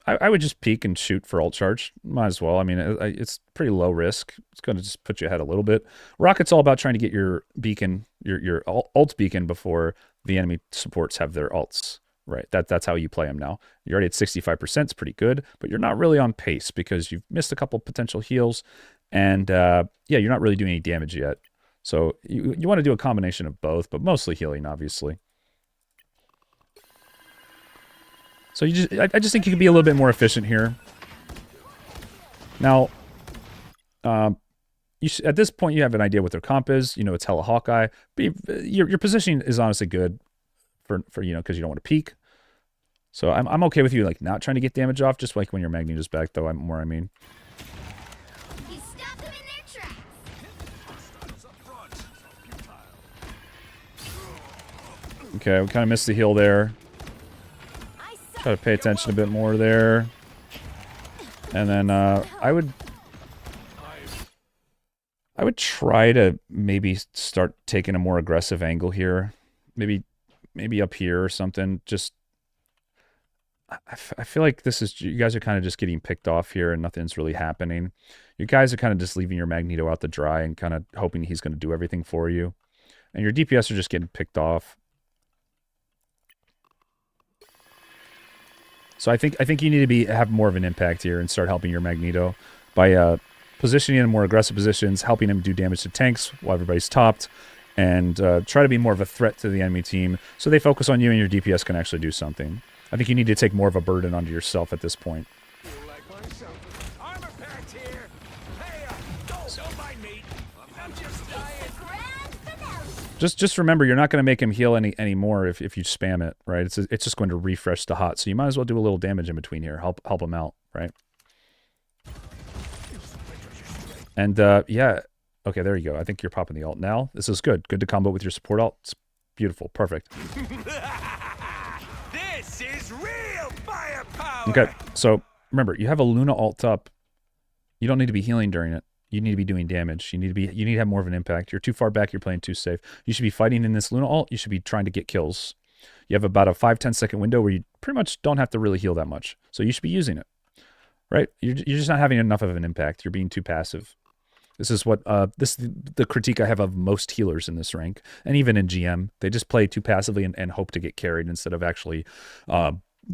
I would just peek and shoot for ult charge. Might as well. I mean, it's pretty low risk. It's going to just put you ahead a little bit. Rocket's all about trying to get your beacon, your ult beacon before the enemy supports have their ults. Right. That's how you play them now. You're already at 65%. It's pretty good, but you're not really on pace because you've missed a couple potential heals, and yeah, you're not really doing any damage yet. So you want to do a combination of both, but mostly healing, obviously. So I just think you can be a little bit more efficient here. Now, at this point, you have an idea what their comp is. You know, it's hella Hawkeye. But your positioning is honestly good for you know, because you don't want to peek. So I'm okay with you like not trying to get damage off, just like when your Magneto's back, though. I mean. You stopped them in their tracks. Okay, we kind of missed the heal there. Try to pay attention a bit more there. And then I would try to maybe start taking a more aggressive angle here. Maybe up here or something. Just I feel like you guys are kind of just getting picked off here and nothing's really happening. You guys are kind of just leaving your Magneto out to dry and kind of hoping he's going to do everything for you. And your DPS are just getting picked off. So I think you need to have more of an impact here and start helping your Magneto by positioning in more aggressive positions, helping him do damage to tanks while everybody's topped, and try to be more of a threat to the enemy team so they focus on you and your DPS can actually do something. I think you need to take more of a burden onto yourself at this point. Armor packed here. Hey, don't mind me. I'm just dying. Just remember, you're not going to make him heal any more if you spam it, right? It's just going to refresh the hot, so you might as well do a little damage in between here. Help him out, right? And yeah, okay, there you go. I think you're popping the ult now. This is good. Good to combo with your support ult. It's beautiful, perfect. This is real firepower. Okay, so remember, you have a Luna ult up. You don't need to be healing during it. You need to be doing damage. You need to have more of an impact. You're too far back. You're playing too safe. You should be fighting in this Luna ult. You should be trying to get kills. You have about a 5-10 second window where you pretty much don't have to really heal that much. So you should be using it, right? You're just not having enough of an impact. You're being too passive. This is what the critique I have of most healers in this rank, and even in GM. They just play too passively and hope to get carried instead of actually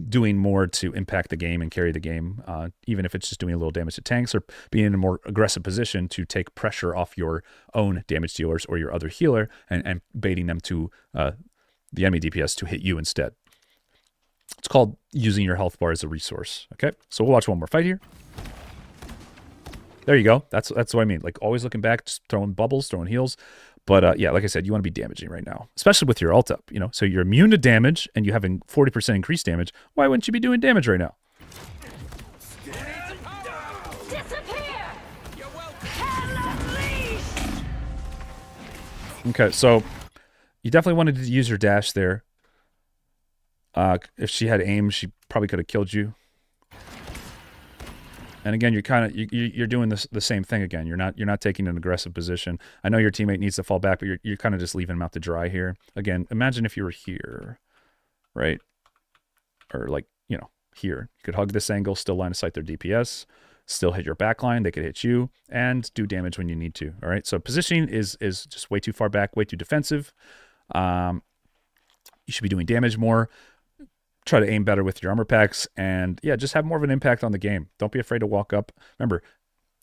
doing more to impact the game and carry the game, even if it's just doing a little damage to tanks or being in a more aggressive position to take pressure off your own damage dealers or your other healer and baiting them to the enemy DPS to hit you instead. It's called using your health bar as a resource. Okay, so we'll watch one more fight here. There you go. That's what I mean. Like always looking back, just throwing bubbles, throwing heals. But yeah, like I said, you want to be damaging right now, especially with your ult up. You know, so you're immune to damage and you having 40% increased damage. Why wouldn't you be doing damage right now? Okay, so you definitely wanted to use your dash there. If she had aim, she probably could have killed you. And again, you're doing the same thing again. You're not taking an aggressive position. I know your teammate needs to fall back, but you're kind of just leaving him out to dry here. Again, imagine if you were here, right? Or like, you know, here. You could hug this angle, still line of sight their DPS, still hit your backline. They could hit you and do damage when you need to. All right. So positioning is just way too far back, way too defensive. You should be doing damage more. Try to aim better with your armor packs, and yeah, just have more of an impact on the game. Don't be afraid to walk up. Remember,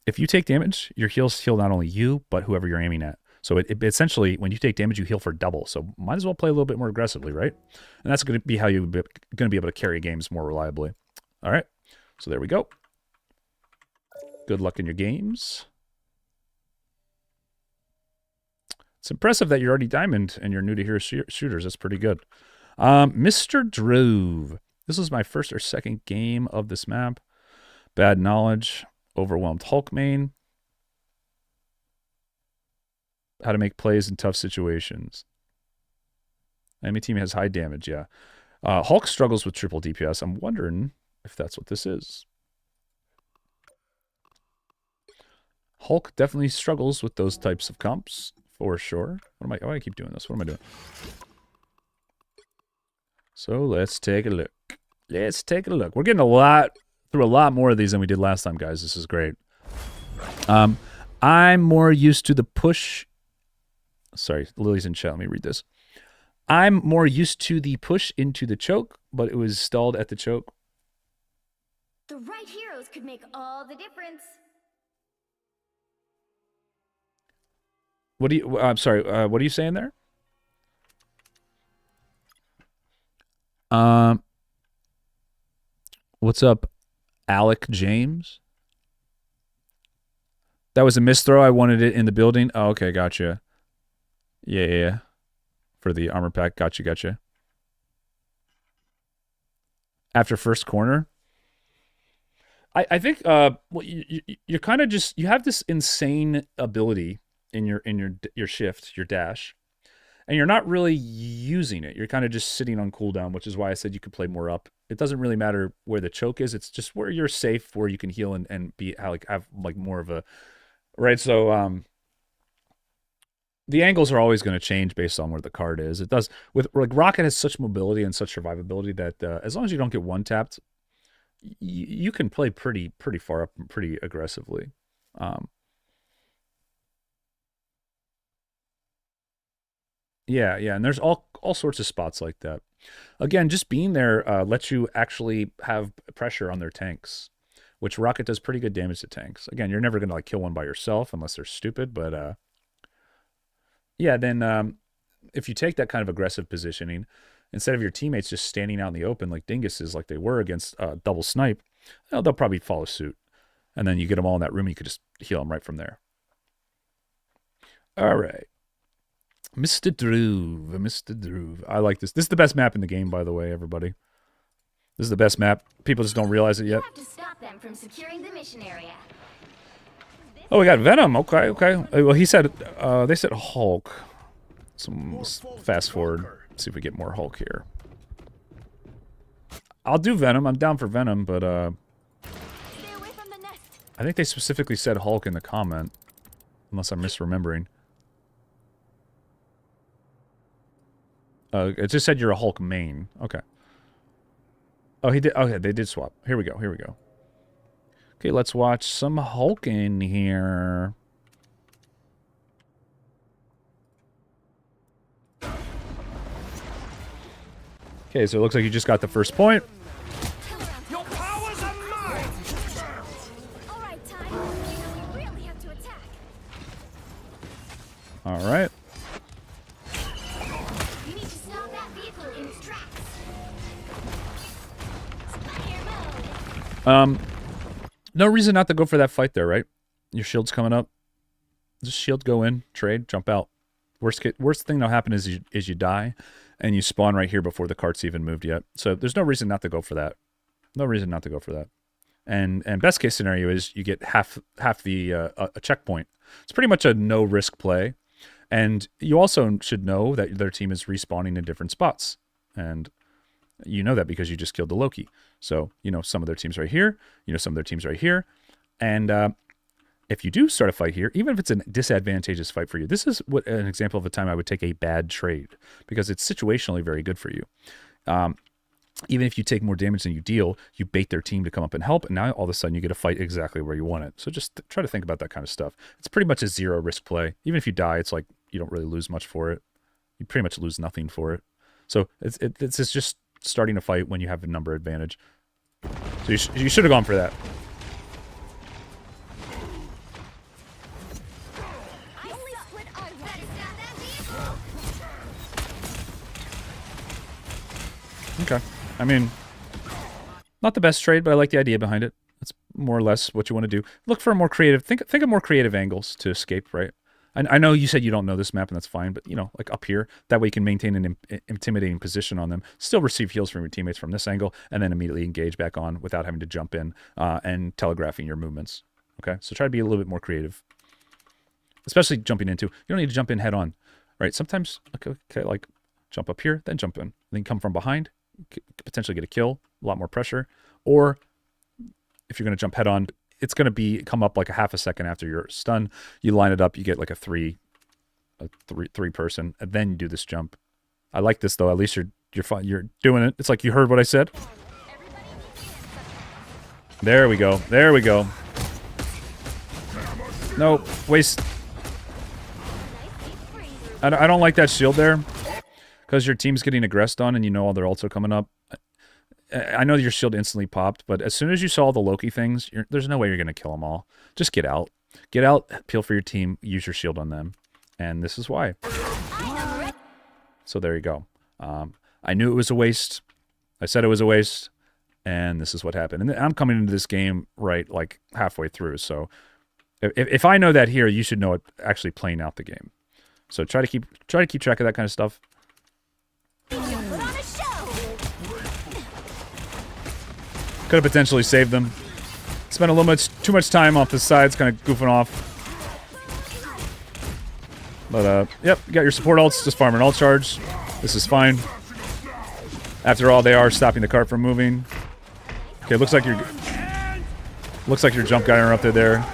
if you take damage, your heals heal not only you, but whoever you're aiming at. So it essentially, when you take damage, you heal for double. So might as well play a little bit more aggressively, right? And that's going to be how you're going to be able to carry games more reliably. All right, so there we go. Good luck in your games. It's impressive that you're already diamond and you're new to hero shooters. That's pretty good. Mr. Drove. This was my first or second game of this map. Bad knowledge. Overwhelmed Hulk main. How to make plays in tough situations. Enemy team has high damage, yeah. Hulk struggles with triple DPS. I'm wondering if that's what this is. Hulk definitely struggles with those types of comps, for sure. Why do I keep doing this? What am I doing? So let's take a look. Let's take a look. We're getting through a lot more of these than we did last time, guys. This is great. I'm more used to the push. Sorry, Lily's in chat. Let me read this. I'm more used to the push into the choke, but it was stalled at the choke. The right heroes could make all the difference. What do you? I'm sorry. What are you saying there? What's up, Alec James? That was a misthrow. I wanted it in the building. Oh, okay, gotcha. Yeah. For the armor pack, gotcha. After first corner, I think well, you're kind of just you have this insane ability in your shift, your dash, and you're not really using it. You're kind of just sitting on cooldown, which is why I said you could play more up. It doesn't really matter where the choke is. It's just where you're safe, where you can heal and be like have like more of a right. So the angles are always going to change based on where the card is. It does with like Rocket has such mobility and such survivability that as long as you don't get one tapped, you can play pretty far up and pretty aggressively. Yeah, and there's all sorts of spots like that. Again, just being there lets you actually have pressure on their tanks, which Rocket does pretty good damage to tanks. Again, you're never going to like kill one by yourself unless they're stupid, but yeah, then if you take that kind of aggressive positioning, instead of your teammates just standing out in the open like dinguses like they were against double snipe, they'll probably follow suit. And then you get them all in that room, and you could just heal them right from there. All right. Mr. Droove. I like this. This is the best map in the game, by the way, everybody. This is the best map. People just don't realize it yet. You have to stop them from securing the mission area. Oh, we got Venom. Okay. Well, he said, they said Hulk. So let's fast forward. See if we get more Hulk here. I'll do Venom. I'm down for Venom, but I think they specifically said Hulk in the comment, unless I'm misremembering. It just said you're a Hulk main. Okay. Oh, he did. Okay, they did swap. Here we go. Okay, let's watch some Hulk in here. Okay, so it looks like you just got the first point. Your powers are mine. All right, Ty. We really have to attack. All right. You need to stop that vehicle in its tracks. Fire mode. No reason not to go for that fight there, right? Your shield's coming up. Just shield, go in, trade, jump out. Worst thing that'll happen is you die, and you spawn right here before the cart's even moved yet. So there's no reason not to go for that. No reason not to go for that. And best case scenario is you get half the a checkpoint. It's pretty much a no risk play. And you also should know that their team is respawning in different spots. And you know that because you just killed the Loki. So you know some of their teams right here. You know some of their teams right here. And if you do start a fight here, even if it's a disadvantageous fight for you, this is an example of a time I would take a bad trade because it's situationally very good for you. Even if you take more damage than you deal, you bait their team to come up and help, and now all of a sudden you get a fight exactly where you want it. So just try to think about that kind of stuff. It's pretty much a zero risk play. Even if you die, it's like you don't really lose much for it. You pretty much lose nothing for it. So it's just starting a fight when you have a number advantage. So you should have gone for that. Okay. I mean, not the best trade, but I like the idea behind it. That's more or less what you want to do. Look for a more creative, think of more creative angles to escape, right? I know you said you don't know this map, and that's fine, but, you know, like up here, that way you can maintain an intimidating position on them, still receive heals from your teammates from this angle, and then immediately engage back on without having to jump in and telegraphing your movements. Okay? So try to be a little bit more creative. Especially jumping into. You don't need to jump in head on, right? Sometimes, okay, like jump up here, then jump in. Then come from behind, potentially get a kill, a lot more pressure. Or if you're going to jump head on, it's going to come up like a half a second after you're stunned. You line it up, you get like a three person, and then you do this jump. I like this though. At least you're doing it. It's like you heard what I said. There we go. There we go. No, waste. I don't like that shield there because your team's getting aggressed on, and you know all their ults are coming up. I know your shield instantly popped, but as soon as you saw the Loki things, there's no way you're going to kill them all. Just get out. Get out, peel for your team, use your shield on them, And this is why. So there you go. I knew it was a waste. I said it was a waste. And this is what happened. And I'm coming into this game right like halfway through. So if I know that here, you should know it actually playing out the game. So try to keep track of that kind of stuff. Could have potentially saved them. Spent a little too much time off the sides, kind of goofing off. But yep, you got your support ults, just farming ult charge. This is fine. After all, they are stopping the cart from moving. Okay, looks like your jump got interrupted there.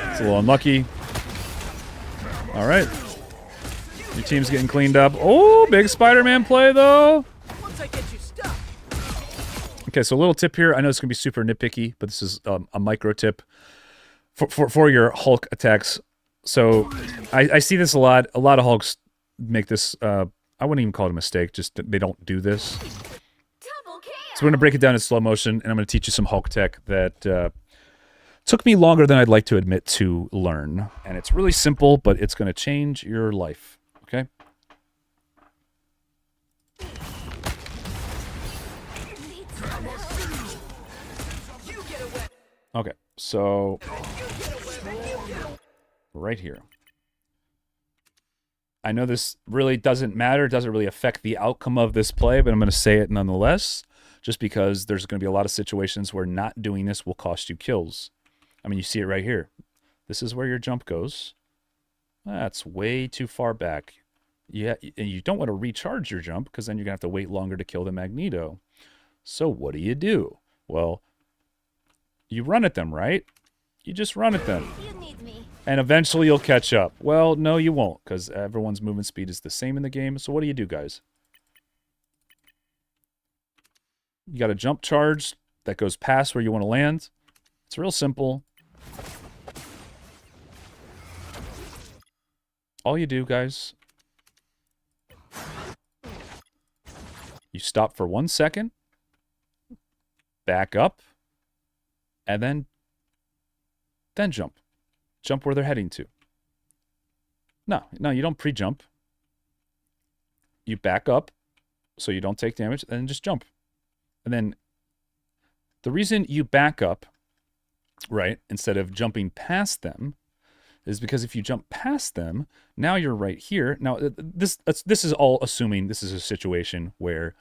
It's a little unlucky. All right, your team's getting cleaned up. Oh, big Spider-Man play though. Okay, so a little tip here. I know it's gonna be super nitpicky, but this is a micro tip for your Hulk attacks. So I see this a lot. A lot of Hulks make this. I wouldn't even call it a mistake. Just they don't do this. So we're going to break it down in slow motion, and I'm going to teach you some Hulk tech that took me longer than I'd like to admit to learn. And it's really simple, but it's going to change your life. Okay? Okay, so right here. I know this really doesn't matter, doesn't really affect the outcome of this play, but I'm going to say it nonetheless, just because there's going to be a lot of situations where not doing this will cost you kills. I mean, you see it right here. This is where your jump goes. That's way too far back. Yeah, and you don't want to recharge your jump, because then you're going to have to wait longer to kill the Magneto. So what do? Well, you run at them, right? You just run at them. And eventually you'll catch up. Well, no, you won't, because everyone's movement speed is the same in the game. So what do, guys? You got a jump charge that goes past where you want to land. It's real simple. All you do, guys, you stop for 1 second, back up, and then jump. Jump where they're heading to. No, you don't pre-jump. You back up so you don't take damage, and then just jump. And then the reason you back up, right, instead of jumping past them, is because if you jump past them, now you're right here. Now, this is all assuming this is a situation where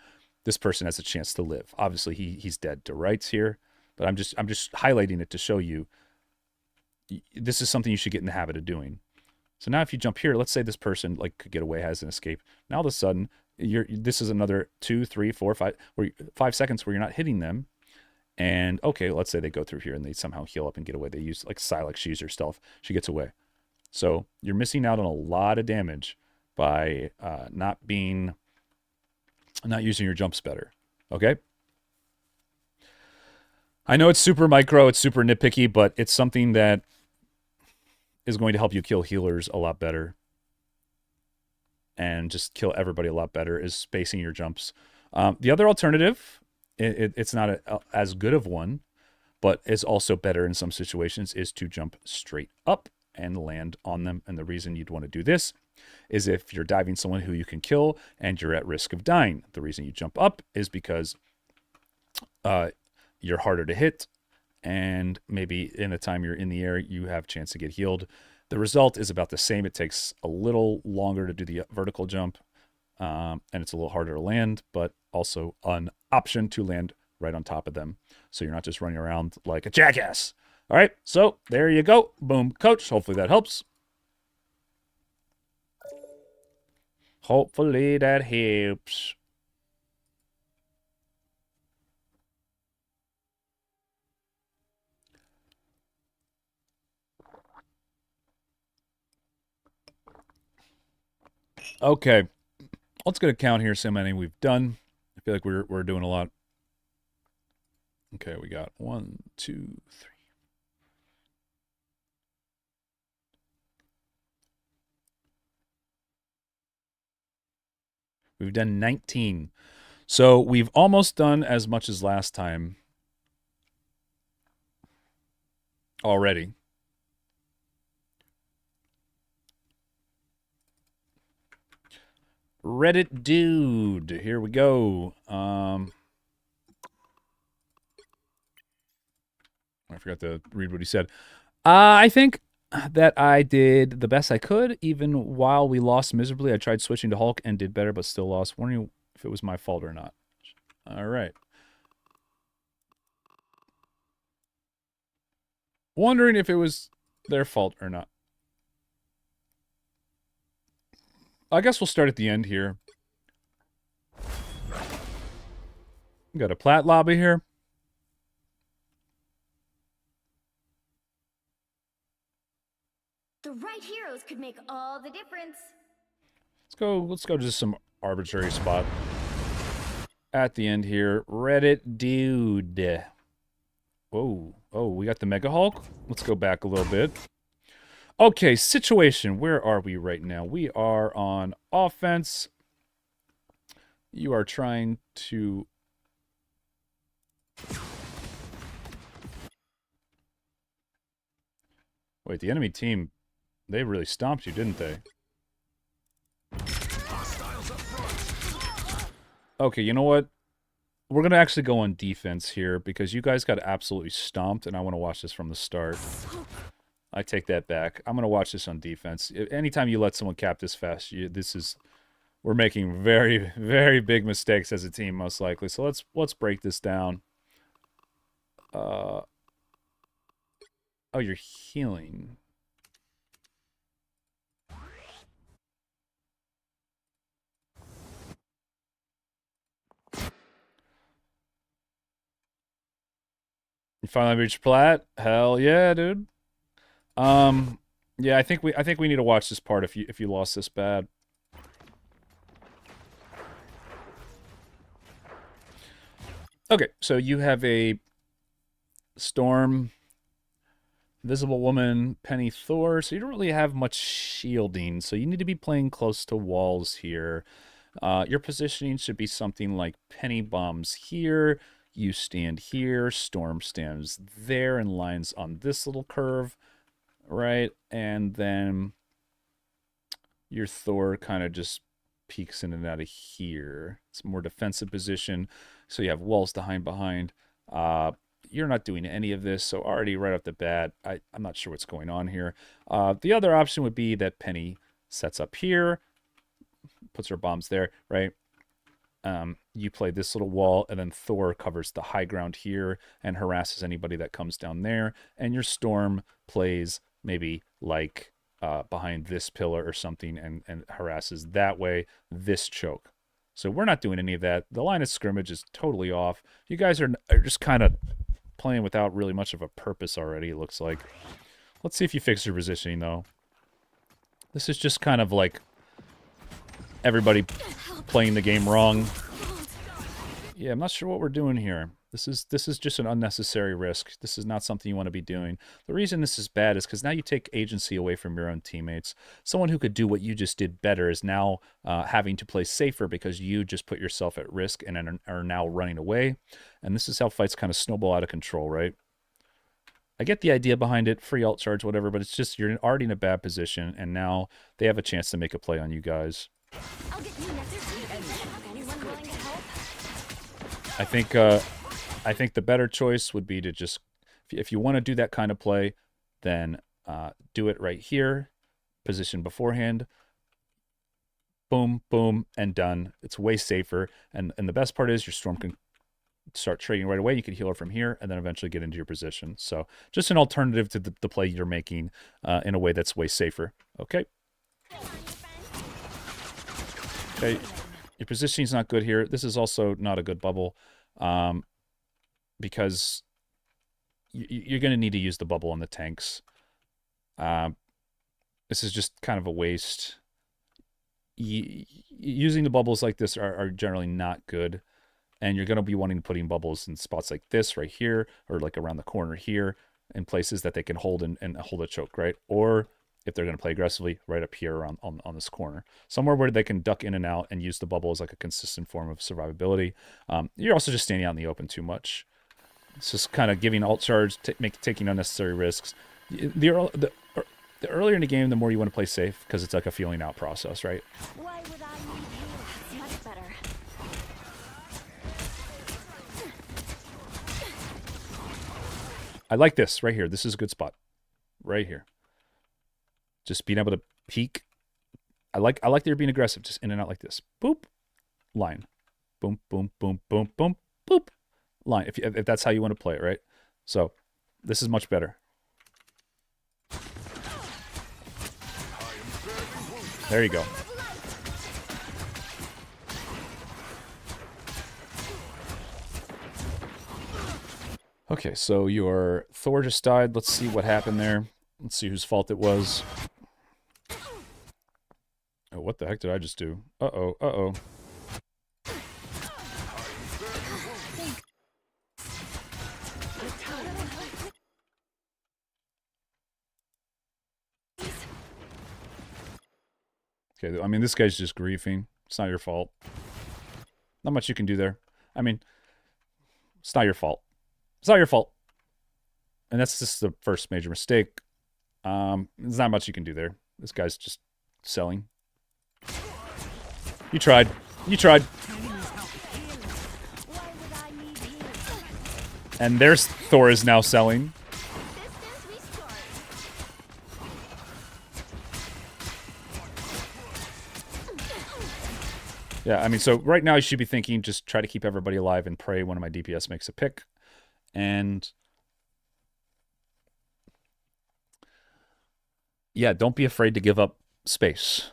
this person has a chance to live. Obviously, he's dead to rights here, but I'm just highlighting it to show you this is something you should get in the habit of doing. So now if you jump here, let's say this person like could get away, has an escape. Now all of a sudden, this is another 2, 3, 4, 5 seconds where you're not hitting them. And okay, let's say they go through here and they somehow heal up and get away. They use like Silex, she used her stealth. She gets away. So you're missing out on a lot of damage by not using your jumps better. Okay? I know it's super micro, it's super nitpicky, but it's something that is going to help you kill healers a lot better. And just kill everybody a lot better, is spacing your jumps. The other alternative, it's not as good of one, but is also better in some situations, is to jump straight up and land on them. And the reason you'd want to do this is if you're diving someone who you can kill and you're at risk of dying. The reason you jump up is because you're harder to hit, and maybe in the time you're in the air, you have a chance to get healed. The result is about the same. It takes a little longer to do the vertical jump, and it's a little harder to land, but also an option to land right on top of them, so you're not just running around like a jackass. All right, so there you go. Boom, coach. Hopefully that helps. Hopefully that helps. Okay, let's get a count here. See how many we've done. I feel like we're doing a lot. Okay, we got 1, 2, 3. We've done 19. So we've almost done as much as last time already. Reddit dude. Here we go. I forgot to read what he said. I think that I did the best I could, even while we lost miserably. I tried switching to Hulk and did better, but still lost. Wondering if it was my fault or not. All right. Wondering if it was their fault or not. I guess we'll start at the end here. Got a plat lobby here. The right heroes could make all the difference. Let's go to just some arbitrary spot. At the end here. Reddit dude. Whoa. Oh, we got the Mega Hulk. Let's go back a little bit. Okay, situation. Where are we right now? We are on offense. You are trying to... Wait, the enemy team, they really stomped you, didn't they? Okay, you know what? We're going to actually go on defense here because you guys got absolutely stomped, and I want to watch this from the start. I take that back. I'm going to watch this on defense. Anytime you let someone cap this fast, we're making very, very big mistakes as a team, most likely. So let's break this down. Oh, you're healing. You finally reached plat? Hell yeah, dude. Yeah, I think we need to watch this part if you lost this bad. Okay, so you have a Storm, Invisible Woman, Penny, Thor, so you don't really have much shielding, so you need to be playing close to walls here. Your positioning should be something like Penny bombs here, you stand here, Storm stands there and lines on this little curve, right? And then your Thor kind of just peeks in and out of here. It's a more defensive position, so you have walls to hide behind. You're not doing any of this, so already right off the bat, I'm not sure what's going on here. The other option would be that Penny sets up here, puts her bombs there, right? You play this little wall, and then Thor covers the high ground here and harasses anybody that comes down there, and your Storm plays maybe like behind this pillar or something and harasses that way this choke. So we're not doing any of that. The line of scrimmage is totally off. You guys are just kind of playing without really much of a purpose already, it looks like. Let's see if you fix your positioning, though. This is just kind of like everybody playing the game wrong. Yeah, I'm not sure what we're doing here. This is just an unnecessary risk. This is not something you want to be doing. The reason this is bad is because now you take agency away from your own teammates. Someone who could do what you just did better is now having to play safer because you just put yourself at risk and are now running away. And this is how fights kind of snowball out of control, right? I get the idea behind it, free alt charge, whatever, but it's just you're already in a bad position, and now they have a chance to make a play on you guys. I think the better choice would be to just, if you want to do that kind of play, then do it right here, position beforehand, boom, boom, and done. It's way safer, and the best part is your Storm can start trading right away. You can heal her from here, and then eventually get into your position. So just an alternative to the play you're making in a way that's way safer. Okay. Okay. Your positioning's not good here. This is also not a good bubble. Because you're going to need to use the bubble on the tanks. This is just kind of a waste. Using the bubbles like this are generally not good, and you're going to be wanting to put in bubbles in spots like this right here, or like around the corner here, in places that they can hold and hold a choke, right? Or if they're going to play aggressively, right up here on this corner. Somewhere where they can duck in and out and use the bubble as like a consistent form of survivability. You're also just standing out in the open too much. It's just kind of giving alt charge, taking unnecessary risks. The earlier in the game, the more you want to play safe, because it's like a feeling out process, right? Why would I need I like this right here. This is a good spot. Right here. Just being able to peek. I like that you're being aggressive. Just in and out like this. Boop. Line. Boom, boom, boom, boom, boom, boop. Line. If that's how you want to play it, right? So this is much better. There you go. Okay, so your Thor just died. Let's see what happened there. Let's see whose fault it was. Oh, what the heck did I just do? Uh-oh, uh-oh. Okay, I mean, this guy's just griefing. It's not your fault. Not much you can do there. I mean, it's not your fault. It's not your fault. And that's just the first major mistake. There's not much you can do there. This guy's just selling. You tried. You tried. And there's Thor is now selling. Yeah, I mean, so right now you should be thinking, just try to keep everybody alive and pray one of my DPS makes a pick. And yeah, don't be afraid to give up space.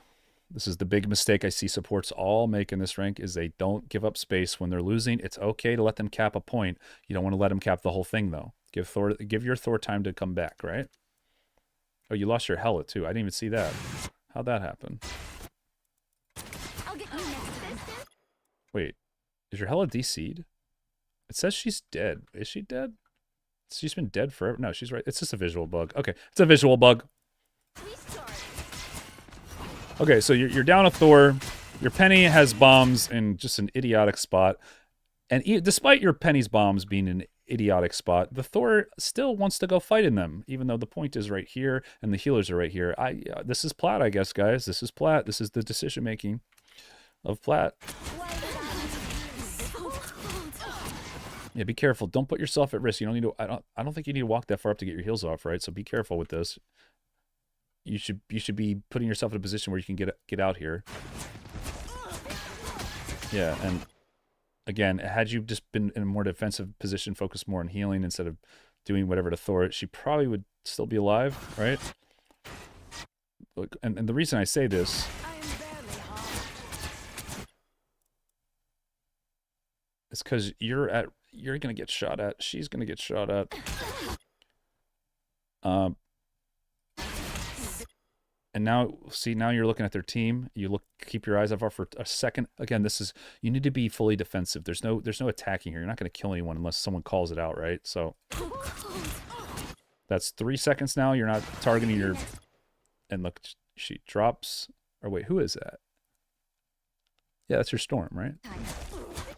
This is the big mistake I see supports all make in this rank, is they don't give up space when they're losing. It's okay to let them cap a point. You don't want to let them cap the whole thing, though. Give your Thor time to come back, right? Oh, you lost your Hela, too. I didn't even see that. How'd that happen? Wait, is your Hela DC'd? It says she's dead. Is she dead? She's been dead forever. No, she's right. It's just a visual bug. Okay, it's a visual bug. Okay, so you're down a Thor. Your Penny has bombs in just an idiotic spot. And despite your Penny's bombs being an idiotic spot, the Thor still wants to go fight in them, even though the point is right here and the healers are right here. This is Plat, I guess, guys. This is Plat. This is the decision-making of Plat. Yeah, be careful. Don't put yourself at risk. You don't need to. I don't think you need to walk that far up to get your heals off, right? So be careful with this. You should be putting yourself in a position where you can get out here. Yeah, and again, had you just been in a more defensive position, focused more on healing instead of doing whatever to Thor, she probably would still be alive, right? Look, and the reason I say this is because you're gonna get shot at. She's gonna get shot at. And now, see, now you're looking at their team. Keep your eyes off for a second. Again, you need to be fully defensive. There's no attacking here. You're not going to kill anyone unless someone calls it out, right? So that's 3 seconds now. You're not targeting your. And look, she drops. Or wait, who is that? Yeah, that's your Storm, right?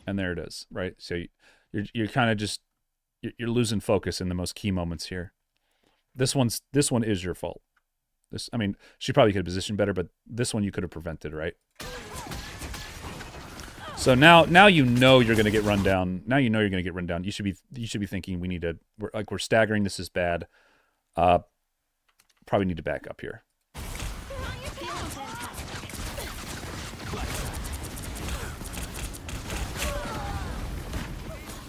And there it is, right? So you're kind of just you're losing focus in the most key moments here. This one is your fault. I mean, she probably could have positioned better, but this one you could have prevented, right? So now you know you're going to get run down. Now you know you're going to get run down. You should be thinking we're staggering. This is bad. Probably need to back up here.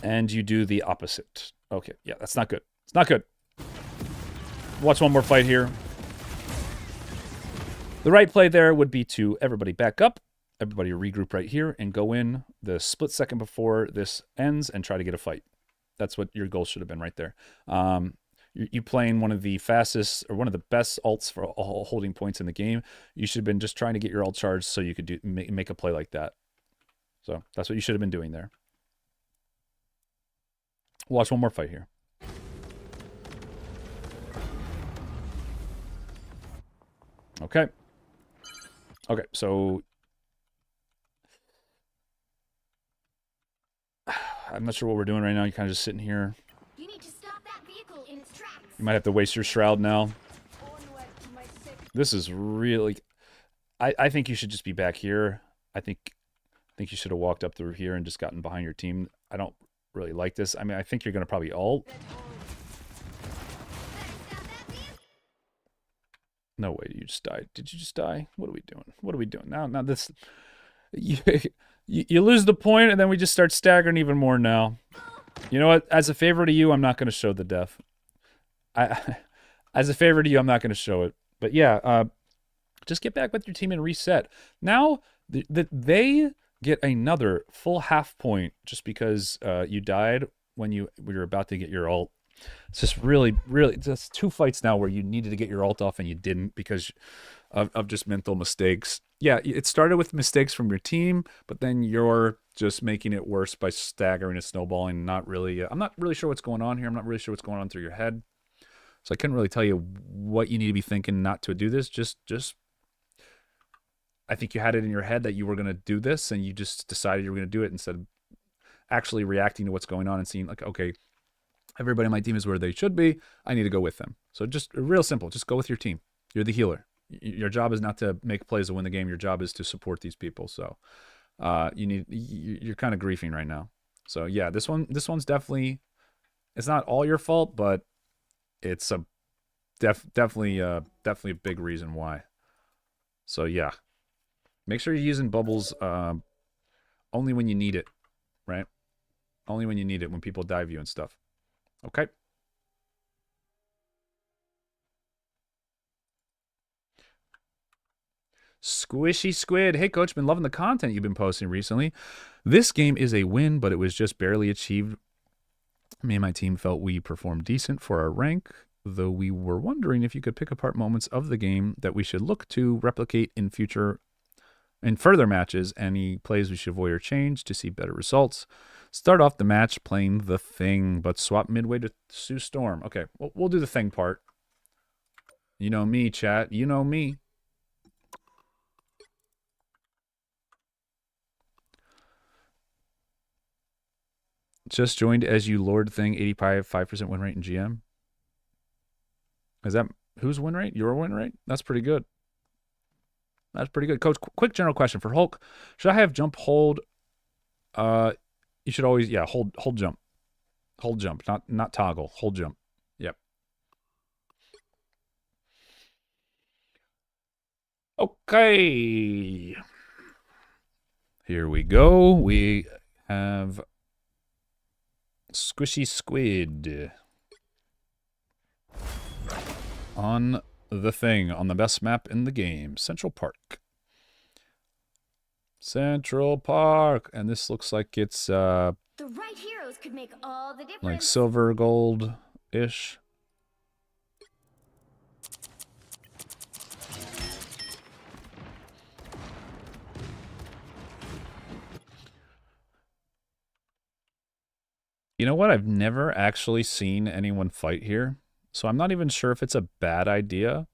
And you do the opposite. Okay, yeah, that's not good. It's not good. Watch one more fight here. The right play there would be to everybody back up, everybody regroup right here, and go in the split second before this ends and try to get a fight. That's what your goal should have been right there. You playing one of the fastest or one of the best ults for holding points in the game. You should have been just trying to get your ult charged so you could make a play like that. So that's what you should have been doing there. Watch one more fight here. Okay. Okay, so I'm not sure what we're doing right now. You're kind of just sitting here. You need to stop that vehicle in its tracks. You might have to waste your shroud now. This is really... I think you should just be back here. I think you should have walked up through here and just gotten behind your team. I don't really like this. I mean, I think you're going to probably ult. No way, you just died. Did you just die? What are we doing? What are we doing? Now this... You, you lose the point, and then we just start staggering even more now. You know what? As a favor to you, I'm not going to show the death. As a favor to you, I'm not going to show it. But yeah, just get back with your team and reset. Now, they get another full half point just because you died when you were about to get your ult. It's just really, just 2 fights now where you needed to get your ult off and you didn't because of just mental mistakes. Yeah, it started with mistakes from your team, but then you're just making it worse by staggering and snowballing. Not really. I'm not really sure what's going on here. I'm not really sure what's going on through your head. So I couldn't really tell you what you need to be thinking not to do this. Just I think you had it in your head that you were going to do this, and you just decided you were going to do it instead of actually reacting to what's going on and seeing like, okay, everybody on my team is where they should be. I need to go with them. So just real simple. Just go with your team. You're the healer. Your job is not to make plays to win the game. Your job is to support these people. So you're kind of griefing right now. So yeah, this one's definitely, it's not all your fault, but it's a definitely a big reason why. So yeah, make sure you're using bubbles only when you need it, right? Only when you need it, when people dive you and stuff. Okay. Squishy Squid. Hey, Coach, been loving the content you've been posting recently. This game is a win, but it was just barely achieved. Me and my team felt we performed decent for our rank, though we were wondering if you could pick apart moments of the game that we should look to replicate in further matches, any plays we should avoid or change to see better results. Start off the match playing the Thing, but swap midway to Sue Storm. Okay, we'll do the Thing part. You know me, chat. You know me. Just joined as you Lord Thing, 85% win rate in GM. Is that whose win rate? Your win rate? That's pretty good. That's pretty good. Coach, quick general question for Hulk. Should I have jump hold? You should always, yeah, hold jump. Hold jump, not toggle. Hold jump. Yep. Okay. Here we go. We have Squishy Squid on the Thing, on the best map in the game, Central Park. Central Park, and this looks like it's The right heroes could make all the difference. like silver gold ish. You know what? I've never actually seen anyone fight here, so I'm not even sure if it's a bad idea.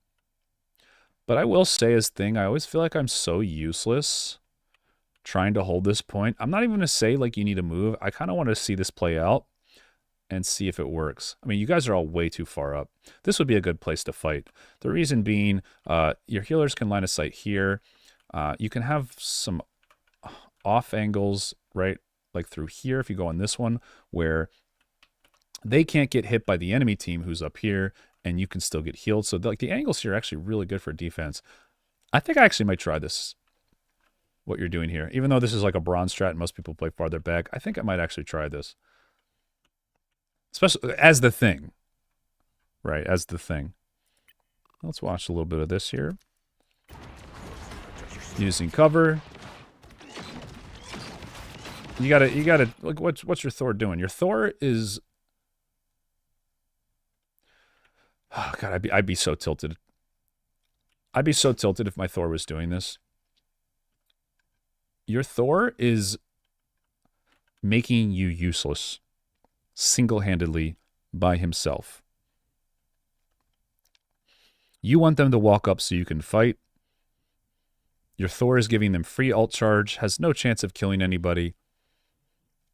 But I will say as Thing, I always feel like I'm so useless trying to hold this point. I'm not even going to say like you need to move. I kind of want to see this play out and see if it works. I mean, you guys are all way too far up. This would be a good place to fight. The reason being, your healers can line of sight here. You can have some off angles, right? Like through here, if you go on this one, where they can't get hit by the enemy team who's up here, and you can still get healed. So like the angles here are actually really good for defense. I think I actually might try this, what you're doing here. Even though this is like a bronze strat and most people play farther back, I think I might actually try this. Especially as the Thing. Right, as the Thing. Let's watch a little bit of this here. Using cover. You gotta like what's your Thor doing? Your Thor is, oh god, I'd be so tilted. I'd be so tilted if my Thor was doing this. Your Thor is making you useless single-handedly by himself. You want them to walk up so you can fight. Your Thor is giving them free ult charge, has no chance of killing anybody,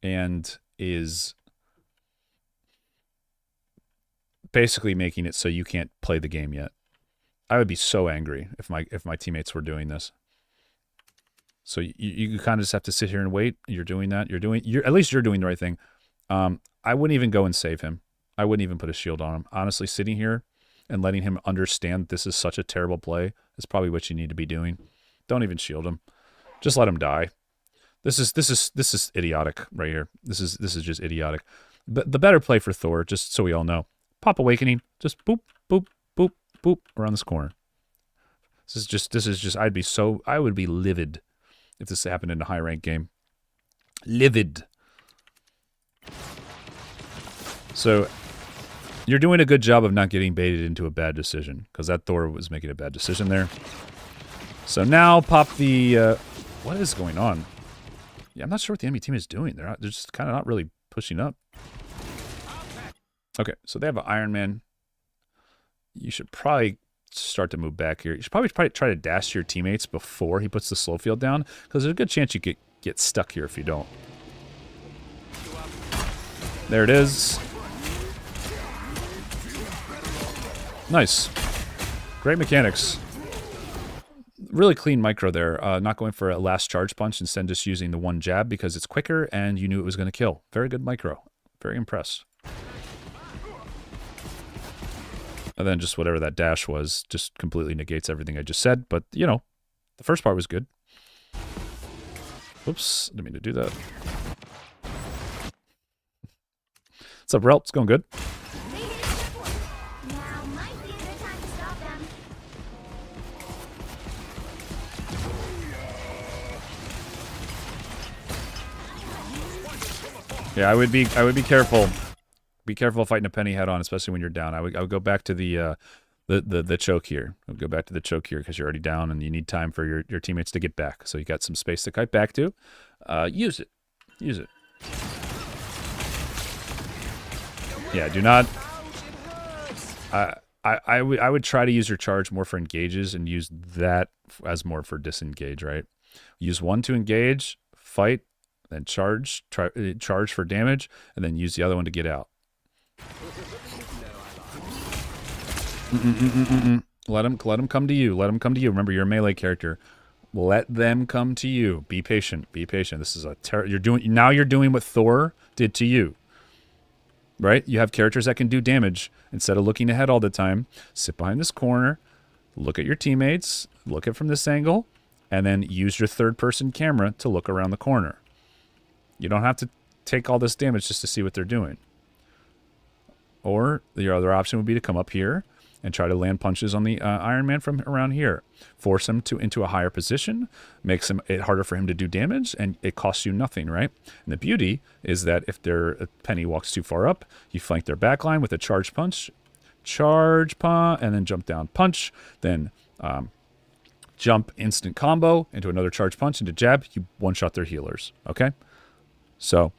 and is basically making it so you can't play the game yet. I would be so angry if my teammates were doing this. So you kind of just have to sit here and wait. You're doing that. At least you're doing the right thing. I wouldn't even go and save him. I wouldn't even put a shield on him. Honestly, sitting here and letting him understand this is such a terrible play is probably what you need to be doing. Don't even shield him. Just let him die. This is idiotic right here. This is just idiotic. But the better play for Thor, just so we all know, pop Awakening, just boop, boop, boop, boop around this corner. This is just I would be livid if this happened in a high rank game. Livid. So you're doing a good job of not getting baited into a bad decision, because that Thor was making a bad decision there. So now pop the what is going on? Yeah, I'm not sure what the enemy team is doing. They're just kind of not really pushing up. Okay, so they have an Iron Man. You should probably start to move back here. You should probably try to dash your teammates before he puts the slow field down, because there's a good chance you could get stuck here if you don't. There it is. Nice. Great mechanics. Really clean micro there. Not going for a last charge punch, instead just using the one jab because it's quicker and you knew it was going to kill. Very good micro. Very impressed. And then just whatever that dash was just completely negates everything I just said. But, you know, the first part was good. Whoops. Didn't mean to do that. What's up, Relt? It's going good. Yeah, I would be careful. Be careful fighting a penny head on, especially when you're down. I would go back to the choke here. I would go back to the choke here because you're already down and you need time for your teammates to get back. So you got some space to kite back to. Use it. Use it. Yeah, do not. I would try to use your charge more for engages and use that as more for disengage. Right. Use one to engage, fight. Then charge for damage, and then use the other one to get out. Let them come to you. Let them come to you. Remember, you're a melee character. Let them come to you. Be patient. Be patient. This is you're doing what Thor did to you. Right? You have characters that can do damage. Instead of looking ahead all the time, sit behind this corner, look at your teammates, look at from this angle, and then use your third-person camera to look around the corner. You don't have to take all this damage just to see what they're doing. Or the other option would be to come up here and try to land punches on the Iron Man from around here. Force him into a higher position, makes it harder for him to do damage, and it costs you nothing, right? And the beauty is that if their penny walks too far up, you flank their backline with a charge punch, and then jump down punch, then jump instant combo into another charge punch into jab. You one-shot their healers, okay? So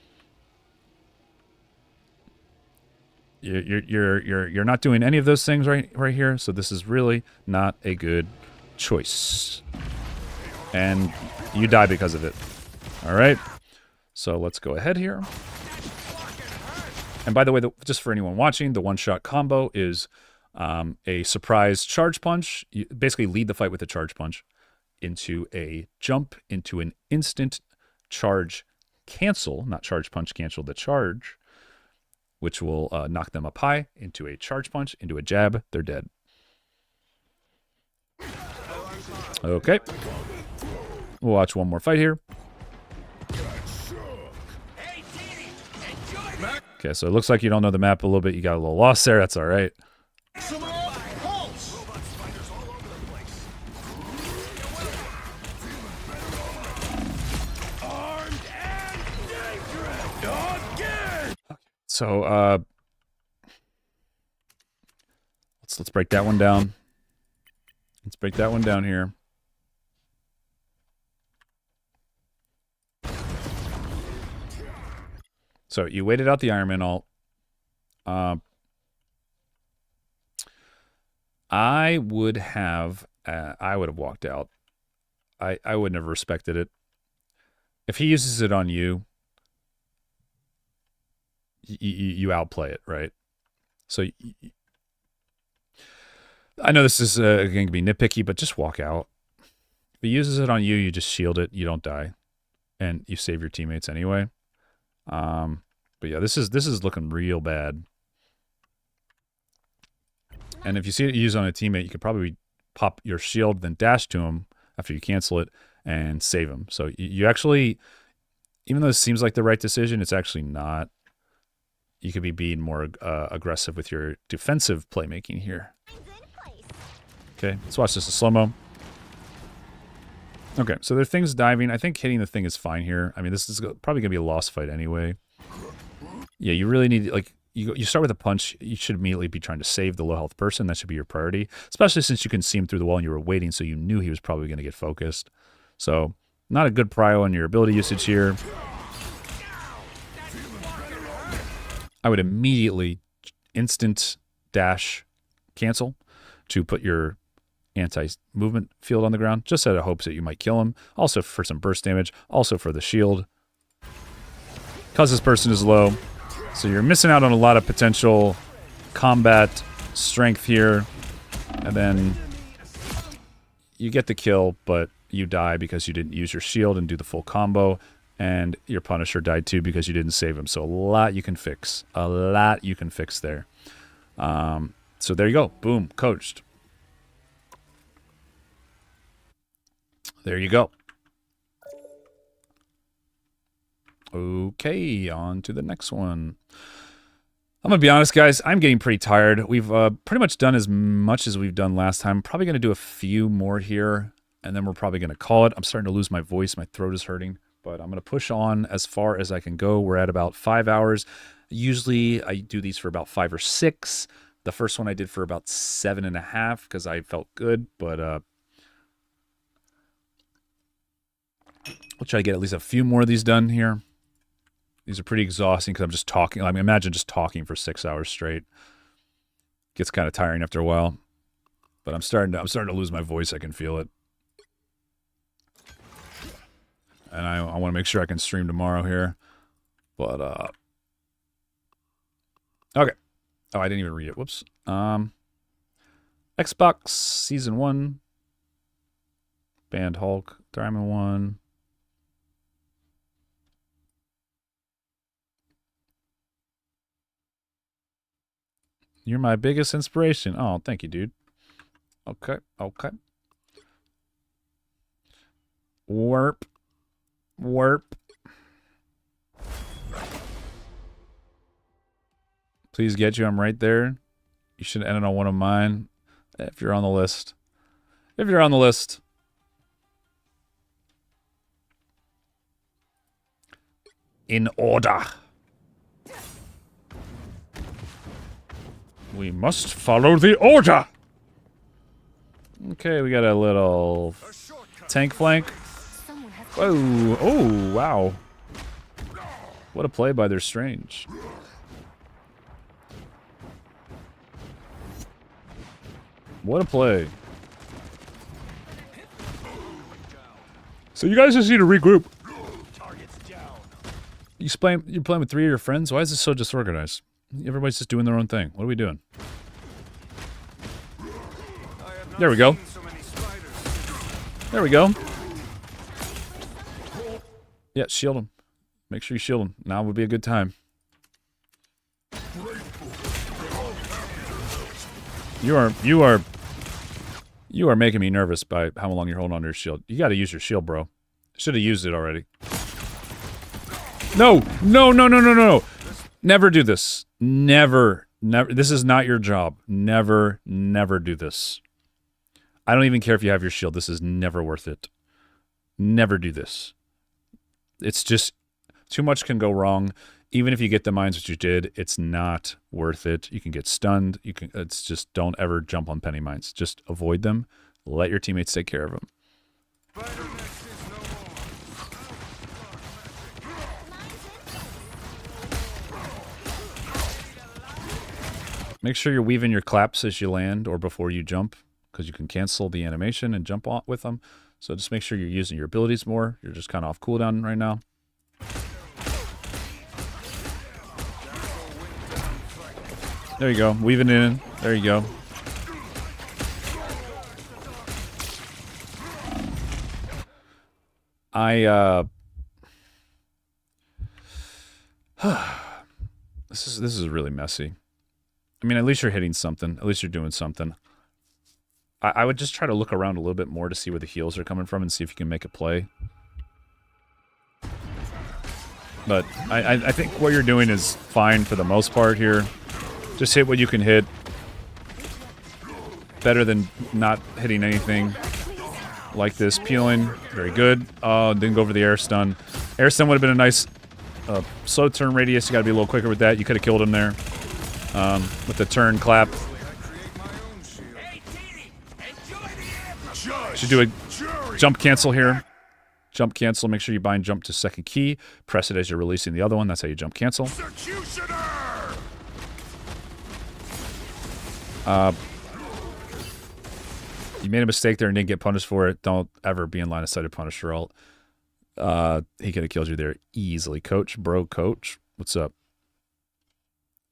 you're not doing any of those things right here. So this is really not a good choice, and you die because of it. All right. So let's go ahead here. And by the way, just for anyone watching, the one-shot combo is a surprise charge punch. You basically lead the fight with a charge punch into a jump into an instant charge cancel, not charge punch, cancel the charge, which will knock them up high into a charge punch, into a jab. They're dead. Okay. We'll watch one more fight here. Okay, so it looks like you don't know the map a little bit. You got a little lost there. That's all right. So let's break that one down. Let's break that one down here. So you waited out the Iron Man ult. I would have walked out. I wouldn't have respected it. If he uses it on you, you outplay it, right? So I know this is going to be nitpicky, but just walk out. If he uses it on you, you just shield it. You don't die, and you save your teammates anyway. But yeah, this is looking real bad. And if you see it used on a teammate, you could probably pop your shield, then dash to him after you cancel it and save him. So you actually, even though it seems like the right decision, it's actually not. You could be being more aggressive with your defensive playmaking here. Okay, let's watch this in slow-mo. Okay, so there are things diving. I think hitting the thing is fine here. I mean, this is probably going to be a lost fight anyway. Yeah, you really need, like, you start with a punch. You should immediately be trying to save the low-health person. That should be your priority, especially since you can see him through the wall and you were waiting, so you knew he was probably going to get focused. So, not a good prio on your ability usage here. I would immediately instant dash cancel to put your anti-movement field on the ground, just out of hopes that you might kill him. Also for some burst damage, also for the shield. Because this person is low, so you're missing out on a lot of potential combat strength here. And then you get the kill, but you die because you didn't use your shield and do the full combo. And your Punisher died too because you didn't save him. So a lot you can fix. A lot you can fix there. So there you go. Boom. Coached. There you go. Okay, on to the next one. I'm going to be honest, guys. I'm getting pretty tired. We've pretty much done as much as we've done last time. Probably going to do a few more here, and then we're probably going to call it. I'm starting to lose my voice. My throat is hurting. But I'm going to push on as far as I can go. We're at about 5 hours. Usually I do these for about 5 or 6. The first one I did for about 7.5 because I felt good. But we'll try to get at least a few more of these done here. These are pretty exhausting because I'm just talking. I mean, imagine just talking for 6 hours straight. Gets kind of tiring after a while. But I'm starting to lose my voice. I can feel it. And I want to make sure I can stream tomorrow here. But, okay. Oh, I didn't even read it. Whoops. Xbox Season 1. Banned Hulk. Diamond 1. You're my biggest inspiration. Oh, thank you, dude. Okay, okay. Warp. Warp. Please get you. I'm right there. You should end it on one of mine. If you're on the list. If you're on the list. In order. We must follow the order. Okay, we got a little tank flank. Whoa. Oh, wow. What a play by their Strange. What a play. So you guys just need to regroup. You're playing with 3 of your friends? Why is this so disorganized? Everybody's just doing their own thing. What are we doing? There we go. There we go. Yeah, shield him. Make sure you shield him. Now would be a good time. You are making me nervous by how long you're holding on to your shield. You got to use your shield, bro. Should have used it already. No, no, no, no, no, no. Never do this. Never, never. This is not your job. Never, never do this. I don't even care if you have your shield. This is never worth it. Never do this. It's just too much can go wrong. Even if you get the mines, which you did, it's not worth it. You can get stunned. It's just don't ever jump on penny mines. Just avoid them. Let your teammates take care of them. Make sure you're weaving your claps as you land or before you jump, because you can cancel the animation and jump on with them. So just make sure you're using your abilities more. You're just kind of off cooldown right now. There you go. Weaving it in. There you go. This is really messy. I mean, at least you're hitting something. At least you're doing something. I would just try to look around a little bit more to see where the heals are coming from and see if you can make a play. But I think what you're doing is fine for the most part here. Just hit what you can hit. Better than not hitting anything like this. Peeling. Very good. Oh, didn't go over the air stun. Air stun would have been a nice slow turn radius. You got to be a little quicker with that. You could have killed him there with the turn clap. Should do a jump cancel here. Jump cancel. Make sure you bind jump to second key. Press it as you're releasing the other one. That's how you jump cancel. You made a mistake there and didn't get punished for it. Don't ever be in line of sight of Punisher ult. He could have killed you there easily. Coach, bro, coach. What's up?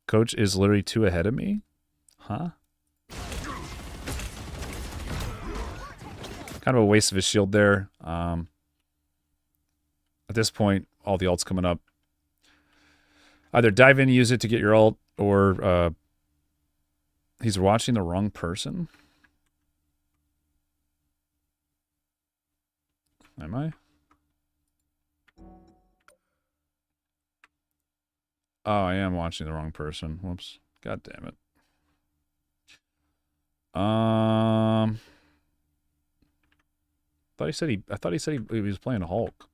Coach is literally 2 ahead of me? Huh? Kind of a waste of his shield there. At this point, all the ult's coming up. Either dive in and use it to get your ult, or he's watching the wrong person. Am I? Oh, I am watching the wrong person. Whoops. God damn it. I thought he said he was playing a Hulk.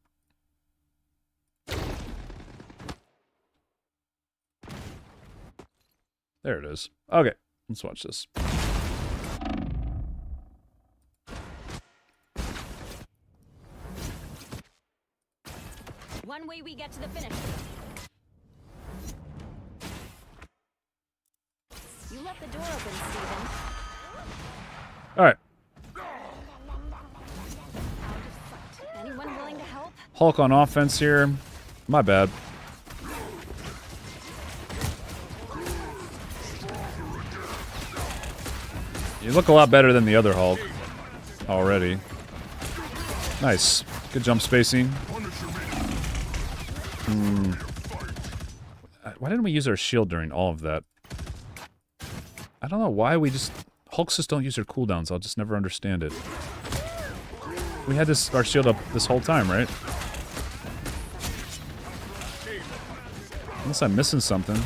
There it is. Okay, let's watch this. One way we get to the finish. You left the door open, Steven. All right. Anyone willing to help? Hulk on offense here. My bad. You look a lot better than the other Hulk already. Nice. Good jump spacing. Why didn't we use our shield during all of that? I don't know why we just... Hulks just don't use their cooldowns. I'll just never understand it. We had our shield up this whole time, right? Unless I'm missing something.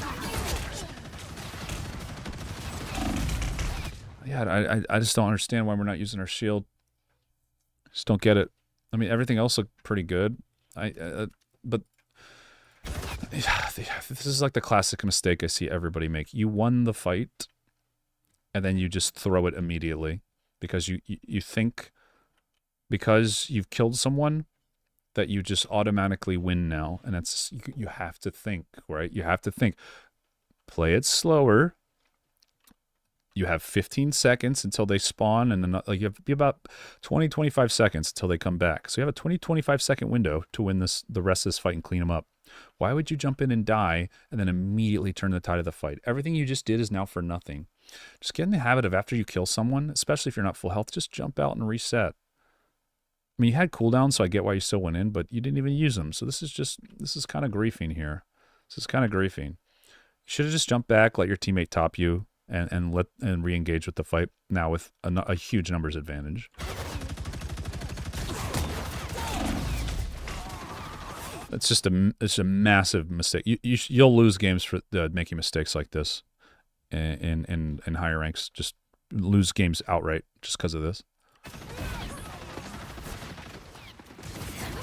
Yeah, I just don't understand why we're not using our shield. Just don't get it. I mean, everything else looked pretty good. But yeah, this is like the classic mistake I see everybody make. You won the fight, and then you just throw it immediately because you think because you've killed someone that you just automatically win now, and it's you have to think, right? You have to think. Play it slower. You have 15 seconds until they spawn, and then like you have to be about 20-25 seconds until they come back. So you have a 20-25 second window to win the rest of this fight and clean them up. Why would you jump in and die and then immediately turn the tide of the fight? Everything you just did is now for nothing. Just get in the habit of after you kill someone, especially if you're not full health, just jump out and reset. I mean, you had cooldowns, so I get why you still went in, but you didn't even use them. So this is kind of griefing here. This is kind of griefing. You should have just jumped back, let your teammate top you, and re-engage with the fight now with a huge numbers advantage. It's a massive mistake. You'll lose games for making mistakes like this in higher ranks. Just lose games outright just because of this.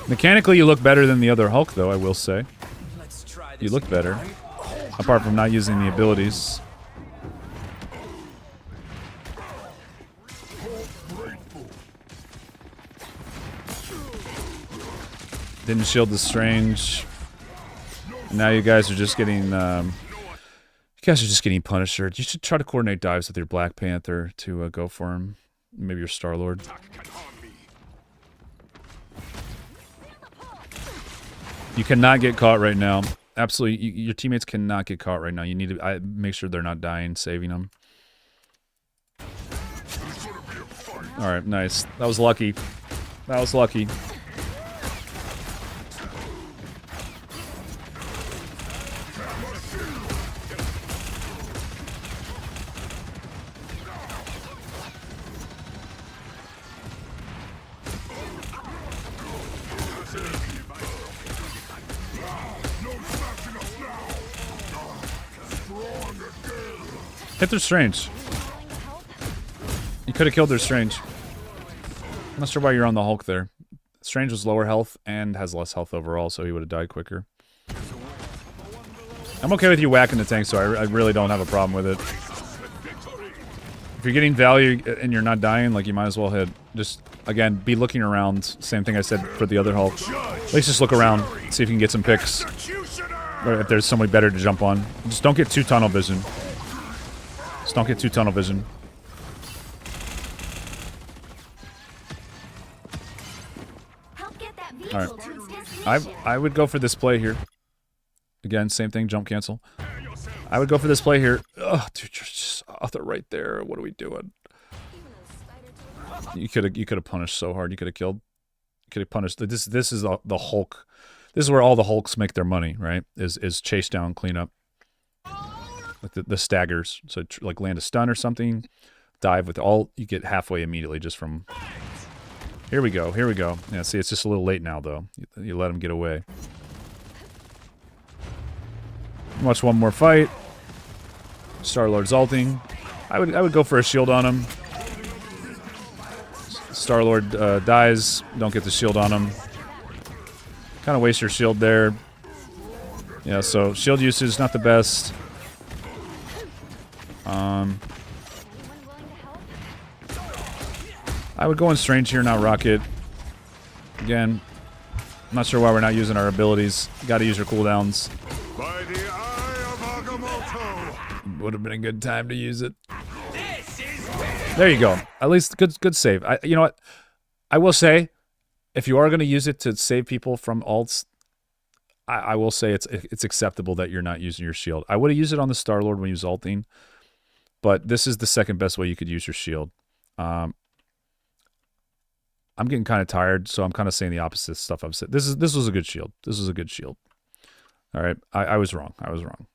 Mechanically, you look better than the other Hulk, though, I will say. You look better. Apart from not using the abilities. Didn't shield the Strange. Now you guys are just getting... Punisher. You should try to coordinate dives with your Black Panther to go for him. Maybe your Star-Lord. You cannot get caught right now. Absolutely, your teammates cannot get caught right now. You need to make sure they're not dying, saving them. All right, nice. That was lucky. That was lucky. Hit their Strange. You could have killed their Strange. I'm not sure why you're on the Hulk there. Strange was lower health and has less health overall, so he would have died quicker. I'm okay with you whacking the tank, so I really don't have a problem with it. If you're getting value and you're not dying, like, you might as well hit. Just, again, be looking around. Same thing I said for the other Hulk. At least just look around, see if you can get some picks. Or if there's somebody better to jump on. Just don't get too tunnel vision. Just don't get too tunnel vision. Alright. I would go for this play here. Again, same thing, jump cancel. I would go for this play here. Ugh, dude, you're just they're right there. What are we doing? You could have punished so hard. You could have killed. You could have punished. This is the Hulk. This is where all the Hulks make their money, right? Is chase down, clean up. Like the staggers. So like land a stun or something. Dive with all. You get halfway immediately just from. Here we go. Here we go. Yeah, see, it's just a little late now, though. You let him get away. Watch one more fight. Star-Lord's ulting. I would go for a shield on him. Star-Lord dies. Don't get the shield on him. Kind of waste your shield there. Yeah, so shield usage not the best. I would go in Strange here, not Rocket. Again, I'm not sure why we're not using our abilities. Got to use your cooldowns. By the eye of Agamotto. Would have been a good time to use it. There you go. At least good save. You know what? I will say, if you are going to use it to save people from ults, I will say it's acceptable that you're not using your shield. I would have used it on the Star-Lord when he was ulting, but this is the second best way you could use your shield. I'm getting kind of tired, so I'm kind of saying the opposite stuff I've said. This was a good shield. This was a good shield. All right, I was wrong. I was wrong.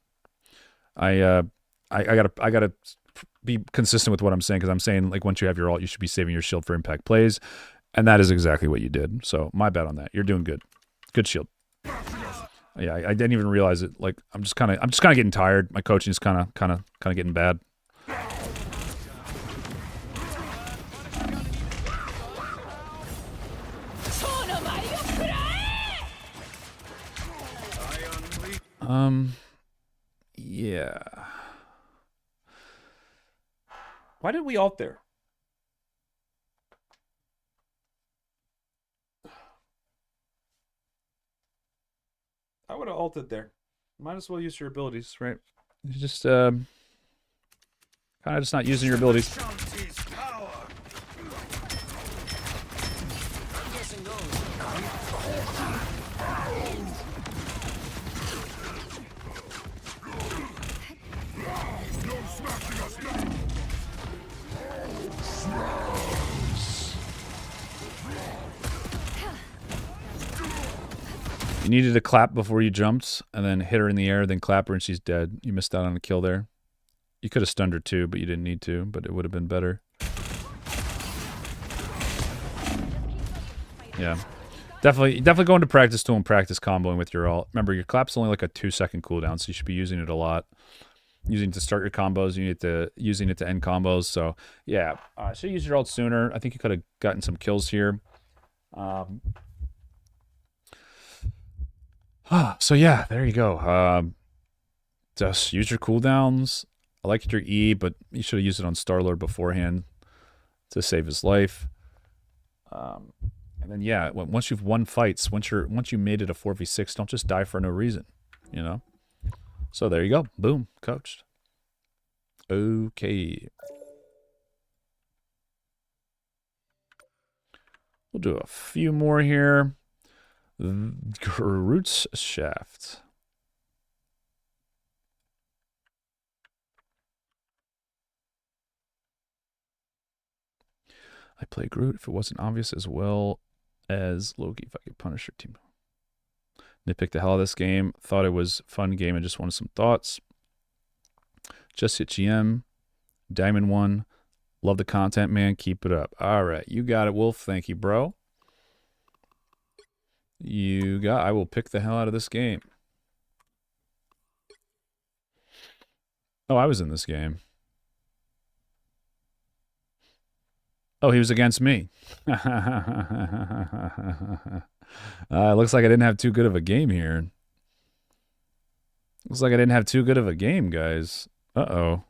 I gotta be consistent with what I'm saying, because I'm saying, like, once you have your ult, you should be saving your shield for impact plays, and that is exactly what you did. So my bad on that. You're doing good. Good shield. Yeah, I didn't even realize it. Like, I'm just kind of getting tired. My coaching is kind of getting bad. Yeah. Why did we ult there? I would have ulted there. Might as well use your abilities, right? You just, kind of just not using your abilities. You needed to clap before you jumped, and then hit her in the air, then clap her, and she's dead. You missed out on a kill there. You could have stunned her too, but you didn't need to, but it would have been better. Yeah. Definitely go into practice tool and practice comboing with your ult. Remember, your clap's only like a 2-second cooldown, so you should be using it a lot. Using it to start your combos, using it to end combos. So, yeah. Should use your ult sooner. I think you could have gotten some kills here. So yeah, there you go. Just use your cooldowns. I liked your E, but you should have used it on Star-Lord beforehand to save his life. And then yeah, once you've won fights, once you made it a 4v6, don't just die for no reason, you know. So there you go. Boom, coached. Okay. We'll do a few more here. Groot's Shaft. I play Groot if it wasn't obvious, as well as Loki if I could punish your team. Nitpick the hell out of this game. Thought it was a fun game. I just wanted some thoughts. Just hit GM. Diamond 1. Love the content, man. Keep it up. All right. You got it, Wolf. Thank you, bro. I will pick the hell out of this game. Oh, I was in this game. Oh, he was against me. Looks like I didn't have too good of a game here. Looks like I didn't have too good of a game, guys. Uh-oh.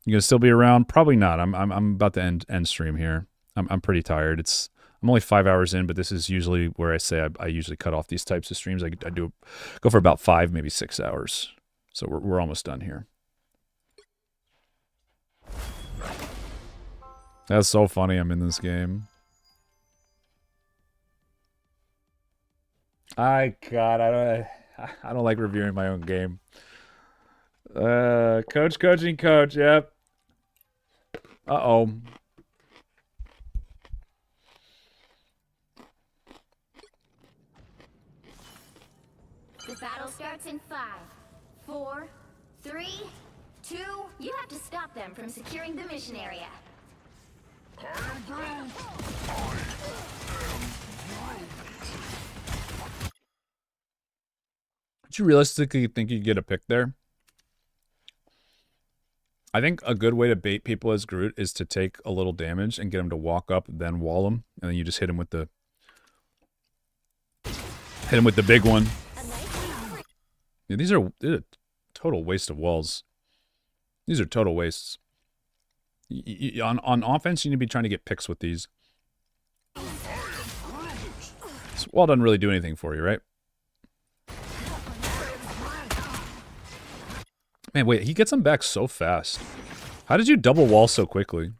You gonna still be around? Probably not. I'm about to end stream here. I'm pretty tired. I'm only 5 hours in, but this is usually where I say I usually cut off these types of streams. I do go for about 5, maybe 6 hours. So we're almost done here. That's so funny. I'm in this game. God, I don't like reviewing my own game. Coaching coach. Yep. Uh-oh. The battle starts in 5, 4, 3, 2. You have to stop them from securing the mission area. Did you realistically think you'd get a pick there? I think a good way to bait people as Groot is to take a little damage and get him to walk up, then wall him, and then you just hit him with the big one. Yeah, these are a total waste of walls. These are total wastes. On offense, you need to be trying to get picks with these. This wall doesn't really do anything for you, right? Man, wait, he gets them back so fast. How did you double wall so quickly?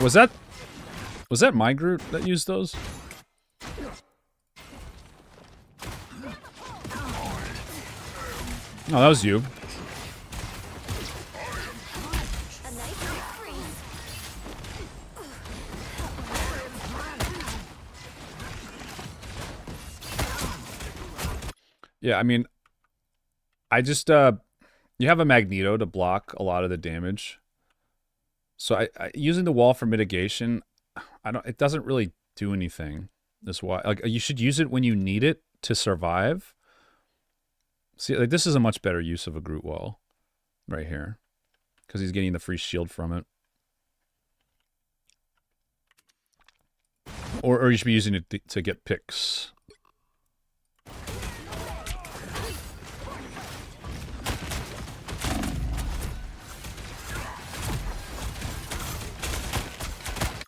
Was that my Groot that used those? No, that was you. Yeah, I mean, I just, you have a Magneto to block a lot of the damage. So I using the wall for mitigation, it doesn't really do anything. This wall, like, you should use it when you need it to survive. See, like, this is a much better use of a Groot wall right here because he's getting the free shield from it. Or you should be using it to get picks.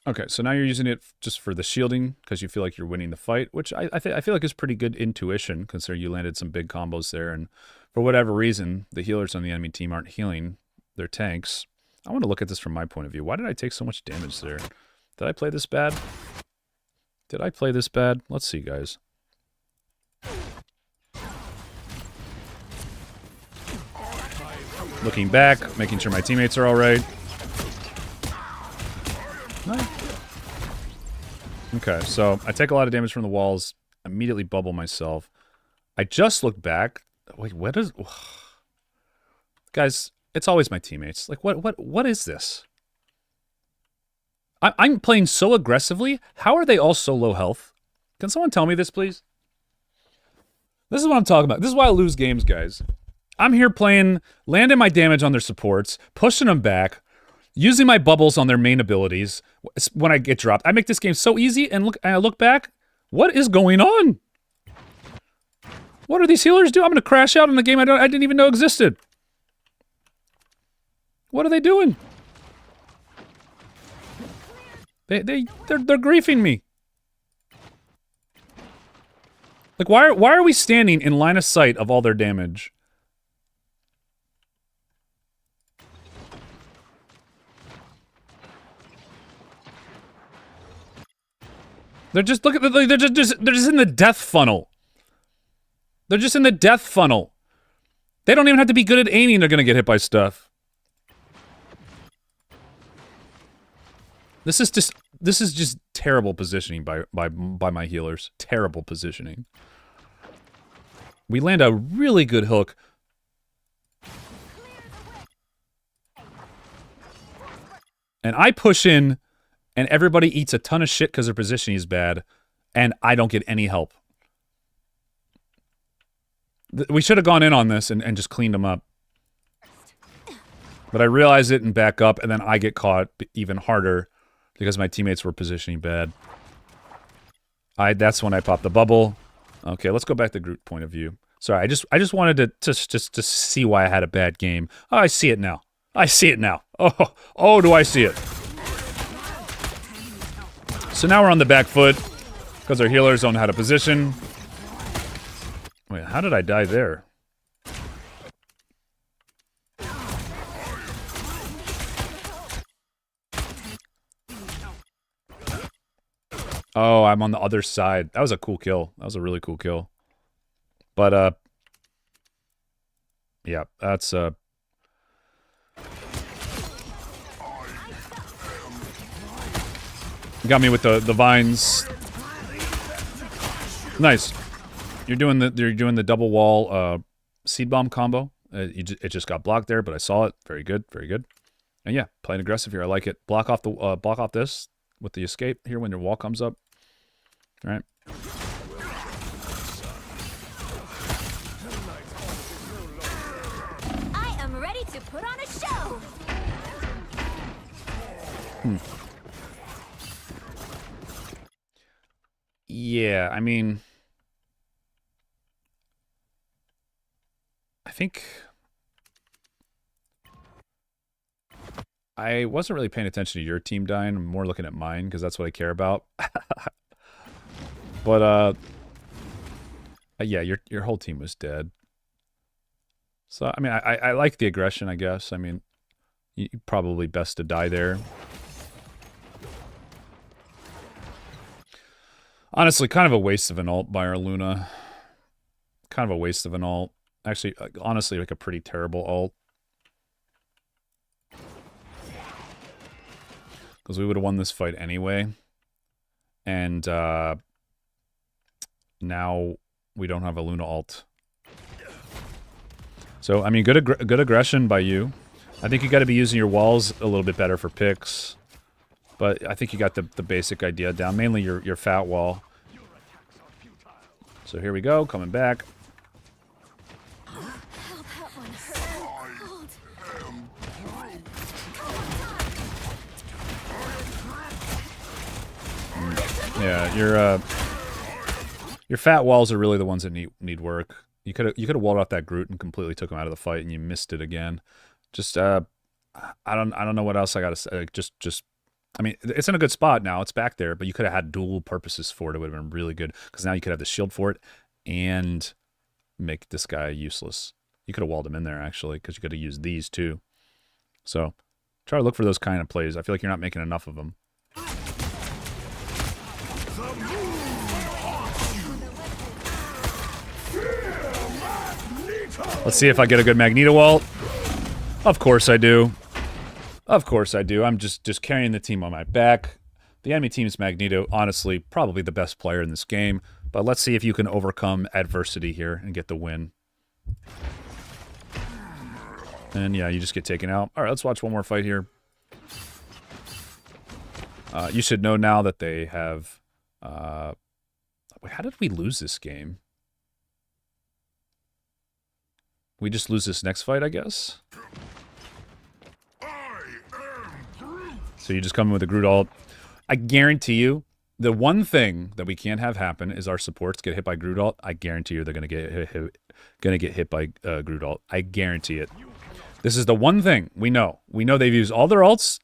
Okay, so now you're using it just for the shielding because you feel like you're winning the fight, which I feel like is pretty good intuition considering you landed some big combos there, and for whatever reason, the healers on the enemy team aren't healing their tanks. I want to look at this from my point of view. Why did I take so much damage there? Did I play this bad? Did I play this bad? Let's see, guys. Looking back, making sure my teammates are all right. Okay, so I take a lot of damage from the walls, immediately bubble myself. I just look back. Wait, what is... Guys, it's always my teammates. Like, what is this? I'm playing so aggressively. How are they all so low health? Can someone tell me this, please? This is what I'm talking about. This is why I lose games, guys. I'm here playing, landing my damage on their supports, pushing them back, using my bubbles on their main abilities when I get dropped. I make this game so easy, and I look back. What is going on? What are these healers do? I'm going to crash out in a game I didn't even know existed. What are they doing? They're griefing me. Like, why are we standing in line of sight of all their damage? They're just they're just in the death funnel. They're just in the death funnel. They don't even have to be good at aiming. They're gonna get hit by stuff. This is just terrible positioning by my healers. Terrible positioning. We land a really good hook. And I push in, and everybody eats a ton of shit because their positioning is bad, and I don't get any help. We should have gone in on this and just cleaned them up. But I realize it and back up, and then I get caught even harder because my teammates were positioning bad. That's when I popped the bubble. Okay, let's go back to group point of view. Sorry, I just wanted to just see why I had a bad game. Oh, I see it now. I see it now. Oh, do I see it? So now we're on the back foot because our healers don't know how to position. Wait, how did I die there? Oh, I'm on the other side. That was a cool kill. That was a really cool kill. But, yeah, that's, got me with the vines. Nice. You're doing the double wall, seed bomb combo. It just got blocked there, but I saw it. Very good, very good. And yeah, playing aggressive here. I like it. Block off this with the escape here when your wall comes up. All right. I am ready to put on a show. Yeah, I mean, I think I wasn't really paying attention to your team dying. I'm more looking at mine because that's what I care about. But yeah, your whole team was dead. So I mean, I like the aggression, I guess. I mean, you probably best to die there. Honestly, kind of a waste of an ult by our Luna. Kind of a waste of an ult. Actually, honestly, like a pretty terrible ult. Because we would have won this fight anyway. And now we don't have a Luna ult. So, I mean, good aggression by you. I think you got to be using your walls a little bit better for picks. But I think you got the basic idea down. Mainly your fat wall. So here we go, coming back. Yeah, your fat walls are really the ones that need work. You could have walled off that Groot and completely took him out of the fight, and you missed it again. Just I don't know what else I gotta say. Just I mean, it's in a good spot now. It's back there, but you could have had dual purposes for it. It would have been really good because now you could have the shield for it and make this guy useless. You could have walled him in there actually because you could have used these too. So try to look for those kind of plays. I feel like you're not making enough of them. Let's see if I get a good Magneto ult. Of course I do. Of course I do. I'm just carrying the team on my back. The enemy team's Magneto, honestly, probably the best player in this game. But let's see if you can overcome adversity here and get the win. And yeah, you just get taken out. All right, let's watch one more fight here. You should know now that they have... Wait, how did we lose this game? We just lose this next fight, I guess? So you just come in with a Groot ult. I guarantee you, the one thing that we can't have happen is our supports get hit by Groot ult. I guarantee you they're gonna get hit by Groot ult. I guarantee it. This is the one thing we know. We know they've used all their ults.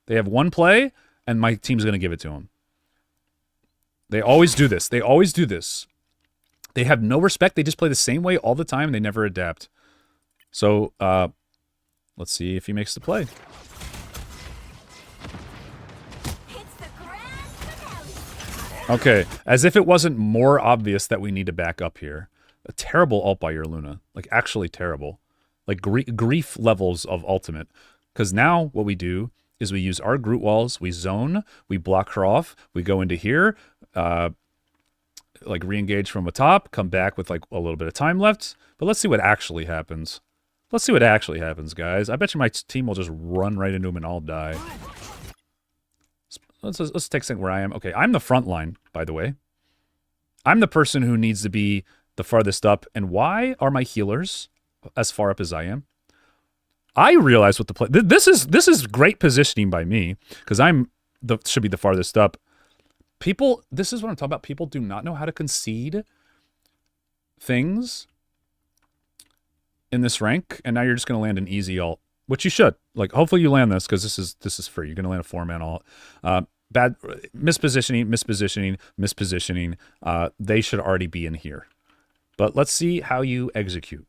They have one play, and my team's gonna give it to them. They always do this. They always do this. They have no respect. They just play the same way all the time, and they never adapt. So, let's see if he makes the play. Okay, as if it wasn't more obvious that we need to back up here. A terrible ult by your Luna. Like, actually terrible. Like, grief levels of ultimate. Because now what we do is we use our Groot walls, we zone, we block her off, we go into here, like, re-engage from the top, come back with, like, a little bit of time left. But let's see what actually happens. Let's see what actually happens, guys. I bet you my team will just run right into him and all die. Let's take a second where I am. Okay, I'm the front line, by the way. I'm the person who needs to be the farthest up. And why are my healers as far up as I am? I realize what the play. This is great positioning by me because should be the farthest up. People, this is what I'm talking about. People do not know how to concede things in this rank, and now you're just going to land an easy ult, which you should. Like, hopefully you land this because this is free. You're going to land a 4-man ult. Bad mispositioning. They should already be in here. But let's see how you execute.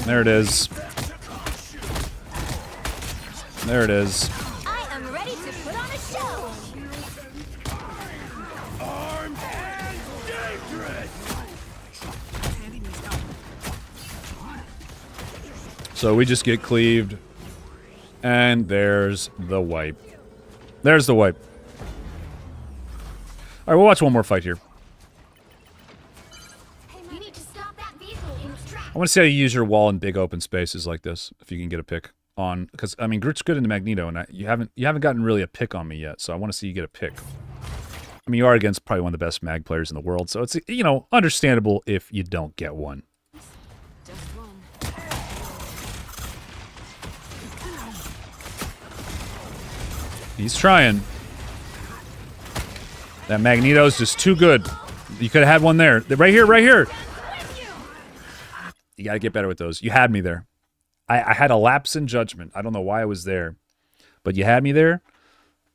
There it is. There it is. I am ready to put on a show. Armed and dangerous. So we just get cleaved. And there's the wipe. There's the wipe. Alright, we'll watch one more fight here. You need to stop that vehicle in its tracks. I want to see how you use your wall in big open spaces like this, if you can get a pick on, because I mean Groot's good into Magneto, and you haven't gotten really a pick on me yet, so I want to see you get a pick. I mean, you are against probably one of the best mag players in the world, so it's, you know, understandable if you don't get one. Just one. He's trying. That Magneto's just too good. You could have had one there. Right here, right here. You gotta get better with those. You had me there. I had a lapse in judgment. I don't know why I was there. But you had me there,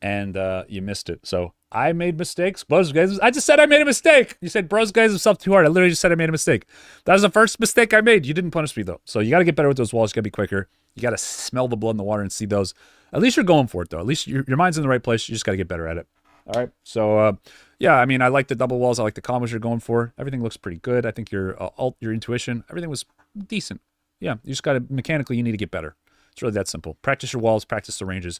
and you missed it. So I made mistakes. Bros, guys, I just said I made a mistake. You said bros, guys, himself too hard. I literally just said I made a mistake. That was the first mistake I made. You didn't punish me, though. So you gotta get better with those walls. You gotta be quicker. You gotta smell the blood in the water and see those. At least you're going for it, though. At least your mind's in the right place. You just gotta get better at it. All right. So, yeah, I mean, I like the double walls. I like the combos you're going for. Everything looks pretty good. I think your intuition, everything was decent. Yeah, you just got to, mechanically, you need to get better. It's really that simple. Practice your walls, practice the ranges.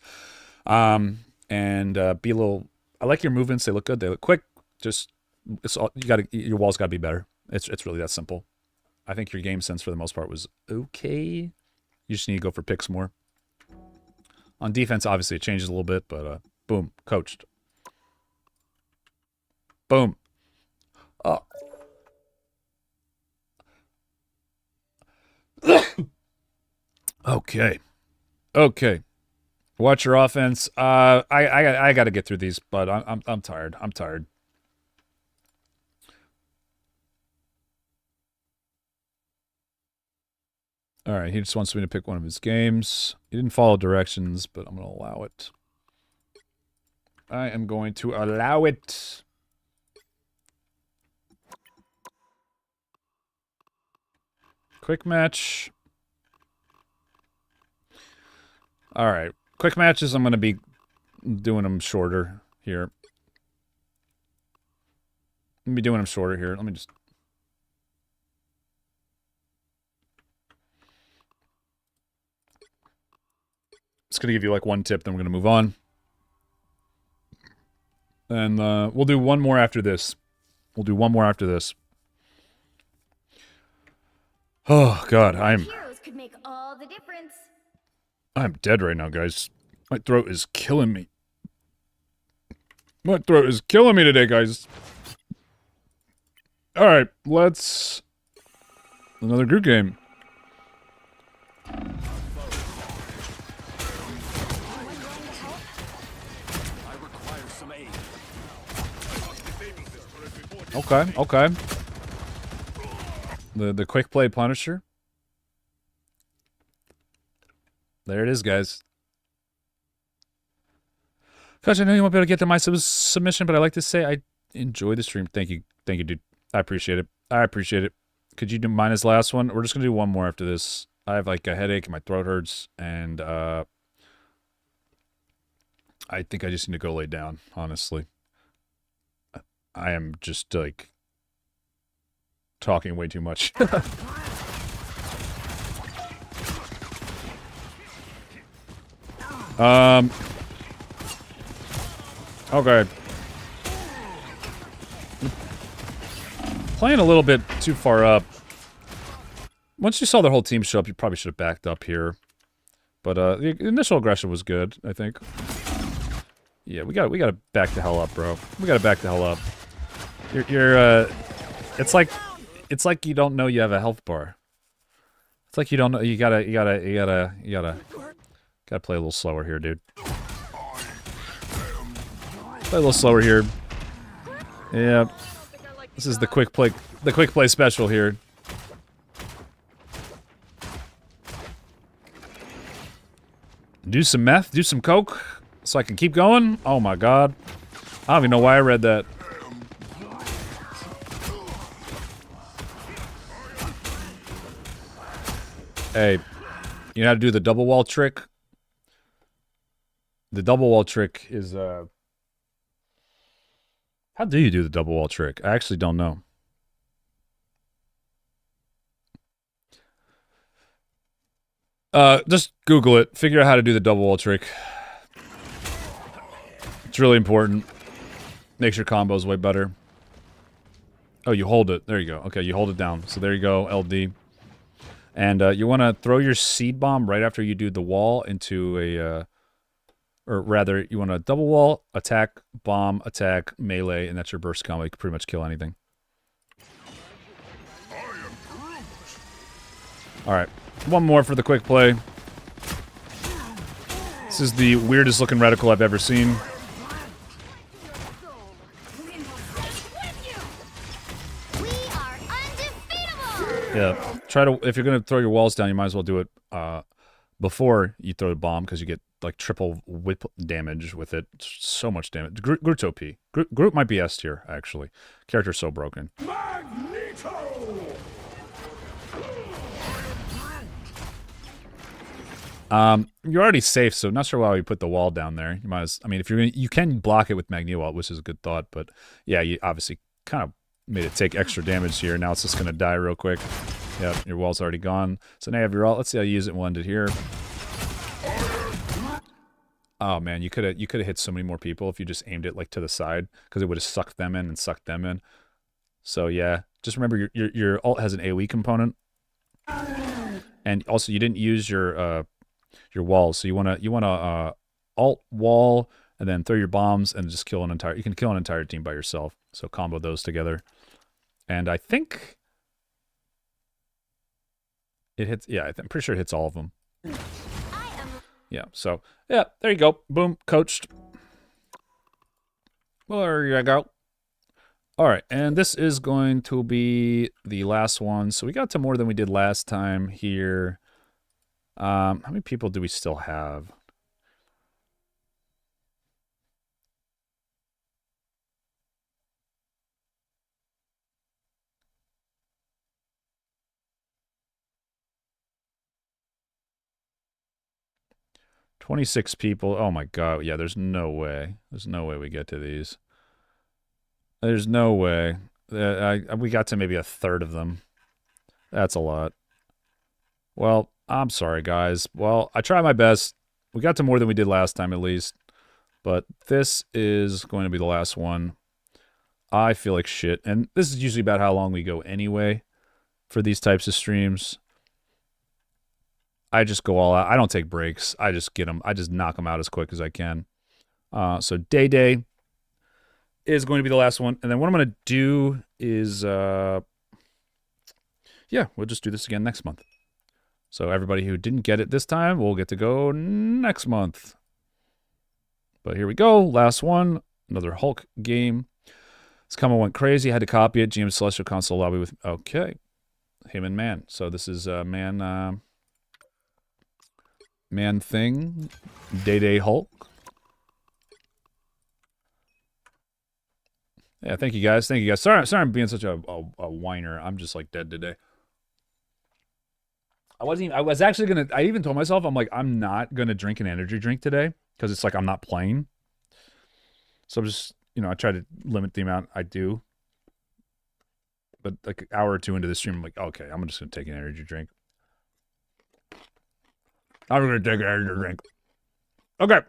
And be a little, I like your movements. They look good. They look quick. Just, it's all, your walls got to be better. It's really that simple. I think your game sense for the most part was okay. You just need to go for picks more. On defense, obviously, it changes a little bit, but boom, coached. Boom. Oh. Okay. Okay. Watch your offense. I got to get through these, but I'm tired. I'm tired. All right, he just wants me to pick one of his games. He didn't follow directions, but I'm going to allow it. I am going to allow it. Quick match. All right. Quick matches, I'm going to be doing them shorter here. I'm going to be doing them shorter here. Let me just... Just going to give you like one tip, then we're going to move on. And we'll do one more after this. We'll do one more after this. Oh, God, Heroes could make all the difference. I'm dead right now, guys. My throat is killing me. My throat is killing me today, guys. Alright, let's... Another group game. Okay, okay. The quick play Punisher. There it is, guys. Gosh, I know you won't be able to get to my submission, but I like to say I enjoy the stream. Thank you, dude. I appreciate it. I appreciate it. Could you do mine as last one? We're just gonna do one more after this. I have like a headache and my throat hurts, and I think I just need to go lay down. Honestly, I am just like talking way too much. Okay. Playing a little bit too far up. Once you saw the whole team show up, you probably should have backed up here. But the initial aggression was good, I think. Yeah, we gotta back the hell up, bro. We gotta back the hell up. You're it's like you don't know you have a health bar. It's like you don't know. You gotta play a little slower here, dude. Play a little slower here. Yeah, this is the quick play special here. Do some meth, do some coke, so I can keep going. Oh my god, I don't even know why I read that. Hey, you know how to do the double wall trick? The double wall trick is, how do you do the double wall trick? I actually don't know. Just Google it. Figure out how to do the double wall trick. It's really important. Makes your combos way better. Oh, you hold it. There you go. Okay, you hold it down. So there you go, LD. And you want to throw your seed bomb right after you do the wall into a, or rather, you want to double wall, attack, bomb, attack, melee, and that's your burst combo. You can pretty much kill anything. Alright, one more for the quick play. This is the weirdest looking reticle I've ever seen. Yeah, try to, if you're going to throw your walls down, you might as well do it before you throw the bomb, because you get like triple whip damage with it. So much damage. Groot's OP. Groot might be S tier, actually. Character's so broken. You're already safe, so not sure why we put the wall down there. You might as, I mean, if you're gonna, you can block it with Magneto, which is a good thought, but yeah, you obviously kind of made it take extra damage here. Now it's just gonna die real quick. Yep, your wall's already gone. So now you have your ult. Let's see how you use it and landed here. Oh man, you could have hit so many more people if you just aimed it like to the side, because it would have sucked them in and sucked them in. So yeah, just remember your ult has an AoE component, and also you didn't use your walls. So you wanna ult wall and then throw your bombs and just kill an entire. You can kill an entire team by yourself. So combo those together, and I think it hits. Yeah, I'm pretty sure it hits all of them. Yeah, so, yeah, there you go. Boom, coached. Well, there you go. All right, and this is going to be the last one. So we got to more than we did last time here. How many people do we still have? $26 people. Oh my god. Yeah, there's no way. There's no way we get to these. There's no way. We got to maybe a third of them. That's a lot. Well, I'm sorry, guys. Well, I tried my best. We got to more than we did last time, at least. But this is going to be the last one. I feel like shit. And this is usually about how long we go anyway for these types of streams. I just go all out. I don't take breaks. I just get them. I just knock them out as quick as I can. So Day is going to be the last one. And then what I'm going to do is, yeah, we'll just do this again next month. So everybody who didn't get it this time will get to go next month. But here we go. Last one. Another Hulk game. This combo went crazy. I had to copy it. GM Celestial Console lobby with, okay. Him and Man. So this is Man Thing, Day Hulk. Yeah, thank you guys. Thank you guys. Sorry I'm being such a whiner. I'm just like dead today. I was actually gonna, I even told myself, I'm like, I'm not gonna drink an energy drink today, because it's like I'm not playing. So I'm just, you know, I try to limit the amount I do. But like an hour or two into the stream, I'm like, okay, I'm just gonna take an energy drink. I'm gonna take an energy drink. Okay.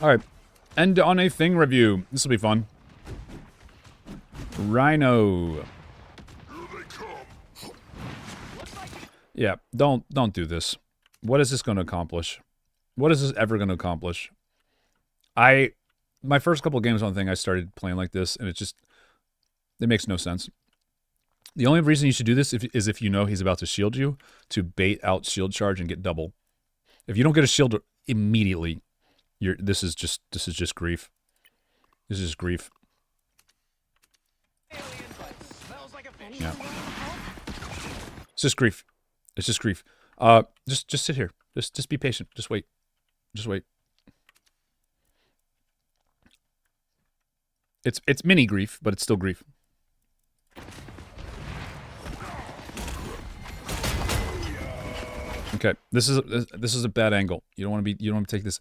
Alright. End on a thing review. This will be fun. Rhino. Yeah, don't do this. What is this going to accomplish? What is this ever going to accomplish? My first couple of games on thing, I started playing like this, and it makes no sense. The only reason you should do this is if you know he's about to shield you, to bait out shield charge and get double. If you don't get a shield immediately, this is just grief. This is grief. Yeah. It's just grief. It's just grief. Just sit here. Just be patient. Just wait. Just wait. It's mini grief, but it's still grief. Okay, this is a bad angle. You don't want to take this.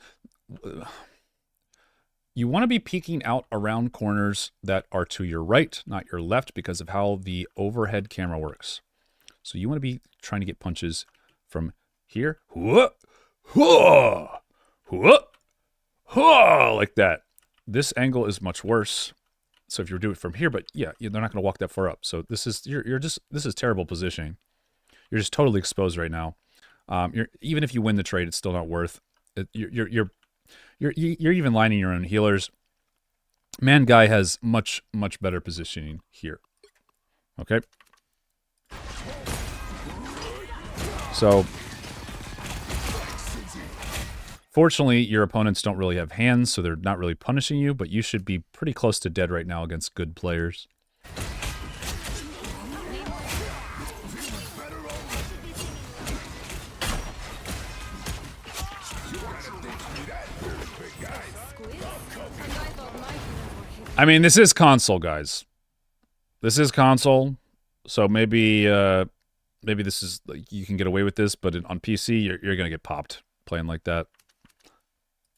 You want to be peeking out around corners that are to your right, not your left, because of how the overhead camera works. So you want to be trying to get punches from here, like that. This angle is much worse. So if you do it from here, but yeah, they're not going to walk that far up. So this is this is terrible positioning. You're just totally exposed right now. Even if you win the trade, it's still not worth it. You're even lining your own healers. Man guy has much better positioning here. Okay. So fortunately, your opponents don't really have hands, so they're not really punishing you, but you should be pretty close to dead right now against good players. I mean, this is console, guys. This is console, so maybe this is like you can get away with this, but on PC, you're gonna get popped playing like that.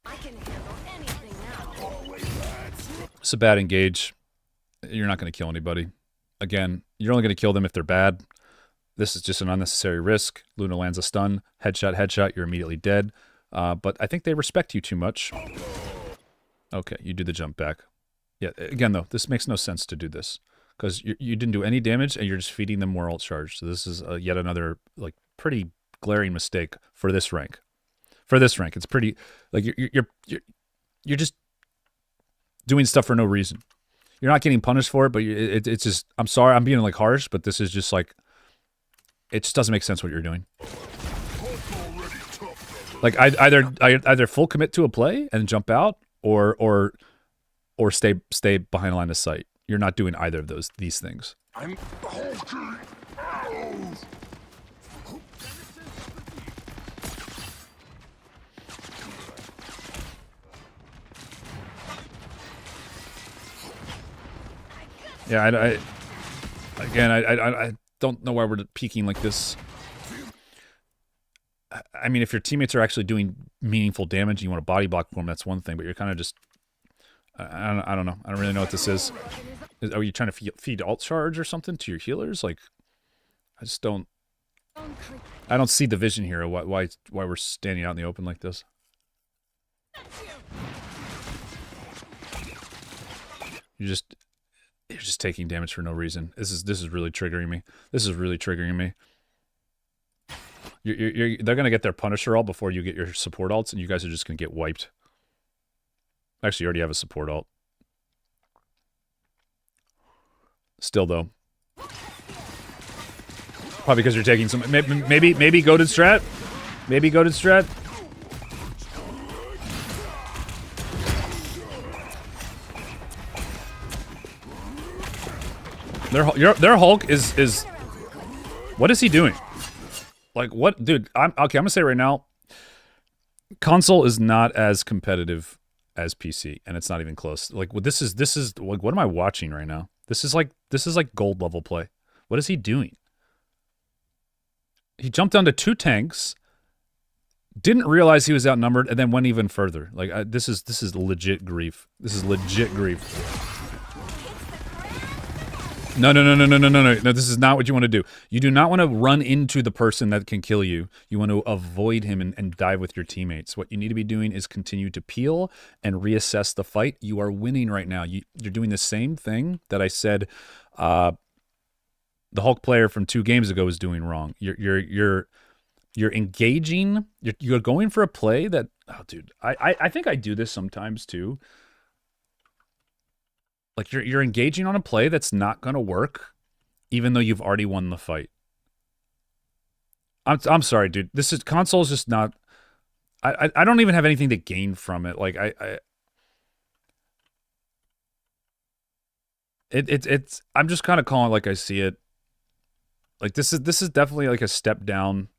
I can handle anything now. It's a bad engage. You're not gonna kill anybody. Again, you're only gonna kill them if they're bad. This is just an unnecessary risk. Luna lands a stun, headshot. You're immediately dead. But I think they respect you too much. Okay, you do the jump back. Yeah, again, though, this makes no sense to do this. Because you didn't do any damage, and you're just feeding them more ult charge. So this is yet another, like, pretty glaring mistake for this rank. For this rank, it's pretty, like, you're just doing stuff for no reason. You're not getting punished for it, but it's just, I'm sorry, I'm being, like, harsh, but this is just, like, it just doesn't make sense what you're doing. Like, either full commit to a play and jump out, or stay behind line of sight. You're not doing either of these things. I'm Yeah, I don't know why we're peaking like this. I mean, if your teammates are actually doing meaningful damage and you want to body block for them, that's one thing, but you're kind of just... I don't know. I don't really know what this is. Are you trying to feed alt charge or something to your healers? Like, I just don't... I don't see the vision here of why we're standing out in the open like this. You're just taking damage for no reason. This is really triggering me. This is really triggering me. They're gonna get their Punisher ult before you get your support ults, and you guys are just gonna get wiped. Actually, you already have a support ult. Still, though. Probably because you're taking some... Maybe goated strat? Maybe goated strat? Their Hulk is... What is he doing? Like, what? Dude, okay, I'm gonna say right now, console is not as competitive as PC, and it's not even close. Like, this is like, what am I watching right now? This is like gold level play. What is he doing? He jumped down to 2 tanks, didn't realize he was outnumbered, and then went even further. Like, this is legit grief. This is legit grief. No, no, no, no, no, no, no, no. No, this is not what you want to do. You do not want to run into the person that can kill you. You want to avoid him and dive with your teammates. What you need to be doing is continue to peel and reassess the fight. You are winning right now. You're doing the same thing that I said the Hulk player from 2 games ago was doing wrong. You're engaging. You're going for a play that, oh, dude, I think I do this sometimes too. Like you're engaging on a play that's not going to work, even though you've already won the fight. I'm sorry, dude. This is console's just not. I don't even have anything to gain from it. Like it's I'm just kind of calling it like I see it. Like this is definitely like a step down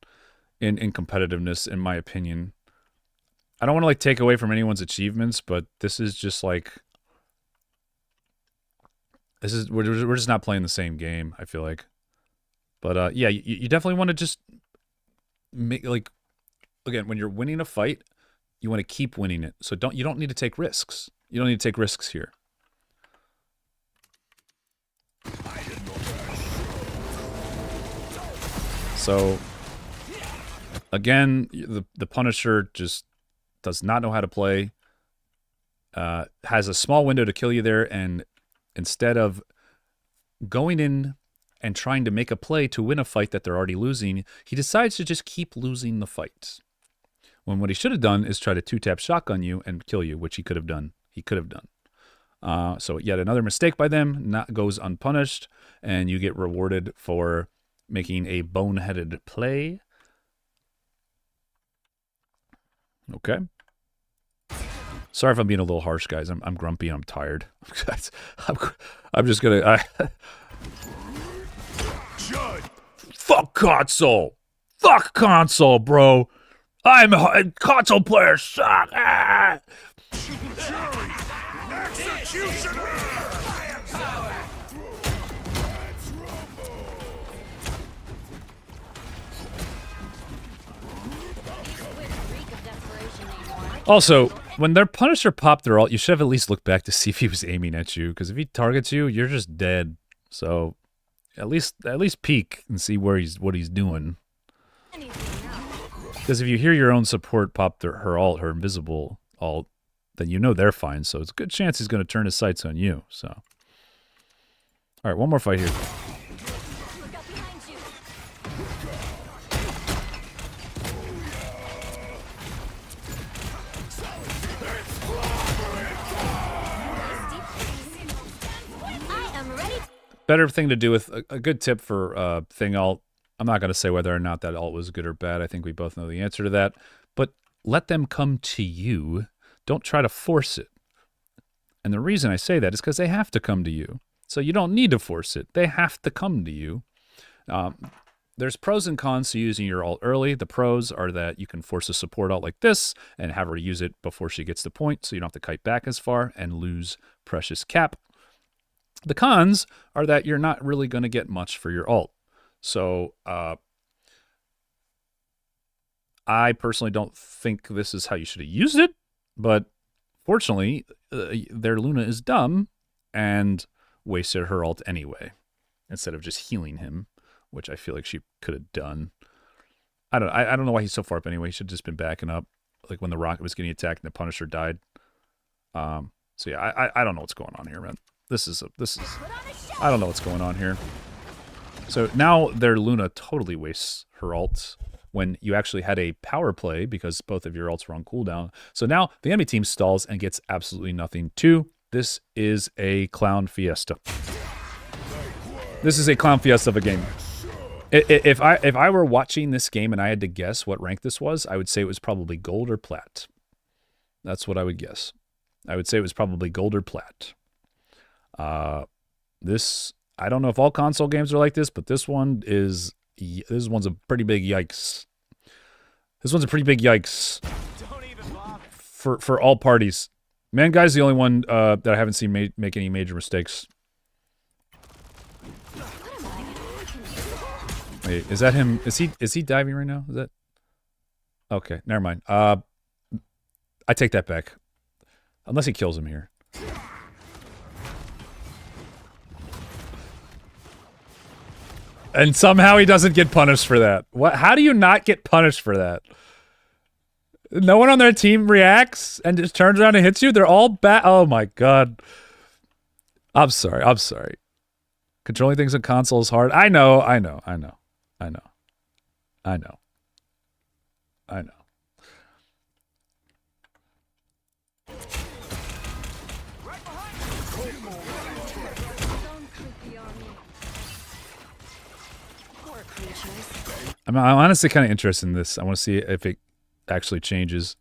in competitiveness, in my opinion. I don't want to like take away from anyone's achievements, but this is just like. We're just not playing the same game, I feel like. But yeah, you definitely want to just make, like, again, when you're winning a fight, you want to keep winning it. So you don't need to take risks. You don't need to take risks here. So again, the Punisher just does not know how to play. Has a small window to kill you there, and instead of going in and trying to make a play to win a fight that they're already losing, he decides to just keep losing the fight. When what he should have done is try to 2-tap shotgun you and kill you, which he could have done. So yet another mistake by them goes unpunished, and you get rewarded for making a boneheaded play. Okay. Sorry if I'm being a little harsh, guys. I'm grumpy and I'm tired. I'm just gonna. Fuck console. Fuck console, bro. I'm a console player. Suck. Ah. Executioner! Also, when their Punisher popped their ult, you should have at least looked back to see if he was aiming at you, because if he targets you, you're just dead. So, at least peek and see what he's doing. Because if you hear your own support pop her ult, her invisible ult, then you know they're fine. So it's a good chance he's going to turn his sights on you. So, all right, one more fight here. Better thing to do with a good tip for thing ult. I'm not going to say whether or not that ult was good or bad. I think we both know the answer to that. But let them come to you. Don't try to force it. And the reason I say that is because they have to come to you. So you don't need to force it. They have to come to you. There's pros and cons to using your ult early. The pros are that you can force a support ult like this and have her use it before she gets the point, so you don't have to kite back as far and lose precious cap. The cons are that you're not really going to get much for your ult. So I personally don't think this is how you should have used it, but fortunately, their Luna is dumb and wasted her ult anyway, instead of just healing him, which I feel like she could have done. I don't know why he's so far up anyway. He should have just been backing up, like when the Rocket was getting attacked and the Punisher died. So yeah, I don't know what's going on here, man. This is I don't know what's going on here. So now their Luna totally wastes her ult when you actually had a power play because both of your ults were on cooldown. So now the enemy team stalls and gets absolutely nothing too. This is a clown fiesta. This is a clown fiesta of a game. If I were watching this game and I had to guess what rank this was, I would say it was probably gold or plat. That's what I would guess. I would say it was probably gold or plat. This, I don't know if all console games are like this, but this one's a pretty big yikes. This one's a pretty big yikes for all parties. Man, guy's the only one that I haven't seen make any major mistakes. Wait, is that him? Is he diving right now? Is that? Okay, never mind. I take that back. Unless he kills him here. And somehow he doesn't get punished for that. What? How do you not get punished for that? No one on their team reacts and just turns around and hits you? They're all bad. Oh my god. I'm sorry. I'm sorry. Controlling things on console is hard. I know. I know. I know. I know. I know. I know. I'm honestly kind of interested in this. I want to see if it actually changes.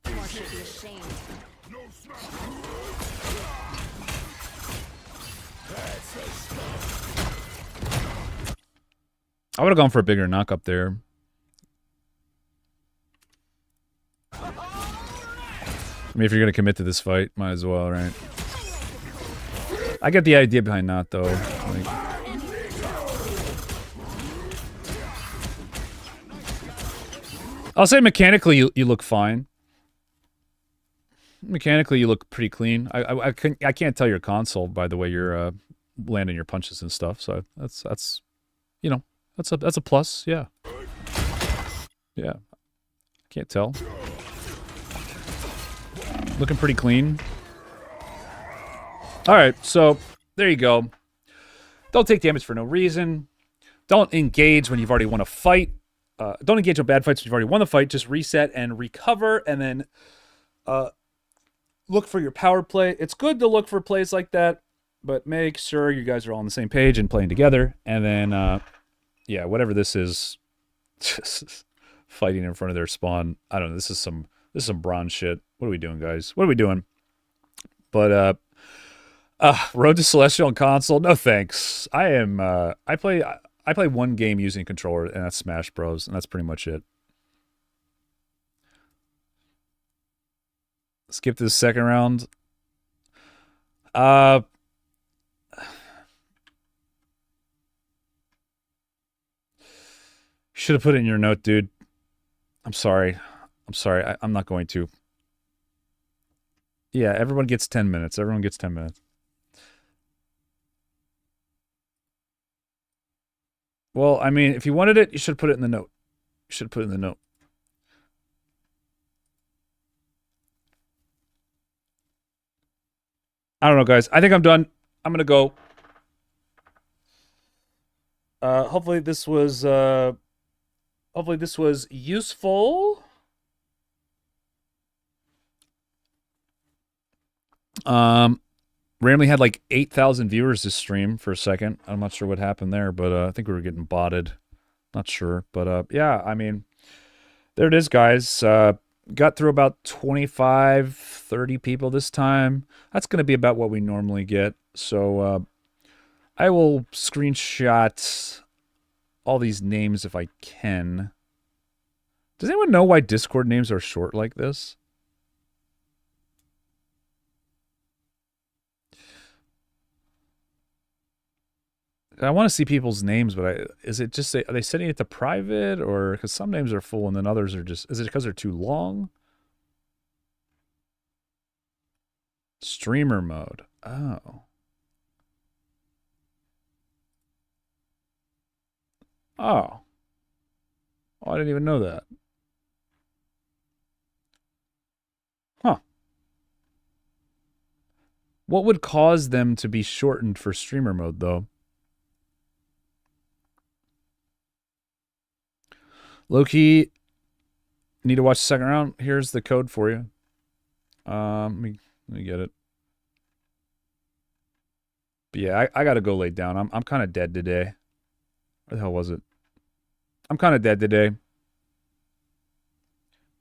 I would have gone for a bigger knock up there. I mean, if you're going to commit to this fight, might as well, right? I get the idea behind not, though. Like, I'll say mechanically, you look fine. Mechanically, you look pretty clean. I can't tell your console by the way you're landing your punches and stuff. So that's you know, that's a plus. Yeah. Yeah. Can't tell. Looking pretty clean. All right, so there you go. Don't take damage for no reason. Don't engage when you've already won a fight. Don't engage on bad fights when you've already won the fight. Just reset and recover, and then look for your power play. It's good to look for plays like that, but make sure you guys are all on the same page and playing together. And then, yeah, whatever this is, just fighting in front of their spawn. I don't know. This is some bronze shit. What are we doing, guys? What are we doing? But Road to Celestial on console. No thanks. I play one game using a controller, and that's Smash Bros, and that's pretty much it. Skip to the second round. Should have put it in your note, dude. I'm sorry. I'm sorry. I'm not going to. Yeah, everyone gets 10 minutes. Everyone gets 10 minutes. Well, I mean, if you wanted it, you should put it in the note. You should put it in the note. I don't know, guys. I think I'm done. I'm gonna go. Hopefully this was useful. Randomly had like 8,000 viewers this stream for a second. I'm not sure what happened there, but I think we were getting botted. Not sure, but yeah, I mean, there it is, guys. Got through about 25, 30 people this time. That's going to be about what we normally get. So I will screenshot all these names if I can. Does anyone know why Discord names are short like this? I want to see people's names, but is it just, are they setting it to private, or because some names are full and then others are just, is it because they're too long? Streamer mode. Oh. Oh. Oh, I didn't even know that. Huh. What would cause them to be shortened for streamer mode, though? Low-key, need to watch the second round. Here's the code for you. Let me get it. But yeah, I gotta go lay down. I'm kind of dead today. Where the hell was it? I'm kind of dead today.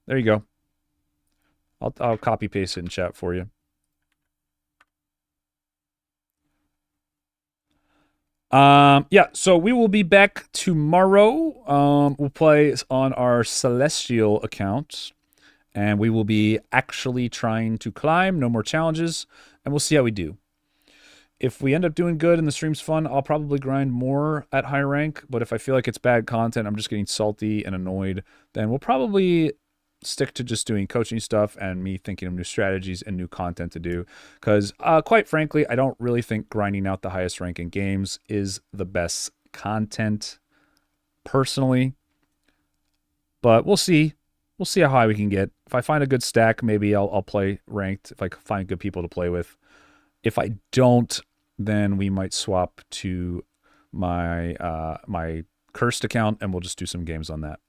There you go. I'll copy paste it in chat for you. Yeah, so we will be back tomorrow. We'll play on our Celestial account, and we will be actually trying to climb. No more challenges, and we'll see how we do. If we end up doing good and the stream's fun, I'll probably grind more at high rank, but if I feel like it's bad content, I'm just getting salty and annoyed, then we'll probably stick to just doing coaching stuff and me thinking of new strategies and new content to do. Because, quite frankly, I don't really think grinding out the highest rank in games is the best content. personally. But we'll see. We'll see how high we can get. If I find a good stack, maybe I'll play ranked. If I find good people to play with. If I don't, then we might swap to my my cursed account, and we'll just do some games on that.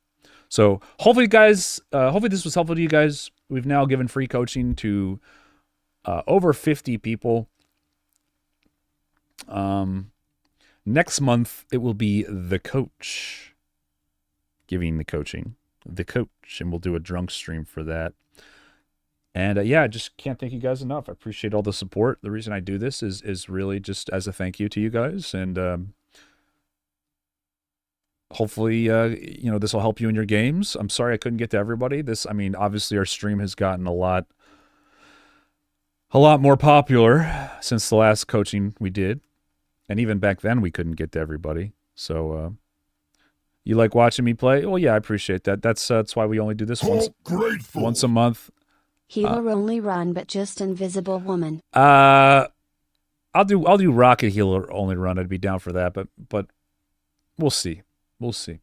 So hopefully, guys, hopefully this was helpful to you guys. We've now given free coaching to over 50 people. Next month it will be the coach giving the coaching, the coach, and we'll do a drunk stream for that. And yeah, I just can't thank you guys enough. I appreciate all the support. The reason I do this is really just as a thank you to you guys, and hopefully, you know, this will help you in your games. I'm sorry I couldn't get to everybody. I mean, obviously our stream has gotten a lot more popular since the last coaching we did. And even back then, we couldn't get to everybody. So, you like watching me play? Well, yeah, I appreciate that. That's why we only do this once a month. Healer only run, but just invisible woman. I'll do rocket healer only run. I'd be down for that, but we'll see. We'll see.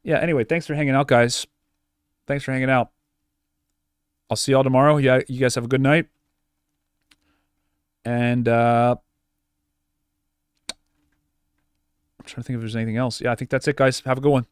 Yeah, anyway, thanks for hanging out, guys. Thanks for hanging out. I'll see y'all tomorrow. Yeah, you guys have a good night. And I'm trying to think if there's anything else. Yeah, I think that's it, guys. Have a good one.